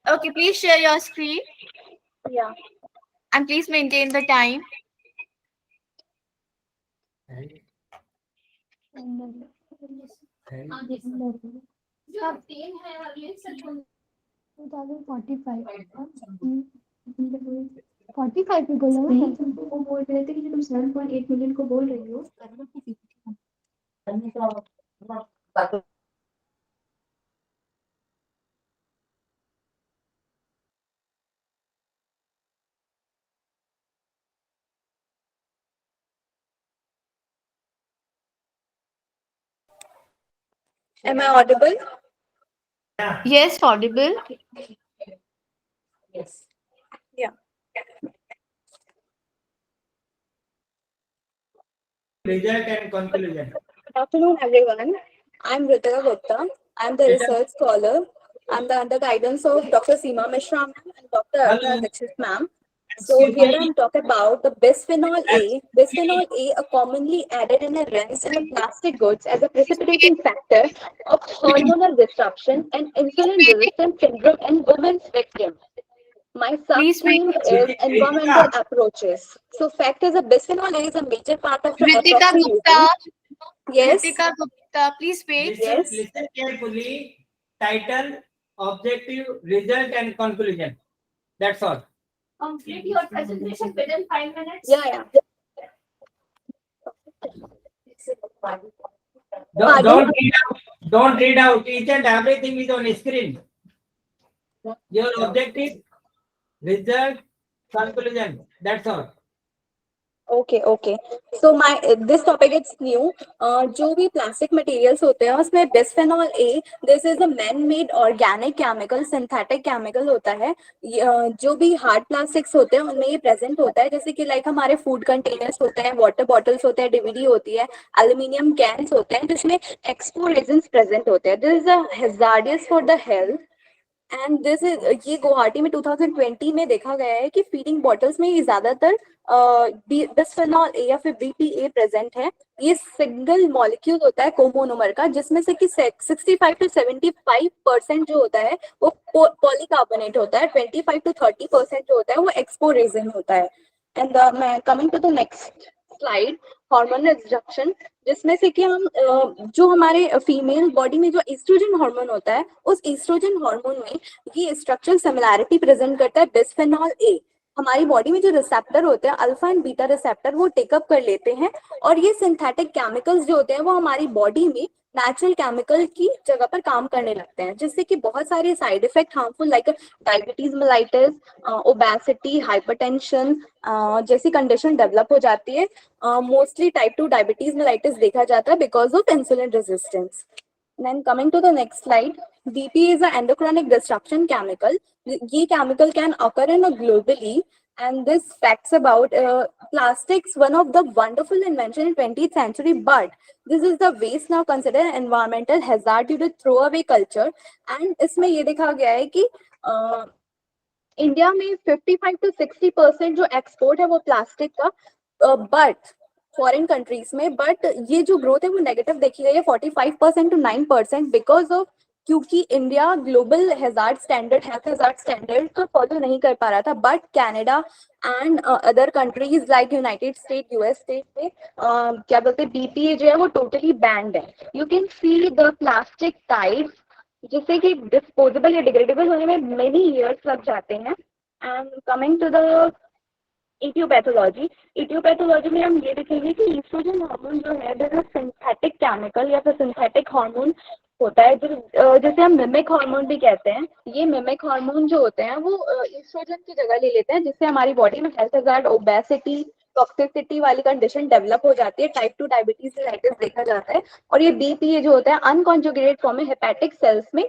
Okay, please share your screen. Yeah. And please maintain the time. सब 2045 45 पे बोला ना वो बोल रहे थे कि तुम 7.8 मिलियन को बोल रही हो Am I audible? Yes, audible. Yes. Yeah. Result and conclusion. Good afternoon, everyone. I'm Ritika Gupta. I'm the research scholar. I'm under guidance of Dr. Seema Mishra ma'am and Dr. Aruna Dixit ma'am. So here I'm talking about the bisphenol A. Bisphenol A are commonly added in a rinse in the plastic goods as a precipitating factor of hormonal disruption and insulin resistance syndrome in women's victims. My sub-theme is environmental approaches. So fact is a bisphenol A is a major part of the Ritika epoxy Gupta. resin. Yes. Ritika Gupta, please wait. Listen carefully. Title, objective, result, and conclusion. That's all. Complete your presentation within 5 minutes. Yeah. Don't read out. Each and everything is on screen. Your objective, result, conclusion. That's all. Okay. So this topic is new. जो भी plastic materials होते हैं उसमें bisphenol A, this is a man-made organic chemical, synthetic chemical होता है. जो भी hard plastics होते हैं उनमें ये present होता है, जैसे कि like हमारे food containers होते हैं, water bottles होते हैं, DVD होती है, aluminium cans होते हैं, जिसमें expo resins present होते हैं. This is a hazardous for the health. And this is ये गुवाहाटी में 2020 में देखा गया है कि फीडिंग बॉटल्स में ये ज्यादातर बिस्फेनॉल ए या फिर बीपीए प्रेजेंट है. ये सिंगल मॉलिक्यूल होता है कोमोनोमर का, जिसमें से कि 65 to 75% जो होता है वो पॉलीकार्बोनेट होता है, 25 to 30% जो होता है वो एक्सपो रेजिन होता है. एंड मैं coming to the next slide, hormone destruction, जिसमें से कि हम जो हमारे फीमेल बॉडी में जो एस्ट्रोजन हार्मोन होता है उस एस्ट्रोजन हार्मोन में ये स्ट्रक्चरल सिमिलैरिटी प्रेजेंट करता है बिस्फेनॉल ए. हमारी बॉडी में जो रिसेप्टर होते हैं अल्फा एंड बीटा रिसेप्टर वो टेकअप कर लेते हैं और ये सिंथेटिक केमिकल्स जो होते हैं वो हमारी बॉडी में नेचुरल केमिकल की जगह पर काम करने लगते हैं, जिससे कि बहुत सारे side effect harmful like diabetes mellitus, obesity, hypertension जैसी कंडीशन डेवलप हो जाती है. मोस्टली टाइप 2 डायबिटीज मेलाइटिस देखा जाता है because of insulin resistance. Then coming to the next slide, BP is an endocrinic disruption chemical. ये chemical can occur in a globally, and this facts about plastics, one of the wonderful invention in 20th century, but this is the waste now considered an environmental hazard due to throwaway culture. And इसमें ये देखा गया है कि India में 55 to 60% जो export है वो प्लास्टिक का, बट फॉरेन कंट्रीज में, बट ये जो ग्रोथ है वो नेगेटिव देखी गई है 45% to 9% बिकॉज ऑफ, क्योंकि India global hazard standard, health hazard standard को फॉलो नहीं कर पा रहा था, but Canada and other countries like United state, US state में क्या बोलते हैं, बीपीए जो है वो टोटली बैंड है. You can see the plastic types जिससे कि डिस्पोजेबल या डिग्रेडेबल होने में मेनी इयर्स लग जाते हैं. एंड कमिंग टू द इटियोपैथोलॉजी, इटियोपैथोलॉजी में हम ये देखेंगे कि ईस्ट्रोजन हार्मोन जो है वो सिंथेटिक केमिकल या फिर सिंथेटिक हार्मोन होता है, जिसे हम मिमिक हार्मोन भी कहते हैं. ये मिमिक हार्मोन जो होते हैं वो ईस्ट्रोजन की जगह ले लेते हैं, जिससे हमारी बॉडी में हेल्थ हैजार्ड, ओबेसिटी, टॉक्सिसिटी वाली कंडीशन डेवलप हो जाती है. टाइप 2 डायबिटीज मेलाइटिस देखा जाता है. और ये बीपीए जो होता है अनकॉन्जुगेटेड फॉर्म में हेपेटिक सेल्स में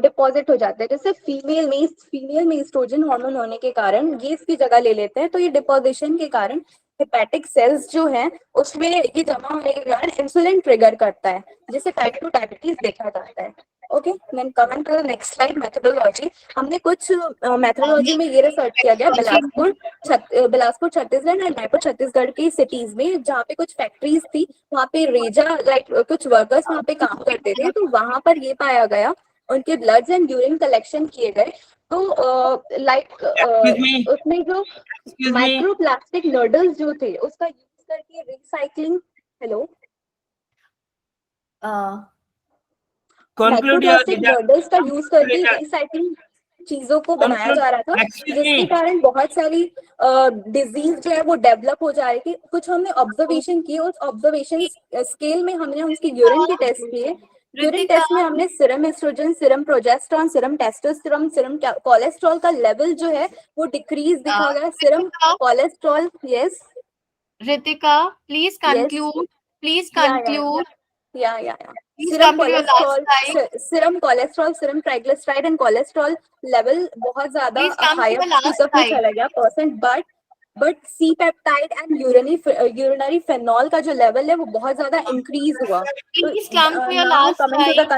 डिपॉजिट हो जाते हैं, जैसे फीमेल में ईस्ट्रोजन हार्मोन होने के कारण ये इसकी जगह ले लेते हैं. तो ये डिपोजिशन के कारण हेपेटिक सेल्स जो हैं उसमें ये जमा होने के कारण इंसुलिन ट्रिगर करता है, जिससे टाइप 2 डायबिटीज देखा जाता है. Okay, then coming to the next slide, methodology. हमने कुछ मेथोडोलॉजी में ये रिसर्च किया गया बिलासपुर छत्तीसगढ़ एंड रायपुर छत्तीसगढ़ की सिटीज में, जहाँ पे कुछ फैक्ट्रीज थी, वहाँ पे रेजा लाइक कुछ वर्कर्स वहाँ पे काम करते थे. तो वहां पर ये पाया गया, उनके ब्लड्स एंड यूरिन कलेक्शन किए गए, तो लाइक उसमें जो माइक्रो प्लास्टिक नोडल्स जो थे उसका यूज करके रिसाइकलिंग, हेलो, माइक्रोप्लास्टिक नोडल्स का यूज करके रिसाइकलिंग चीजों को बनाया जा रहा था, जिसके कारण बहुत सारी डिजीज जो है वो डेवलप हो जा रही थी. कुछ हमने ऑब्जर्वेशन किए, उस ऑब्जर्वेशन स्केल में हमने उसके यूरिन के टेस्ट किए. यूरिन टेस्ट में हमने serum estrogen, serum progesterone, serum testosterone, serum cholesterol का लेवल जो है वो डिक्रीज दिखा गया. Serum cholesterol, yes Ritika, please conclude. Please conclude. Yeah. Please serum come to your last slide. Cholesterol, serum triglyceride and cholesterol level बहुत ज्यादा Please come to higher the last pickup में slide. चला गया percent, but C peptide and urinary phenol का जो level है वो बहुत ज्यादा इंक्रीज हुआ. Please come to your now last coming to the slide.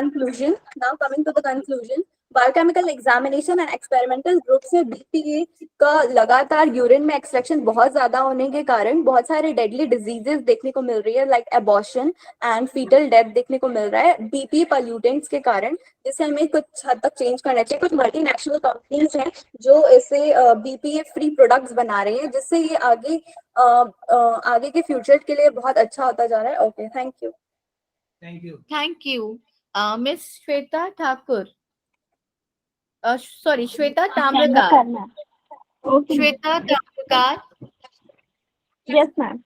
Conclusion, biochemical examination and experimental group से बीपीए का लगातार यूरिन में एक्सट्रैक्शन बहुत ज्यादा होने के कारण बहुत सारे डेडली डिजीजेस देखने को मिल रही है, like abortion and foetal death देखने को मिल रहा है बीपी पॉल्यूटेंट्स के कारण, जिसे हमें कुछ हद तक चेंज करना चाहिए. कुछ मल्टीनेशनल कंपनीज हैं जो इसे बीपीए फ्री प्रोडक्ट्स बना रही हैं, जिससे ये आगे के फ्यूचर के लिए बहुत अच्छा होता जा रहा है. Okay, thank you. Thank you. Miss Shweta Thakur. Sorry, Shweta Tamrakar. Shweta Tamrakar. Yes, ma'am.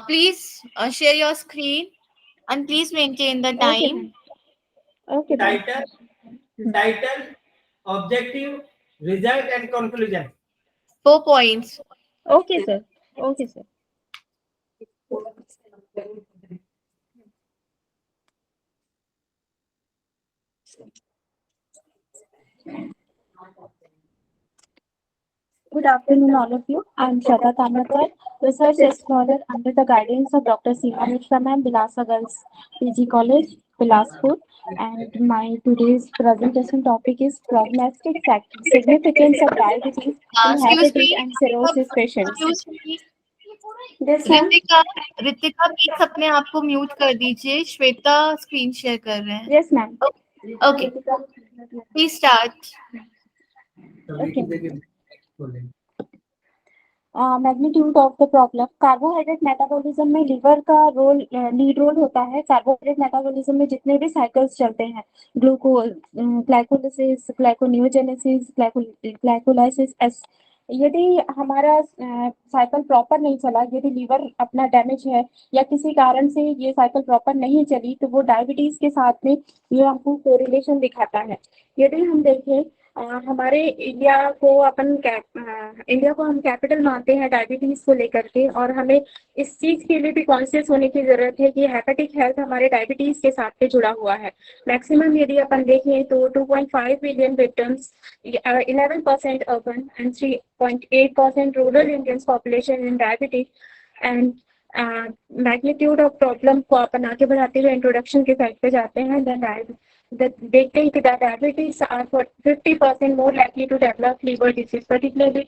Please share your screen and please maintain the time. Okay. Title, objective, result and conclusion. 4 points. Okay, sir. Okay, sir. Good afternoon, all of you. I am Shweta Tamrakar, research scholar under the guidance of Dr. Seema Mishra ma'am, Bilasa Girls PG College, Bilaspur. And my today's presentation topic is prognostic significance of diabetes in Excuse hepatic me. and cirrhosis patients. Excuse me. Yes, ma'am. Ritika please अपने आप को mute कर दीजिए. Shweta screen share कर रहे हैं. Yes, ma'am. Okay. Please start. Okay. Magnitude of the problem. Carbohydrate metabolism में liver का लीड रोल होता है. कार्बोहाइड्रेट मेटाबॉलिज्म में जितने भी साइकिल्स चलते हैं, ग्लाइकोलाइसिस, ग्लाइकोनियोजेनेसिस, ग्लाइकोलाइसिस, यदि हमारा साइकिल प्रॉपर नहीं चला, यदि लीवर अपना डैमेज है या किसी कारण से ये साइकिल प्रॉपर नहीं चली, तो वो डायबिटीज के साथ में ये हमको कोरिलेशन दिखाता है. यदि हम देखें हमारे इंडिया को हम कैपिटल मानते हैं डायबिटीज को लेकर के, और हमें इस चीज के लिए भी कॉन्शियस होने की जरूरत है कि हेपेटिक हेल्थ हमारे डायबिटीज के साथ पे जुड़ा हुआ है। मैक्सिमम यदि अपन देखें तो 2.5 billion victims, 11% urban and 3.8% rural Indians population in diabetes and magnitude of problem को अपन आगे बढ़ाते हुए इंट्रोडक्शन के साइड पे जाते हैं। देखते हैं कि diabetes are for 50% more likely to develop liver disease, particularly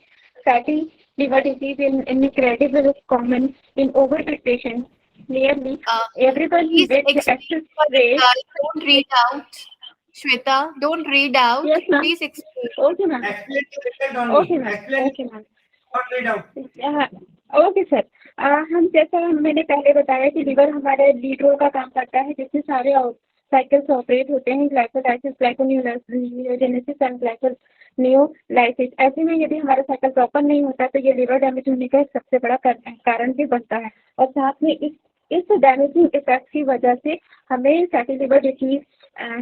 fatty liver disease in incredibly common in overweight patients. Nearly everyone Please with explain excess for the weight. girl. Don't read out. Shweta, don't read out. Yes, ma'am. Please explain. Okay, ma'am. Okay, ma'am. Okay, ma'am. Okay sir, हम जैसा मैंने पहले बताया कि liver हमारे lead role का काम करता है, जिसमें सारे साइकिल्स ऑपरेट होते हैं, ग्लाइकोलाइसिस, ग्लाइकोन्यूजेनेसिस एंड ग्लाइकोनियोलाइसिस। ऐसे में यदि हमारा साइकिल प्रॉपर नहीं होता तो ये लीवर डैमेज होने का एक सबसे बड़ा कारण भी बनता है। और साथ में इस डैमेजिंग इफेक्ट की वजह से हमें fatty liver disease,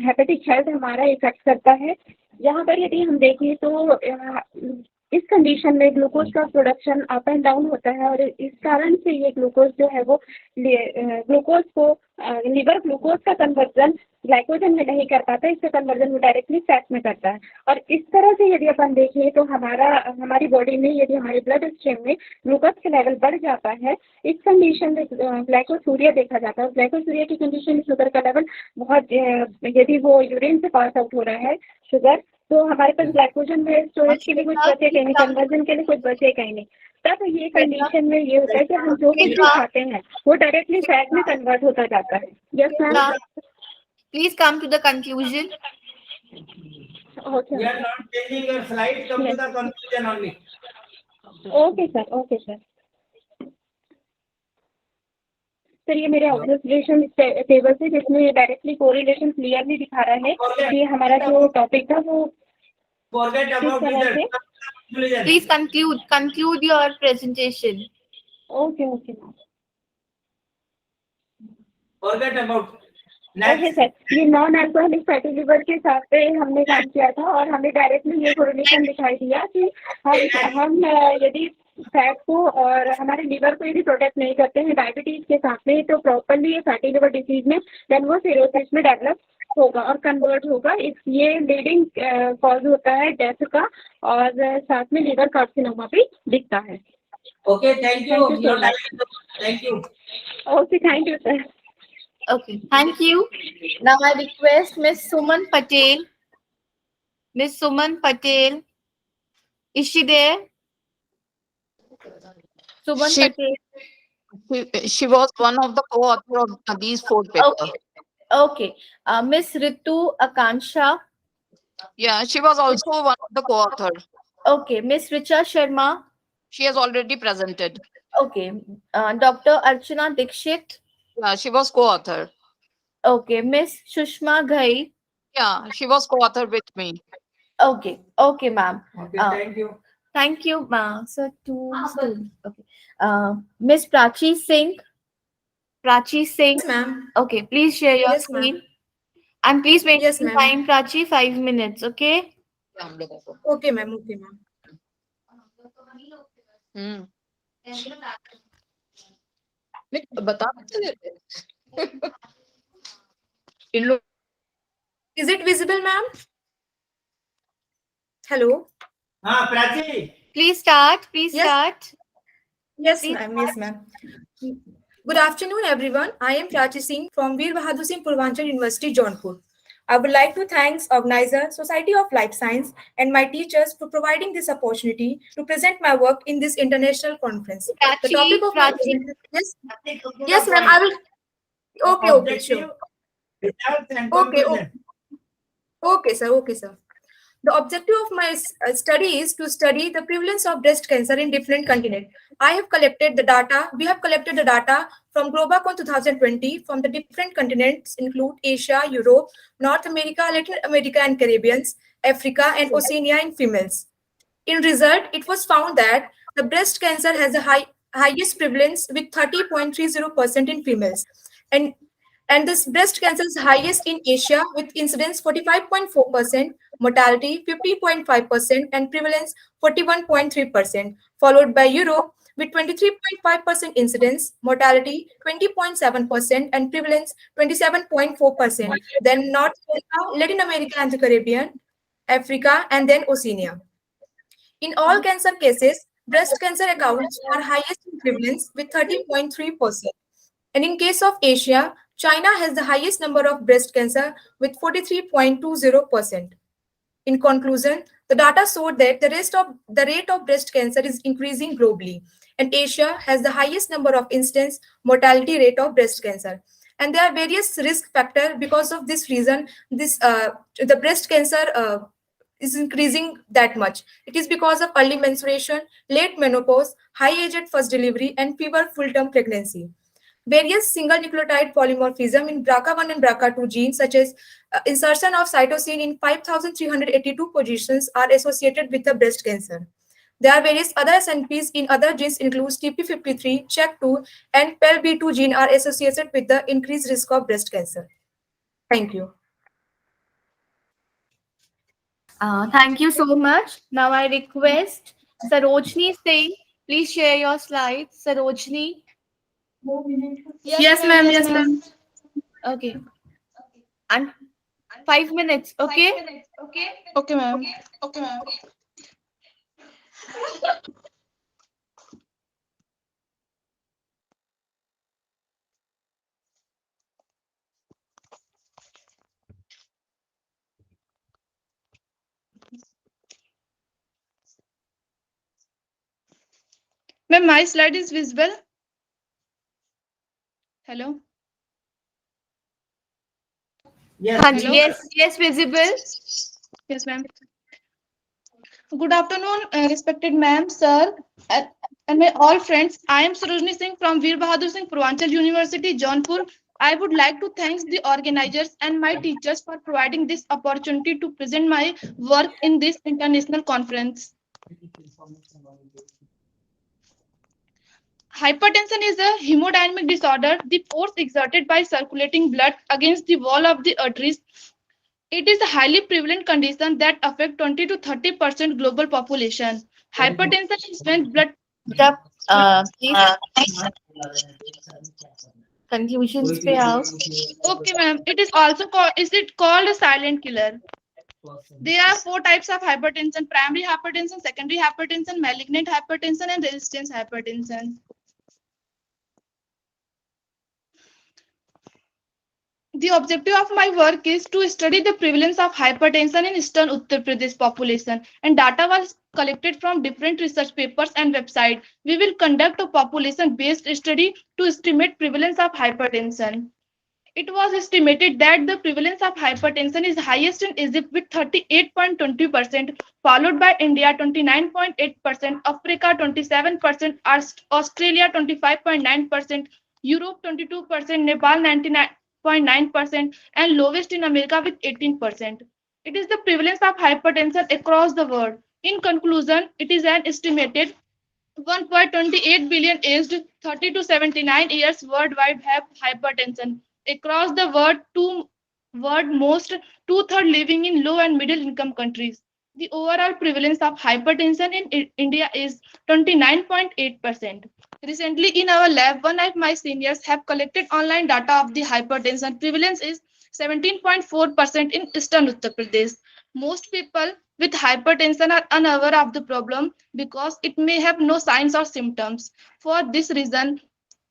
hepatic health हमारा इफेक्ट करता है। यहाँ पर यदि हम देखें तो इस कंडीशन में ग्लूकोज का प्रोडक्शन अप एंड डाउन होता है, और इस कारण से ये ग्लूकोज जो है वो ग्लूकोज को लीवर ग्लूकोज का कन्वर्जन ग्लाइकोजन में नहीं कर पाता, इससे कन्वर्जन वो डायरेक्टली फैट में करता है। और इस तरह से यदि अपन देखें तो हमारी बॉडी में यदि हमारे ब्लड स्ट्रीम में ग्लूकोज का लेवल बढ़ जाता है, इस कंडीशन में ग्लाइकोसूरिया देखा जाता है। ग्लाइकोसूरिया की कंडीशन में शुगर का लेवल बहुत यदि वो यूरिन से पास आउट हो रहा है शुगर, तो हमारे पास ग्लाइकोजन में स्टोरेज के लिए कुछ बचे कहीं नहीं, कन्वर्जन के लिए कुछ बचे कहीं नहीं। तब ये कंडीशन में ये होता है कि हम जो कुछ भी खाते हैं वो डायरेक्टली फैट में कन्वर्ट होता जाता है। Yes ma'am, Please come to the conclusion. Okay. We are not changing your slide. Come to the conclusion only. Okay sir, okay sir. Sir ये मेरे ऑब्जर्वेशन टेबल से, जिसमें डायरेक्टली कोरिलेशन क्लियरली दिखा रहा है कि हमारा जो टॉपिक था वो Forget about result. Please conclude your presentation. Okay okay ma'am. Forget about. Okay sir, ये नॉन अल्कोहलिक फैटी लिवर के साथ पे हमने काम किया था, और हमें डायरेक्टली ये कोरिलेशन दिखाई दिया कि हम यदि फैट को और हमारे लिवर को यदि प्रोटेक्ट नहीं करते हैं डायबिटीज के साथ में, तो प्रॉपरली ये फैटी लिवर डिजीज में देन वो सिरोसिस में डेवलप होगा और कन्वर्ट होगा। ये लीडिंग कॉज होता है डेथ का, और साथ में लिवर कार्सिनोमा भी दिखता है। Okay, thank you. Thank you so much. Thank you. Okay, thank you sir. Okay, thank you. Now I request Miss Suman Patel. Miss Suman Patel, is she there? Suman Patel. She was one of the co-author of these 4 papers. Okay. Miss Ritu Akansha. Yeah, she was also one of the co-author. Okay. Miss Richa Sharma. She has already presented. Okay. Dr. Archana Dikshit. Yeah, she was co-author. Okay. Miss Shushma Ghai. Yeah, she was co-author with me. Okay. Okay, ma'am. Okay, thank you. Thank you, ma'am. So two students. Okay. Miss Prachi Singh. Prachi Singh. Yes, ma'am. Okay, please share your Yes, ma'am. screen. And please make Yes, ma'am. time, Prachi, 5 minutes, okay? Okay, ma'am. Okay, ma'am. बता Is it visible, ma'am? Hello. Prachi. Please start. Please start. Yes, ma'am. Yes, ma'am. Good afternoon, everyone. I am Prachi Singh from Veer Bahadur Singh Purvanchal University, Jaunpur. I would like to thank organizer Society of Life Science and my teachers for providing this opportunity to present my work in this international conference. The topic of my presentation, yes, ma'am. I will. Okay, sure. Okay, sir. Okay, sir. The objective of my study is to study the prevalence of breast cancer in different continents. I have collected the data. We have collected the data from Globacon 2020 from the different continents include Asia, Europe, North America, Latin America and Caribbean, Africa and Oceania in females. In result, it was found that the breast cancer has the highest prevalence with 30.30% in females. And And this breast cancer is highest in Asia with incidence 45.4%, mortality 50.5%, and prevalence 41.3%, followed by Europe with 23.5% incidence, mortality 20.7%, and prevalence 27.4%. Then North America, Latin America and the Caribbean, Africa, and then Oceania. In all cancer cases, breast cancer accounts for highest in prevalence with 30.3%. And in case of Asia, China has the highest number of breast cancer with 43.20%. In conclusion, the data showed that the rate of breast cancer is increasing globally, and Asia has the highest number of incidence mortality rate of breast cancer. And there are various risk factors because of this reason. The breast cancer is increasing that much. It is because of early menstruation, late menopause, high age at first delivery, and fever full-term pregnancy. Various single nucleotide polymorphism in BRCA1 and BRCA2 genes, such as insertion of cytosine in 5,382 positions, are associated with the breast cancer. There are various other SNPs in other genes, includes TP53, CHEK2, and PEL-B2 gene are associated with the increased risk of breast cancer. Thank you. Thank you so much. Now I request Sarojini Singh, please share your slides. Sarojini. Yes, ma'am. Yes, ma'am. Okay. And 5 minutes. Okay. Okay, ma'am. Okay, ma'am. Ma'am, my slide is visible. Hello. Yes, Yes, visible. Yes, ma'am. Good afternoon, respected ma'am, sir, and my all friends. I am Sarojini Singh from Veer Bahadur Singh Purvanchal University, Jaunpur. I would like to thank the organizers and my teachers for providing this opportunity to present my work in this international conference. Hypertension is a hemodynamic disorder, the force exerted by circulating blood against the wall of the arteries. It is a highly prevalent condition that affects 20 to 30% global population. Hypertension is when blood. Please. Conclusions पे आओ. Okay, ma'am. It is also called. Is it called a silent killer? There are 4 types of hypertension: primary hypertension, secondary hypertension, malignant hypertension, and resistance hypertension. The objective of my work is to study the prevalence of hypertension in Eastern Uttar Pradesh population, and data was collected from different research papers and websites. We will conduct a population-based study to estimate prevalence of hypertension. It was estimated that the prevalence of hypertension is highest in Egypt with 38.20%, followed by India 29.8%, Africa 27%, Australia 25.9%, Europe 22%, Nepal 99.9%, and lowest in America with 18%. It is the prevalence of hypertension across the world. In conclusion, it is an estimated 1.28 billion aged 30 to 79 years worldwide have hypertension. Across the world most two-thirds living in low and middle income countries. The overall prevalence of hypertension in India is 29.8%. Recently in our lab, one of my seniors have collected online data of the hypertension prevalence is 17.4% in Eastern Uttar Pradesh. Most people with hypertension are unaware of the problem because it may have no signs or symptoms. For this reason,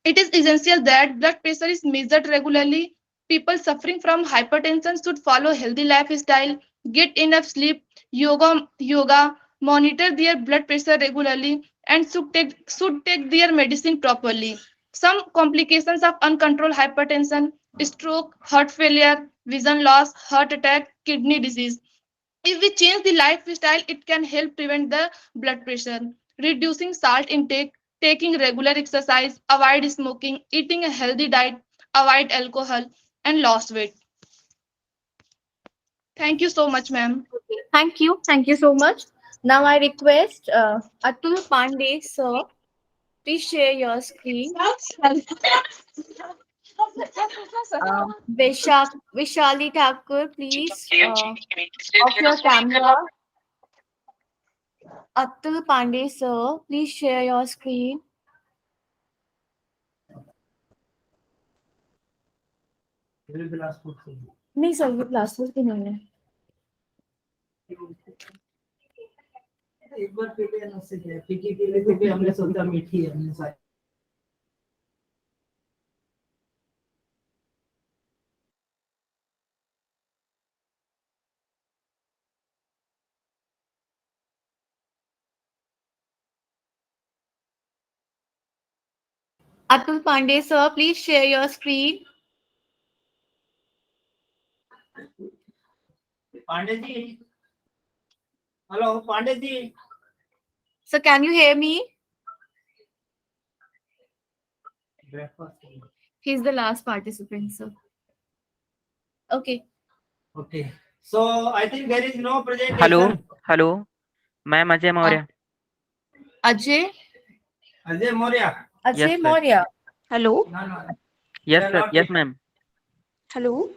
it is essential that blood pressure is measured regularly. People suffering from hypertension should follow healthy lifestyle, get enough sleep, yoga, monitor their blood pressure regularly, and should take their medicine properly. Some complications of uncontrolled hypertension: stroke, heart failure, vision loss, heart attack, kidney disease. If we change the lifestyle, it can help prevent the blood pressure. Reducing salt intake, taking regular exercise, avoid smoking, eating a healthy diet, avoid alcohol, and lost weight. Thank you so much, ma'am. Thank you. Thank you so much. Now I request Atul Pandey, sir, please share your screen. Vishali Thakur, please off your camera. Atul Pandey, sir, please share your screen. नहीं sir ये classes की नहीं है एक बार पीले से क्या फीकी पीले को भी हमने सोचा मीठी है हमने सारी Atul Pandey, sir, please share your screen. Pandey ji hello Pandey ji Sir, can you hear me? He's the last participant, sir. Okay. Okay. So I think there is no presentation. Hello, ma'am Ajay Maurya. Ajay? Ajay Maurya. Ajay Yes, sir. Maurya. Hello. Yes, sir. Yes, ma'am. Hello.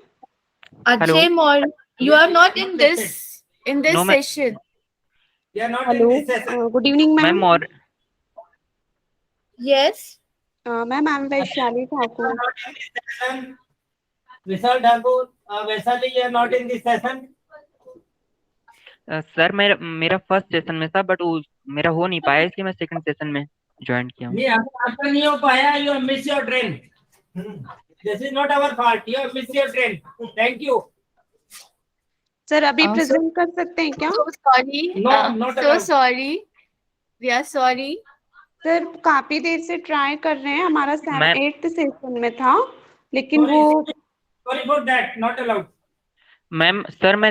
Ajay Maurya, you are not in this No, ma'am. session. You are not Hello. in this session. Good evening, ma'am. Ma'am, Yes. Ma'am, I'm Vaishali Thakur. Vishal Thakur, Vaishali, you are not in this session. Sir मेरा first session में था but मेरा हो नहीं पाया इसलिए मैं second session में ज्वाइन किया हूँ नहीं आपका नहीं हो पाया you have missed your train. This is not our fault. You have missed your train. Thank you. Sir अभी प्रेजेंट कर सकते हैं क्या? So sorry. No, not so allowed. sorry. We are sorry. Sir काफी देर से ट्राई कर रहे हैं हमारा Ma'am. 8th सेशन में था लेकिन वो Sorry for that. Not allowed. Ma'am sir मैं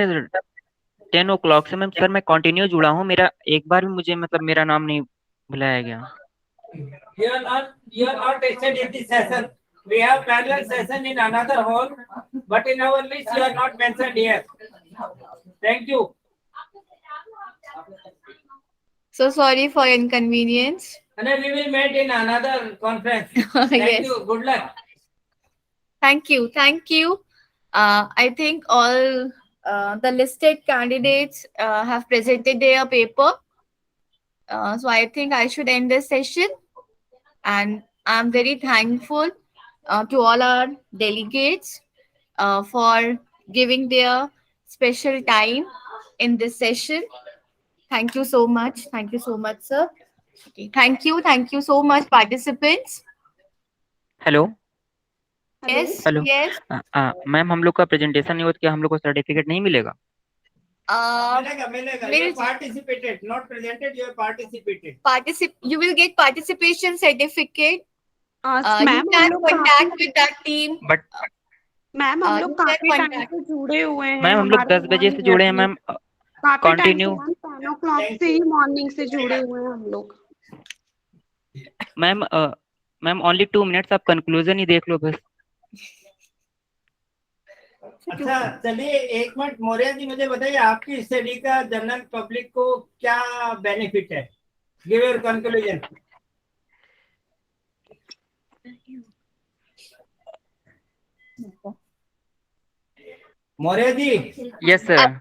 10 o'clock से मैम सर मैं कंटिन्यू जुड़ा हूँ मेरा एक बार भी मुझे मतलब मेरा नाम नहीं बुलाया गया You are not tested in this session. We have parallel session in another hall, but in our list you are not mentioned here. Thank you. So sorry for inconvenience. And then we will meet in another conference. Thank Yes. you. Good luck. Thank you. Thank you. I think all the listed candidates have presented their paper. So I think I should end this session. And I'm very thankful to all our delegates for giving their special time in this session. Thank you so much. Thank you so much, sir. Okay. Thank you. Thank you so much, participants. Hello Yes. Hello Yes. Ma'am हम लोग का presentation नहीं हो तो क्या हम लोग को सर्टिफिकेट नहीं मिलेगा मिलेगा. You participated, not presented. You have participated. You will get participation certificate. You ma'am can contact with that team. But ma'am हम you लोग can काफी टाइम contact. से जुड़े हुए हैं मैम हम लोग हमारा 10 बजे से जुड़े हैं मैम काफी टाइम से कंटिन्यू मैम 10 o'clock से ही मॉर्निंग से जुड़े हुए हैं हम लोग मैम मैम ओनली 2 मिनट्स आप कंक्लूजन ही देख लो बस अच्छा चलिए एक मिनट मौर्य जी मुझे बताइए आपकी स्टडी का जनरल पब्लिक को क्या बेनिफिट है give your conclusion Maurya ji yes sir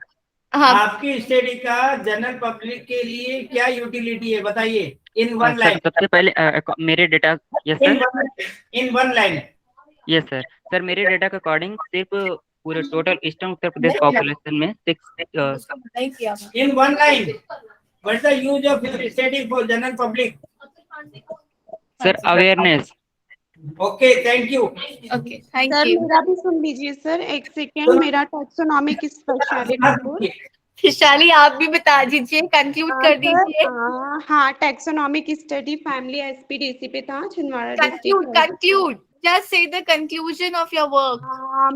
आपकी स्टडी का जनरल पब्लिक के लिए क्या यूटिलिटी है बताइए इन वन लाइन सबसे पहले मेरे data yes sir in one line yes sir sir मेरे डेटा के अकॉर्डिंग सिर्फ पूरे total eastern Uttar Pradesh population में 6 in one line what is the use of your study for general public sir awareness okay thank you okay thank sir you मेरा भी सुन लीजिए sir एक second मेरा टैक्सोनॉमिक स्पेशलिटी विशाली आप भी बता दीजिए कंक्लूड कर दीजिए हाँ टैक्सोनॉमिक स्टडी फैमिली एसपीडीसी पे था Chhindwara conclude conclude just say the conclusion of your work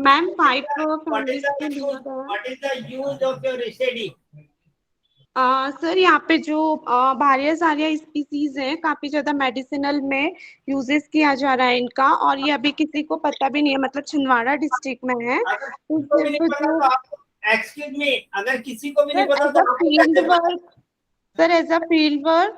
ma'am 5 what is the use of your study sir यहाँ पे जो भारिया सारिया स्पीसीज हैं काफी ज्यादा मेडिसिनल में यूजेस किया जा रहा है इनका और ये अभी किसी को पता भी नहीं है मतलब छिंदवाड़ा डिस्ट्रिक्ट में है एक्सक्यूज मी अगर किसी को भी नहीं पता तो field work sir as a field work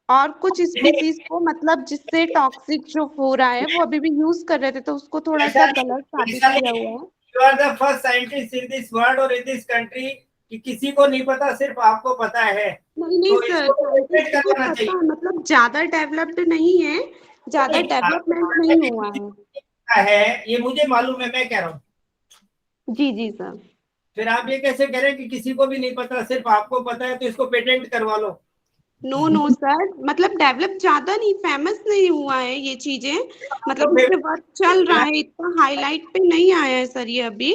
और कुछ स्पीसीज को मतलब जिससे टॉक्सिक जो हो रहा है वो अभी भी यूज कर रहे थे, तो उसको थोड़ा सा गलत साबित किया हुआ है। You are the first scientist in this world or in this country कि किसी को नहीं पता, सिर्फ आपको पता है। नहीं तो सर, इसको साइंटिस्ट को करवाना पता चाहिए। है, मतलब ज्यादा डेवलप्ड नहीं है, ज्यादा डेवलपमेंट नहीं हुआ है, ये मुझे मालूम है, मैं कह रहा हूँ। जी जी सर। फिर आप ये कैसे कह रहे हैं कि किसी को भी नहीं पता, सिर्फ आपको पता है, तो इसको पेटेंट करवा लो। नो नो सर, मतलब डेवलप ज्यादा नहीं, फेमस नहीं हुआ है ये चीजें, मतलब इस पे वर्क चल रहा है, इतना हाईलाइट पे नहीं आया है सर ये अभी।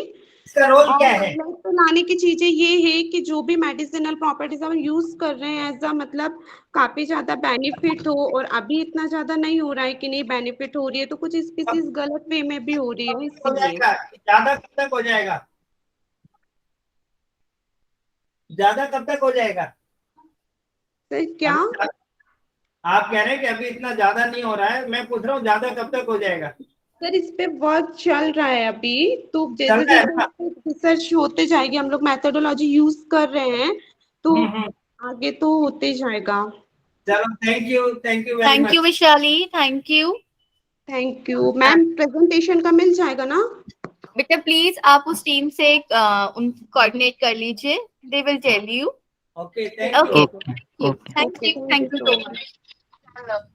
इसका रोल क्या है? हाईलाइट पे लाने की चीजें ये है कि जो भी मेडिसिनल प्रॉपर्टीज हम यूज कर रहे हैं एज अ मतलब काफी ज्यादा बेनिफिट हो, और अभी इतना ज्यादा नहीं हो रहा है कि नहीं बेनिफिट हो रही है, तो कुछ स्पीसीज गलत वे में भी हो रही है इसीलिए। ज्यादा कब तक हो जाएगा? ज्यादा कब तक हो जाएगा सर क्या आप कह रहे हैं कि अभी इतना ज्यादा नहीं हो रहा है, मैं पूछ रहा हूँ ज्यादा कब तक हो जाएगा? सर इस पे वर्क चल रहा है अभी, तो जैसे जैसे रिसर्च होते जाएगी, हम लोग मेथोडोलॉजी यूज कर रहे हैं, तो आगे तो होते जाएगा। चलो thank you very thank much. You Vishali, thank you. Thank you ma'am, presentation का मिल जाएगा ना? बेटा प्लीज आप उस टीम से उन कोऑर्डिनेट कर लीजिए, they will tell you. Okay okay thank you. Thank you so much.